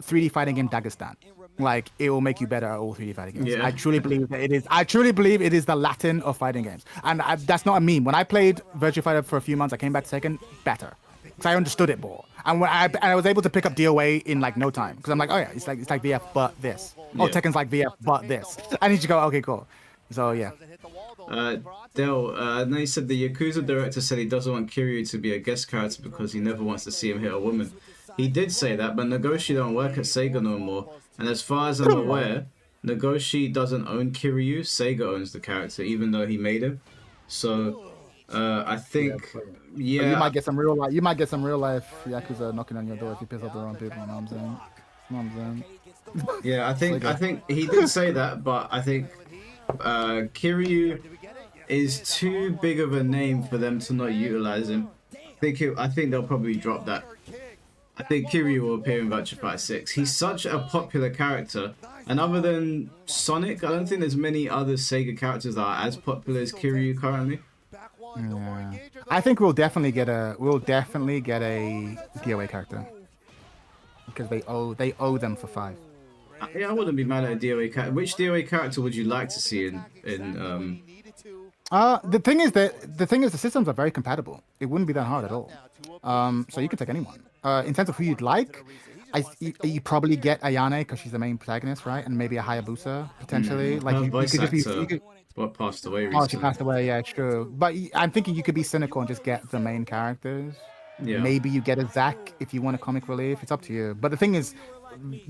3D fighting game Dagestan. Like, it will make you better at all 3D fighting games. Yeah. I truly believe that it is. I truly believe it is the Latin of fighting games, and that's not a meme. When I played Virtua Fighter for a few months, I came back to Tekken better, because I understood it more, and when I was able to pick up DOA in like no time, because I'm like, oh yeah, it's like VF but this. Oh, Tekken's like VF but this. I need to go. Okay, cool. So yeah. Dell, and he said the Yakuza director said he doesn't want Kiryu to be a guest character because he never wants to see him hit a woman. He did say that, but Nagoshi don't work at Sega no more. And as far as I'm aware, Nagoshi doesn't own Kiryu. Sega owns the character, even though he made him. So, I think, yeah. You might get some real life. You might get some real life Yakuza knocking on your door if you piss off the wrong people. You know what I'm saying? Yeah, I think he did say that, but I think Kiryu is too big of a name for them to not utilize him. I think they'll probably drop that. I think Kiryu will appear in Virtua Fighter 6. He's such a popular character, and other than Sonic, I don't think there's many other Sega characters that are as popular as Kiryu currently. Yeah. I think we'll definitely get a DOA character, because they owe them for 5. Yeah, I wouldn't be mad at a DOA character. Which DOA character would you like to see in the thing is the systems are very compatible. It wouldn't be that hard at all. So you could take anyone. In terms of who you'd like, you probably get Ayane because she's the main protagonist, right? And maybe a Hayabusa potentially. Like you could just be. What passed away recently? Oh, she passed away. Yeah, true. But I'm thinking you could be cynical and just get the main characters. Yeah. Maybe you get a Zack if you want a comic relief. It's up to you. But the thing is,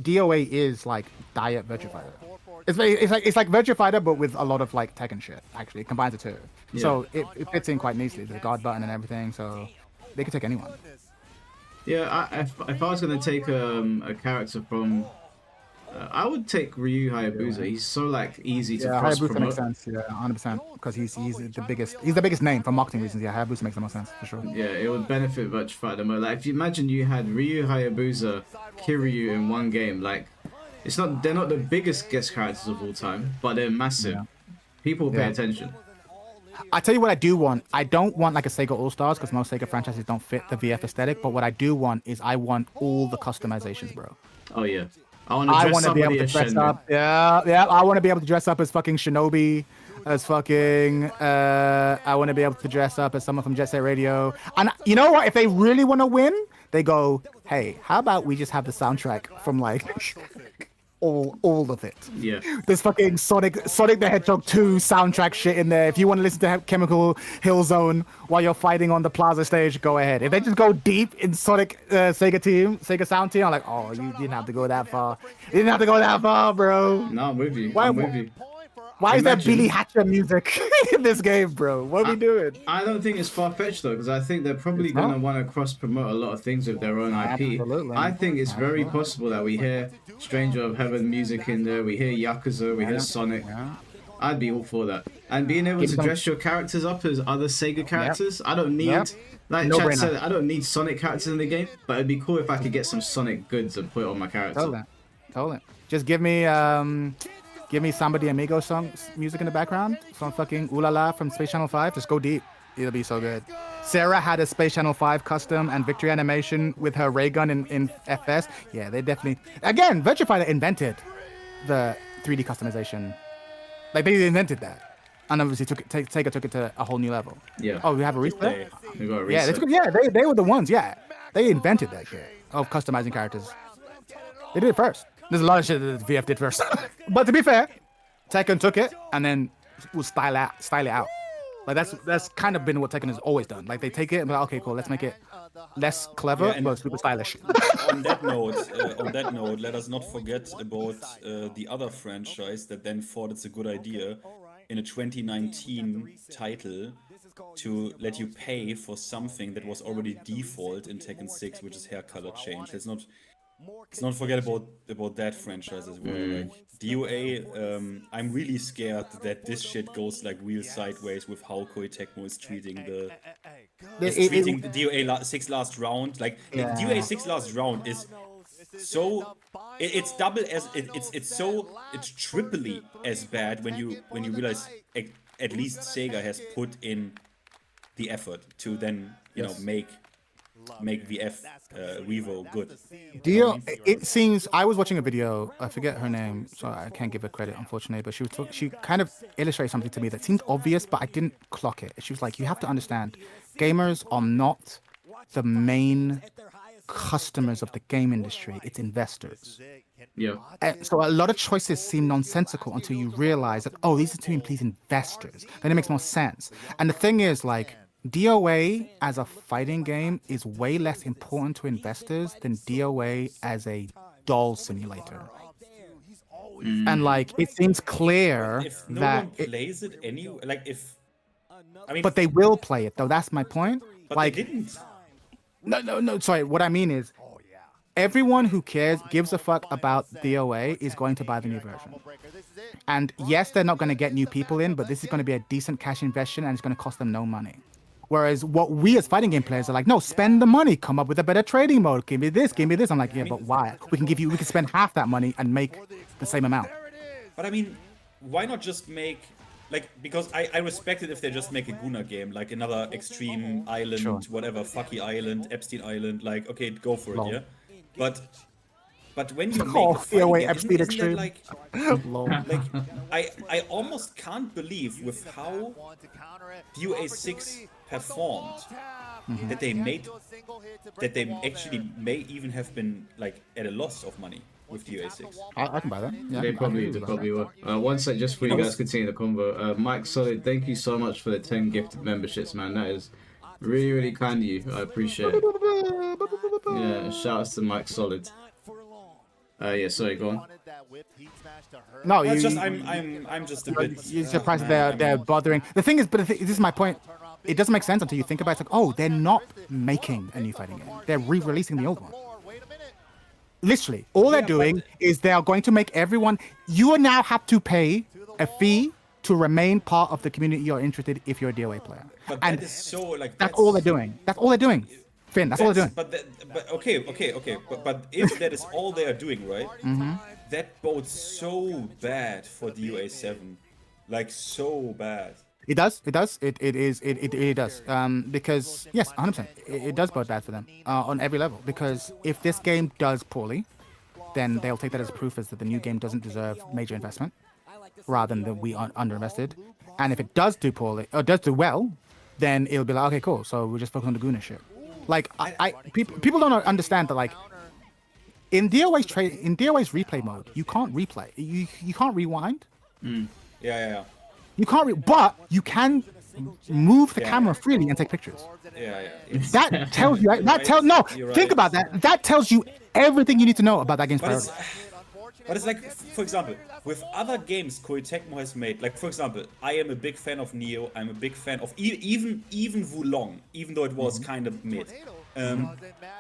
DOA is like diet Virtua Fighter. It's like Virtua Fighter, but with a lot of like Tekken shit. Actually, it combines the two. Yeah. So it fits in quite nicely. The guard button and everything. So they could take anyone. Yeah, if I was gonna take a character from, I would take Ryu Hayabusa. He's so like easy to cross promote. Hayabusa makes sense. Yeah, 100%. Because he's the biggest. He's the biggest name for marketing reasons. Yeah, Hayabusa makes the most sense for sure. Yeah, it would benefit Virtua Fighter more. Like, if you imagine you had Ryu Hayabusa, Kiryu in one game, like, they're not the biggest guest characters of all time, but they're massive. Yeah. People pay attention. I tell you what I do want. I don't want like a Sega All-Stars because most Sega franchises don't fit the VF aesthetic. But what I do want is I want all the customizations, bro. Oh yeah. I want to be able to dress up. Yeah. I want to be able to dress up as fucking Shinobi, as fucking. I want to be able to dress up as someone from Jet Set Radio. And you know what? If they really want to win, they go, hey, how about we just have the soundtrack from like all of it. Yeah. There's fucking Sonic the Hedgehog 2 soundtrack shit in there. If you want to listen to Chemical Hill Zone while you're fighting on the Plaza stage, go ahead. If they just go deep in Sonic Sega sound team, I'm like, oh, you didn't have to go that far. You didn't have to go that far, bro. No, I'm with you. I'm with you. Why is there Billy Hatcher music in this game, bro? What are we doing? I don't think it's far-fetched, though, because I think they're probably going to want to cross-promote a lot of things with their own IP. Absolutely. I think it's very possible that we hear Stranger of Heaven music in there, we hear Yakuza, we hear Sonic. Yeah. I'd be all for that. And being able to dress your characters up as other Sega characters, I don't need... Like No Chad brainer. said, I don't need Sonic characters in the game, but it'd be cool if I could get some Sonic goods and put it on my character. Totally. Just give me Give me Somebody Amigo music in the background. Some fucking Ooh La La from Space Channel 5. Just go deep. It'll be so good. Sarah had a Space Channel 5 custom and victory animation with her ray gun in FS. Yeah, they definitely... Again, Virtua Fighter invented the 3D customization. Like, they invented that. And obviously, Sega took it to a whole new level. Yeah. Oh, we have a reset? We got a Yeah, reset. they were the ones, yeah. They invented that shit of customizing characters. They did it first. There's a lot of shit that VF did first. But to be fair, Tekken took it and then will style it out. Like that's kind of been what Tekken has always done. Like they take it and be like, okay, cool, let's make it less clever but super stylish. On that note, let us not forget about the other franchise that then thought it's a good idea in a 2019 title to let you pay for something that was already default in Tekken 6, which is hair color change. Let's not forget about that franchise as well. Like DOA, I'm really scared that this shit goes like real sideways with how Koei Tecmo is treating the DOA 6 last round. Like DOA 6 last round is so it's double as it's triply as bad when you realize at least Sega has put in the effort to then make VF Revo good. It seems I was watching a video. I forget her name, so I can't give her credit, unfortunately. But she kind of illustrated something to me that seemed obvious, but I didn't clock it. She was like, "You have to understand, gamers are not the main customers of the game industry. It's investors." Yeah. And so a lot of choices seem nonsensical until you realize that, oh, these are to please investors. Then it makes more sense. And the thing is, like, DOA as a fighting game is way less important to investors than DOA as a doll simulator. And like it seems clear if no that one plays it anyway, like if I mean, but they will play it though. That's my point. but Like they didn't. no. Sorry, what I mean is everyone who gives a fuck about DOA is going to buy the new version. And yes, they're not going to get new people in, but this is going to be a decent cash investment and it's going to cost them no money. Whereas what we as fighting game players are like, no, spend the money, come up with a better trading mode, give me this. I'm like, yeah, but why? We can spend half that money and make the same amount. But I mean, why not just make because I respect it if they just make a Guna game, like another extreme island, whatever, fucky island, Epstein Island, like okay, go for it, yeah. But when you make a fighting game, Epstein isn't extreme. Like I almost can't believe with how DOA 6 performed that they actually may even have been like at a loss of money with DOA 6. I can buy that. Yeah, They probably will. One sec, just before you guys continue the convo. Mike Solid, thank you so much for the 10 gifted memberships, man. That is really, really kind of you. I appreciate it. Yeah, shouts to Mike Solid. Yeah, sorry, go on. No, I'm just a bit. You're surprised that they're bothering. The thing is, this is my point. It doesn't make sense until you think about it. It's like, oh, they're not making a new fighting game. They're re-releasing the old one. Literally, all they're doing is they are going to make everyone. You now have to pay a fee to remain part of the community you're interested if you're a DOA player. But and that is so like. that's all they're doing. That's all they're doing. Finn, that's all they're doing. But okay. But if that is all they are doing, right? That bodes so bad for DOA 7, like so bad. It does. It does. It does. Because yes, 100%. It does bode bad for them on every level. Because if this game does poorly, then they'll take that as proof as that the new game doesn't deserve major investment, rather than that we are underinvested. And if it does do poorly or does do well, then it'll be like, okay, cool. So we're just focusing on the Guna shit. Like people don't understand that like in DOA's replay mode, you can't replay. You can't rewind. Yeah. You can't, but you can move the camera freely and take pictures. Yeah. That tells you. Think about that. That tells you everything you need to know about that game's priority. But it's like, for example, with other games Koei Tecmo has made, like for example, I am a big fan of Neo. I'm a big fan of even Wulong, even though it was kind of mid.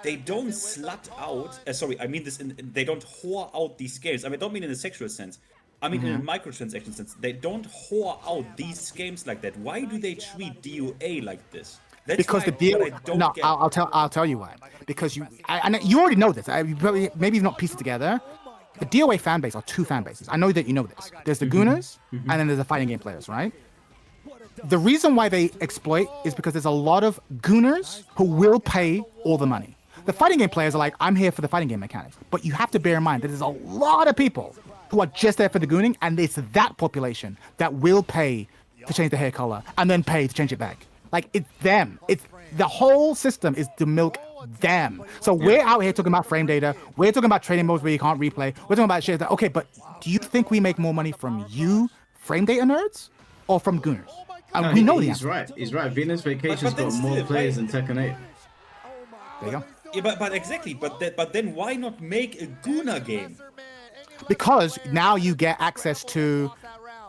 They don't slut out. Sorry, I mean this. They don't whore out these games. I mean, I don't mean in a sexual sense. I mean, in a microtransaction sense, they don't whore out these games like that. Why do they treat DOA like this? That's because the deal. No, I'll tell you why. Because you already know this. Maybe you've not pieced it together. the DOA fan base are two fan bases. I know that you know this. There's the Gooners, and then there's the fighting game players, right? The reason why they exploit is because there's a lot of Gooners who will pay all the money. The fighting game players are like, I'm here for the fighting game mechanics. But you have to bear in mind that there's a lot of people who are just there for the gooning, and it's that population that will pay to change the hair color and then pay to change it back. Like, it's them. It's the whole system is to milk them. So we're out here talking about frame data. We're talking about training modes where you can't replay. We're talking about shit that, okay, but do you think we make more money from you, frame data nerds, or from gooners? And No, we know the he's answer. right. He's right. Venus Vacation's then got more still, players right? than Tekken 8. There you go. Yeah, but exactly. But then why not make a Gooner game? Because now you get access to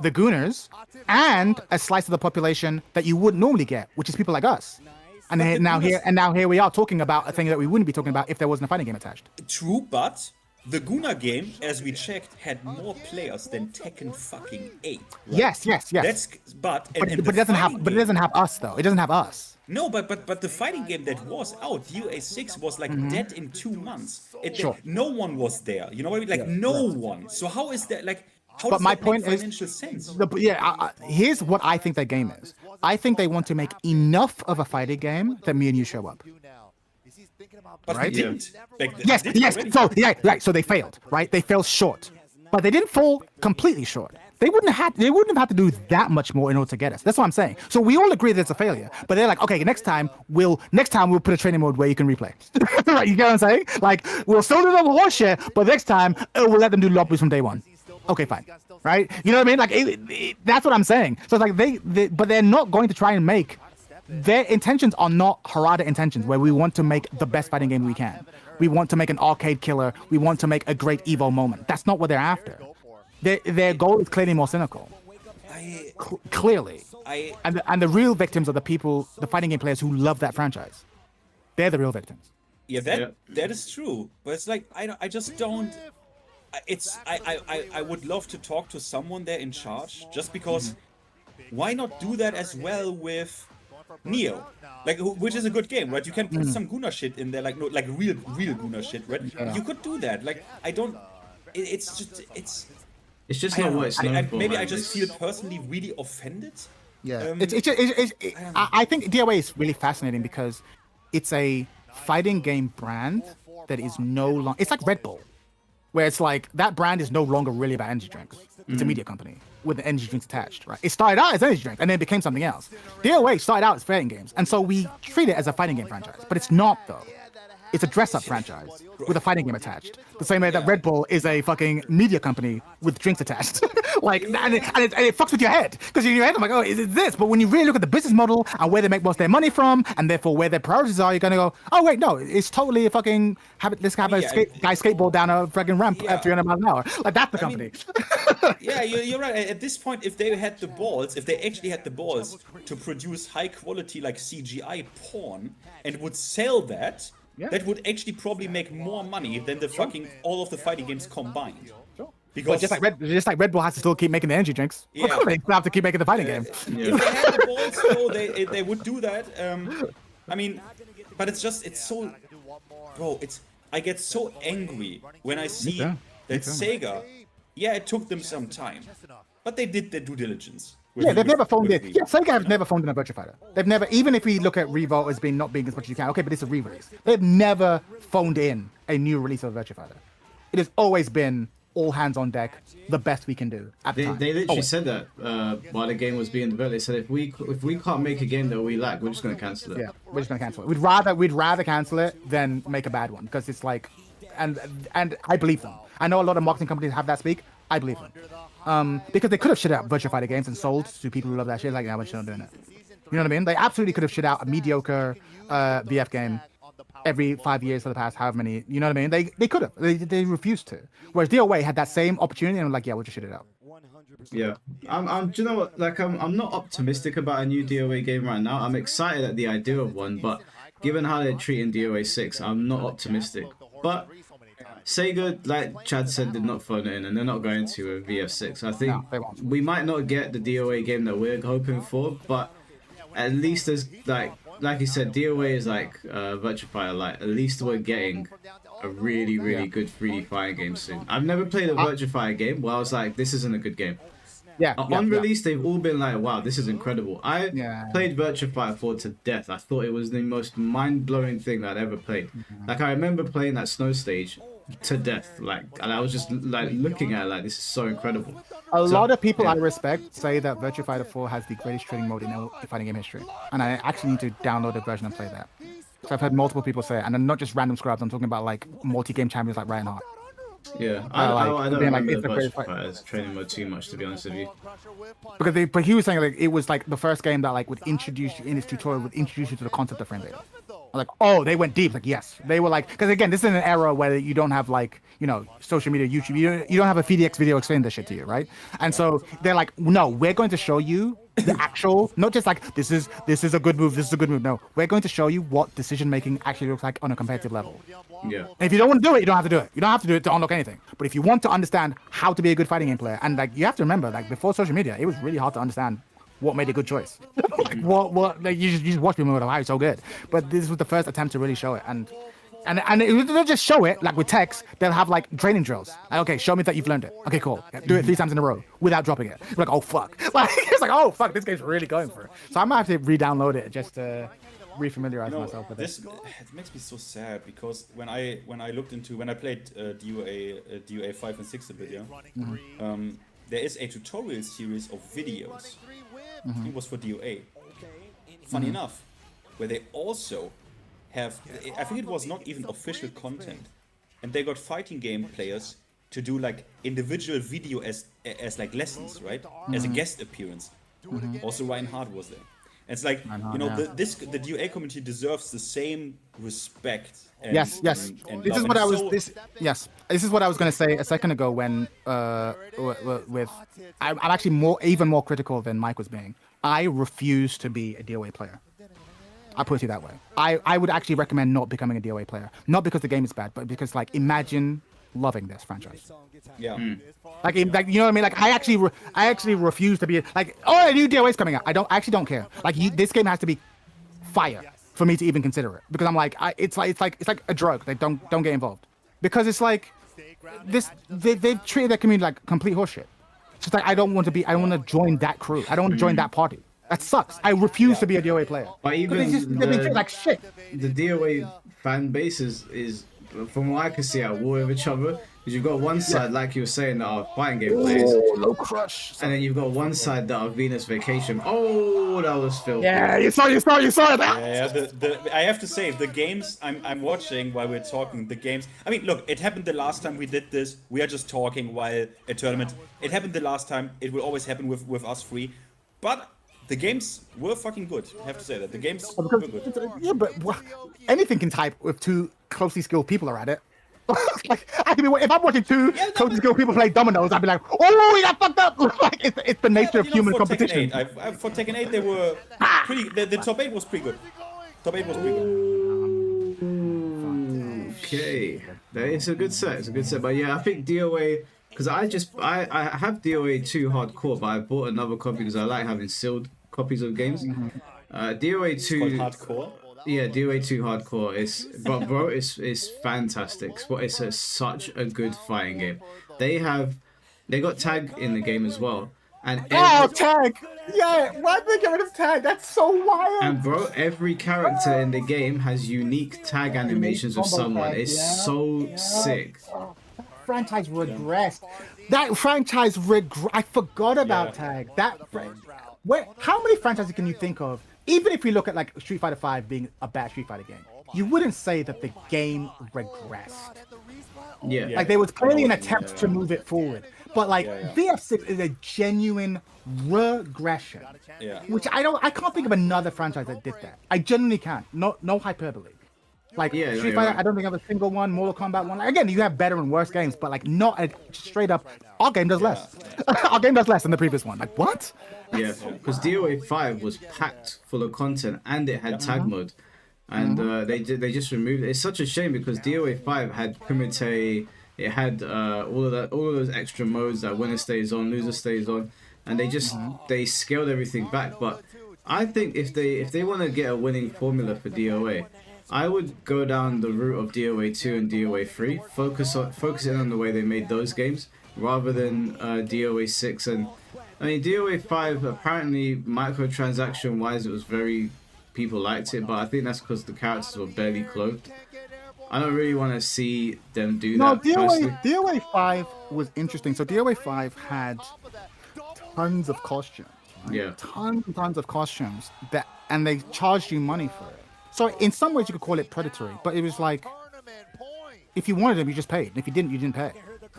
the gooners and a slice of the population that you wouldn't normally get, which is people like us. And But the now Gooners- here we are talking about a thing that we wouldn't be talking about if there wasn't a fighting game attached. True, but the Gooner game, as we checked, had more players than Tekken fucking 8. Right? Yes. That's But the it doesn't have. fighting But it game- doesn't have us though. It doesn't have us. No, but the fighting game that was out, DOA 6, was like dead in 2 months. Sure. No one was there. You know what I mean? Like no one. So how is that like? How But does my that point make is, financial sense? here's what I think their game is. I think they want to make enough of a fighting game that me and you show up. But right? we didn't. Back then. Yes. We did already. So right. So they failed, right? They fell short, but they didn't fall completely short. They wouldn't have had to do that much more in order to get us. That's what I'm saying. So we all agree that it's a failure, but they're like, okay, next time we'll put a training mode where you can replay. Right? You get what I'm saying? Like, we'll still do the horse shit, but next time we'll let them do lobbies from day one. Okay, fine. Right? You know what I mean? Like, that's what I'm saying. So it's like but they're not going to try and make. Their intentions are not Harada intentions, where we want to make the best fighting game we can. We want to make an arcade killer. We want to make a great Evo moment. That's not what they're after. Their goal is clearly more cynical. Clearly. And the real victims are the people, the fighting game players who love that franchise. They're the real victims. Yeah, that is true. But it's like I just don't. I would love to talk to someone there in charge, just because. Why not do that as well with Neo? Like, which is a good game, right? You can put some Guna shit in there, like real Guna shit, right? Yeah. You could do that. Like, I don't. It's It's just I not don't know. what it's known for. Maybe man. I just feel personally really offended. Yeah. I think DOA is really fascinating because it's a fighting game brand that is no longer. It's like Red Bull, where it's like that brand is no longer really about energy drinks. It's a media company with the energy drinks attached, right? It started out as energy drink and then it became something else. DOA started out as fighting games, and so we treat it as a fighting game franchise, but it's not though. It's a dress-up franchise with a fighting game attached. The same way that Red Bull is a fucking media company with drinks attached. Like, and it fucks with your head. Because in your head, I'm like, oh, is it this? But when you really look at the business model and where they make most of their money from, and therefore where their priorities are, you're going to go, oh, wait, no, it's totally a fucking, let's have a guy skateboard down a fucking ramp at 300 miles an hour. Like, that's the company. Yeah, you're right. At this point, if they had the balls, if they actually had the balls to produce high-quality, like, CGI porn and would sell that, that would actually probably make more money than the fucking all of the fighting games combined. Because just like Red Bull has to still keep making the energy drinks. Yeah. They still have to keep making the fighting game. If they had the balls, though, they would do that. I mean, but it's so, bro. I get so angry when I see that Sega. Yeah, it took them some time, but they did their due diligence. They've never phoned in. Yeah, Sega have never phoned in a Virtua Fighter. They've never, even if we look at Revolt as being not being as much as you can, okay, but it's a re-release. They've never phoned in a new release of Virtua Fighter. It has always been all hands on deck, the best we can do at the time. They literally said that while the game was being developed. They said if we can't make a game that we like, we're just gonna cancel it. Yeah, we're just gonna cancel it. We'd rather cancel it than make a bad one, because it's like, and I believe them. I know a lot of marketing companies have that speak. I believe them. Because they could have shit out Virtua Fighter games and sold to people who love that shit. Like, yeah, we're just not doing it. You know what I mean? They absolutely could have shit out a mediocre VF game every 5 years for the past however many. You know what I mean? They could have. They refused to. Whereas DOA had that same opportunity and were like, yeah, we'll just shit it out. Yeah, do you know what? Like, I'm not optimistic about a new DOA game right now. I'm excited at the idea of one, but given how they're treating DOA 6, I'm not optimistic. But Sega, like Chad said, did not phone it in, and they're not going to a VF6. I think we might not get the DOA game that we're hoping for, but at least there's like like you said, DOA is like Virtua Fighter. Like at least we're getting a really good 3D fighting game soon. I've never played a Virtua Fighter game where I was like, this isn't a good game. On release, they've all been like, wow, this is incredible. I played Virtua Fighter 4 to death. I thought it was the most mind-blowing thing I'd ever played. Like, I remember playing that snow stage to death. Like, and I was just like looking at it like, this is so incredible. A lot of people I respect say that Virtua Fighter 4 has the greatest training mode in all fighting game history. And I actually need to download a version and play that. So I've heard multiple people say it, and not just random scrubs. I'm talking about like multi-game champions like Reinhardt. Yeah, I don't remember the Virtua Fighter's training mode too much, to be honest with you. Because but he was saying like it was like the first game that like would introduce you in his tutorial would introduce you to the concept of frame data. I'm like, oh, they went deep. Like, yes, they were like, because again, this is an era where you don't have like, you know, social media, YouTube. You don't have a FDX video explaining this shit to you, right? And so they're like, no, we're going to show you the actual, not just like this is a good move, this is a good move. No, we're going to show you what decision making actually looks like on a competitive level. Yeah. And if you don't want to do it, you don't have to do it. You don't have to do it to unlock anything. But if you want to understand how to be a good fighting game player, and like you have to remember, like before social media, it was really hard to understand what made a good choice. Like, what like you just watch people and like, it's so good. But this was the first attempt to really show it, and it, they'll just show it like with text. They'll have like training drills. Like, okay, show me that you've learned it. Okay, cool. Do it 3 times in a row without dropping it. You're like, oh fuck. Like it's like, oh fuck, this game's really going for it. So I might have to re-download it just to refamiliarize myself with this. it. It makes me so sad because when I played DOA 5 and 6 a bit, there is a tutorial series of videos. It was for DOA. Funny enough, where they also have, I think it was not even official content, and they got fighting game players to do like individual video as like lessons, right? As a guest appearance. Also Reinhardt was there. And it's like, you know, the DOA community deserves the same respect. And, Yes. And This is love. what I was. So- This is what I was going to say a second ago when with I'm actually even more critical than Mike was being. I refuse to be a DOA player. I put it that way. I would actually recommend not becoming a DOA player, not because the game is bad, but because like imagine loving this franchise. Yeah. Like you know what I mean? Like I actually refuse to be like, oh, a new DOA is coming out. I actually don't care. Like this game has to be fire for me to even consider it, because I'm like, it's like a drug. Like don't get involved, because it's like they've treated their community like complete horseshit. It's just like I want to join that crew. I don't want to join that party. That sucks. I refuse to be a DOA player. But even they've been treated like shit. The DOA fan base is from what I can see, at war with each other. Because you've got one side, like you were saying, that are fighting game players. Oh, low crush. And then you've got one side that are Venus Vacation. Oh, that was filthy. Yeah, you saw it. Yeah, I have to say, the games I'm watching while we're talking, the games. I mean, look, it happened the last time we did this. We are just talking while a tournament. It happened the last time. It will always happen with us three. But the games were fucking good. I have to say that the games were good. Yeah, but anything can type if 2 closely skilled people are at it. Like, if I'm watching 2 closely skilled people play dominoes, I'd be like, oh, we got fucked up. Like, it's the nature of human competition. For Tekken 8, they were pretty. The top 8 was pretty good. Top 8 was pretty good. Okay, it's a good set. It's a good set. But yeah, I think DOA, because I have DOA 2 hardcore, but I bought another copy because I like having sealed copies of games. DOA 2 Hardcore. Yeah, DOA 2 hardcore is fantastic. It's such a good fighting game. They got tag in the game as well. And tag! Yeah, why did they get rid of tag? That's so wild. And bro, every character in the game has unique tag animations of someone. It's so sick. Franchise regressed. That franchise I forgot about tag. How many franchises can you think of? Even if you look at like Street Fighter 5 being a bad Street Fighter game, you wouldn't say that the game regressed. Yeah. Like there was clearly an attempt to move it forward, but like VF6 is a genuine regression. Yeah. Which I can't think of another franchise that did that. I genuinely can't. No hyperbole. Like Street Fighter, I don't think I have a single one. Mortal Kombat one. Again, you have better and worse games, but like not a straight up. Our game does less. Our game does less than the previous one. Like what? Yeah, because DOA 5 was packed full of content and it had tag mode, and they just removed it. It's such a shame because DOA 5 had Kumite. It had all of those extra modes that winner stays on, loser stays on, and they scaled everything back. But I think if they want to get a winning formula for DOA, I would go down the route of DOA 2 and DOA 3. Focusing on the way they made those games rather than DOA 6 and. I mean, DOA 5, apparently, microtransaction-wise, it was very... People liked it, but I think that's because the characters were barely clothed. I don't really want to see them do that, personally. DOA 5 was interesting. So DOA 5 had tons of costumes. Right? Yeah. Tons of costumes. And they charged you money for it. So in some ways, you could call it predatory, but it was like... If you wanted them, you just paid. And if you didn't, you didn't pay.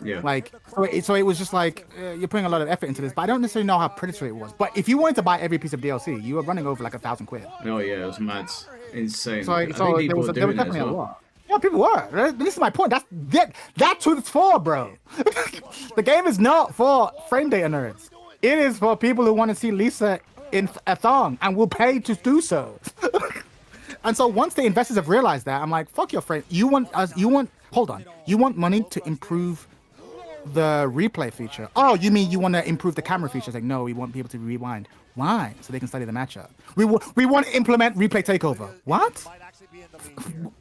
Yeah. Like, so it was just like, you're putting a lot of effort into this, but I don't necessarily know how predatory it was. But if you wanted to buy every piece of DLC, you were running over like £1,000. Oh yeah, it was mad. Insane. So I think people were doing it as definitely a well. lot. Yeah, people were. Right? This is my point. That's who it's for, bro. The game is not for frame data nerds. It is for people who want to see Lisa in a thong and will pay to do so. And so once the investors have realized that, I'm like, fuck your frame. You want money to improve the replay feature. Oh, you mean you want to improve the camera features? Like, no, we want people to rewind. Why? So they can study the matchup. We want to implement replay takeover. What?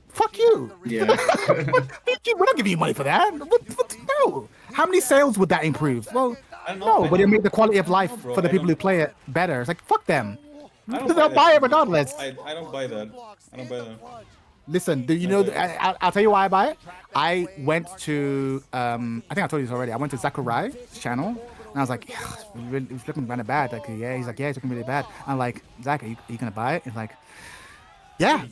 Fuck you. Yeah. We're not giving you money for that. No. How many sales would that improve? Well, no, but it make the quality of life for the people who play it better. It's like, fuck them. They'll buy it regardless. I don't buy that. I don't buy that. Listen, I'll tell you why I buy it. I went to, I think I told you this already. I went to Zakurai's channel, and I was like, it's looking kind of bad. Like, yeah, he's like, yeah, it's looking really bad. I'm like, Zach, are you going to buy it? He's like, yeah,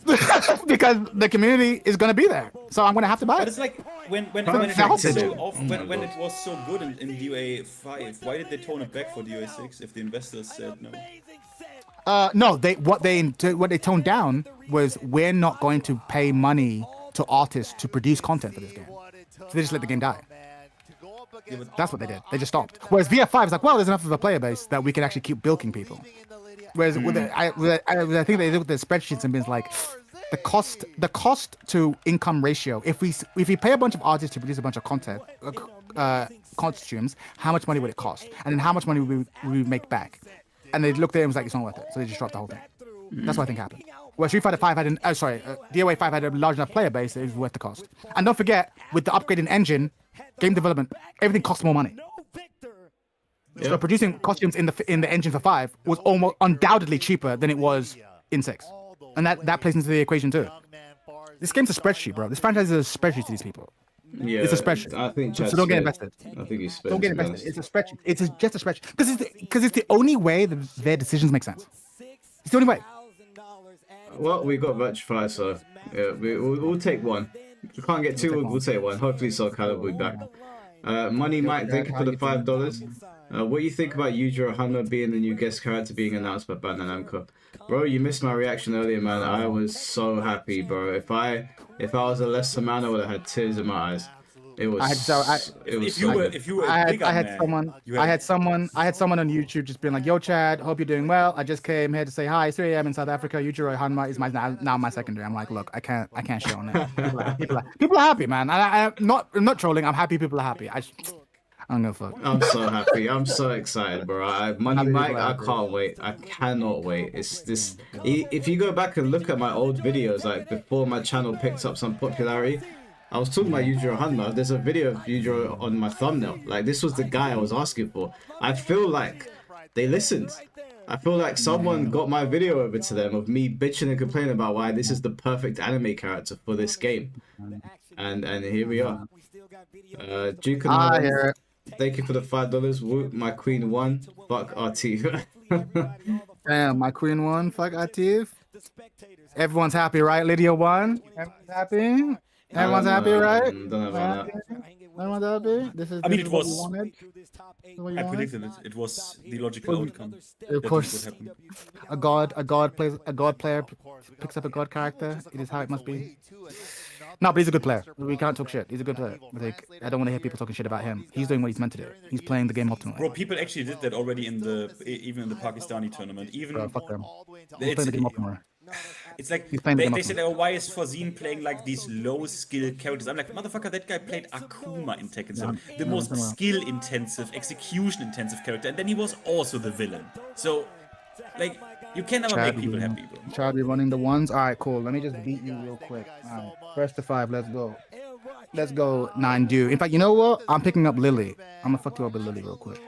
because the community is going to be there. So I'm going to have to buy it. But it's like, when it was so good in DOA 5, why did they tone it back for DOA 6 if the investors said no? No, what they toned down was we're not going to pay money to artists to produce content for this game. So they just let the game die. That's what they did. They just stopped. Whereas VF5 is like, well, there's enough of a player base that we can actually keep bilking people. Whereas I think they look at the spreadsheets and been like, the cost to income ratio. If we pay a bunch of artists to produce a bunch of content, costumes, how much money would it cost? And then how much money would we make back? And they looked at it and was like, it's not worth it. So they just dropped the whole thing. That's what I think happened. Where Street Fighter 5 had DOA 5 had a large enough player base, it was worth the cost. And don't forget, with the upgraded engine, game development, everything costs more money. Yeah. So producing costumes in the engine for 5 was almost undoubtedly cheaper than it was in 6. And that plays into the equation too. This game's a spreadsheet, bro. This franchise is a spreadsheet to these people. Yeah, it's a spreadsheet. I think so don't get invested. I think he's don't get invested. It's a spreadsheet. It's just a spreadsheet because it's the only way that their decisions make sense. It's the only way. Well, we got Virtua Fighter, so yeah, we'll take one. If we can't get two, we'll take one. Hopefully, Soul Calibur will be back. Money Mike, thank you for the $5. What do you think about Yujiro Hanma being the new guest character being announced by Bandai Namco? Bro, you missed my reaction earlier, man. I was so happy, bro. If I was a lesser man, I would have had tears in my eyes. It was. I had someone on YouTube just being like, "Yo, Chad, hope you're doing well. I just came here to say hi. 3 a.m. in South Africa. Yujiro Hanma is now my secondary." I'm like, look, I can't show on it. People are happy, man. I'm not trolling. I'm happy people are happy. I don't give a fuck. I'm so happy. I'm so excited, bro. Money Mike, I can't wait. I cannot wait. It's this. If you go back and look at my old videos, like before my channel picked up some popularity, I was talking about Yujiro Hanma. There's a video of Yujiro on my thumbnail. Like, this was the guy I was asking for. I feel like they listened. I feel like someone got my video over to them of me bitching and complaining about why this is the perfect anime character for this game. And here we are. Duke and thank you for the $5. My queen won. Fuck RT. Damn, my queen won. Fuck RT. Everyone's happy, right? Lydia won. Everyone's happy. Everyone's happy, right? Everyone's happy. It was. I predicted it. It was the logical outcome. Of course, a god player picks up a god character. It is how it must be. No, but he's a good player. We can't talk shit. He's a good player. Like, I don't want to hear people talking shit about him. He's doing what he's meant to do. He's playing the game optimally. Bro, people actually did that already even in the Pakistani tournament. Even bro, fuck them. He's playing the game optimally. It's like they said, oh, why is Fazine playing like these low skill characters? I'm like, motherfucker, that guy played Akuma in Tekken 7, the most skill intensive, execution intensive character, and then he was also the villain. So, like, You can never make people happy, bro. Chad be running the ones. All right, cool. Let me just beat you real quick. All right, first to 5. Let's go. Let's go 9 do. In fact, you know what? I'm picking up Lily. I'm gonna fuck you up with Lily real quick.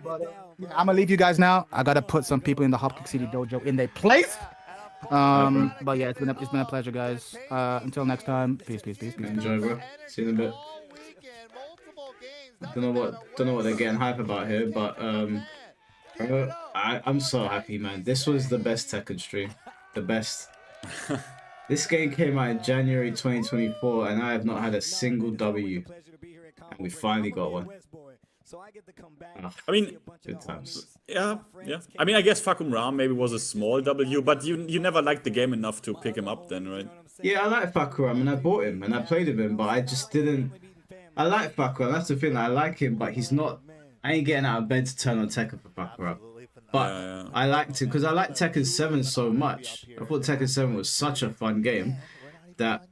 But yeah, I'm gonna leave you guys now. I gotta put some people in the Hopkick City Dojo in their place. But yeah, it's been a pleasure, guys. Until next time, peace. Enjoy, bro. See you in a bit. Don't know what they're getting hype about here, but I'm so happy, man. This was the best Tekken stream, the best. This game came out in January 2024, and I have not had a single W, and we finally got one. I mean, good times. Yeah. I mean, I guess Fakum Ram maybe was a small W, but you never liked the game enough to pick him up then, right? Yeah, I like Fakuram, and I bought him, and I played with him, but I just didn't. I like Fakuram, that's the thing, I like him, but he's not. I ain't getting out of bed to turn on Tekken for Fakuram. But I liked it, because I liked Tekken 7 so much. I thought Tekken 7 was such a fun game that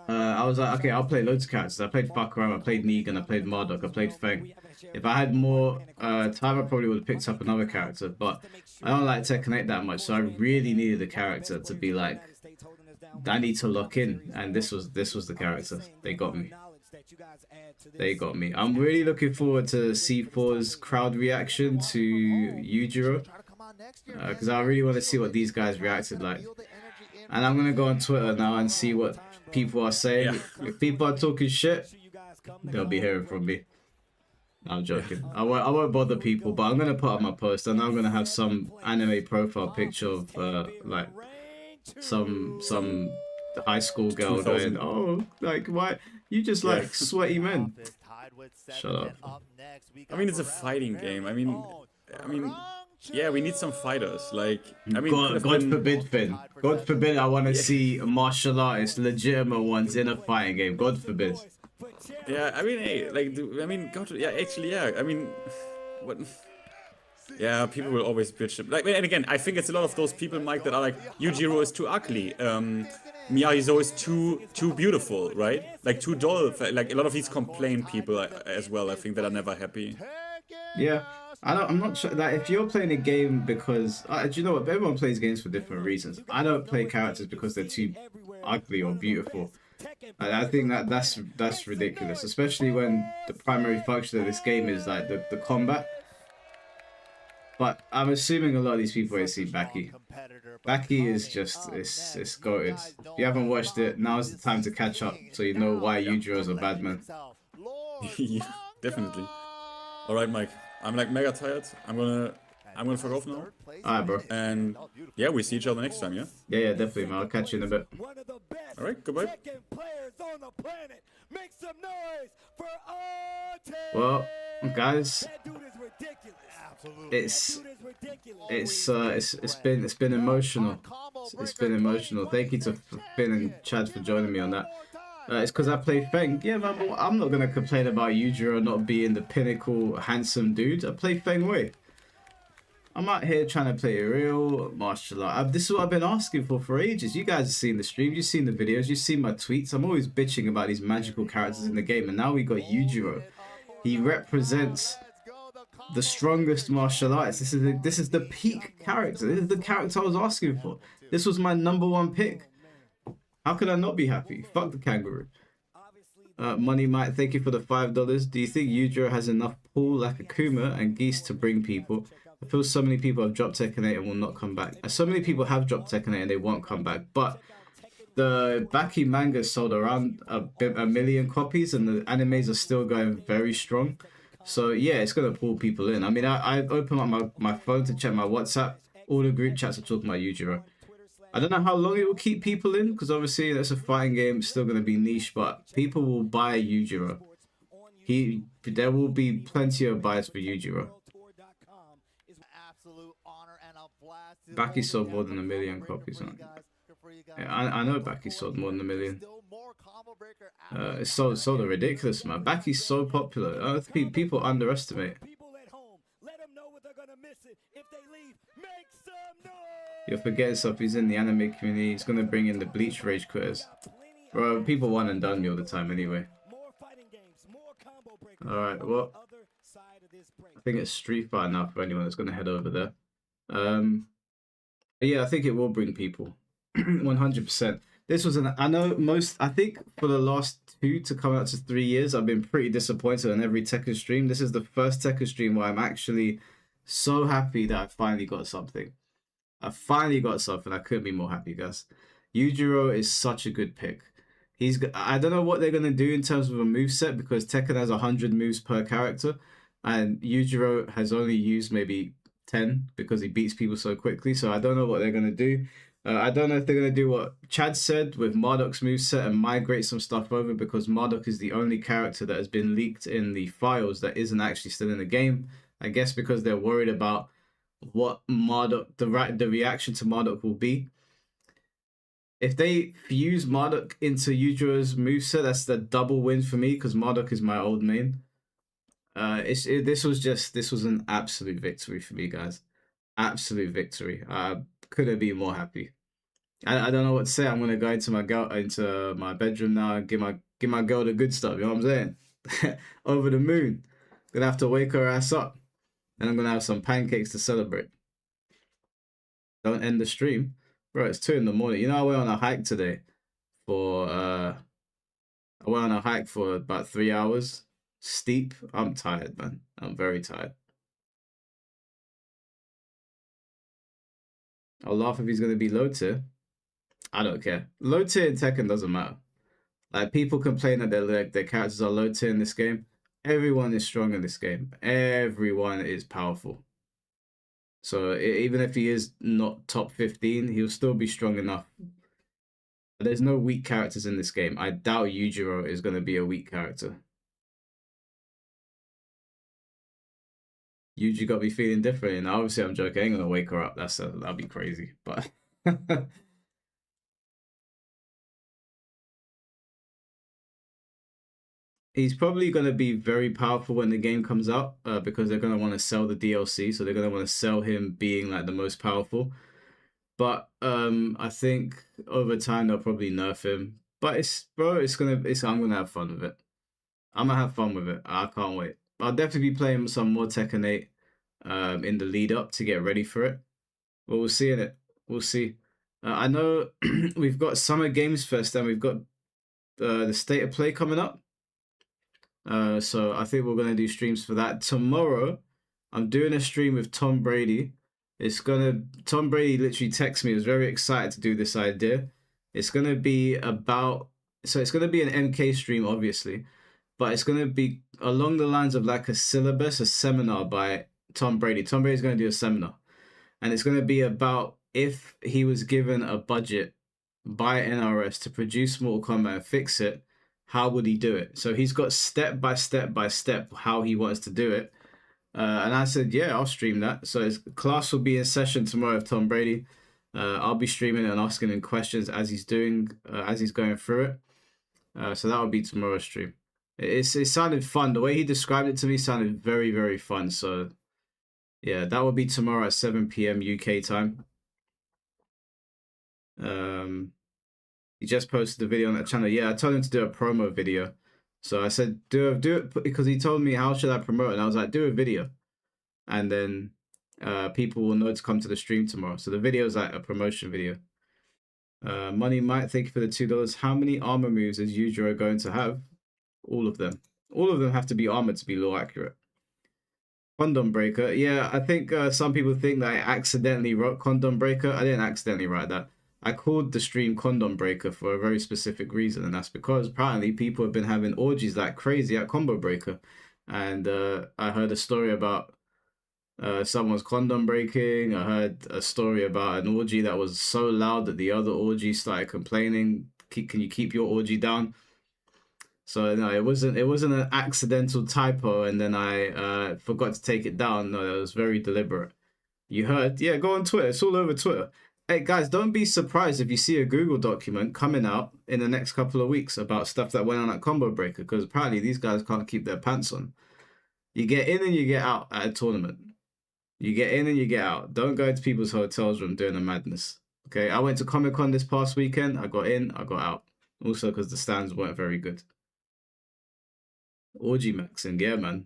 I was like, okay, I'll play loads of characters. I played Fakuram, I played Negan, I played Marduk, I played Feng. If I had more time, I probably would have picked up another character, but I don't like Tekken 8 that much, so I really needed a character to be like, I need to lock in, and this was the character. They got me. I'm really looking forward to C4's crowd reaction to Yujiro, because I really want to see what these guys reacted like. And I'm gonna go on Twitter now and see what people are saying. Yeah. If people are talking shit, they'll be hearing from me. I'm joking. I won't bother people, but I'm gonna put up my post, and I'm gonna have some anime profile picture of like some high school girl going, oh, like, why you just like sweaty men? Shut up. I mean, it's a fighting game. I mean, yeah, we need some fighters. Like, I mean, God forbid, Finn. God forbid I want to see martial artists, legitimate ones in a fighting game. God forbid. Yeah, I mean, hey, like, I mean, what? Yeah, people will always bitch. Like, and again, I think it's a lot of those people, Mike, that are like, Yujiro is too ugly. Miyahizo is too beautiful, right? Like, too dull. Like, a lot of these complain people as well, I think, that are never happy. Yeah. I'm not sure that if you're playing a game because do you know what, everyone plays games for different reasons. I don't play characters because they're too ugly or beautiful. I think that's ridiculous, especially when the primary function of this game is like the combat. But I'm assuming a lot of these people ain't seen Baki. Baki is just it's goated. If you haven't watched it, now's the time to catch up so you know why Yujiro is a bad man. Yeah, definitely. All right, Mike. I'm like mega tired. I'm gonna fuck off now. Alright, bro. And yeah, we see each other next time, yeah? Yeah, definitely, man. I'll catch you in a bit. Alright, goodbye. Well, guys, it's been emotional. It's been emotional. Thank you to Finn and Chad for joining me on that. It's because I play Feng. Yeah, man, but I'm not going to complain about Yujiro not being the pinnacle handsome dude. I play Feng Wei. I'm out here trying to play a real martial art. This is what I've been asking for ages. You guys have seen the stream. You've seen the videos. You've seen my tweets. I'm always bitching about these magical characters in the game. And now we got Yujiro. He represents the strongest martial arts. This is the peak character. This is the character I was asking for. This was my #1 pick. How could I not be happy? Fuck the kangaroo. Money Mike, thank you for the $5. Do you think Yujiro has enough pull like Akuma and Geese to bring people? I feel so many people have dropped Tekken 8 and will not come back. So many people have dropped Tekken 8 and they won't come back. But the Baki manga sold around a million copies and the animes are still going very strong. So yeah, it's going to pull people in. I mean, I open up my phone to check my WhatsApp. All the group chats are talking about Yujiro. I don't know how long it will keep people in, because obviously that's a fighting game. It's still going to be niche, but people will buy Yujiro. There will be plenty of buys for Yujiro. Baki sold more than 1 million copies. Yeah, I know Baki sold more than 1 million. It's sold a ridiculous amount. Baki's so popular. I think people underestimate. You're forgetting stuff. He's in the anime community. He's gonna bring in the Bleach Rage quitters. Bro, people one and done me all the time anyway. Alright, well, I think it's Street Fighter now for anyone that's going to head over there. Yeah, I think it will bring people. 100%. This was I think for the last 2 to come out to 3 years, I've been pretty disappointed on every Tekken stream. This is the first Tekken stream where I'm actually so happy that I finally got something. I finally got something. I couldn't be more happy, guys. Yujiro is such a good pick. I don't know what they're going to do in terms of a moveset because Tekken has 100 moves per character and Yujiro has only used maybe 10 because he beats people so quickly. So I don't know what they're going to do. I don't know if they're going to do what Chad said with Marduk's moveset and migrate some stuff over because Marduk is the only character that has been leaked in the files that isn't actually still in the game. I guess because they're worried about what Marduk, the reaction to Marduk will be. If they fuse Marduk into Yujiro's moveset, that's the double win for me because Marduk is my old main. This was an absolute victory for me, guys. Absolute victory. Couldn't be more happy. I don't know what to say. I'm gonna go into my bedroom now and give my girl the good stuff. You know what I'm saying? Over the moon. Gonna have to wake her ass up, and I'm gonna have some pancakes to celebrate. Don't end the stream, bro. It's 2 in the morning. You know I went on a hike today I went on a hike for about 3 hours. Steep. I'm tired, man. I'm very tired. I'll laugh if he's going to be low tier. I don't care. Low tier in Tekken doesn't matter. Like, people complain that their characters are low tier in this game. Everyone is strong in this game. Everyone is powerful. So even if he is not top 15, he'll still be strong enough. There's no weak characters in this game. I doubt Yujiro is going to be a weak character. Yuji got me feeling different, and obviously I'm joking. I ain't gonna wake her up. That'd be crazy. But he's probably gonna be very powerful when the game comes out because they're gonna want to sell the DLC, so they're gonna want to sell him being like the most powerful. But I think over time they'll probably nerf him. But I'm gonna have fun with it. I'm gonna have fun with it. I can't wait. I'll definitely be playing some more Tekken 8 in the lead up to get ready for it. But we'll see in it. We'll see. I know we've got Summer Games Fest and we've got the State of Play coming up. So I think we're going to do streams for that. Tomorrow, I'm doing a stream with Tom Brady. Tom Brady literally texted me. He was very excited to do this idea. It's going to be it's going to be an MK stream, obviously. But it's going to be along the lines of like a seminar by Tom Brady. Tom Brady's going to do a seminar. And it's going to be about if he was given a budget by NRS to produce Mortal Kombat and fix it, how would he do it? So he's got step by step how he wants to do it. And I said, yeah, I'll stream that. So his class will be in session tomorrow with Tom Brady. I'll be streaming and asking him questions as he's going through it. So that will be tomorrow's stream. It sounded fun. The way he described it to me sounded very, very fun. So, yeah, that will be tomorrow at 7 p.m. UK time. He just posted the video on that channel. Yeah, I told him to do a promo video. So I said, do it, because he told me, how should I promote it? And I was like, do a video. And then people will know to come to the stream tomorrow. So the video is like a promotion video. Money Mike, thank you for the $2. How many armor moves is Yujiro going to have? All of them. All of them have to be armored to be law accurate. Condom Breaker. Yeah, I think some people think that I accidentally wrote Condom Breaker. I didn't accidentally write that. I called the stream Condom Breaker for a very specific reason, and that's because apparently people have been having orgies like crazy at Combo Breaker. And I heard a story about someone's condom breaking. I heard a story about an orgy that was so loud that the other orgy started complaining. Can you keep your orgy down? So no, it wasn't an accidental typo, and then I forgot to take it down. No, it was very deliberate. You heard? Yeah, go on Twitter. It's all over Twitter. Hey guys, don't be surprised if you see a Google document coming out in the next couple of weeks about stuff that went on at Combo Breaker, because apparently these guys can't keep their pants on. You get in and you get out at a tournament. You get in and you get out. Don't go into people's hotels room doing a madness. Okay, I went to Comic-Con this past weekend. I got in, I got out. Also because the stands weren't very good. Orgy maxing, yeah, man.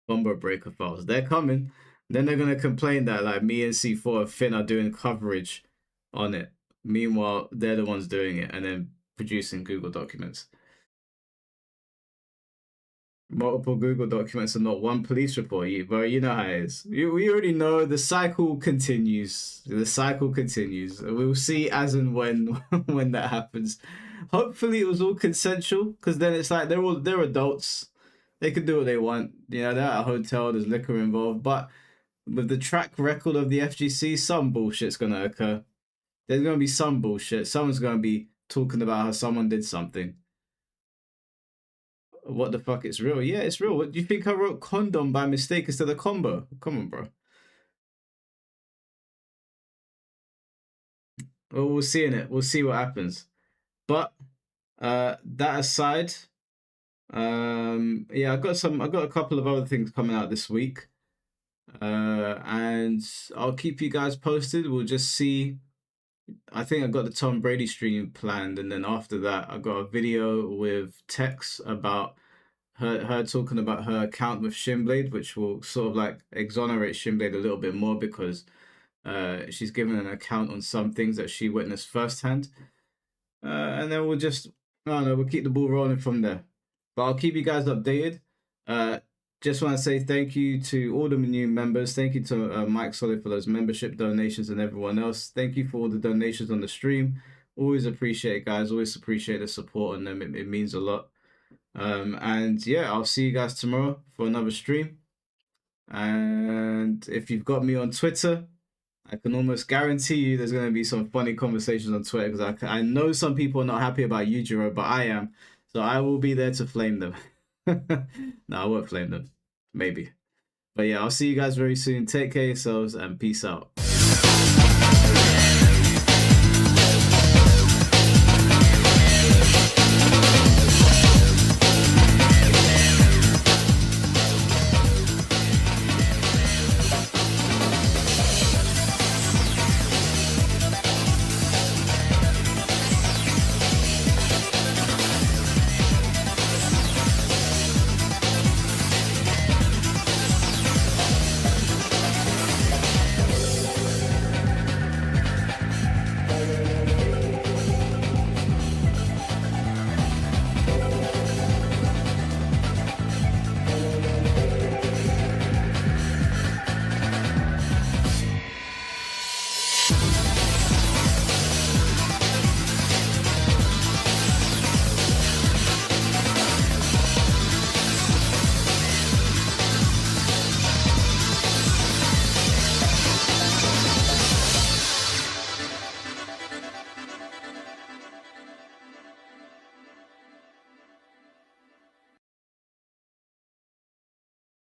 combo breaker files. They're coming. Then they're gonna complain that like me and C4 and Finn are doing coverage on it. Meanwhile, they're the ones doing it and then producing Google documents. Multiple Google documents and not one police report. You know how it is. We already know the cycle continues. The cycle continues. We'll see as and when when that happens. Hopefully it was all consensual, because then it's like they're adults. They can do what they want. You know, they're at a hotel, there's liquor involved. But with the track record of the FGC, some bullshit's gonna occur. There's gonna be some bullshit. Someone's gonna be talking about how someone did something. What the fuck? It's real. Yeah, it's real. What do you think? I wrote condom by mistake instead of combo? Come on, bro. Well, we'll see in it. We'll see what happens. But that aside, yeah, I got a couple of other things coming out this week. And I'll keep you guys posted. We'll just see. I think I got the Tom Brady stream planned, and then after that, I got a video with Tex about her talking about her account with Shimblade, which will sort of like exonerate Shimblade a little bit more, because she's given an account on some things that she witnessed firsthand. And then we'll just, I don't know, we'll keep the ball rolling from there. But I'll keep you guys updated. Just want to say thank you to all the new members. Thank you to Mike Solid for those membership donations and everyone else. Thank you for all the donations on the stream. Always appreciate it, guys. Always appreciate the support on them. It means a lot. And yeah, I'll see you guys tomorrow for another stream. And if you've got me on Twitter, I can almost guarantee you there's going to be some funny conversations on Twitter, because I know some people are not happy about Yujiro, but I am. So I will be there to flame them. No, I won't flame them. Maybe. But yeah, I'll see you guys very soon. Take care of yourselves and peace out.